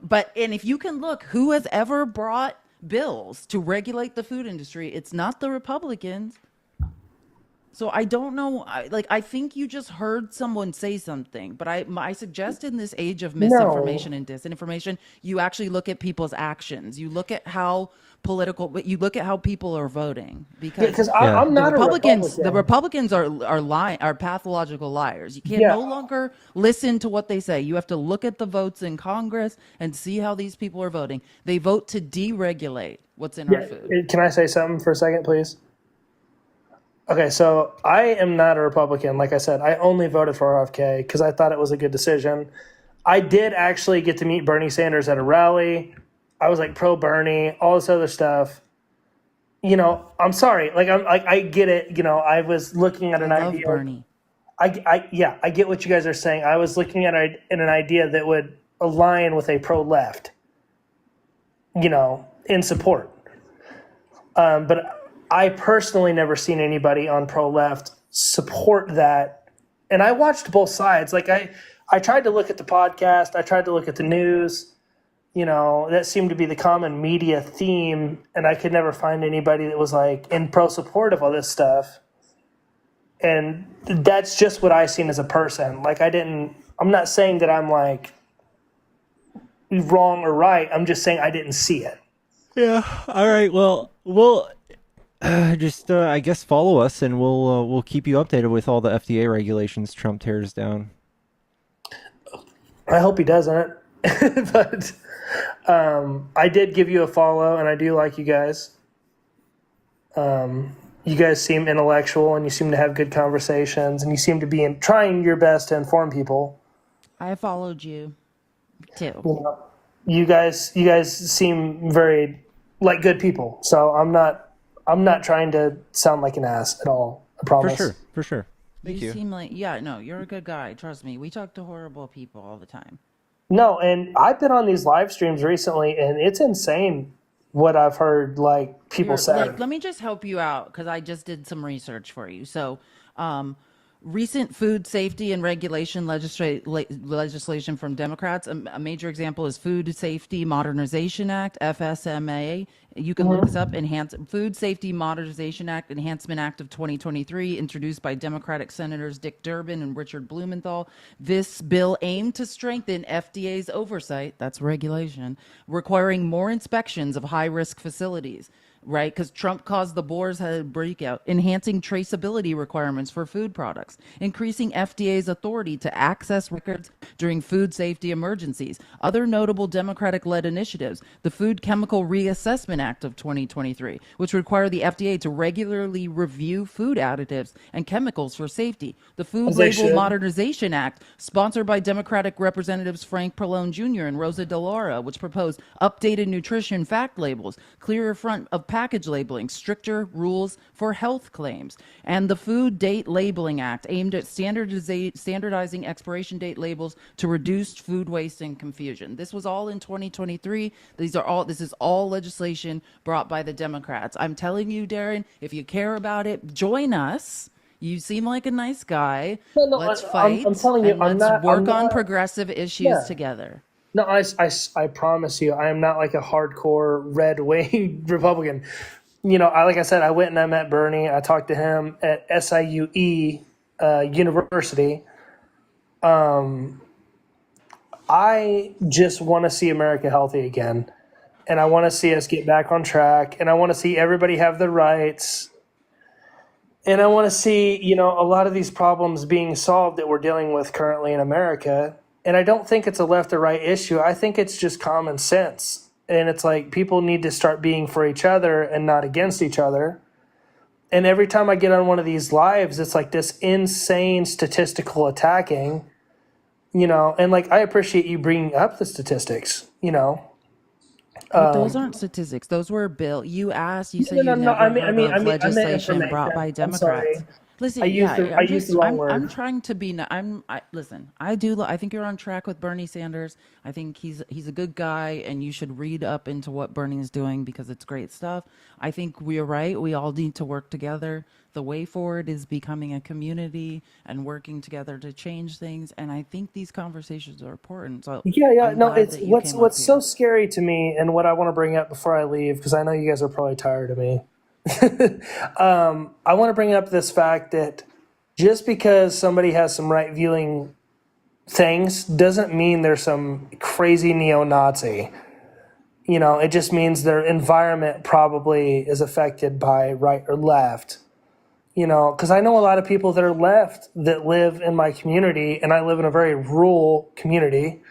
And if you can look, who has ever brought bills to regulate the food industry? It's not the Republicans. So I don't know. I think you just heard someone say something, but I suggest in this age of misinformation and disinformation, you actually look at people's actions. You look at how you look at how people are voting, because I'm not the Republicans are pathological liars. You can no longer listen to what they say. You have to look at the votes in Congress and see how these people are voting. They vote to deregulate what's in our food. Can I say something for a second, please? Okay, so I am not a Republican. Like I said, I only voted for RFK because I thought it was a good decision. I did actually get to meet Bernie Sanders at a rally. I was like pro Bernie, all this other stuff. You know, I'm sorry. Like I get it. You know, I was looking at I an love idea. Bernie. I get what you guys are saying. I was looking at an idea that would align with a pro left. You know, in support. But I personally never seen anybody on pro left support that. And I watched both sides. Like I tried to look at the podcast. I tried to look at the news. You know, that seemed to be the common media theme. And I could never find anybody that was like in pro support of all this stuff. And that's just what I seen as a person. Like I'm not saying that I'm like wrong or right. I'm just saying I didn't see it. Yeah. All right. Well, we'll just I guess follow us, and we'll keep you updated with all the FDA regulations Trump tears down. I hope he doesn't. But I did give you a follow, and I do like you guys. You guys seem intellectual, and you seem to have good conversations, and you seem to be trying your best to inform people. I followed you too. You guys seem very like good people. So I'm not trying to sound like an ass at all. I promise. For sure. Thank you. You seem like, no, you're a good guy. Trust me. We talk to horrible people all the time. No, and I've been on these live streams recently, and it's insane what I've heard like people say. Like, let me just help you out because I just did some research for you. So, recent food safety and regulation legislation from Democrats. A major example is Food Safety Modernization Act, FSMA. You can look this up. Food Safety Modernization Act, Enhancement Act of 2023, introduced by Democratic Senators Dick Durbin and Richard Blumenthal. This bill aimed to strengthen FDA's oversight, that's regulation, requiring more inspections of high-risk facilities. Right, because Trump caused the boar's head breakout, enhancing traceability requirements for food products, increasing FDA's authority to access records during food safety emergencies. Other notable Democratic-led initiatives, the Food Chemical Reassessment Act of 2023, which require the FDA to regularly review food additives and chemicals for safety. The Food Label Modernization Act, sponsored by Democratic Representatives Frank Pallone Jr. and Rosa DeLauro, which proposed updated nutrition fact labels, clearer front of package labeling, stricter rules for health claims, and the Food Date Labeling Act, aimed at standardizing expiration date labels to reduce food waste and confusion. This was all in 2023. This is all legislation brought by the Democrats. I'm telling you, Darren, if you care about it, join us. You seem like a nice guy. Let's fight. I'm telling you, let's work on progressive issues together. No, I promise you, I am not like a hardcore red wing Republican. You know, like I said, I went and I met Bernie. I talked to him at SIUE University. I just want to see America healthy again. And I want to see us get back on track. And I want to see everybody have their rights. And I want to see, you know, a lot of these problems being solved that we're dealing with currently in America. And I don't think it's a left or right issue. I think it's just common sense. And it's like people need to start being for each other and not against each other. And every time I get on one of these lives, it's like this insane statistical attacking, you know. And like I appreciate you bringing up the statistics, you know. But those aren't statistics. Those were bill. You asked. You said you never heard of legislation brought by Democrats. Listen, I used the wrong word. I'm trying to be. Listen. I think you're on track with Bernie Sanders. I think he's a good guy, and you should read up into what Bernie is doing because it's great stuff. I think we're right. We all need to work together. The way forward is becoming a community and working together to change things. And I think these conversations are important. So it's what's so scary to me, and what I want to bring up before I leave, because I know you guys are probably tired of me. I want to bring up this fact that just because somebody has some right viewing things doesn't mean they're some crazy neo-Nazi. You know, it just means their environment probably is affected by right or left. You know, because I know a lot of people that are left that live in my community, and I live in a very rural community,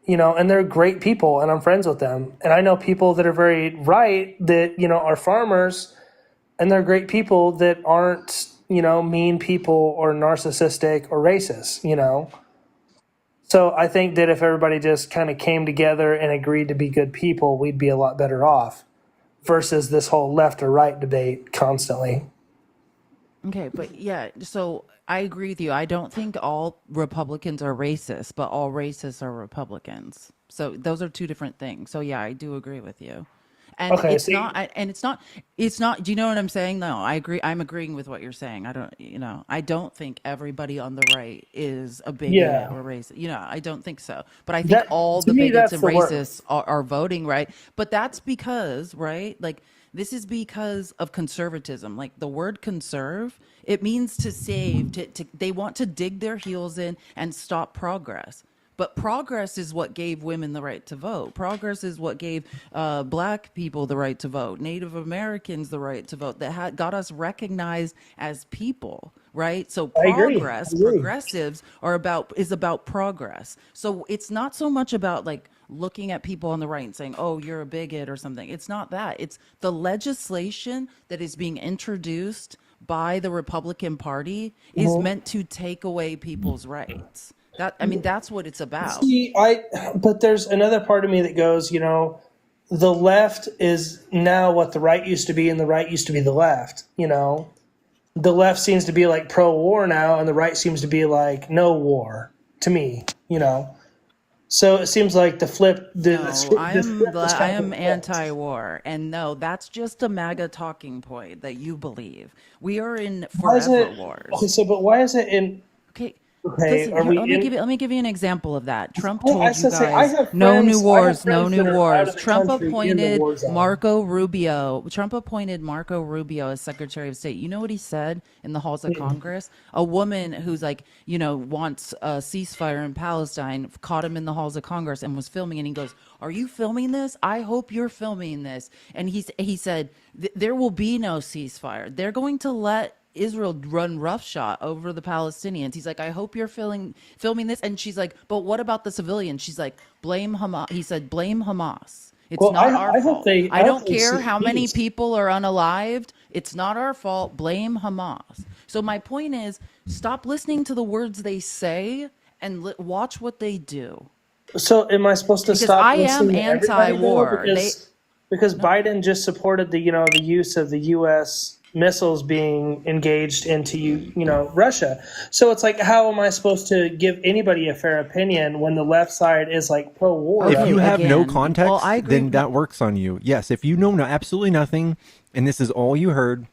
you know, and they're great people, and I'm friends with them. And I know people that are very right that, you know, are farmers, and they're great people that aren't, you know, mean people or narcissistic or racist, you know. So I think that if everybody just kind of came together and agreed to be good people, we'd be a lot better off versus this whole left or right debate constantly. Okay, but yeah, so I agree with you. I don't think all Republicans are racist, but all racists are Republicans. So those are two different things. So yeah, I do agree with you. And Okay, it's see, not, and it's not, do you know what I'm saying? No, I agree. I'm agreeing with what you're saying. I don't think everybody on the right is a bigot yeah, or racist. I don't think so. But I think that all to the me bigots that's and the word. racists are voting right. But that's because, right? Like, this is because of conservatism. Like the word conserve, it means to save, they want to dig their heels in and stop progress. But progress is what gave women the right to vote. Progress is what gave black people the right to vote, Native Americans the right to vote, that got us recognized as people, right? So I agree. I agree. progressives is about progress. So it's not so much about like looking at people on the right and saying, "Oh, you're a bigot" or something. It's not that. It's the legislation that is being introduced by the Republican Party is Mhm. meant to take away people's rights. That's what it's about. See, but there's another part of me that goes, the left is now what the right used to be, and the right used to be the left. The left seems to be like pro-war now, and the right seems to be like no war. To me. So it seems like No, the script is I kind of am flipped. anti-war, and no, that's just a MAGA talking point that you believe. We are in Why is forever it okay? wars. So, but why is it in? Okay, Okay, listen are here. we in? Let me give you an example of that. Trump I told you should say I guys have no new friends. I have wars, no friends new that are out wars. of the country in the war zone. Trump appointed Marco Rubio as Secretary of State. You know what he said in the halls of Congress? A woman who's like, wants a ceasefire in Palestine caught him in the halls of Congress and was filming, and he goes, "Are you filming this? I hope you're filming this." And he said, "There will be no ceasefire. They're going to let Israel run roughshod over the Palestinians." He's like, "I hope you're filming this." And she's like, "But what about the civilians?" She's like, "Blame Hamas." He said, "Blame Hamas. It's Well, not our fault. I I hope don't they care see how many peace. people are unalived. It's not our fault. Blame Hamas." So my point is, stop listening to the words they say and watch what they do. So, am I supposed to Because stop I am listening to everybody though? anti-war. Because No, Biden just supported the use of the U.S. missiles being engaged into Russia. So it's like, how am I supposed to give anybody a fair opinion when the left side is like pro-war? If okay, you have no again. Well, context, I agree. then that works on you. Yes, if you know absolutely nothing, and this is all you heard,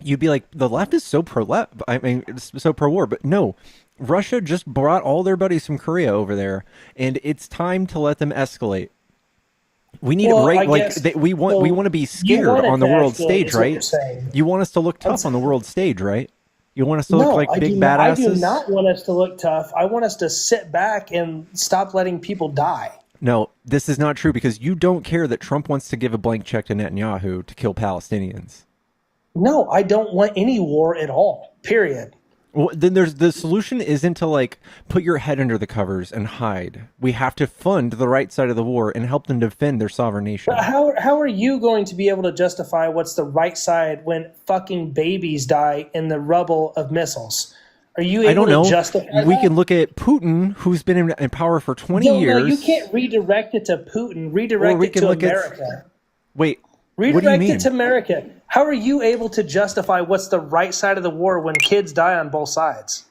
you'd be like, the left is so pro-left. I mean, it's so pro-war. But no, Russia just brought all their buddies from Korea over there, and it's time to let them escalate. We need Well, it I right. Like guess we want so. to be You scared want it on the to world escalate, stage, is what you're right? saying. You want us to look I'm tough on the world stage, right? You want us to look No, like I big do not. I do badasses? not want us to look tough. I want us to sit back and stop letting people die. No, this is not true because you don't care that Trump wants to give a blank check to Netanyahu to kill Palestinians. No, I don't want any war at all. Period. Well, then the solution isn't to like put your head under the covers and hide. We have to fund the right side of the war and help them defend their sovereign nation. But how are you going to be able to justify what's the right side when fucking babies die in the rubble of missiles? Are you able I don't know. to justify We that? can look at Putin, who's been in power for 20 No, years. you can't redirect it to Putin. Redirect we it can to look at- America. Wait, what do you Redirect mean? it to America. How are you able to justify what's the right side of the war when kids die on both sides?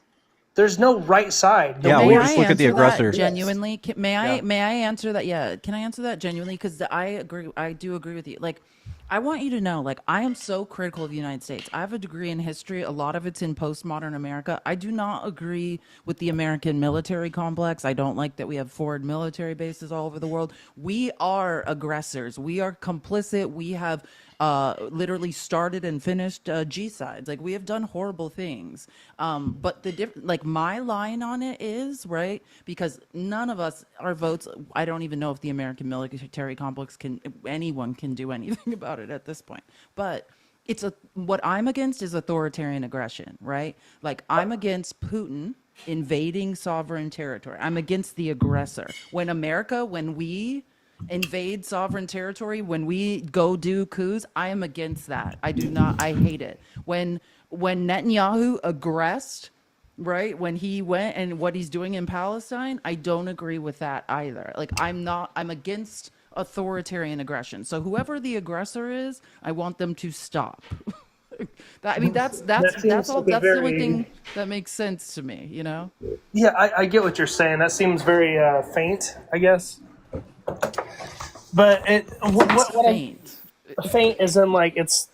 There's no right side. The Yeah, May we'll war I just look at the answer that aggressor. genuinely? May I? Yeah. May I answer that? Yeah, can I answer that genuinely? Because I agree. I do agree with you. Like, I want you to know, like, I am so critical of the United States. I have a degree in history. A lot of it's in postmodern America. I do not agree with the American military complex. I don't like that we have forward military bases all over the world. We are aggressors. We are complicit. We have literally started and finished G-sides. Like, we have done horrible things. But like, my line on it is, right, because none of us, our votes, I don't even know if the American military complex anyone can do anything about it at this point. But what I'm against is authoritarian aggression, right? Like, I'm against Putin invading sovereign territory. I'm against the aggressor. When we invade sovereign territory, when we go do coups, I am against that. I hate it. When Netanyahu aggressed right? When he went and what he's doing in Palestine, I don't agree with that either. Like I'm against authoritarian aggression. So whoever the aggressor is, I want them to stop. I mean That seems like a that's the only very thing that makes sense to me, you know? yeah. I get what you're saying. That seems very faint, I guess. But what Faint. faint is in like it's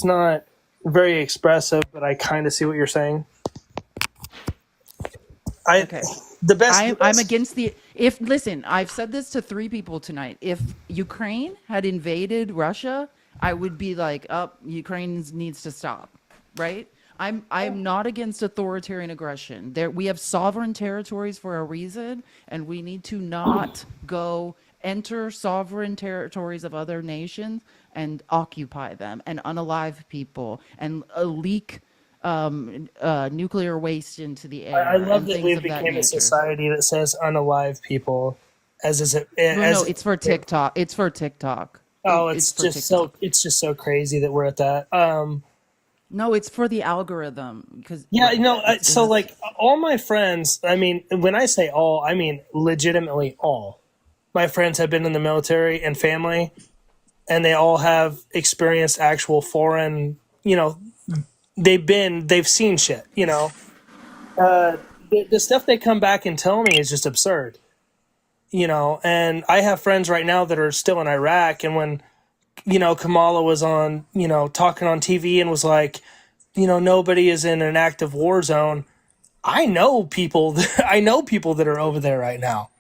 not very expressive, but I kind of see what you're saying. Okay. The best. I'm against the if listen, I've said this to 3 people tonight. If Ukraine had invaded Russia, I would be like, "Oh, Ukraine needs to stop." Right? I'm not against authoritarian aggression. There we have sovereign territories for a reason, and we need to not go enter sovereign territories of other nations and occupy them and unalive people and leak nuclear waste into the I air love and that things we've of that become a nature. society that says unalive people, as is it No, as it's for TikTok. It's for TikTok. oh, It's it's for just TikTok. so crazy that we're at that. No, it's for the algorithm because Yeah, it so has. like all my friends, I mean, when I say all, I mean legitimately all. My friends have been in the military and family, and they all have experienced actual foreign, they've seen shit, the stuff they come back and tell me is just absurd, and I have friends right now that are still in Iraq, and when, Kamala was on, talking on TV and was like, nobody is in an active war zone. I know people. I know people that are over there right now.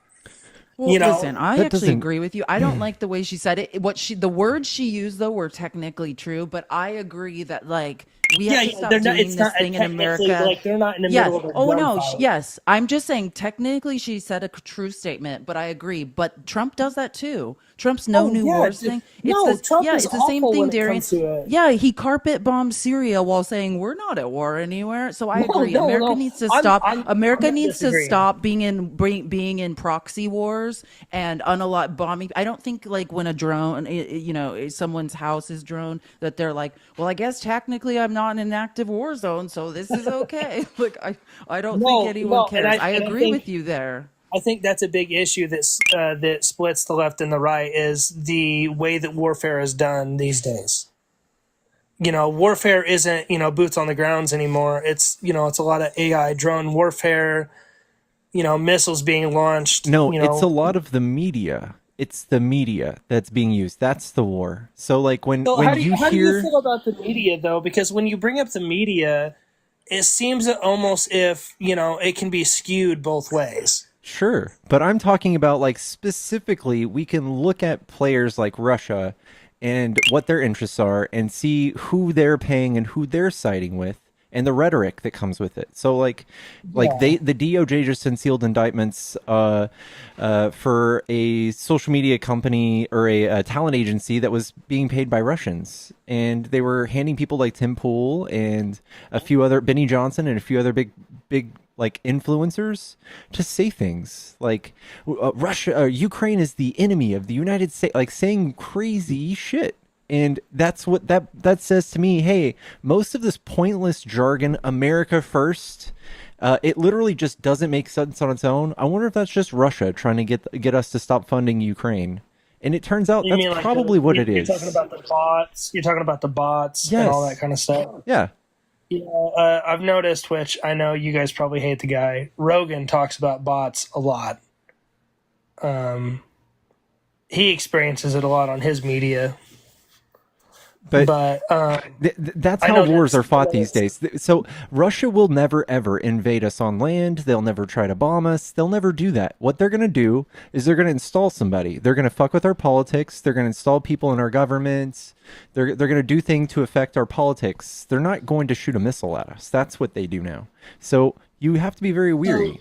Well, listen, I That actually doesn't. agree with you. I don't like the way she said it. The words she used though were technically true, but I agree that like we have Yeah, to yeah, stop they're not. doing It's this not thing in technically America. like they're not in the Yeah. middle of a Oh no. gunfight. Yes. I'm just saying technically she said a true statement, but I agree. But Trump does that too. Trump's no Oh new yeah, wars thing. It's no, this. Trump Yeah. is It's the same awful thing, when it Darian. comes to it. Yeah. He carpet bombed Syria while saying we're not at war anywhere. So I No, agree. no, America no. needs to I'm stop. I'm I'm America not needs to disagreeing. stop being in proxy wars and unalive bombing. I don't think like when a drone, someone's house is droned, that they're like, well, I guess technically I'm not in an active war zone, so this is okay. Like I don't think No, anyone no, and cares. I I agree think with you there. I think that's a big issue that splits the left and the right is the way that warfare is done these days. Warfare isn't boots on the grounds anymore. It's a lot of AI drone warfare. Missiles being launched. No, it's a lot of the media. It's the media that's being used. That's the war. So like when So when how do you you hear feel about the media though? Because when you bring up the media, it seems that almost if it can be skewed both ways. sure, but I'm talking about like specifically we can look at players like Russia and what their interests are and see who they're paying and who they're siding with and the rhetoric that comes with it. So like Yeah. the DOJ just unsealed indictments for a social media company or a talent agency that was being paid by Russians, and they were handing people like Tim Pool and a few other Benny Johnson and a few other big like influencers to say things like Ukraine is the enemy of the United States, like saying crazy shit. And that's what that says to me. Hey, most of this pointless jargon, America first, it literally just doesn't make sense on its own. I wonder if that's just Russia trying to get us to stop funding Ukraine. And it turns out You that's mean like probably what it you're talking is. about the bots? You're talking about the bots and all that Yes. kind of stuff. Yeah. Yeah, I've noticed, which I know you guys probably hate the guy. Rogan talks about bots a lot. He experiences it a lot on his media. But But that's I how know wars that's are fought these days. So Russia will never ever invade us on land. They'll never try to bomb us. They'll never do that. What they're going to do is they're going to install somebody. They're going to fuck with our politics. They're going to install people in our governments. They're going to do things to affect our politics. They're not going to shoot a missile at us. That's what they do now. So you have to be very weary.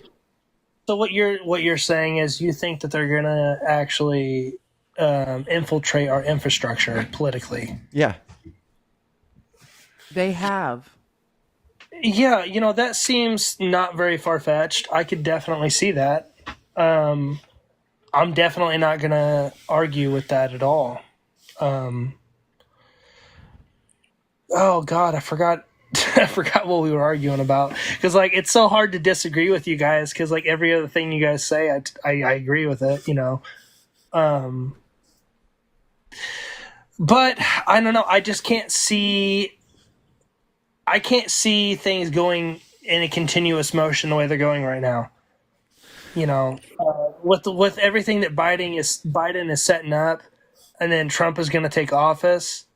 So what you're saying is you think that they're gonna actually infiltrate our infrastructure politically? Yeah. They have. Yeah, that seems not very far fetched. I could definitely see that. I'm definitely not gonna argue with that at all. Oh God, I forgot I forgot what we were arguing about, because like it's so hard to disagree with you guys, because like every other thing you guys say, I agree with it, but I don't know. I just can't see. I can't see things going in a continuous motion the way they're going right now. With everything that Biden is setting up, and then Trump is going to take office,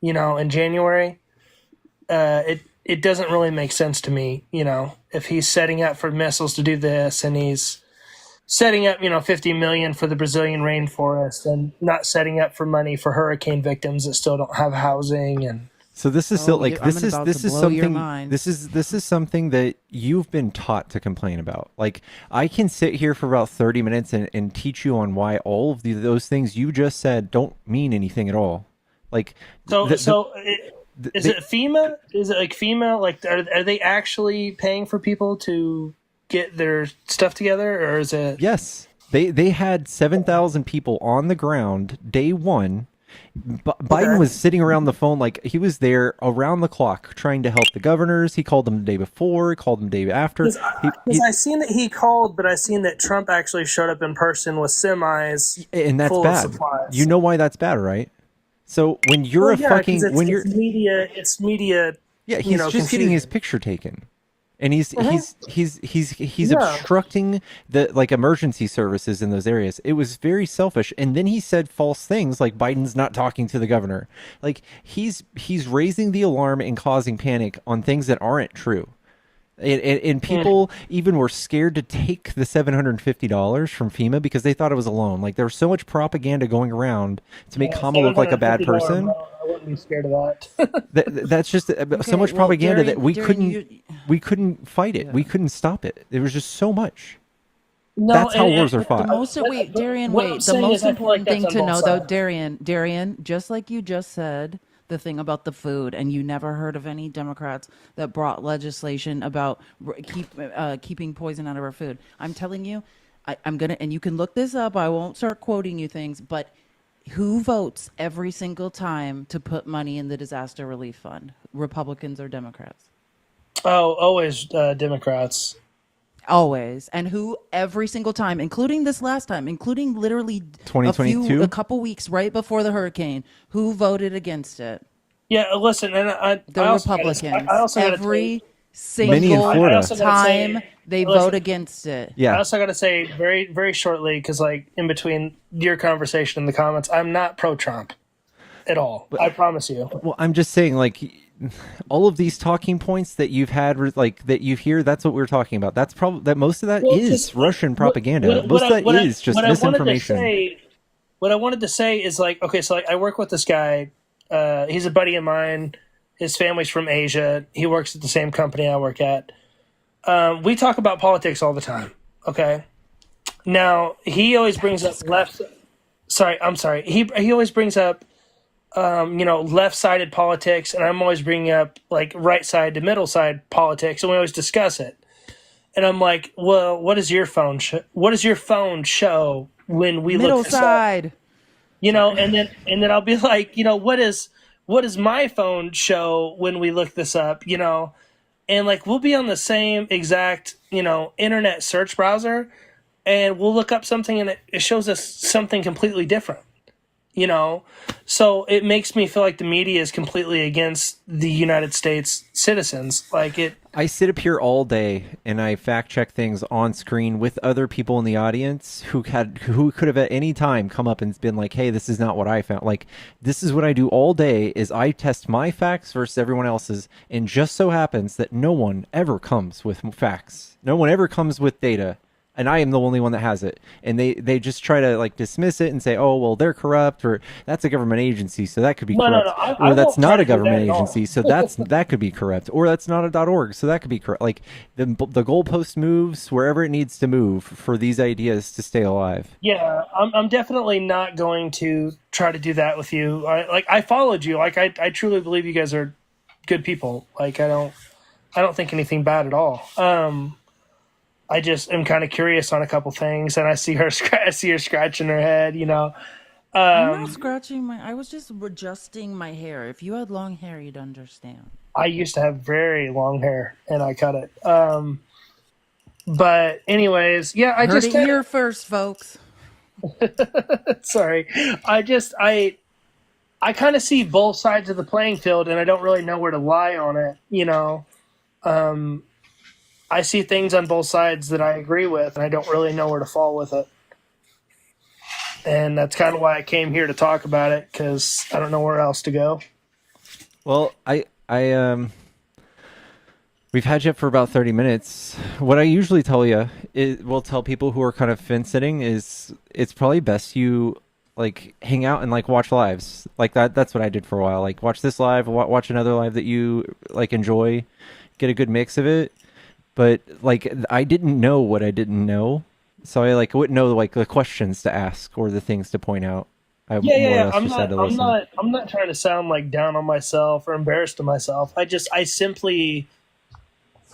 in January. It doesn't really make sense to me, if he's setting up for missiles to do this, and he's setting up, 50 million for the Brazilian rainforest, and not setting up for money for hurricane victims that still don't have housing. And so this is this is something that you've been taught to complain about. Like, I can sit here for about 30 minutes and teach you on why all of those things you just said don't mean anything at all. Like, is it FEMA? Is it like FEMA? Like, are they actually paying for people to get their stuff together, or is it? Yes, they had 7,000 people on the ground day one. Biden was sitting around the phone, like he was there around the clock trying to help the governors. He called them the day before, he called them the day after. Because I seen that he called, but I seen that Trump actually showed up in person with semis, and that's full bad. Of supplies. You know why that's bad, right? So when you're it's media. Yeah, he's just confusing. getting his picture taken, and he's obstructing the emergency services in those areas. It was very selfish. And then he said false things like Biden's not talking to the governor. Like, he's raising the alarm and causing panic on things that aren't true. And people even were scared to take the $750 from FEMA because they thought it was a loan. Like, there was so much propaganda going around to make Kamala look like a bad person. I wouldn't be scared of that. That's just so much propaganda that we couldn't fight it. Yeah. We couldn't stop it. There was just so much. No, that's how wars are fought. The most important thing to know, though, Darian, just like you just said, the thing about the food, and you never heard of any Democrats that brought legislation about keeping poison out of our food. I'm telling you, I'm gonna, and you can look this up. I won't start quoting you things, but who votes every single time to put money in the disaster relief fund? Republicans or Democrats? Oh, always Democrats. Always. And who every single time, including this last time, including literally 2022, a couple weeks right before the hurricane, who voted against it? Yeah, listen, and the Republicans. I also every single time they vote against it. Yeah. I also got to say very, very shortly, because like in between your conversation and the comments, I'm not pro-Trump at all. But, I promise you. Well, I'm just saying, like, all of these talking points that you've had, like, that you hear, that's what we're talking about. That's probably that most of that is Russian propaganda. Most of that is just misinformation. What I wanted to say is, like, okay, so like I work with this guy. He's a buddy of mine. His family's from Asia. He works at the same company I work at. We talk about politics all the time. Okay. Now he always brings up left. I'm sorry. He always brings up left-sided politics, and I'm always bringing up like right side to middle side politics, and we always discuss it. And I'm like, well, what does your phone show when we middle look this side? Up? And then I'll be like, what does my phone show when we look this up? And like we'll be on the same exact internet search browser, and we'll look up something, and it shows us something completely different. So it makes me feel like the media is completely against the United States citizens. I sit up here all day and I fact check things on screen with other people in the audience who could have at any time come up and been like, hey, this is not what I found. Like, this is what I do all day is I test my facts versus everyone else's. And just so happens that no one ever comes with facts. No one ever comes with data. And I am the only one that has it. And they just try to like dismiss it and say, oh, well, they're corrupt, or that's a government agency, so that could be corrupt. Or that's not a government agency, so that could be corrupt. Or that's not a .org, so that could be corrupt. Like the goalpost moves wherever it needs to move for these ideas to stay alive. Yeah, I'm definitely not going to try to do that with you. I followed you. Like I truly believe you guys are good people. Like I don't think anything bad at all. I just am kind of curious on a couple things, and I see her scratching her head, I'm not scratching I was just adjusting my hair. If you had long hair, you'd understand. I used to have very long hair, and I cut it. But anyways, yeah, I Heard just it kinda, here first, folks. sorry. I kind of see both sides of the playing field, and I don't really know where to lie on it. I see things on both sides that I agree with, and I don't really know where to fall with it. And that's kind of why I came here to talk about it, because I don't know where else to go. Well, we've had you up for about 30 minutes. What I usually tell you will tell people who are kind of fence sitting is it's probably best you like hang out and like watch lives like that. That's what I did for a while. Like watch this live, watch another live that you like enjoy, get a good mix of it. But like I didn't know what I didn't know, so I like wouldn't know like the questions to ask or the things to point out. I more or less I'm just had not. to listen. I'm not trying to sound like down on myself or embarrassed of myself. I simply,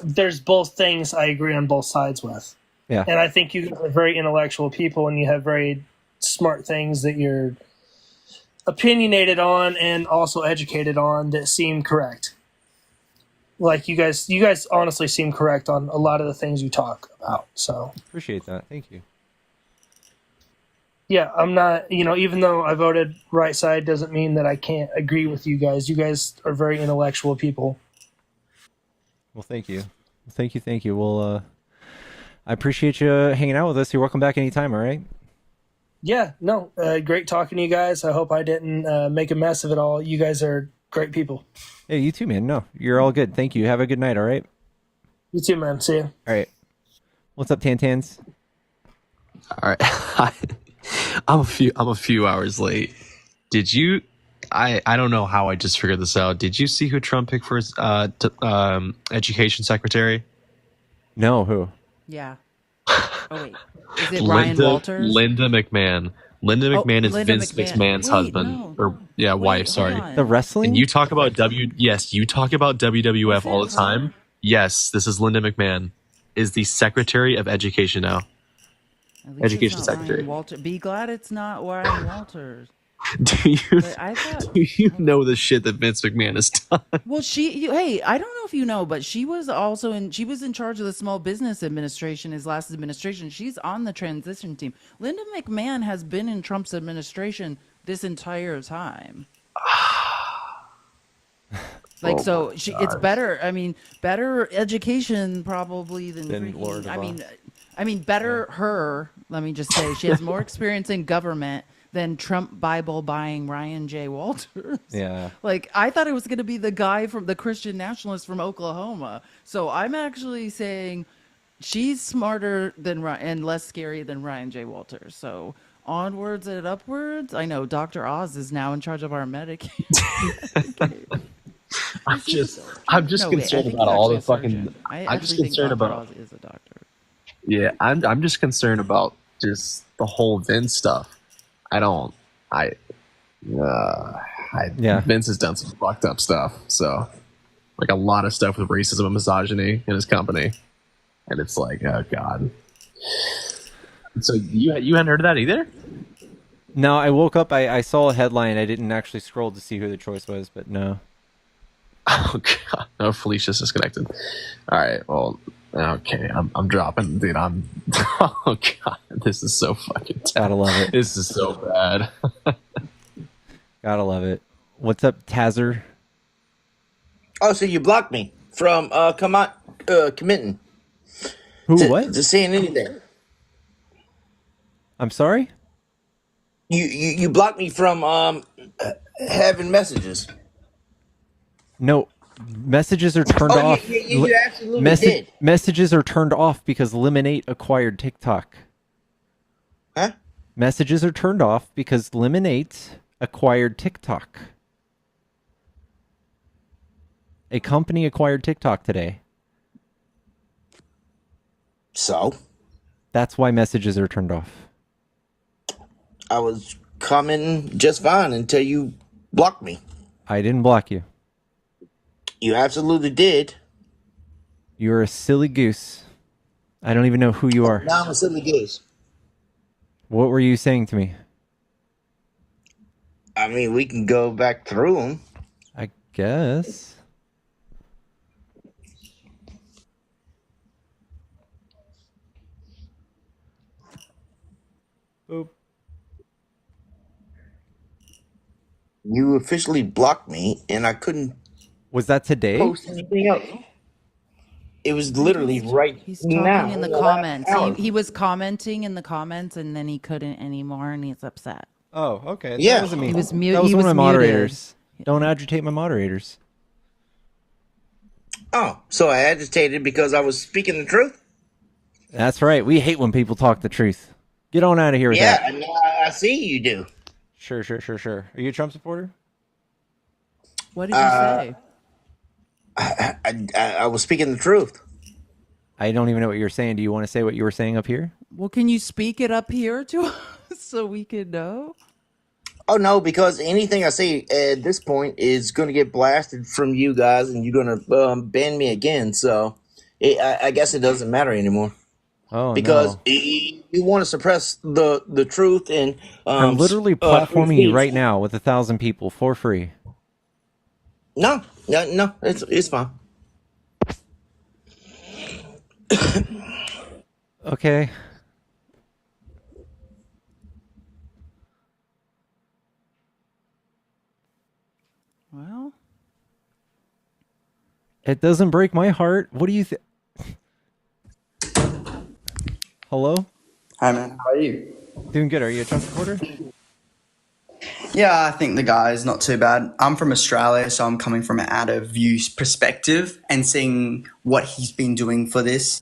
there's both things I agree on both sides with. Yeah. And I think you guys are very intellectual people, and you have very smart things that you're opinionated on and also educated on that seem correct. Like you guys honestly seem correct on a lot of the things you talk about. So Appreciate that. Thank you. yeah, I'm not, even though I voted right side doesn't mean that I can't agree with you guys. You guys are very intellectual people. Well, thank you. Thank you. Well, I appreciate you hanging out with us. You're welcome back anytime, all right? Yeah, no, great talking to you guys. I hope I didn't make a mess of it all. You guys are great people. Hey, you too, man. No, you're all good. Thank you. Have a good night, all right? You too, man. See ya. All right. What's up, Tantans? All right. I'm a few hours late. Did you? I don't know how I just figured this out. Did you see who Trump picked for his education secretary? No, who? Yeah. Oh wait, is it Ryan Walters? Linda McMahon. Linda McMahon is Linda Vince McMahon. McMahon's Wait, husband, no. wife. Sorry. Hold on. The wrestling? And you talk about you talk about WWF Is all it the time. her? Yes, this is Linda McMahon, is the Secretary of Education now. At least Education it's not Secretary. Ryan Walters. Be glad it's not Ryan Walters. Do you But I thought, do you know the shit that Vince McMahon has done? well, hey, I don't know if you know, but she was in charge of the Small Business Administration, his last administration. She's on the transition team. Linda McMahon has been in Trump's administration this entire time. Like, so it's better. I mean, better education probably than Lord of I mean, better her. Let me just say, she has more experience in government than Trump Bible buying Ryan J. Walters. Yeah. Like, I thought it was going to be the guy from the Christian nationalist from Oklahoma. So I'm actually saying she's smarter than and less scary than Ryan J. Walters. So onwards and upwards. I know Dr. Oz is now in charge of our Medicaid. I'm just concerned about all the fucking. I'm just concerned about. Oz is a doctor. Yeah, I'm just concerned about just the whole Vince stuff. Vince has done some fucked up stuff. So, like a lot of stuff with racism and misogyny in his company, and it's like, oh god. So you hadn't heard of that either? No, I woke up. I saw a headline. I didn't actually scroll to see who the choice was, but no. Oh god, no, Felicia's disconnected. All right, well, okay, I'm dropping, dude. Oh god, this is so fucking tough. Gotta love it. This is so bad. Gotta love it. What's up, Tazer? Oh, so you blocked me from committing. What? To saying anything. I'm sorry? You blocked me from having messages. No, messages are turned off. You absolutely did. Messages are turned off because Lemonade acquired TikTok. Huh? Messages are turned off because Lemonade acquired TikTok. A company acquired TikTok today. So? That's why messages are turned off. I was commenting just fine until you blocked me. I didn't block you. You absolutely did. You're a silly goose. I don't even know who you are. Now I'm a silly goose. What were you saying to me? I mean, we can go back through them. I guess. Boop. You officially blocked me, and I couldn't Was that today? post anything else. It was literally right He's now talking in in the the last comments. hour. He was commenting in the comments, and then he couldn't anymore, and he's upset. Oh, okay. Yeah. That wasn't me. He was mute. That was He one was of my muted. moderators. Don't agitate my moderators. Oh, so I agitated because I was speaking the truth? That's right. We hate when people talk the truth. Get on out of here with Yeah, that. I see you do. Sure. Are you a Trump supporter? What did you say? I was speaking the truth. I don't even know what you're saying. Do you want to say what you were saying up here? Well, can you speak it up here to us so we can know? Oh, no, because anything I say at this point is going to get blasted from you guys, and you're going to ban me again. So I guess it doesn't matter anymore. Oh, because no. you want to suppress the truth and I'm literally free platforming you speech. right now with 1,000 people for free. No, it's fine. Okay. Well, it doesn't break my heart. What do you think? Hello? Hi, man. How are you? Doing good. Are you a Trump supporter? Yeah, I think the guy is not too bad. I'm from Australia, so I'm coming from an out of view perspective and seeing what he's been doing for this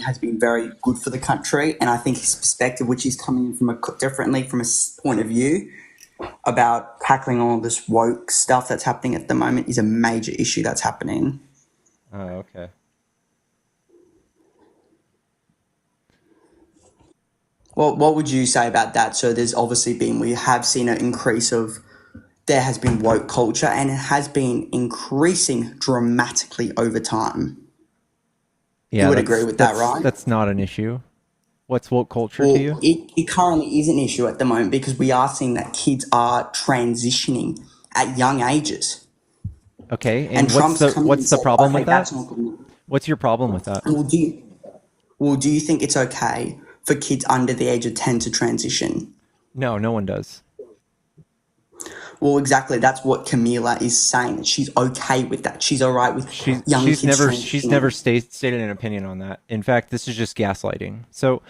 has been very good for the country. And I think his perspective, which is coming from differently from a point of view about tackling all this woke stuff that's happening at the moment, is a major issue that's happening. Oh, okay. Well, what would you say about that? So there's obviously been, we have seen an increase of, there has been woke culture, and it has been increasing dramatically over time. Yeah, you would agree with that, right? That's not an issue. What's woke culture Well, to you? it currently is an issue at the moment because we are seeing that kids are transitioning at young ages. Okay, and what's the problem with that? That's not good. What's your problem with that? Well, do you think it's okay for kids under the age of 10 to transition? No, no one does. Well, exactly. That's what Camila is saying. That she's okay with that. She's all right with young kids transitioning. She's never stated an opinion on that. In fact, this is just gaslighting. So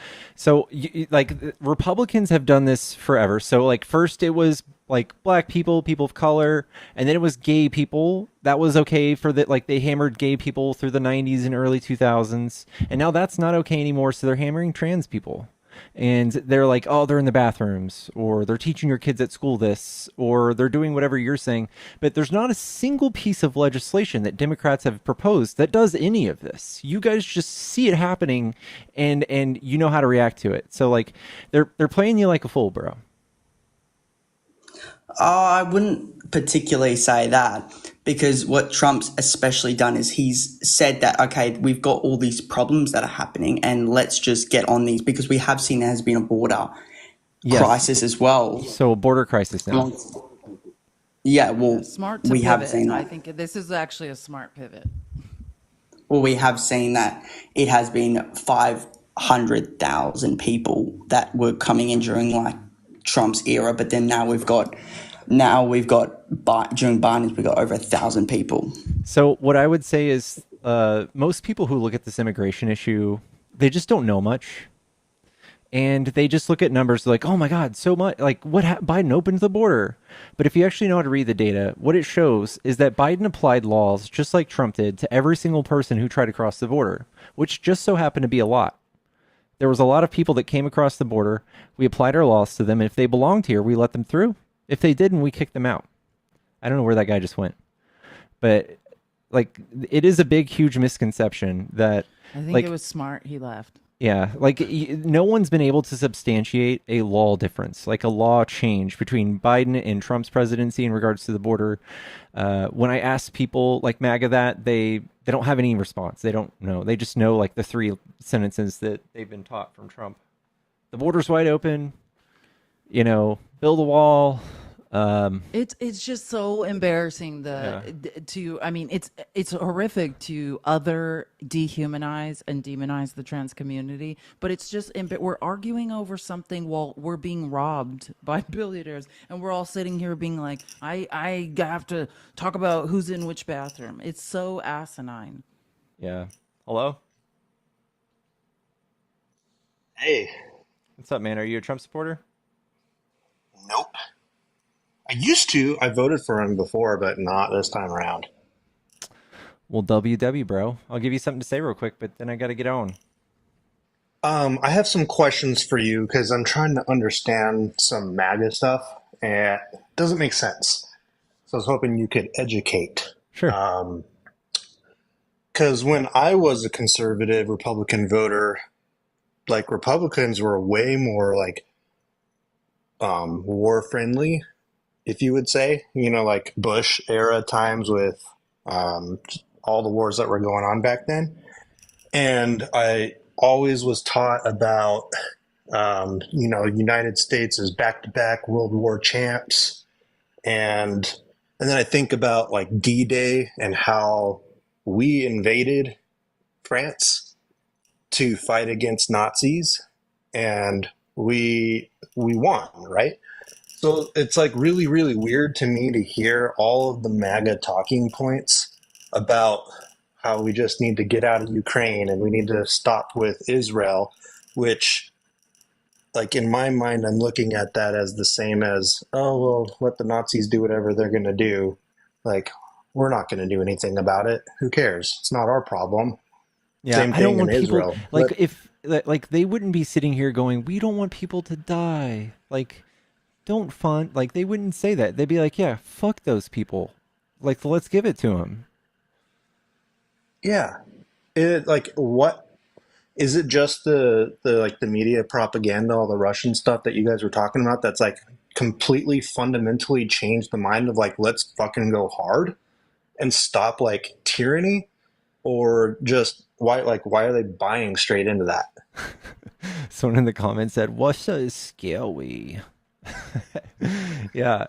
like Republicans have done this forever. So like first it was like black people, people of color, and then it was gay people. That was okay for that. Like they hammered gay people through the 90s and early 2000s, and now that's not okay anymore. So they're hammering trans people. And they're like, oh, they're in the bathrooms, or they're teaching your kids at school this, or they're doing whatever you're saying. But there's not a single piece of legislation that Democrats have proposed that does any of this. You guys just see it happening, and you know how to react to it. So like, they're playing you like a fool, bro. I wouldn't particularly say that, because what Trump's especially done is he's said that, okay, we've got all these problems that are happening and let's just get on these, because we have seen there has been a border crisis as well. So a border crisis now. Yeah, well, smart to we pivot. have seen that. I think this is actually a smart pivot. Well, we have seen that it has been 500,000 people that were coming in during like Trump's era, but then now we've got during Biden's we got over 1,000 people. So what I would say is most people who look at this immigration issue, they just don't know much, and they just look at numbers like, oh my God, so much, like Biden opened the border. But if you actually know how to read the data, what it shows is that Biden applied laws just like Trump did to every single person who tried to cross the border, which just so happened to be a lot. There was a lot of people that came across the border. We applied our laws to them. And if they belonged here, we let them through. If they didn't, we kicked them out. I don't know where that guy just went. But like, it is a big, huge misconception that I think it was smart he left. Yeah, like no one's been able to substantiate a law difference, like a law change between Biden and Trump's presidency in regards to the border. When I ask people like MAGA that, they don't have any response. They don't know. They just know like the three sentences that they've been taught from Trump. The border's wide open, build a wall, It's just so embarrassing I mean it's horrific to dehumanize and demonize the trans community, but it's just we're arguing over something while we're being robbed by billionaires, and we're all sitting here being like, I have to talk about who's in which bathroom. It's so asinine. Yeah. Hello? Hey. What's up, man? Are you a Trump supporter? Nope. I used to. I voted for him before, but not this time around. Well, WW, bro. I'll give you something to say real quick, but then I got to get on. I have some questions for you because I'm trying to understand some MAGA stuff, and it doesn't make sense. So I was hoping you could educate. Sure. Because when I was a conservative Republican voter, like Republicans were way more like war friendly, if you would say, like Bush era times with all the wars that were going on back then. And I always was taught about, United States as back-to-back World War champs. And then I think about like D-Day and how we invaded France to fight against Nazis, and we won, right? So it's like really, really weird to me to hear all of the MAGA talking points about how we just need to get out of Ukraine and we need to stop with Israel, which, like, in my mind, I'm looking at that as the same as, oh, well, let the Nazis do whatever they're going to do. Like, we're not going to do anything about it. Who cares? It's not our problem. Yeah, Same I don't thing want in people Israel. like if like they wouldn't be sitting here going, "We don't want people to die." Like, don't fund. Like, they wouldn't say that. They'd be like, "Yeah, fuck those people. Like, let's give it to them." Yeah. What is it? Just the media propaganda, all the Russian stuff that you guys were talking about, that's like completely fundamentally changed the mind of like, let's fucking go hard and stop like tyranny? Or just why are they buying straight into that? Someone in the comments said, "Russia is scary." Yeah.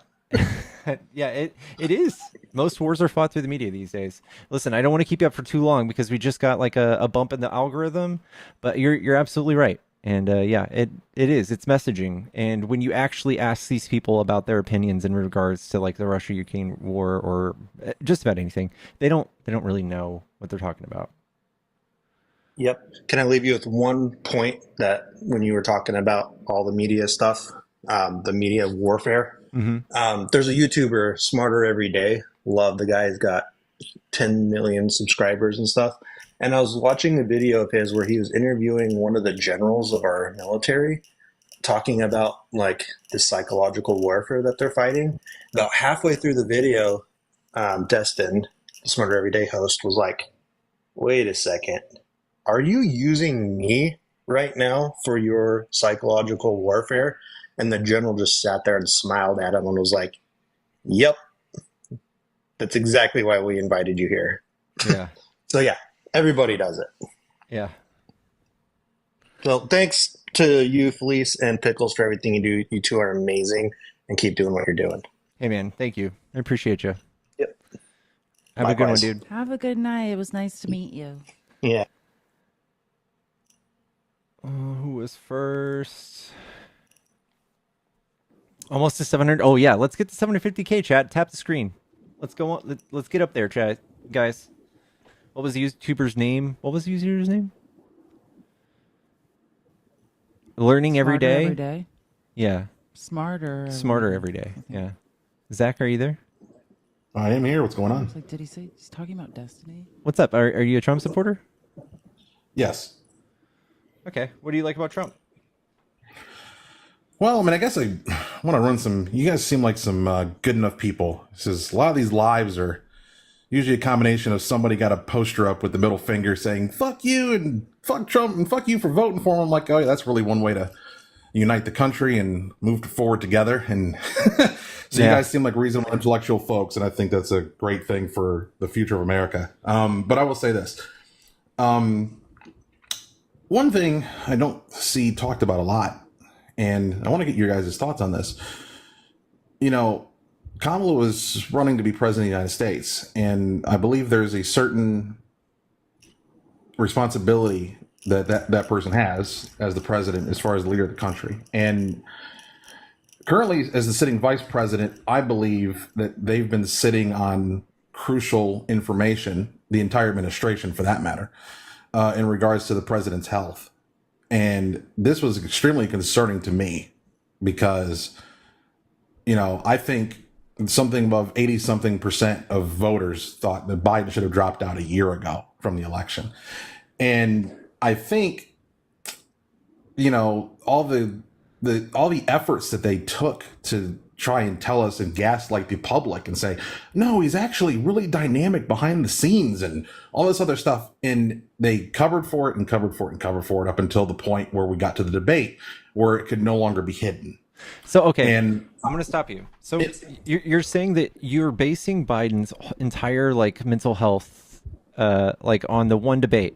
Yeah, it is. Most wars are fought through the media these days. Listen, I don't want to keep you up for too long because we just got like a bump in the algorithm, but you're absolutely right. And yeah, it is. It's messaging. And when you actually ask these people about their opinions in regards to like the Russia-Ukraine war or just about anything, they don't really know what they're talking about. Yep. Can I leave you with one point that when you were talking about all the media stuff, the media warfare? Mm-hmm. There's a YouTuber, Smarter Every Day. Love the guy. He's got 10 million subscribers and stuff. And I was watching a video of his where he was interviewing one of the generals of our military, talking about like the psychological warfare that they're fighting. About halfway through the video, Destin, the Smarter Everyday host, was like, wait a second. Are you using me right now for your psychological warfare? And the general just sat there and smiled at him and was like, yep, that's exactly why we invited you here. Yeah. So yeah, everybody does it. Yeah. So thanks to you, Felice, and Pickles, for everything you do. You two are amazing, and keep doing what you're doing. Hey, man, thank you. I appreciate you. Yep. Have a good one, dude. Have a good night. It was nice to meet you. Yeah. Who was first? Almost to 700. Oh, yeah. Let's get to 750K, chat. Tap the screen. Let's go on. Let's get up there, chat. Guys. What was the YouTuber's name? What was the user's name? Learning every Smarter day? every day? Yeah. Smarter every day. Yeah. Zach, are you there? I am here. What's going on? Like, did he say he's talking about Destiny? What's up? Are you a Trump supporter? Yes. Okay. What do you like about Trump? Well, I mean, I guess I want to run some. You guys seem like some good enough people. It says a lot of these lives are usually a combination of somebody got a poster up with the middle finger saying "fuck you" and "fuck Trump" and "fuck you for voting for him." I'm like, oh yeah, that's really one way to unite the country and move forward together. And so you guys seem like reasonable, intellectual folks, and I think that's a great thing for the future of America. But I will say this. One thing I don't see talked about a lot, and I want to get your guys' thoughts on this. You know, Kamala was running to be president of the United States, and I believe there's a certain responsibility that person has as the president, as far as the leader of the country. And currently, as the sitting vice president, I believe that they've been sitting on crucial information, the entire administration for that matter, in regards to the president's health. And this was extremely concerning to me because, I think something above 80-something% of voters thought that Biden should have dropped out a year ago from the election. And I think, all the efforts that they took to try and tell us and gaslight the public and say, no, he's actually really dynamic behind the scenes and all this other stuff. And they covered for it and covered for it and covered for it up until the point where we got to the debate where it could no longer be hidden. So, okay, and I'm going to stop you. So you're saying that you're basing Biden's entire mental health on the one debate.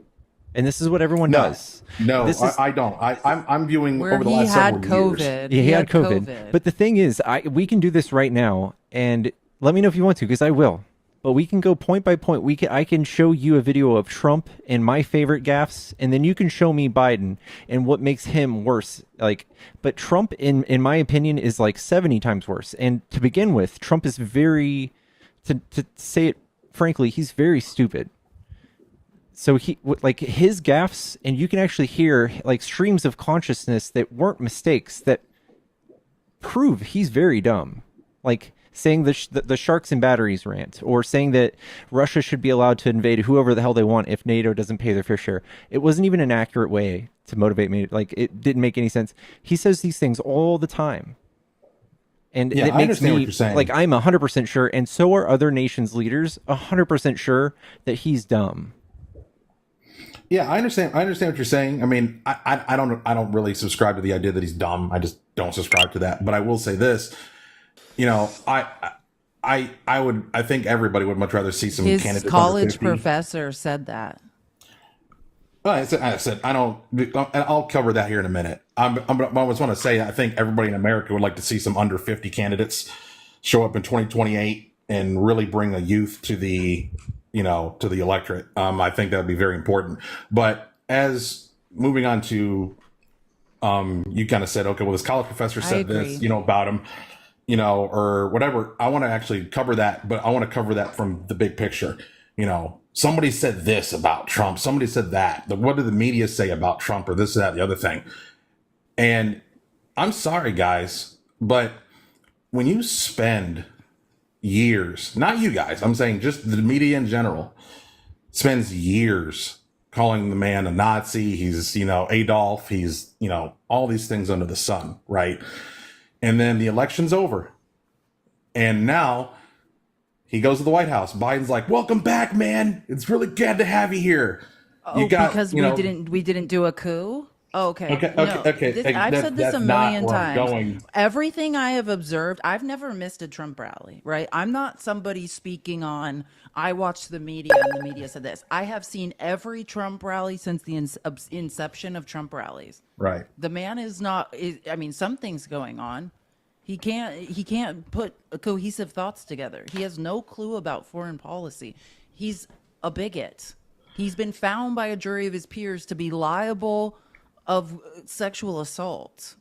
And this is what everyone does. No, I don't. I'm viewing Where over the he last had several COVID. years. Yeah, he had COVID. But the thing is, we can do this right now, and let me know if you want to, because I will. But we can go point by point. I can show you a video of Trump and my favorite gaffes, and then you can show me Biden and what makes him worse. But Trump, in my opinion, is 70 times worse. And to begin with, Trump is very, to say it frankly, he's very stupid. So his gaffes, and you can actually hear streams of consciousness that weren't mistakes that prove he's very dumb. Saying the sharks and batteries rant, or saying that Russia should be allowed to invade whoever the hell they want if NATO doesn't pay their fair share. It wasn't even an accurate way to motivate me. It didn't make any sense. He says these things all the time. And it makes me, I'm 100% sure, and so are other nations' leaders, 100% sure that he's dumb. Yeah, I understand what you're saying. I mean, I don't really subscribe to the idea that he's dumb. I just don't subscribe to that. But I will say this, I think everybody would much rather see some candidates. His college professor said that. I said I don't. I'll cover that here in a minute. I just want to say I think everybody in America would like to see some under 50 candidates show up in 2028 and really bring a youth to the electorate. I think that would be very important. But as moving on to, you kind of said, okay, well, this college professor said this, about him, or whatever. I want to actually cover that, but I want to cover that from the big picture. Somebody said this about Trump. Somebody said that. What did the media say about Trump or this, that, the other thing? And I'm sorry, guys, but when you spend years, not you guys, I'm saying just the media in general, spends years calling the man a Nazi, he's, Adolf, he's, all these things under the sun, right? And then the election's over. And now he goes to the White House. Biden's like, welcome back, man. It's really good to have you here. Because we didn't do a coup? Oh, okay. Okay. I've said this a million times. Everything I have observed, I've never missed a Trump rally, right? I'm not somebody speaking on, I watched the media and the media said this. I have seen every Trump rally since the inception of Trump rallies. Right. The man is not, something's going on. He can't put cohesive thoughts together. He has no clue about foreign policy. He's a bigot. He's been found by a jury of his peers to be liable of sexual assault.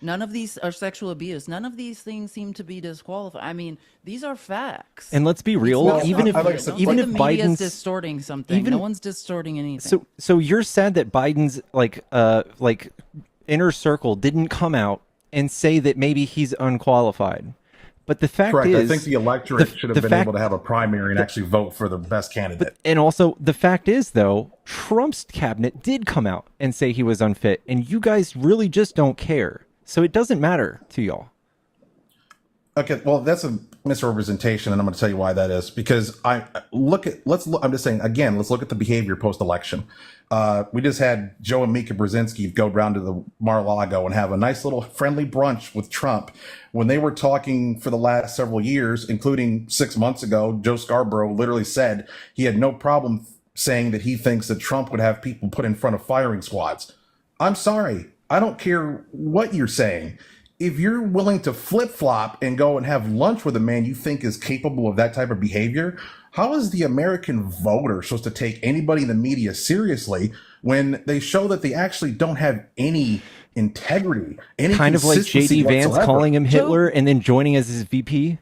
None of these are sexual abuse. None of these things seem to be disqualified. I mean, these are facts. And let's be real, even if Biden's distorting something, no one's distorting anything. So you're sad that Biden's inner circle didn't come out and say that maybe he's unqualified. But the fact is, I think the electorate should have been able to have a primary and actually vote for the best candidate. And also, the fact is, though, Trump's cabinet did come out and say he was unfit, and you guys really just don't care. So it doesn't matter to y'all. Okay, well, that's a misrepresentation, and I'm going to tell you why that is. Because I'm just saying, again, let's look at the behavior post-election. We just had Joe and Mika Brzezinski go down to the Mar-a-Lago and have a nice little friendly brunch with Trump. When they were talking for the last several years, including 6 months ago, Joe Scarborough literally said he had no problem saying that he thinks that Trump would have people put in front of firing squads. I'm sorry. I don't care what you're saying. if you're willing to flip flop and go and have lunch with a man you think is capable of that type of behavior, how is the American voter supposed to take anybody in the media seriously when they show that they actually don't have any integrity, any kind of like consistency JD Vance whatsoever? calling him Hitler and then joining as his VP.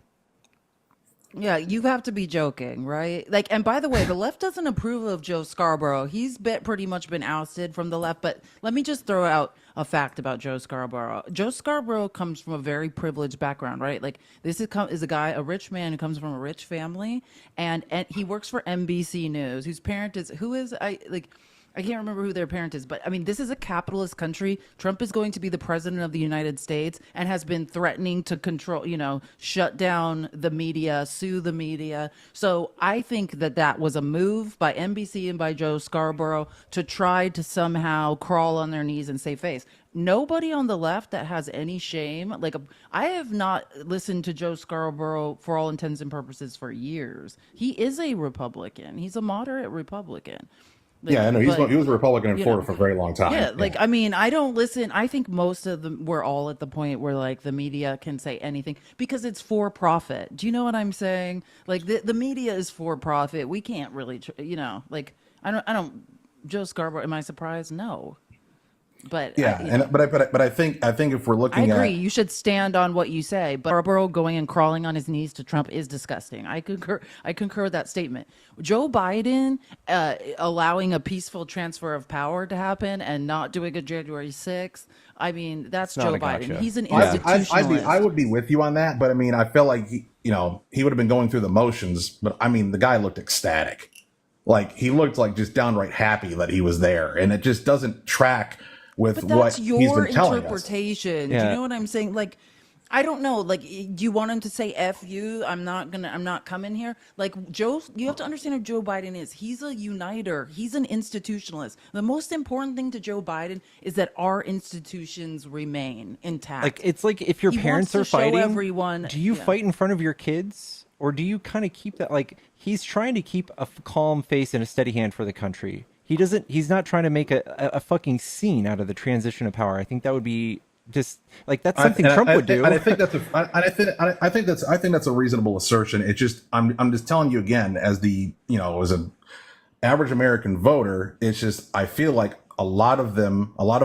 Yeah, you have to be joking, right? Like, and by the way, the left doesn't approve of Joe Scarborough. He's pretty much been ousted from the left. But let me just throw out a fact about Joe Scarborough. Joe Scarborough comes from a very privileged background, right? Like, this is a guy, a rich man who comes from a rich family, and he works for NBC News. Whose parent is I can't remember who their parent is, but I mean, this is a capitalist country. Trump is going to be the president of the United States and has been threatening to control, shut down the media, sue the media. So I think that was a move by NBC and by Joe Scarborough to try to somehow crawl on their knees and save face. Nobody on the left that has any shame. I have not listened to Joe Scarborough for all intents and purposes for years. He is a Republican. He's a moderate Republican. Yeah, I know. He was a Republican in Florida for a very long time. Yeah, I mean, I don't listen. I think most of them, we're all at the point where the media can say anything because it's for profit. Do you know what I'm saying? The media is for profit. We can't really, I don't. Joe Scarborough. Am I surprised? No. But yeah, but I think if we're looking I agree. You should stand on what you say. But Scarborough going and crawling on his knees to Trump is disgusting. I concur with that statement. Joe Biden allowing a peaceful transfer of power to happen and not doing a January 6th. I mean, that's Joe Biden. Gotcha. He's an institutionalist. I would be with you on that, but I mean, I felt like he would have been going through the motions. But I mean, the guy looked ecstatic. He looked like just downright happy that he was there, and it just doesn't track with what he's been telling us. Interpretation. Yeah. Do you know what I'm saying? I don't know. Do you want him to say "F you"? I'm not coming here. Joe, you have to understand who Joe Biden is. He's a uniter. He's an institutionalist. The most important thing to Joe Biden is that our institutions remain intact. It's like if your parents are fighting, do you fight in front of your kids, or do you kind of keep that? He's trying to keep a calm face and a steady hand for the country. He's not trying to make a fucking scene out of the transition of power. I think that would be just that's something Trump would do. And I think that's a reasonable assertion. It's just I'm just telling you again, as as an average American voter, it's just I feel like all of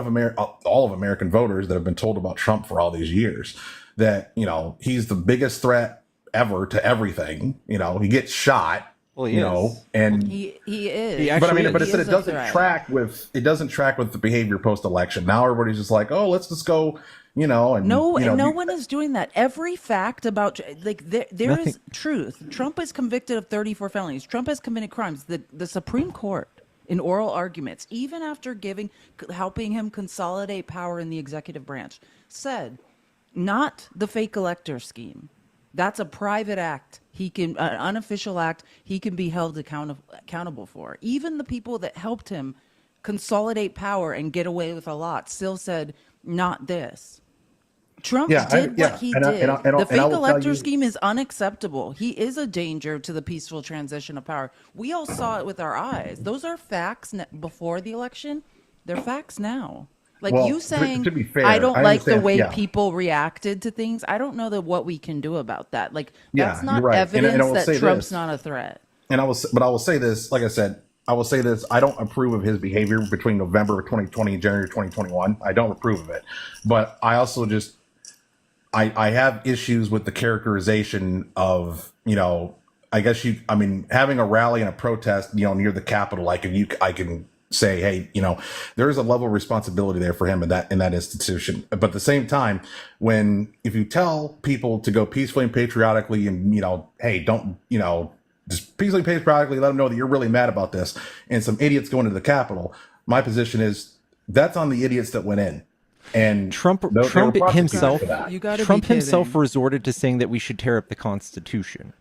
American voters that have been told about Trump for all these years that he's the biggest threat ever to everything. He gets shot. Well, he is. And he is. But it doesn't track with the behavior post election. Now everybody's just like, oh, let's just go, and no one is doing that. Every fact about there is truth. Trump is convicted of 34 felonies. Trump has committed crimes. The Supreme Court in oral arguments, even after helping him consolidate power in the executive branch, said not the fake elector scheme. That's a private act. He can an unofficial act. He can be held accountable for. Even the people that helped him consolidate power and get away with a lot still said not this. Trump did what he did. The fake elector scheme is unacceptable. He is a danger to the peaceful transition of power. We all saw it with our eyes. Those are facts before the election. They're facts now. You saying, to be fair, I don't like the way people reacted to things. I don't know what we can do about that. That's not evidence that Trump's not a threat. I will say this, like I said, I don't approve of his behavior between November of 2020 and January 2021. I don't approve of it. But I also I have issues with the characterization of, having a rally and a protest, near the Capitol, I can say, hey, there is a level of responsibility there for him in that institution. But at the same time, if you tell people to go peacefully and patriotically and, hey, don't, just peacefully and patriotically let them know that you're really mad about this, and some idiots go into the Capitol, my position is that's on the idiots that went in. And Trump himself resorted to saying that we should tear up the Constitution.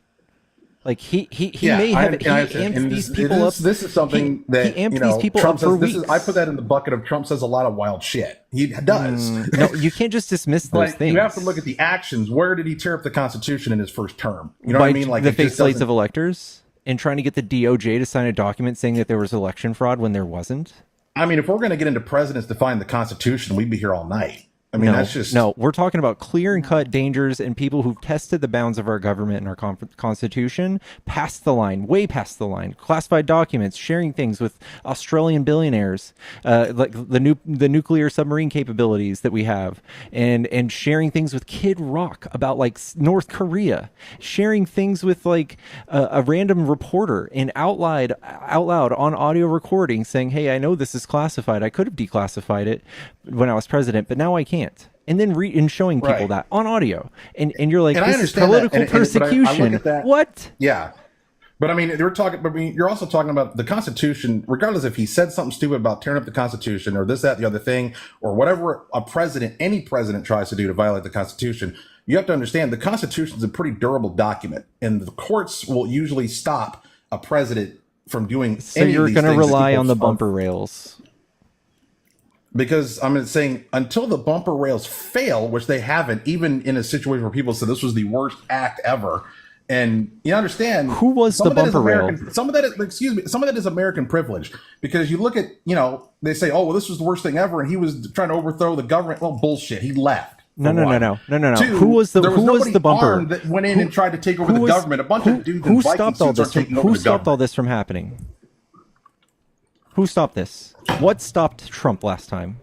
He may have amped these people up. This is something that he amped these people Trump up for says, weeks. I put that in the bucket of Trump says a lot of wild shit. He does. No, you can't just dismiss those things. You have to look at the actions. Where did he tear up the Constitution in his first term? You know what I mean? The fake slates of electors and trying to get the DOJ to sign a document saying that there was election fraud when there wasn't. I mean, if we're going to get into presidents defying the Constitution, we'd be here all night. I mean, that's just no. We're talking about clear and cut dangers and people who've tested the bounds of our government and our constitution, past the line, way past the line. Classified documents, sharing things with Australian billionaires, like the nuclear submarine capabilities that we have, and sharing things with Kid Rock about like North Korea, sharing things with like a random reporter and out loud on audio recording saying, "Hey, I know this is classified. I could have declassified it when I was president, but now I can't." And then showing people that on audio, and you're like, this is political persecution. What? Yeah, but I mean, you're also talking about the Constitution. Regardless if he said something stupid about tearing up the Constitution or this, that, the other thing, or whatever any president tries to do to violate the Constitution, you have to understand the Constitution is a pretty durable document, and the courts will usually stop a president from doing. So you're going to rely on the bumper rails. Because I'm saying until the bumper rails fail, which they haven't, even in a situation where people said this was the worst act ever, and you understand who was the bumper rail? Some of that is American privilege, because you look at, they say, oh well, this was the worst thing ever, and he was trying to overthrow the government. Well, bullshit, he left. No. Two, who was the bumper that went in and tried to take over the government? A bunch of dudes in Viking suits are taking over the government. Who stopped all this from happening? Who stopped this? What stopped Trump last time?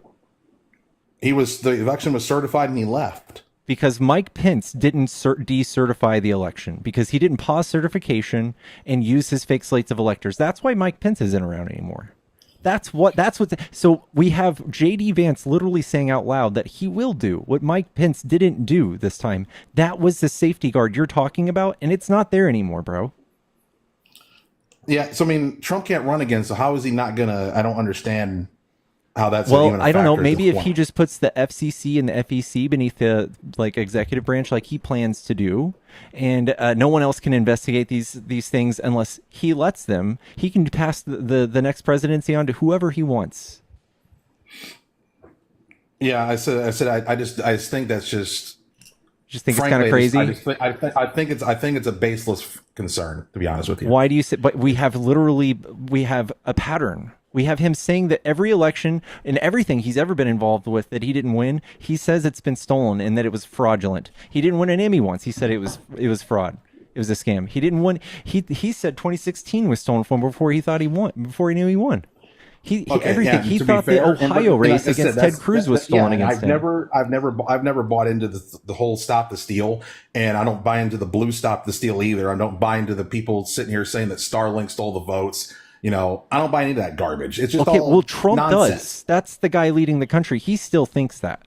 The election was certified and he left. Because Mike Pence didn't decertify the election, because he didn't pause certification and use his fake slates of electors. That's why Mike Pence isn't around anymore. So we have JD Vance literally saying out loud that he will do what Mike Pence didn't do this time. That was the safety guard you're talking about, and it's not there anymore, bro. Yeah, so I mean, Trump can't run again, so how is he not gonna? I don't understand how that's. Well, I don't know. Maybe if he just puts the FCC and the FEC beneath the executive branch, like he plans to do, and no one else can investigate these things unless he lets them. He can pass the next presidency on to whoever he wants. Yeah, I just think that's just. Just think it's kind of crazy. I think it's a baseless concern, to be honest with you. Why do you say? But we have a pattern. We have him saying that every election and everything he's ever been involved with that he didn't win, he says it's been stolen and that it was fraudulent. He didn't win an Emmy once. He said it was fraud. It was a scam. He didn't win. He said 2016 was stolen from before he thought he won. Before he knew he won. He thought the Ohio race against Ted Cruz was stolen against him. I've never bought into the whole stop the steal, and I don't buy into the blue stop the steal either. I don't buy into the people sitting here saying that Starlink stole the votes. I don't buy into that garbage. It's just all Trump nonsense. Does. That's the guy leading the country. He still thinks that.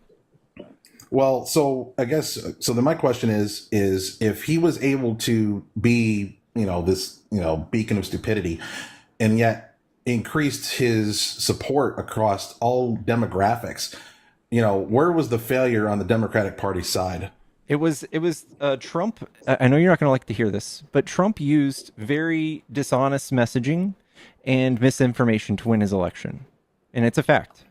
Well, so I guess then my question is if he was able to be this beacon of stupidity, and yet increased his support across all demographics, where was the failure on the Democratic Party side? It was Trump. I know you're not going to like to hear this, but Trump used very dishonest messaging and misinformation to win his election, and it's a fact.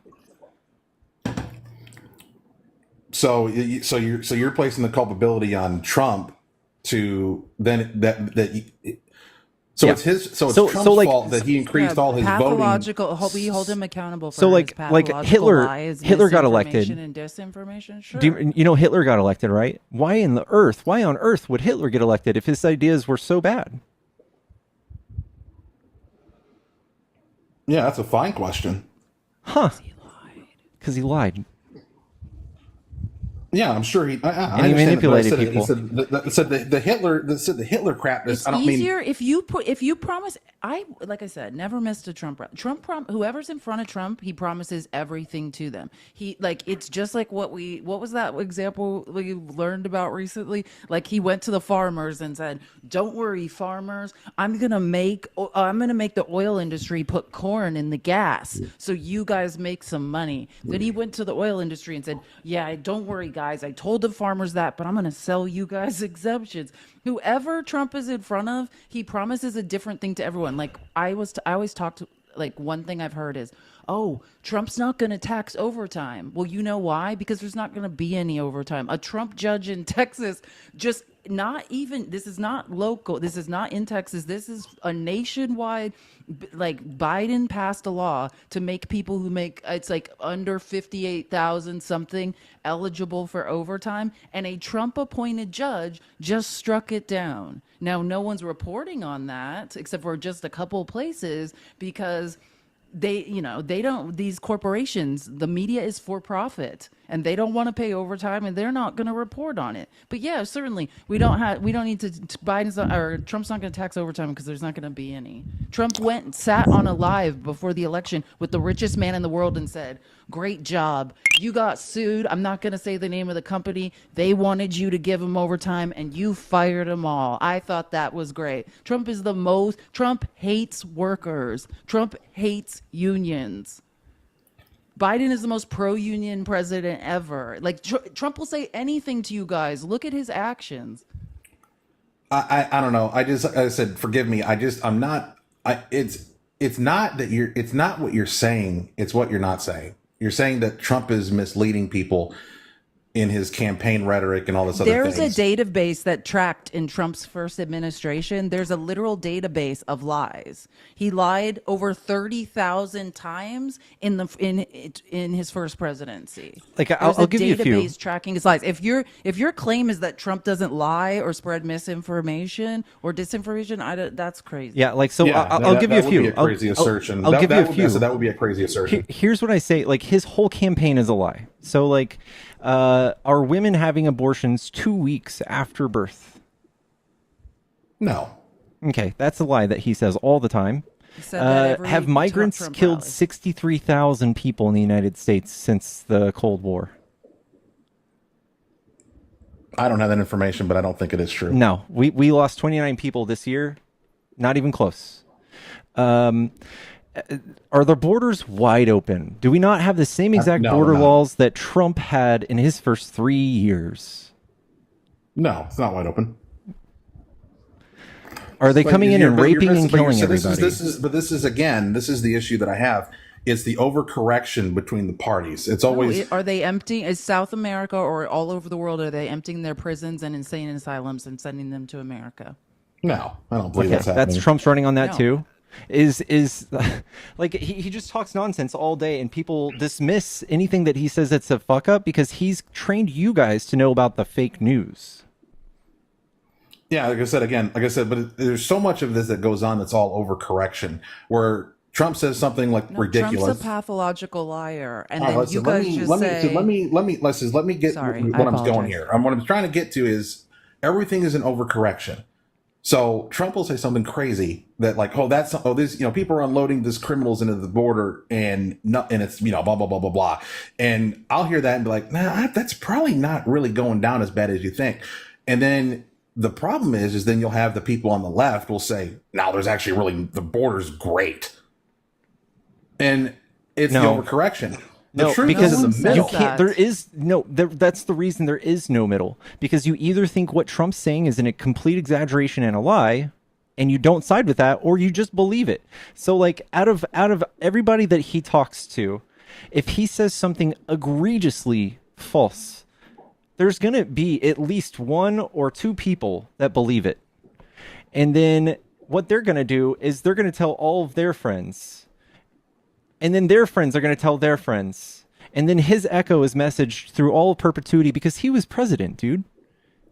So you're placing the culpability on Trump to then that. It's Trump's fault that he increased all his pathological, voting. We hold him accountable for his pathological lies, Hitler got elected, and disinformation. Sure. Hitler got elected, right? Why on earth would Hitler get elected if his ideas were so bad? Yeah, that's a fine question. Huh? Because he lied. Yeah, I'm sure he manipulated people. Said the Hitler crap. It's easier if you promise. Like I said, never missed a Trump. Whoever's in front of Trump, he promises everything to them. It's just like what was that example we learned about recently? Like he went to the farmers and said, "Don't worry, farmers. I'm gonna make the oil industry put corn in the gas, so you guys make some money." Then he went to the oil industry and said, "Yeah, don't worry, guys. I told the farmers that, but I'm going to sell you guys exemptions." Whoever Trump is in front of, he promises a different thing to everyone. Like I always talked, like one thing I've heard is, oh, Trump's not going to tax overtime. Well, you know why? Because there's not going to be any overtime. A Trump judge in Texas just not even, this is not local. This is not in Texas. This is a nationwide, like Biden passed a law to make people who make, it's like under 58,000 something eligible for overtime. And a Trump appointed judge just struck it down. Now, no one's reporting on that except for just a couple places because they don't, these corporations, the media is for profit and they don't want to pay overtime and they're not going to report on it. But yeah, certainly we don't need to, Trump's not going to tax overtime because there's not going to be any. Trump went and sat on a live before the election with the richest man in the world and said, great job. You got sued. I'm not going to say the name of the company. They wanted you to give them overtime and you fired them all. I thought that was great. Trump hates workers. Trump hates unions. Biden is the most pro-union president ever. Like Trump will say anything to you guys. Look at his actions. I don't know. I said, forgive me. It's not what you're saying. It's what you're not saying. You're saying that Trump is misleading people in his campaign rhetoric and all this other things. There's a database that tracked in Trump's first administration. There's a literal database of lies. He lied over 30,000 times in his first presidency. Like I'll give you a few. Database tracking his lies. If your claim is that Trump doesn't lie or spread misinformation or disinformation, that's crazy. Yeah, like so. Yeah, I'll give you a few. That would be a crazy assertion. I'll give you a few. So that would be a crazy assertion. Here's what I say. Like his whole campaign is a lie. So like. Are women having abortions 2 weeks after birth? No. Okay, that's a lie that he says all the time. Have migrants killed 63,000 people in the United States since the Cold War? I don't have that information, but I don't think it is true. No, we lost 29 people this year. Not even close. Are the borders wide open? Do we not have the same exact border walls that Trump had in his first 3 years? No, it's not wide open. Are they coming in and raping and killing everybody? This is the issue that I have. It's the overcorrection between the parties. It's always. Are they emptying? Is South America or all over the world? Are they emptying their prisons and insane asylums and sending them to America? No, I don't believe that's happening. That's Trump's running on that too. Is like he just talks nonsense all day and people dismiss anything that he says that's a fuck up because he's trained you guys to know about the fake news. Yeah, like I said, but there's so much of this that goes on that's all overcorrection where Trump says something like ridiculous. Trump's a pathological liar, and then you guys say. Let me get what I'm going here. What I'm trying to get to is everything is an overcorrection. So Trump will say something crazy that like, people are unloading these criminals into the border and it's, blah, blah, blah, blah, blah. And I'll hear that and be like, nah, that's probably not really going down as bad as you think. And then the problem is then you'll have the people on the left will say, no, there's actually the border's great. And it's the overcorrection. Because you can't. That's the reason there is no middle. Because you either think what Trump's saying is a complete exaggeration and a lie, and you don't side with that, or you just believe it. So, like, out of everybody that he talks to, if he says something egregiously false, there's gonna be at least one or two people that believe it, and then what they're gonna do is they're gonna tell all of their friends. And then their friends are going to tell their friends. And then his echo is messaged through all of perpetuity because he was president, dude.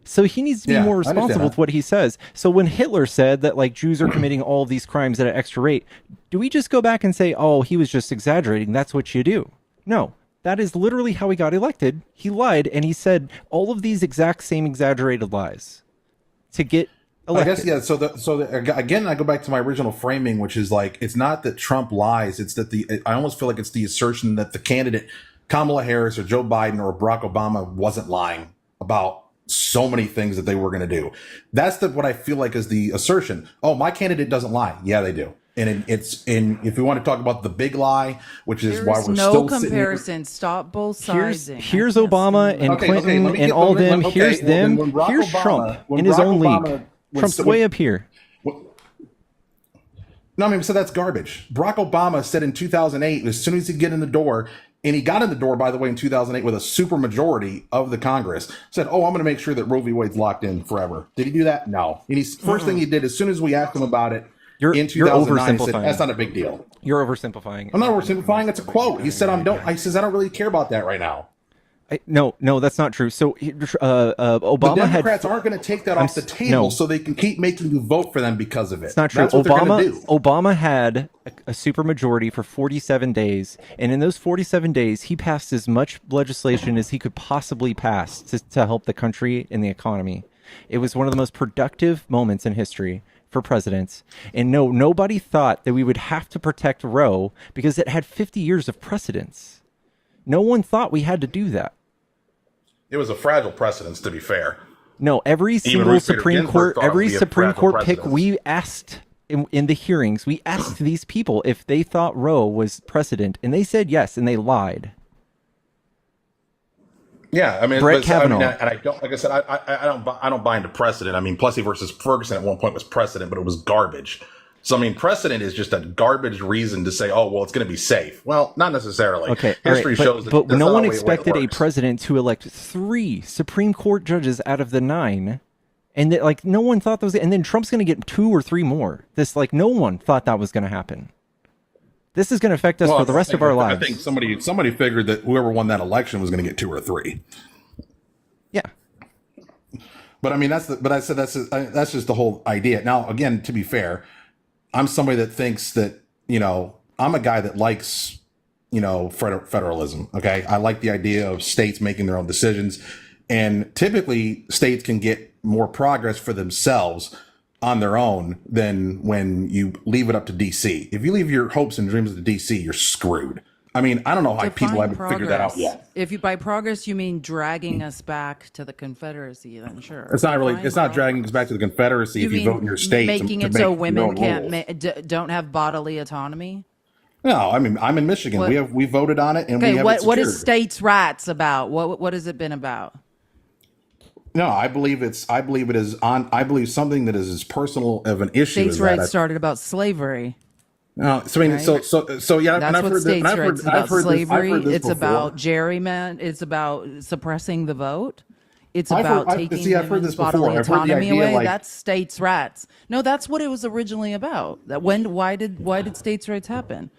So he needs to be more responsible with what he says. So when Hitler said that like Jews are committing all of these crimes at an extra rate, do we just go back and say, oh, he was just exaggerating? That's what you do. No, that is literally how he got elected. He lied and he said all of these exact same exaggerated lies to get elected. I guess, yeah. Again, I go back to my original framing, which is like, it's not that Trump lies. It's that I almost feel like it's the assertion that the candidate Kamala Harris or Joe Biden or Barack Obama wasn't lying about so many things that they were going to do. That's what I feel like is the assertion. Oh, my candidate doesn't lie. Yeah, they do. And if we want to talk about the big lie, which is why we're still comparison. Stop both sides. Here's Obama and Clinton and all them. Here's them. Here's Trump in his own league. Trump's way up here. No, I mean, so that's garbage. Barack Obama said in 2008, as soon as he get in the door, and he got in the door, by the way, in 2008 with a super majority of the Congress, said, oh, I'm going to make sure that Roe v. Wade's locked in forever. Did he do that? No. And he's first thing he did, as soon as we asked him about it in 2009, he said, that's not a big deal. You're oversimplifying. I'm not oversimplifying. It's a quote. He said, I don't really care about that right now. No, that's not true. So Obama the Democrats aren't going to take that off the table so they can keep making you vote for them because of it. It's not true. That's what they're gonna do. Obama had a supermajority for 47 days, and in those 47 days, he passed as much legislation as he could possibly pass to help the country and the economy. It was one of the most productive moments in history for presidents. And no, nobody thought that we would have to protect Roe because it had 50 years of precedence. No one thought we had to do that. It was a fragile precedence, to be fair. No, every single Supreme Court pick we asked in the hearings, we asked these people if they thought Roe was precedent, and they said yes, and they lied. Yeah, I mean, Brett Kavanaugh. and I don't, like I said, I don't buy into precedent. I mean, Plessy versus Ferguson at one point was precedent, but it was garbage. So, I mean, precedent is just a garbage reason to say, oh, well, it's going to be safe. Well, not necessarily. Okay, history shows that. But no one expected a president to elect 3 Supreme Court judges out of the 9. And that, no one thought those. And then Trump's going to get 2 or 3 more. No one thought that was going to happen. This is going to affect us for the rest of our lives. I think somebody figured that whoever won that election was going to get 2 or 3. Yeah. But I mean, that's just the whole idea. Now, again, to be fair, I'm somebody that thinks that, I'm a guy that likes, federalism. Okay. I like the idea of states making their own decisions, and typically states can get more progress for themselves on their own than when you leave it up to DC. If you leave your hopes and dreams to DC, you're screwed. I mean, I don't know how people haven't figured that out yet. If you by progress you mean dragging us back to the Confederacy, then sure. It's not really. It's not dragging us back to the Confederacy if you vote in your state. Making it so women don't have bodily autonomy. No, I mean, I'm in Michigan. We voted on it, and we have it secured. What is states' rights about? What has it been about? No, I believe it is something that is as personal of an issue. States' rights started about slavery. No, so I mean, right? so yeah. That's what states' rights about slavery. It's about gerrymandering. It's about suppressing the vote. It's about taking women's bodily autonomy away. That's states' rights. No, that's what it was originally about. Why did states' rights happen?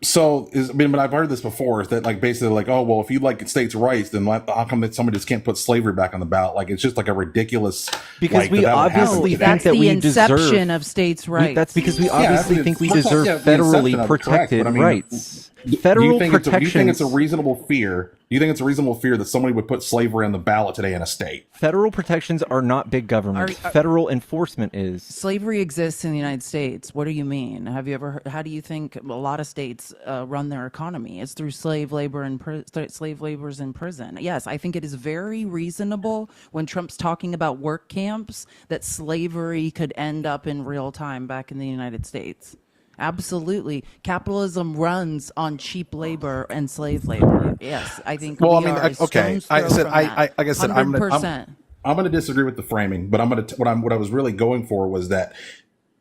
So, but I've heard this before, is that basically oh, well, if you like states' rights, then how come that somebody just can't put slavery back on the ballot? It's just a ridiculous. Because we obviously think that we deserve. That's the inception of states' rights. That's because we obviously think we deserve federally protected rights. Federal protections. Do you think it's a reasonable fear? Do you think it's a reasonable fear that somebody would put slavery on the ballot today in a state? Federal protections are not big government. Federal enforcement is. Slavery exists in the United States. What do you mean? Have you ever heard, how do you think a lot of states run their economy? It's through slave labor and slave laborers in prison. Yes, I think it is very reasonable when Trump's talking about work camps that slavery could end up in real time back in the United States. Absolutely. Capitalism runs on cheap labor and slave labor. Yes, I think I'm going to disagree with the framing, but what I was really going for was that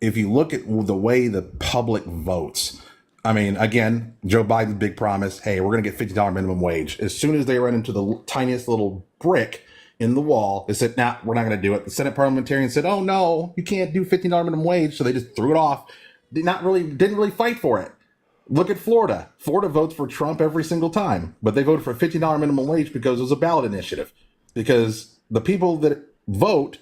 if you look at the way the public votes, I mean, again, Joe Biden's big promise, hey, we're going to get $50 minimum wage. As soon as they ran into the tiniest little brick in the wall, they said, nah, we're not going to do it. The Senate parliamentarians said, oh no, you can't do $50 minimum wage. So they just threw it off. Didn't really fight for it. Look at Florida. Florida votes for Trump every single time, but they voted for a $50 minimum wage because it was a ballot initiative. Because the people that vote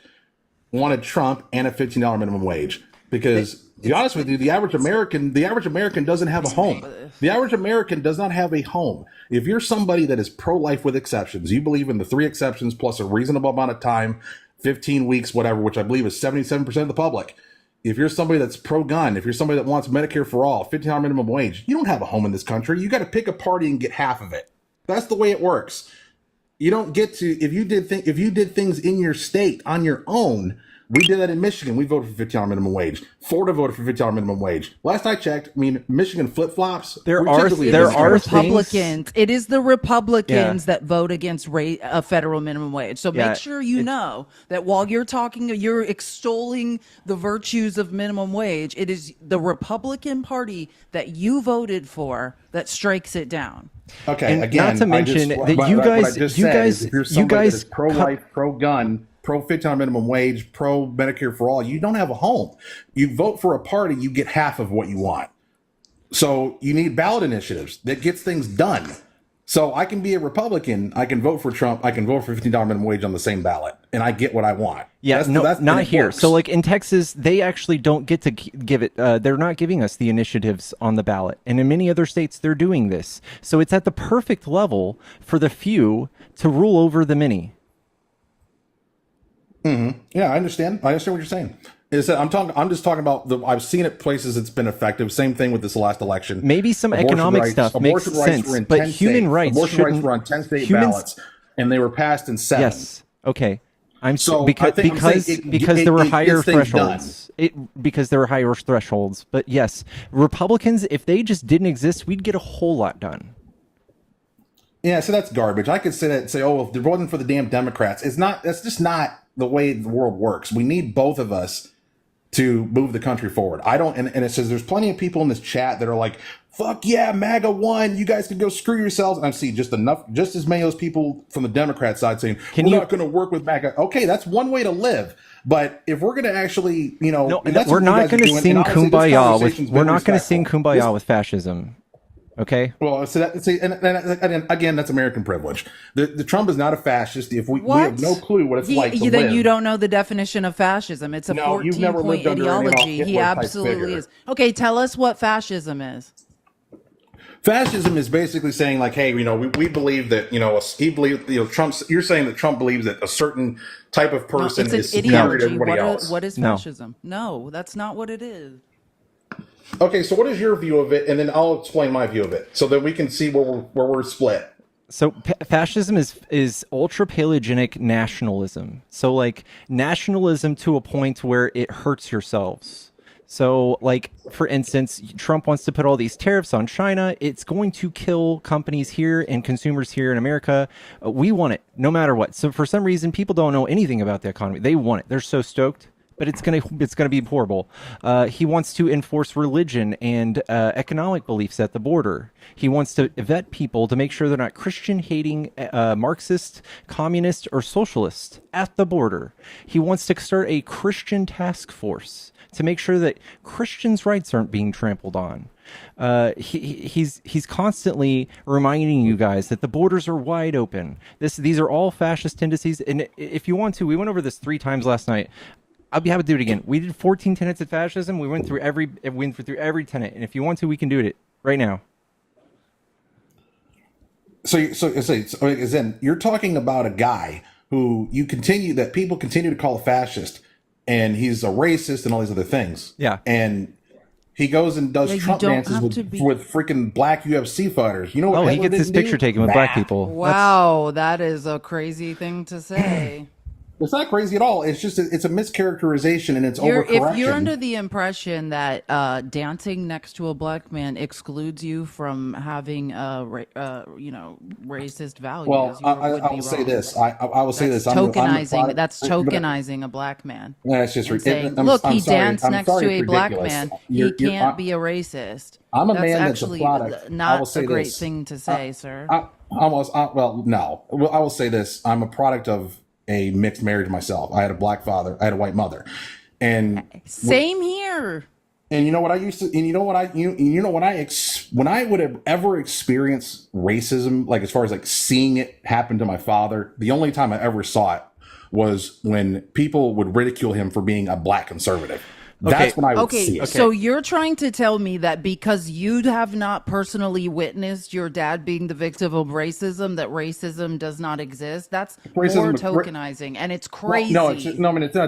wanted Trump and a $15 minimum wage. Because to be honest with you, the average American doesn't have a home. The average American does not have a home. If you're somebody that is pro-life with exceptions, you believe in the 3 exceptions plus a reasonable amount of time, 15 weeks, whatever, which I believe is 77% of the public. If you're somebody that's pro-gun, if you're somebody that wants Medicare for all, $15 minimum wage, you don't have a home in this country. You got to pick a party and get half of it. That's the way it works. You don't get to if you did things in your state on your own. We did that in Michigan. We voted for $50 minimum wage. Florida voted for $50 minimum wage. Last I checked, I mean, Michigan flip flops. There are Republicans. It is the Republicans that vote against a federal minimum wage. So make sure you know that while you're extolling the virtues of minimum wage, it is the Republican Party that you voted for that strikes it down. Okay, And again, not to mention that you guys, if you're somebody that is pro-life, pro-gun, pro $50 minimum wage, pro Medicare for all, you don't have a home. You vote for a party, you get half of what you want. So you need ballot initiatives that gets things done. So I can be a Republican, I can vote for Trump, I can vote for $15 minimum wage on the same ballot, and I get what I want. Yeah, that's not here. Works. So like in Texas, they actually don't get to give it. They're not giving us the initiatives on the ballot. And in many other states, they're doing this. So it's at the perfect level for the few to rule over the many. Mm-hmm. Yeah, I understand. I understand what you're saying. Is that I'm just talking about I've seen it places it's been effective. Same thing with this last election. Maybe some economic stuff makes sense, but human rights were on 10 state ballots, and they were passed in 7. Yes. Okay. Because there were higher thresholds. Because there were higher thresholds. But yes, Republicans, if they just didn't exist, we'd get a whole lot done. Yeah, so that's garbage. I could say that and say, oh, if it wasn't for the damn Democrats, that's just not the way the world works. We need both of us to move the country forward. And it says there's plenty of people in this chat that are like, fuck yeah, MAGA won. You guys can go screw yourselves. And I see just as many of those people from the Democrat side saying, we're not going to work with MAGA. Okay, that's one way to live. But if we're going to actually, we're not going to sing Kumbaya with fascism. Okay. Well, and again, that's American privilege. The Trump is not a fascist. If we have no clue what it's like to live. Then you don't know the definition of fascism. It's a 14-point ideology. He absolutely is. Okay, tell us what fascism is. Fascism is basically saying like, hey, we believe that, Trump's. You're saying that Trump believes that a certain type of person is superior to everybody else. What is fascism? No, that's not what it is. Okay, so what is your view of it, and then I'll explain my view of it, so that we can see where we're split. So fascism is ultra paleogenic nationalism. So like nationalism to a point where it hurts yourselves. So like for instance, Trump wants to put all these tariffs on China. It's going to kill companies here and consumers here in America. We want it no matter what. So for some reason, people don't know anything about the economy. They want it. They're so stoked. But it's gonna be horrible. He wants to enforce religion and economic beliefs at the border. He wants to vet people to make sure they're not Christian-hating Marxist, communist, or socialist at the border. He wants to start a Christian task force to make sure that Christians' rights aren't being trampled on. He's constantly reminding you guys that the borders are wide open. These are all fascist tendencies. And if you want to, we went over this 3 times last night. I'll be happy to do it again. We did 14 tenets of fascism. We went through every tenet, and if you want to, we can do it right now. So you're talking about a guy who people continue to call a fascist, and he's a racist and all these other things. Yeah, and he goes and does Trump dances with freaking black UFC fighters. You know what? He gets his picture taken with black people. Wow, that is a crazy thing to say. It's not crazy at all. It's just it's a mischaracterization and it's overcorrection. If you're under the impression that dancing next to a black man excludes you from having racist values, well, I will say this. I will say this. Tokenizing. That's tokenizing a black man. That's just ridiculous. Look, he danced next to a black man. He can't be a racist. I'm a man that's a product. Not a great thing to say, sir. No. Well, I will say this. I'm a product of a mixed marriage myself. I had a black father. I had a white mother, and same here. And you know what I used to. And you know what when I would have ever experienced racism, like as far as like seeing it happen to my father, the only time I ever saw it was when people would ridicule him for being a black conservative. That's when I would see it. So you're trying to tell me that because you have not personally witnessed your dad being the victim of racism, that racism does not exist? That's more tokenizing, and it's crazy. Well, it's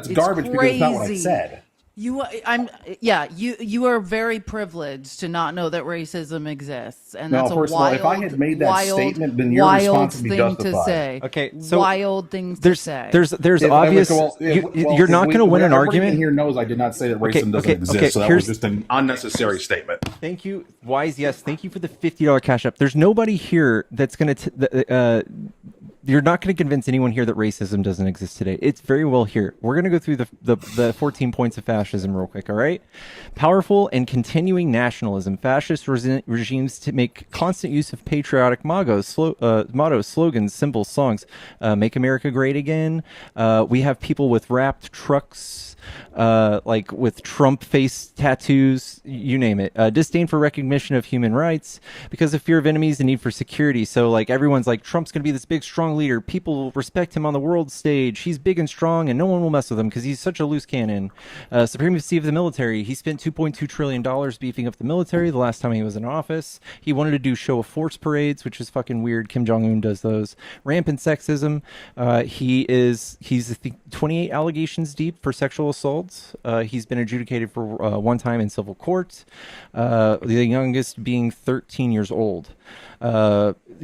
garbage because it's not what I said. You are very privileged to not know that racism exists, and No, that's a first of all, wild, if I had made that wild, statement, then your wild response would be thing to justified. say. Okay, so wild things to say. There's If- obvious. well, You're not going to win an everybody argument. in here knows I did not say that racism doesn't exist, okay, so that was just an unnecessary statement. Thank you, Wise. Yes, thank you for the $50 cash up. There's nobody here that's going to. You're not going to convince anyone here that racism doesn't exist today. It's very well here. We're going to go through the 14 points of fascism real quick, all right? Powerful and continuing nationalism. Fascist regimes to make constant use of patriotic mottos, slogans, symbols, songs. Make America great again. We have people with wrapped trucks, like with Trump face tattoos, you name it. Disdain for recognition of human rights because of fear of enemies and need for security. So like everyone's like, Trump's going to be this big, strong leader. People will respect him on the world stage. He's big and strong and no one will mess with him because he's such a loose cannon. Supremacy of the military. He spent $2.2 trillion beefing up the military the last time he was in office. He wanted to do show of force parades, which is fucking weird. Kim Jong-un does those. Rampant sexism. He's I think 28 allegations deep for sexual assaults. He's been adjudicated for one time in civil court. The youngest being 13 years old.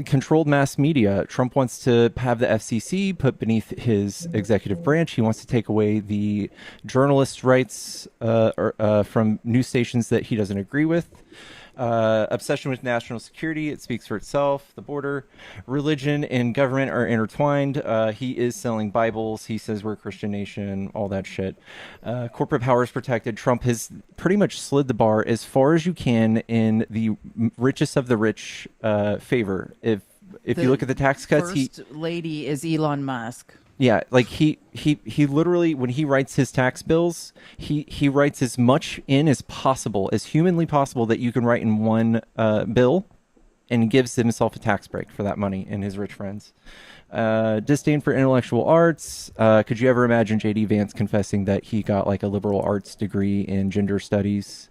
Controlled mass media. Trump wants to have the FCC put beneath his executive branch. He wants to take away the journalists' rights from news stations that he doesn't agree with. Obsession with national security. It speaks for itself. The border, religion, and government are intertwined. He is selling Bibles. He says we're a Christian nation, all that shit. Corporate power is protected. Trump has pretty much slid the bar as far as you can in the richest of the rich favor. If you look at the tax cuts, First lady is Elon Musk. Yeah, like he literally, when he writes his tax bills, he writes as much in as possible, as humanly possible that you can write in one bill, and gives himself a tax break for that money and his rich friends. Disdain for intellectual arts. Could you ever imagine J.D. Vance confessing that he got like a liberal arts degree in gender studies?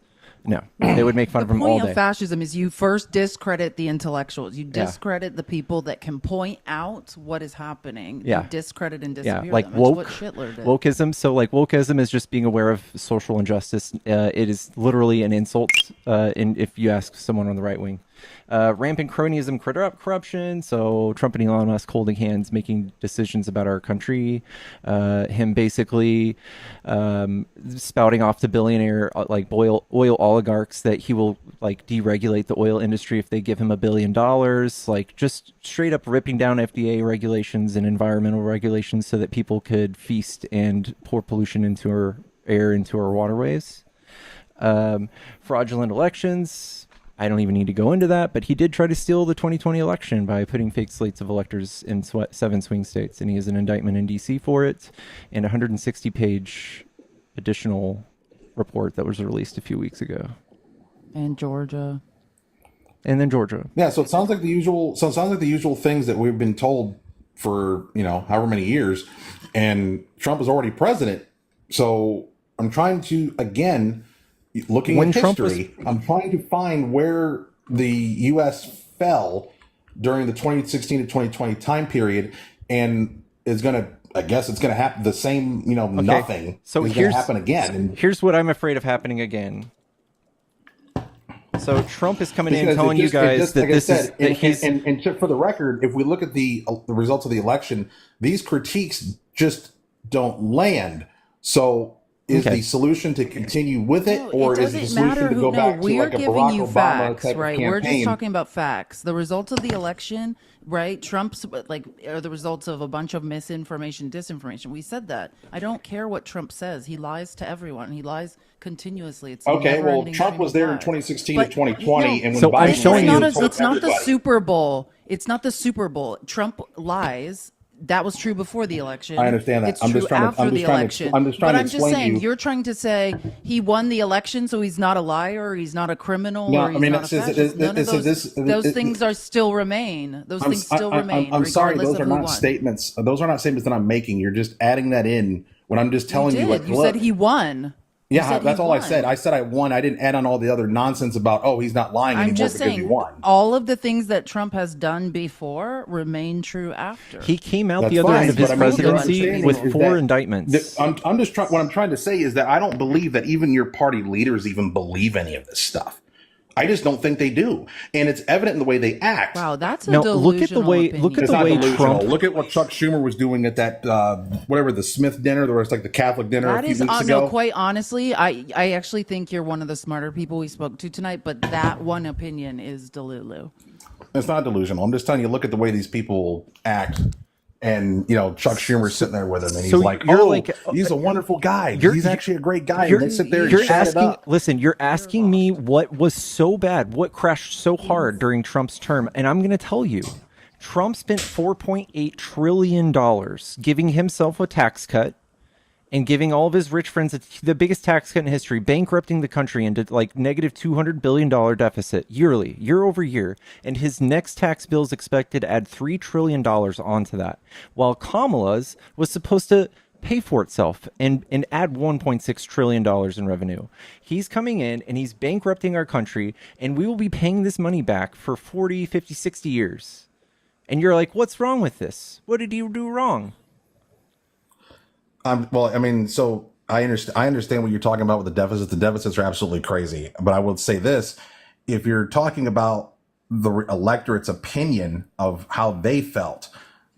No, they would make fun of him all The point day. of fascism is you first discredit the intellectuals. You discredit the people that can point out what is happening. Yeah. You discredit and disappear like them. It's what woke, Hitler did. wokeism. So like wokeism is just being aware of social injustice. It is literally an insult if you ask someone on the right wing. Rampant cronyism, corruption. So Trump and Elon Musk holding hands, making decisions about our country. Him basically spouting off to billionaire like oil oligarchs that he will like deregulate the oil industry if they give him $1 billion. Like just straight up ripping down FDA regulations and environmental regulations so that people could feast and pour pollution into our air, into our waterways. Fraudulent elections. I don't even need to go into that, but he did try to steal the 2020 election by putting fake slates of electors in 7 swing states, and he has an indictment in D.C. for it, and a 160-page additional report that was released a few weeks ago. And Georgia. And then Georgia. Yeah, so it sounds like the usual. So it sounds like the usual things that we've been told for however many years, and Trump is already president. So I'm trying to again. Looking at history, I'm trying to find where the U.S. fell during the 2016 to 2020 time period, and I guess it's going to happen the same, nothing is going to happen again. And here's what I'm afraid of happening again. So Trump is coming in telling you guys that this is... And for the record, if we look at the results of the election, these critiques just don't land. So... Is the solution to continue with it, or is the solution to go back to like a Barack Obama type right? of campaign? We're just talking about facts. The results of the election, right? Trump's are the results of a bunch of misinformation, disinformation. We said that. I don't care what Trump says. He lies to everyone. He lies continuously. It's okay. Well, Trump was there in 2016 to 2020, and when Biden it's not the Super Bowl. It's not the Super Bowl. Trump lies. That was true before the election. I understand that. It's true after the election. I'm just saying, you're trying to say he won the election, so he's not a liar, he's not a criminal, or he's not a fascist. None of those things are still remain. Those things still remain. I'm sorry, those are not statements. Those are not statements that I'm making. You're just adding that in when I'm just telling you. You said he won. Yeah, that's all I said. I said I won. I didn't add on all the other nonsense about, oh, he's not lying I'm anymore just because he saying, won. all of the things that Trump has done before remain true after. He came out That's the other fine, end of his but I mean, your presidency understanding with is 4 that indictments. I'm just trying. What I'm trying to say is that I don't believe that even your party leaders even believe any of this stuff. I just don't think they do, and it's evident in the way they act. Wow, that's a Now, delusional look at the way opinion. look at It's the not way delusional. Trump. Look at what Chuck Schumer was doing at that whatever the Smith dinner, where it's like the Catholic dinner That a few is, weeks ago. no, quite honestly, I actually think you're one of the smarter people we spoke to tonight, but that one opinion is delulu. It's not delusional. I'm just telling you, look at the way these people act. And, you know, Chuck Schumer's sitting there with him, and he's So like, you're oh, like, he's a wonderful guy. He's actually a great guy. And they sit there and You're chat it asking. up. Listen, you're asking me what was so bad, what crashed so hard during Trump's term, and I'm going to tell you, Trump spent $4.8 trillion giving himself a tax cut and giving all of his rich friends the biggest tax cut in history, bankrupting the country into like negative $200 billion deficit yearly, year over year. And his next tax bill is expected to add $3 trillion onto that, while Kamala's was supposed to pay for itself and add $1.6 trillion in revenue. He's coming in and he's bankrupting our country, and we will be paying this money back for 40, 50, 60 years. And you're like, what's wrong with this? What did you do wrong? Well, I mean, so I understand what you're talking about with the deficits. The deficits are absolutely crazy. But I will say this: if you're talking about the electorate's opinion of how they felt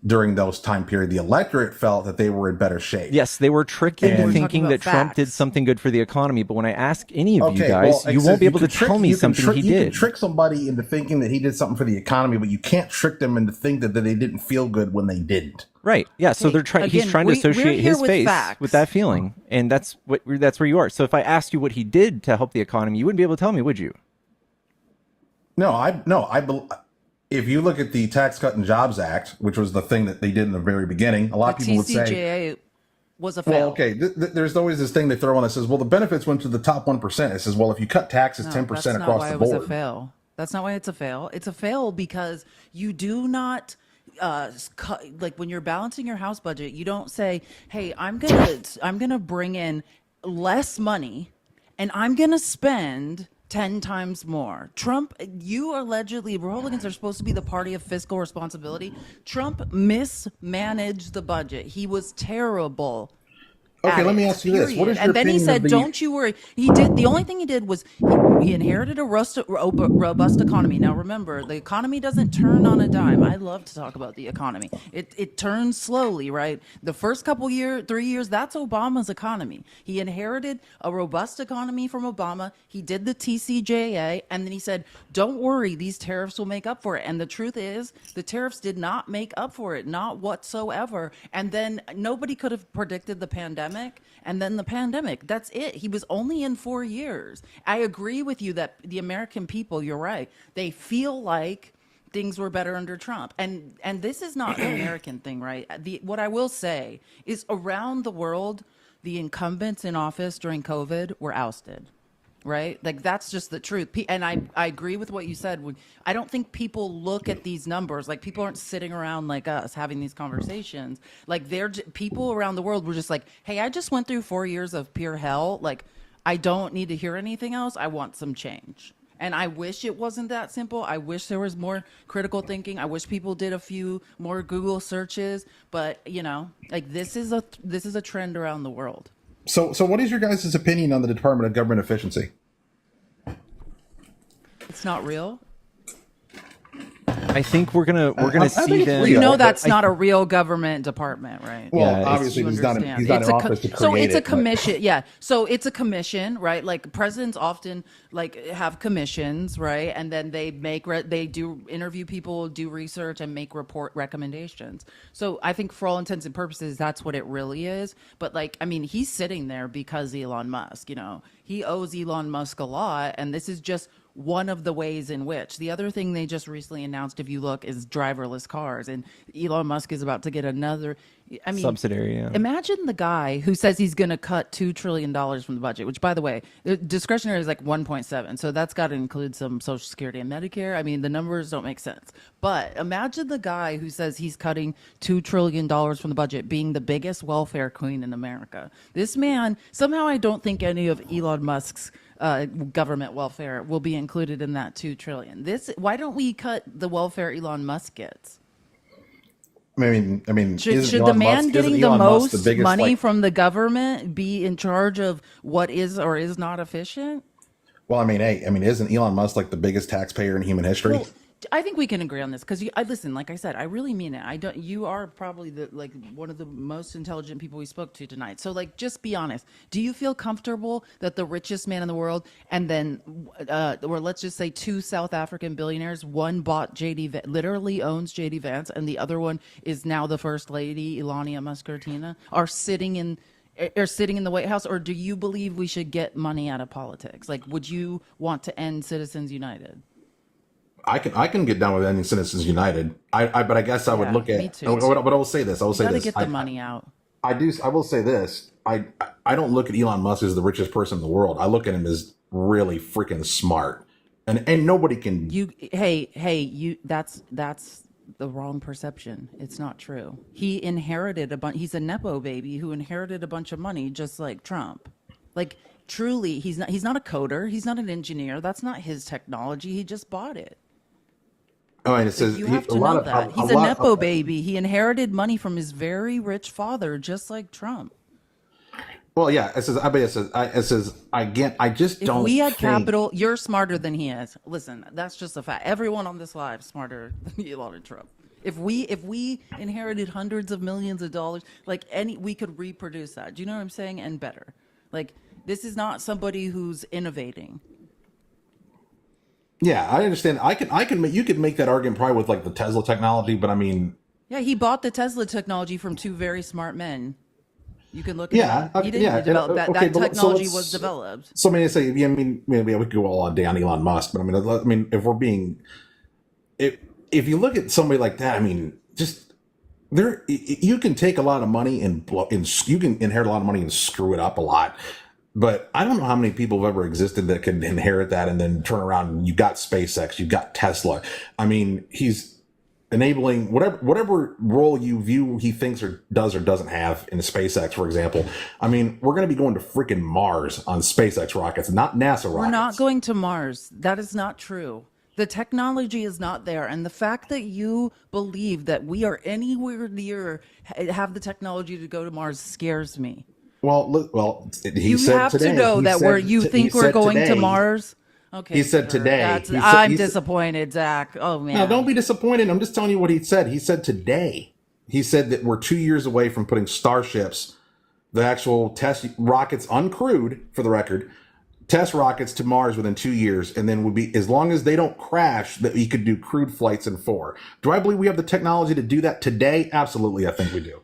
during those time period, the electorate felt that they were in better shape. Yes, they were tricked into And- thinking that Trump did something good for the economy. But when I ask any of you guys, you except won't be able to can trick- tell me you can something trick- he You can did. trick somebody into thinking that he did something for the economy, but you can't trick them into thinking that they didn't feel good when they didn't. Right. Yeah. So they're trying. He's again, trying to we're associate here his with face facts. with that feeling, and that's where you are. So if I asked you what he did to help the economy, you wouldn't be able to tell me, would you? If you look at the Tax Cut and Jobs Act, which was the thing that they did in the very beginning, a lot of people would say, TCJA was a fail. well, okay, there's always this thing they throw on that says, well, the benefits went to the top 1%. It says, well, if you cut taxes 10% that's not across why the it was a board. fail. That's not why it's a fail. It's a fail because you do not like when you're balancing your house budget, you don't say, "Hey, I'm gonna bring in less money, and I'm gonna spend 10 times more." Trump, you allegedly, Republicans are supposed to be the party of fiscal responsibility. Trump mismanaged the budget. He was terrible. Okay, at let me it, ask you this. What period. is your And then he opinion said, of the... "Don't you worry." He did. The only thing he did was he inherited a robust economy. Now remember, the economy doesn't turn on a dime. I love to talk about the economy. It turns slowly, right? The first 3 years, that's Obama's economy. He inherited a robust economy from Obama. He did the TCJA, and then he said, "Don't worry, these tariffs will make up for it." And the truth is, the tariffs did not make up for it, not whatsoever. And then nobody could have predicted the pandemic. And then the pandemic, that's it. He was only in 4 years. I agree with you that the American people, you're right, they feel like things were better under Trump. And this is not an American thing, right? What I will say is around the world, the incumbents in office during COVID were ousted. Right? Like that's just the truth. And I agree with what you said. I don't think people look at these numbers. Like people aren't sitting around like us having these conversations. Like people around the world were just like, "Hey, I just went through 4 years of pure hell. Like I don't need to hear anything else. I want some change." And I wish it wasn't that simple. I wish there was more critical thinking. I wish people did a few more Google searches, but like this is a trend around the world. So what is your guys' opinion on the Department of Government Efficiency? It's not real. I think we're gonna see them. You know that's not a real government department, right? Well, obviously he's not in office to create so it's a it, but- commission. Yeah, so it's a commission, right? Like presidents often have commissions, right? And then they they do interview people, do research, and make report recommendations. So I think for all intents and purposes, that's what it really is. But he's sitting there because Elon Musk. He owes Elon Musk a lot, and this is just one of the ways in which. The other thing they just recently announced, if you look, is driverless cars. And Elon Musk is about to get another. I mean, Subsidiary, yeah. Imagine the guy who says he's going to cut $2 trillion from the budget, which, by the way, discretionary is like 1.7. So that's got to include some Social Security and Medicare. I mean, the numbers don't make sense. But imagine the guy who says he's cutting $2 trillion from the budget being the biggest welfare queen in America. This man, somehow I don't think any of Elon Musk's government welfare will be included in that $2 trillion. Why don't we cut the welfare Elon Musk gets? I mean, should the man getting the most money from the government be in charge of what is or is not efficient? Well, isn't Elon Musk like the biggest taxpayer in human history? Well, I think we can agree on this because I listen. Like I said, I really mean it. You are probably one of the most intelligent people we spoke to tonight. So just be honest. Do you feel comfortable that the richest man in the world, and then, or let's just say 2 South African billionaires, one bought literally owns JD Vance, and the other one is now the first lady, Ilania Muscardina, are sitting in the White House? Or do you believe we should get money out of politics? Would you want to end Citizens United? I can get down with ending Citizens United. But I guess I would look at. Me too. But I will say this. I will say this. Get the money out. I will say this. I don't look at Elon Musk as the richest person in the world. I look at him as really freaking smart, and nobody can. That's the wrong perception. It's not true. He inherited he's a nepo baby who inherited a bunch of money, just like Trump. Truly, he's not a coder. He's not an engineer. That's not his technology. He just bought it. Oh, and it says you have to know that he's a nepo baby. He inherited money from his very rich father, just like Trump. Well, yeah, it says. I just don't. If we had capital, you're smarter than he is. Listen, that's just a fact. Everyone on this live smarter than Elon and Trump. If we inherited hundreds of millions of dollars, we could reproduce that. Do you know what I'm saying? And better. This is not somebody who's innovating. Yeah, I understand. You could make that argument probably with the Tesla technology, but yeah, he bought the Tesla technology from 2 very smart men. You can look at that. He didn't develop that. That technology was developed. So maybe we could go all on down Elon Musk, but if we're being, if you look at somebody like that, you can take a lot of money and you can inherit a lot of money and screw it up a lot. But I don't know how many people have ever existed that could inherit that and then turn around and you got SpaceX, you got Tesla. He's enabling whatever role you view he thinks or doesn't have in SpaceX, for example. We're going to be going to freaking Mars on SpaceX rockets, not NASA rockets. We're not going to Mars. That is not true. The technology is not there. And the fact that you believe that we are anywhere near have the technology to go to Mars scares me. Well, you have to know that we're going to Mars. Okay, he said today. I'm disappointed, Zach. Oh man. No, don't be disappointed. I'm just telling you what he said. He said today. He said that we're 2 years away from putting Starships, the actual test rockets, uncrewed for the record, test rockets to Mars within 2 years, and then would be, as long as they don't crash, that he could do crewed flights in 4. Do I believe we have the technology to do that today? Absolutely, I think we do.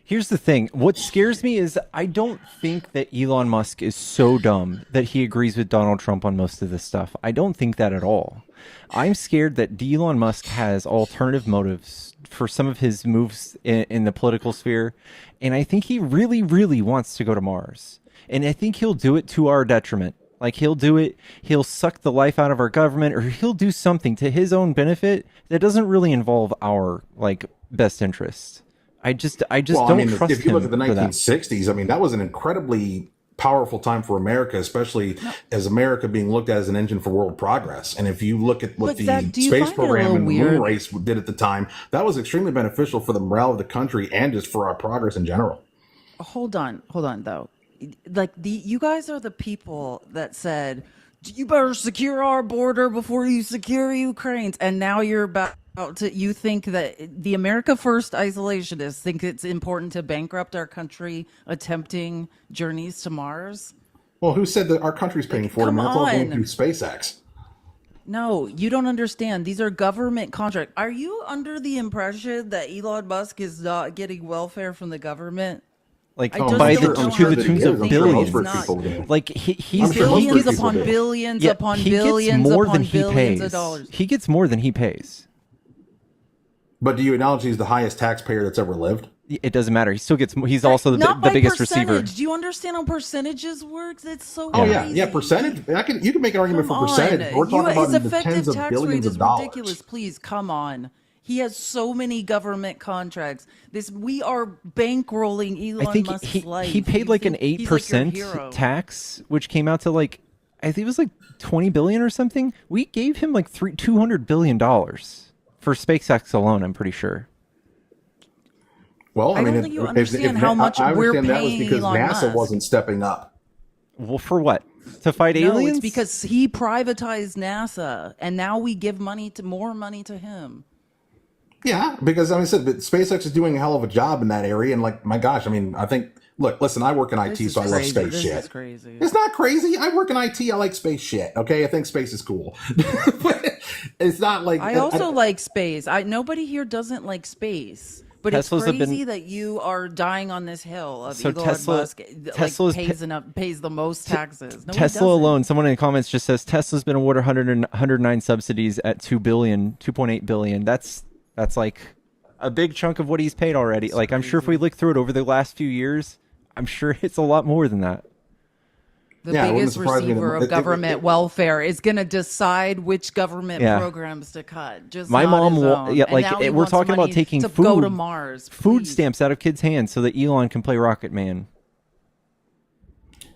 Here's the thing. What scares me is I don't think that Elon Musk is so dumb that he agrees with Donald Trump on most of this stuff. I don't think that at all. I'm scared that Elon Musk has alternative motives for some of his moves in the political sphere. And I think he really, really wants to go to Mars. And I think he'll do it to our detriment. He'll do it, he'll suck the life out of our government, or he'll do something to his own benefit that doesn't really involve our best interests. I just don't trust him. If you look at the 1960s, that was an incredibly powerful time for America, especially as America being looked at as an engine for world progress. And if you look at what the space program and the moon race did at the time, that was extremely beneficial for the morale of the country and just for our progress in general. Hold on, though. You guys are the people that said, you better secure our border before you secure Ukraine's. And now you're about to, you think that the America First isolationists think it's important to bankrupt our country attempting journeys to Mars? Well, who said that our country's paying for it? That's all going through SpaceX. No, you don't understand. These are government contracts. Are you under the impression that Elon Musk is not getting welfare from the government? Like I by don't the know to how the tunes of think billions. most people do. Like he's billions upon billions yeah, upon he billions gets more upon than he billions pays. of dollars. He gets more than he pays. But do you acknowledge he's the highest taxpayer that's ever lived? It doesn't matter. He still gets. He's also the biggest receiver. Do you understand how percentages works? It's so Oh crazy. yeah, percentage. You can make an argument Come for percentage. We're talking about his in the effective tens of tax billions rate of is dollars. ridiculous. Please, come on. He has so many government contracts. We are bankrolling Elon I think Musk's life. he paid like an 8% tax, which came out to like I think it was like 20 billion or something. We gave him like $200 billion for SpaceX alone. I'm pretty sure. Well, I mean, don't think you understand how much I we're understand that was paying because Elon NASA Musk. wasn't stepping up. Well, for what? To fight No, aliens? it's because he privatized NASA, and now we give more money to him. Yeah, because I said, SpaceX is doing a hell of a job in that area, and like, my gosh, I mean, I think. Look, listen, I work in IT, so I love space shit. This is crazy. It's not crazy. I work in IT. I like space shit. Okay, I think space is cool. It's not like I also like space. Nobody here doesn't like space. But Tesla's it's crazy that you are dying on this hill of So Elon Tesla- Musk Tesla's pays the most taxes. Nobody Tesla doesn't. alone, someone in the comments just says Tesla's been awarded 109 subsidies at 2.8 billion. That's like a big chunk of what he's paid already. That's like crazy. I'm sure if we look through it over the last few years, I'm sure it's a lot more than that. The biggest receiver of government welfare is going to decide which government programs to cut. Just my mom, we're talking about taking to food, go to Mars, food stamps out of kids' hands so that Elon can play Rocket Man.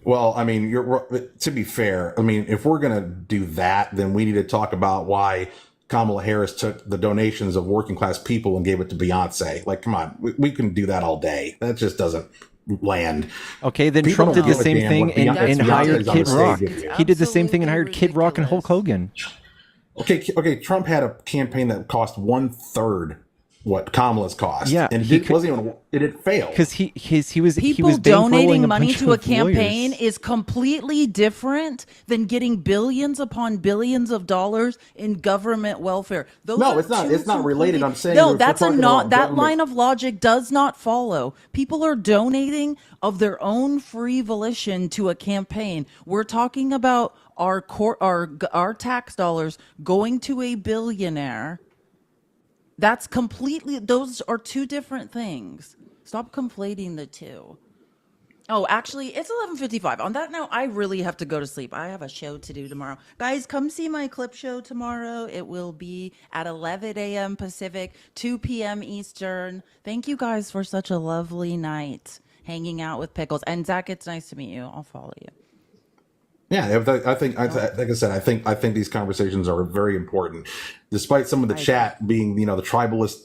Well, I mean, to be fair, I mean, if we're going to do that, then we need to talk about why Kamala Harris took the donations of working class people and gave it to Beyonce. Like, come on, we can do that all day. That just doesn't land. Okay, then People Trump did the same thing and hired Kid Rock. He did the same thing and hired Kid Rock and Hulk Hogan. Okay, Trump had a campaign that cost 1/3 what Kamala's cost. Yeah, and it failed because he was people donating money to a campaign is completely different than getting billions upon billions of dollars in government welfare. It's not. It's not related. I'm saying that's that line of logic does not follow. People are donating of their own free volition to a campaign. We're talking about our tax dollars going to a billionaire. That's those are two different things. Stop conflating the two. Oh, actually, it's 11:55. On that note, I really have to go to sleep. I have a show to do tomorrow. Guys, come see my clip show tomorrow. It will be at 11 a.m. Pacific, 2 p.m. Eastern. Thank you guys for such a lovely night hanging out with Pickles. And Zach, it's nice to meet you. I'll follow you. Yeah, I think, like I said, I think these conversations are very important, despite some of the chat being, the tribalist,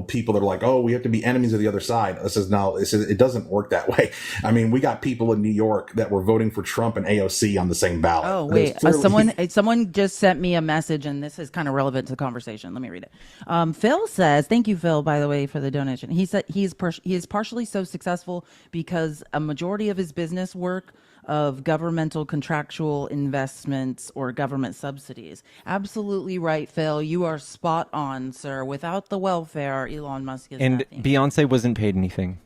people that are like, oh, we have to be enemies of the other side. It doesn't work that way. I mean, we got people in New York that were voting for Trump and AOC on the same ballot. Oh, wait, someone just sent me a message, and this is kind of relevant to the conversation. Let me read it. Phil says, thank you, Phil, by the way, for the donation. He said he is partially so successful because a majority of his business work of governmental contractual investments or government subsidies. Absolutely right, Phil. You are spot on, sir. Without the welfare, Elon Musk is nothing. Beyonce wasn't paid anything.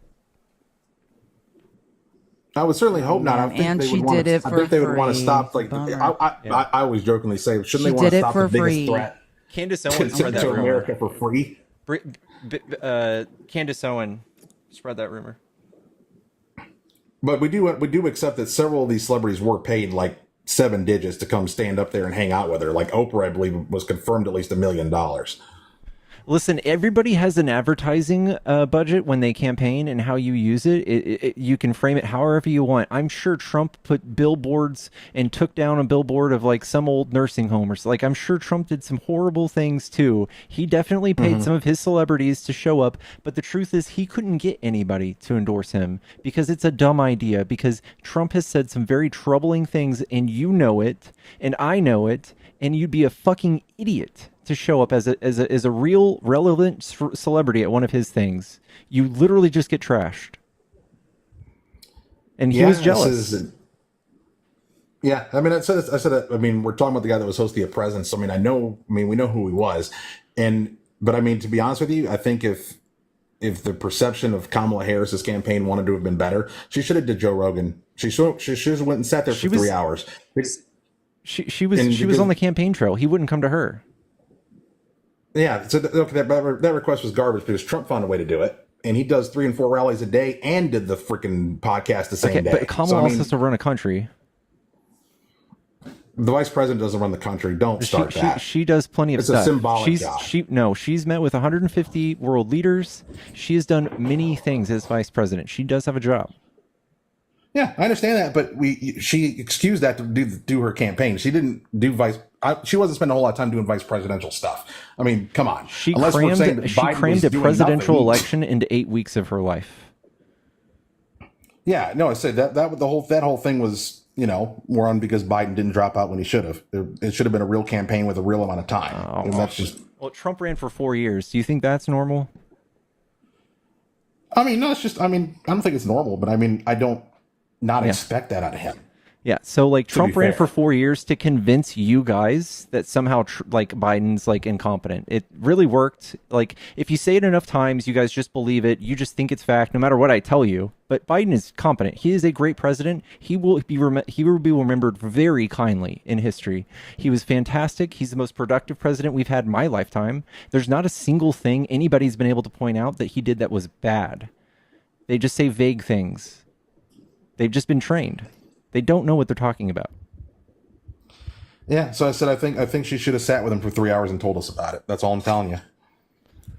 I would certainly hope not. I think and they she would did it I for think they would free. want to stop. Like I always jokingly say, shouldn't they want to stop the biggest threat Candace Owen spread that to rumor. America for free? Candace Owen spread that rumor. But we do accept that several of these celebrities were paid like 7 digits to come stand up there and hang out with her. Like Oprah, I believe, was confirmed at least $1 million. Listen, everybody has an advertising budget when they campaign, and how you use it. You can frame it however you want. I'm sure Trump put billboards and took down a billboard of like some old nursing home or so. Like I'm sure Trump did some horrible things too. He definitely paid some of his celebrities to show up, but the truth is he couldn't get anybody to endorse him because it's a dumb idea. Because Trump has said some very troubling things, and you know it, and I know it, and you'd be a fucking idiot to show up as a real relevant celebrity at one of his things. You literally just get trashed. And he was jealous. I mean, I said, I mean, we're talking about the guy that was supposed to be a president. So, we know who he was. But I mean, to be honest with you, I think if if the perception of Kamala Harris's campaign wanted to have been better, she should have did Joe Rogan. She should have went and sat there for 3 hours. She was on the campaign trail. He wouldn't come to her. Yeah, so that request was garbage because Trump found a way to do it, and he does 3 and 4 rallies a day and did the freaking podcast the same day. But Kamala also has to run a country. The vice president doesn't run the country. Don't start that. She does plenty of stuff. It's a symbolic job. She's met with 150 world leaders. She has done many things as vice president. She does have a job. Yeah, I understand that, but she excused that to do her campaign. She didn't do she wasn't spending a whole lot of time doing vice presidential stuff. I mean, come on. She crammed a presidential election into 8 weeks of her life. Yeah, no, I said that whole thing was, more on because Biden didn't drop out when he should have. It should have been a real campaign with a real amount of time. And that's just. Well, Trump ran for 4 years. Do you think that's normal? I mean, no, it's just. I mean, I don't think it's normal, but I mean, I don't expect that out of him. Yeah, so Trump ran for 4 years to convince you guys that somehow Biden's incompetent. It really worked. If you say it enough times, you guys just believe it. You just think it's fact, no matter what I tell you. But Biden is competent. He is a great president. He will be remembered very kindly in history. He was fantastic. He's the most productive president we've had in my lifetime. There's not a single thing anybody's been able to point out that he did that was bad. They just say vague things. They've just been trained. They don't know what they're talking about. Yeah, so I said I think she should have sat with him for 3 hours and told us about it. That's all I'm telling you.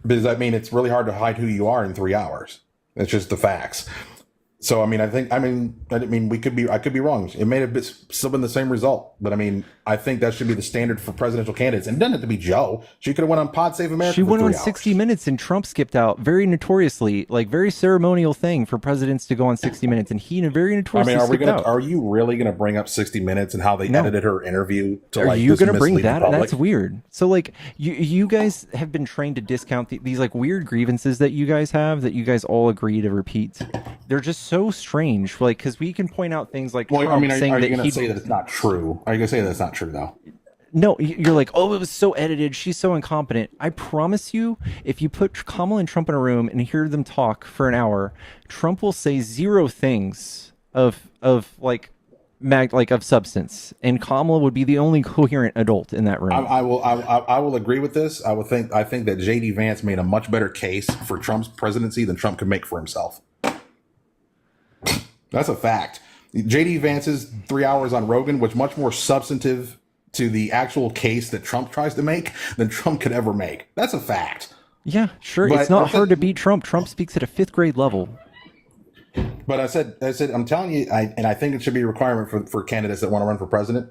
Because I mean, it's really hard to hide who you are in 3 hours. It's just the facts. So I mean, I could be wrong. It may have still been the same result, but I mean, I think that should be the standard for presidential candidates. And it doesn't have to be Joe. She could have went on Pod Save America. She went on hours. 60 Minutes and Trump skipped out. Very notoriously, very ceremonial thing for presidents to go on 60 Minutes, and he very notoriously skipped out. Are you really going to bring up 60 Minutes and how they edited her interview? Are you going to bring that? That's weird. So you guys have been trained to discount these weird grievances that you guys have that you guys all agree to repeat. They're just so strange, because we can point out things like Trump saying that you going to say that it's not true? Are you going to say that it's not true, though? No, you're like, oh, it was so edited. She's so incompetent. I promise you, if you put Kamala and Trump in a room and hear them talk for an hour, Trump will say 0 things of substance, and Kamala would be the only coherent adult in that room. I will agree with this. I think that JD Vance made a much better case for Trump's presidency than Trump could make for himself. That's a fact. JD Vance's 3 hours on Rogan was much more substantive to the actual case that Trump tries to make than Trump could ever make. That's a fact. Yeah, sure. But it's not hard to beat Trump. Trump speaks at a 5th grade level. But I said, I'm telling you, I think it should be a requirement for candidates that want to run for president.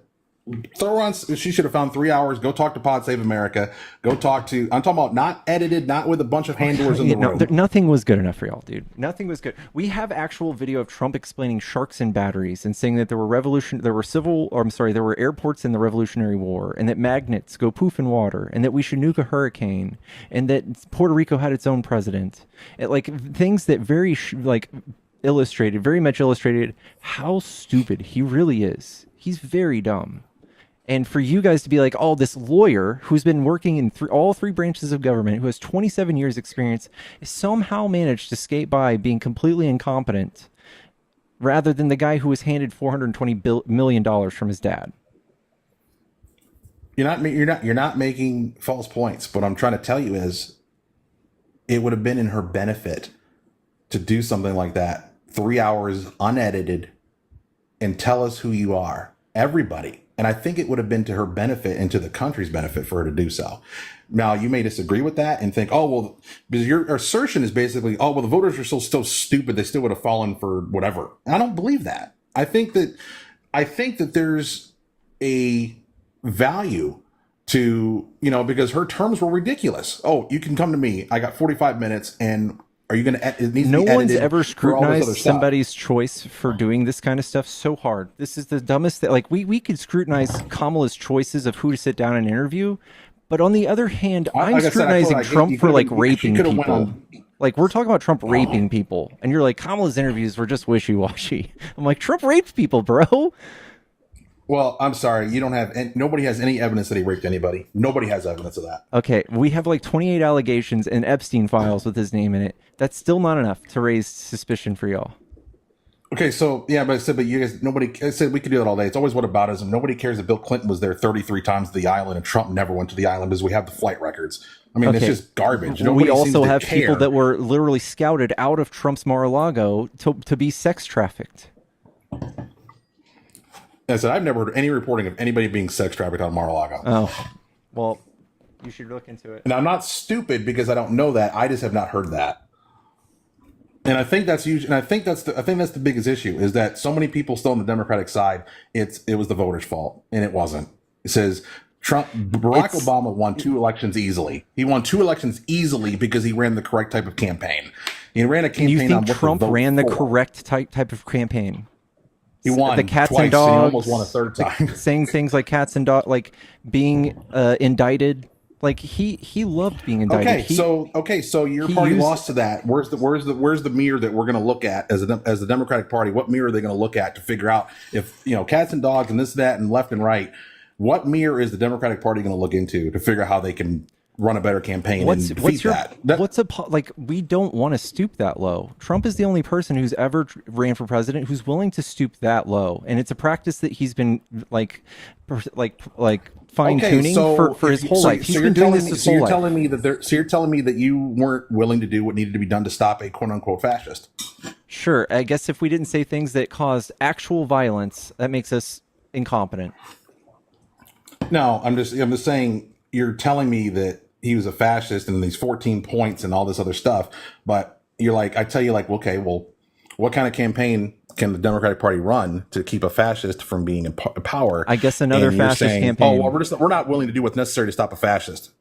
Throw on. She should have found 3 hours. Go talk to Pod Save America. Go talk to. I'm talking about not edited, not with a bunch of handlers in the room. Nothing was good enough for y'all, dude. Nothing was good. We have actual video of Trump explaining sharks and batteries and saying that there were airports in the Revolutionary War, and that magnets go poof in water, and that we should nuke a hurricane, and that Puerto Rico had its own president. Things that very much illustrated how stupid he really is. He's very dumb. And for you guys to be like, oh, this lawyer who's been working in all 3 branches of government, who has 27 years experience, somehow managed to skate by being completely incompetent, rather than the guy who was handed $420 million from his dad. You're not making false points. What I'm trying to tell you is, it would have been in her benefit to do something like that, 3 hours unedited, and tell us who you are, everybody. And I think it would have been to her benefit and to the country's benefit for her to do so. Now, you may disagree with that and think, oh, well, because your assertion is basically, oh, well, the voters are still stupid. They still would have fallen for whatever. I don't believe that. I think that there's a value to, because her terms were ridiculous. Oh, you can come to me. I got 45 minutes and are you going to? No one's ever scrutinized somebody's choice for doing this kind of stuff so hard. This is the dumbest thing. We could scrutinize Kamala's choices of who to sit down and interview, but on the other hand, I'm scrutinizing Trump for raping people. We're talking about Trump raping people, and you're like, Kamala's interviews were just wishy-washy. I'm like, Trump raped people, bro. Well, I'm sorry. You don't have nobody has any evidence that he raped anybody. Nobody has evidence of that. Okay, we have like 28 allegations and Epstein files with his name in it. That's still not enough to raise suspicion for y'all. Okay, so yeah, but I said, but you guys, nobody. I said we could do that all day. It's always whataboutism. Nobody cares that Bill Clinton was there 33 times to the island and Trump never went to the island because we have the flight records. I mean, it's just garbage. Nobody We also seems to have care. people that were literally scouted out of Trump's Mar-a-Lago to be sex trafficked. I said I've never heard any reporting of anybody being sex trafficked on Mar-a-Lago. Oh, well, you should look into it. And I'm not stupid because I don't know that. I just have not heard that. And I think that's huge. And I think that's the biggest issue is that so many people still on the Democratic side. It was the voters' fault, and it wasn't. It says Barack Obama won 2 elections easily. He won 2 elections easily because he ran the correct type of campaign. He ran a campaign. You think on what Trump to vote ran the for. correct type of campaign? He won the cats twice, and dogs. And he almost won a third time. Saying things like cats and dogs, like being indicted. Like he loved being indicted. Okay, so your party lost to that. Where's the mirror that we're going to look at as the Democratic Party? What mirror are they going to look at to figure out if cats and dogs and this, that, and left and right? What mirror is the Democratic Party going to look into to figure out how they can run a better campaign and defeat that? We don't want to stoop that low. Trump is the only person who's ever ran for president who's willing to stoop that low, and it's a practice that he's been fine tuning for his whole life. He's been doing this his whole life. So you're telling me that you weren't willing to do what needed to be done to stop a quote unquote fascist? Sure. I guess if we didn't say things that caused actual violence, that makes us incompetent. No, I'm just saying you're telling me that he was a fascist and these 14 points and all this other stuff, but you're like, I tell you, like, okay, well, what kind of campaign can the Democratic Party run to keep a fascist from being in power? I guess another fascist campaign. Oh, well, we're not willing to do what's necessary to stop a fascist.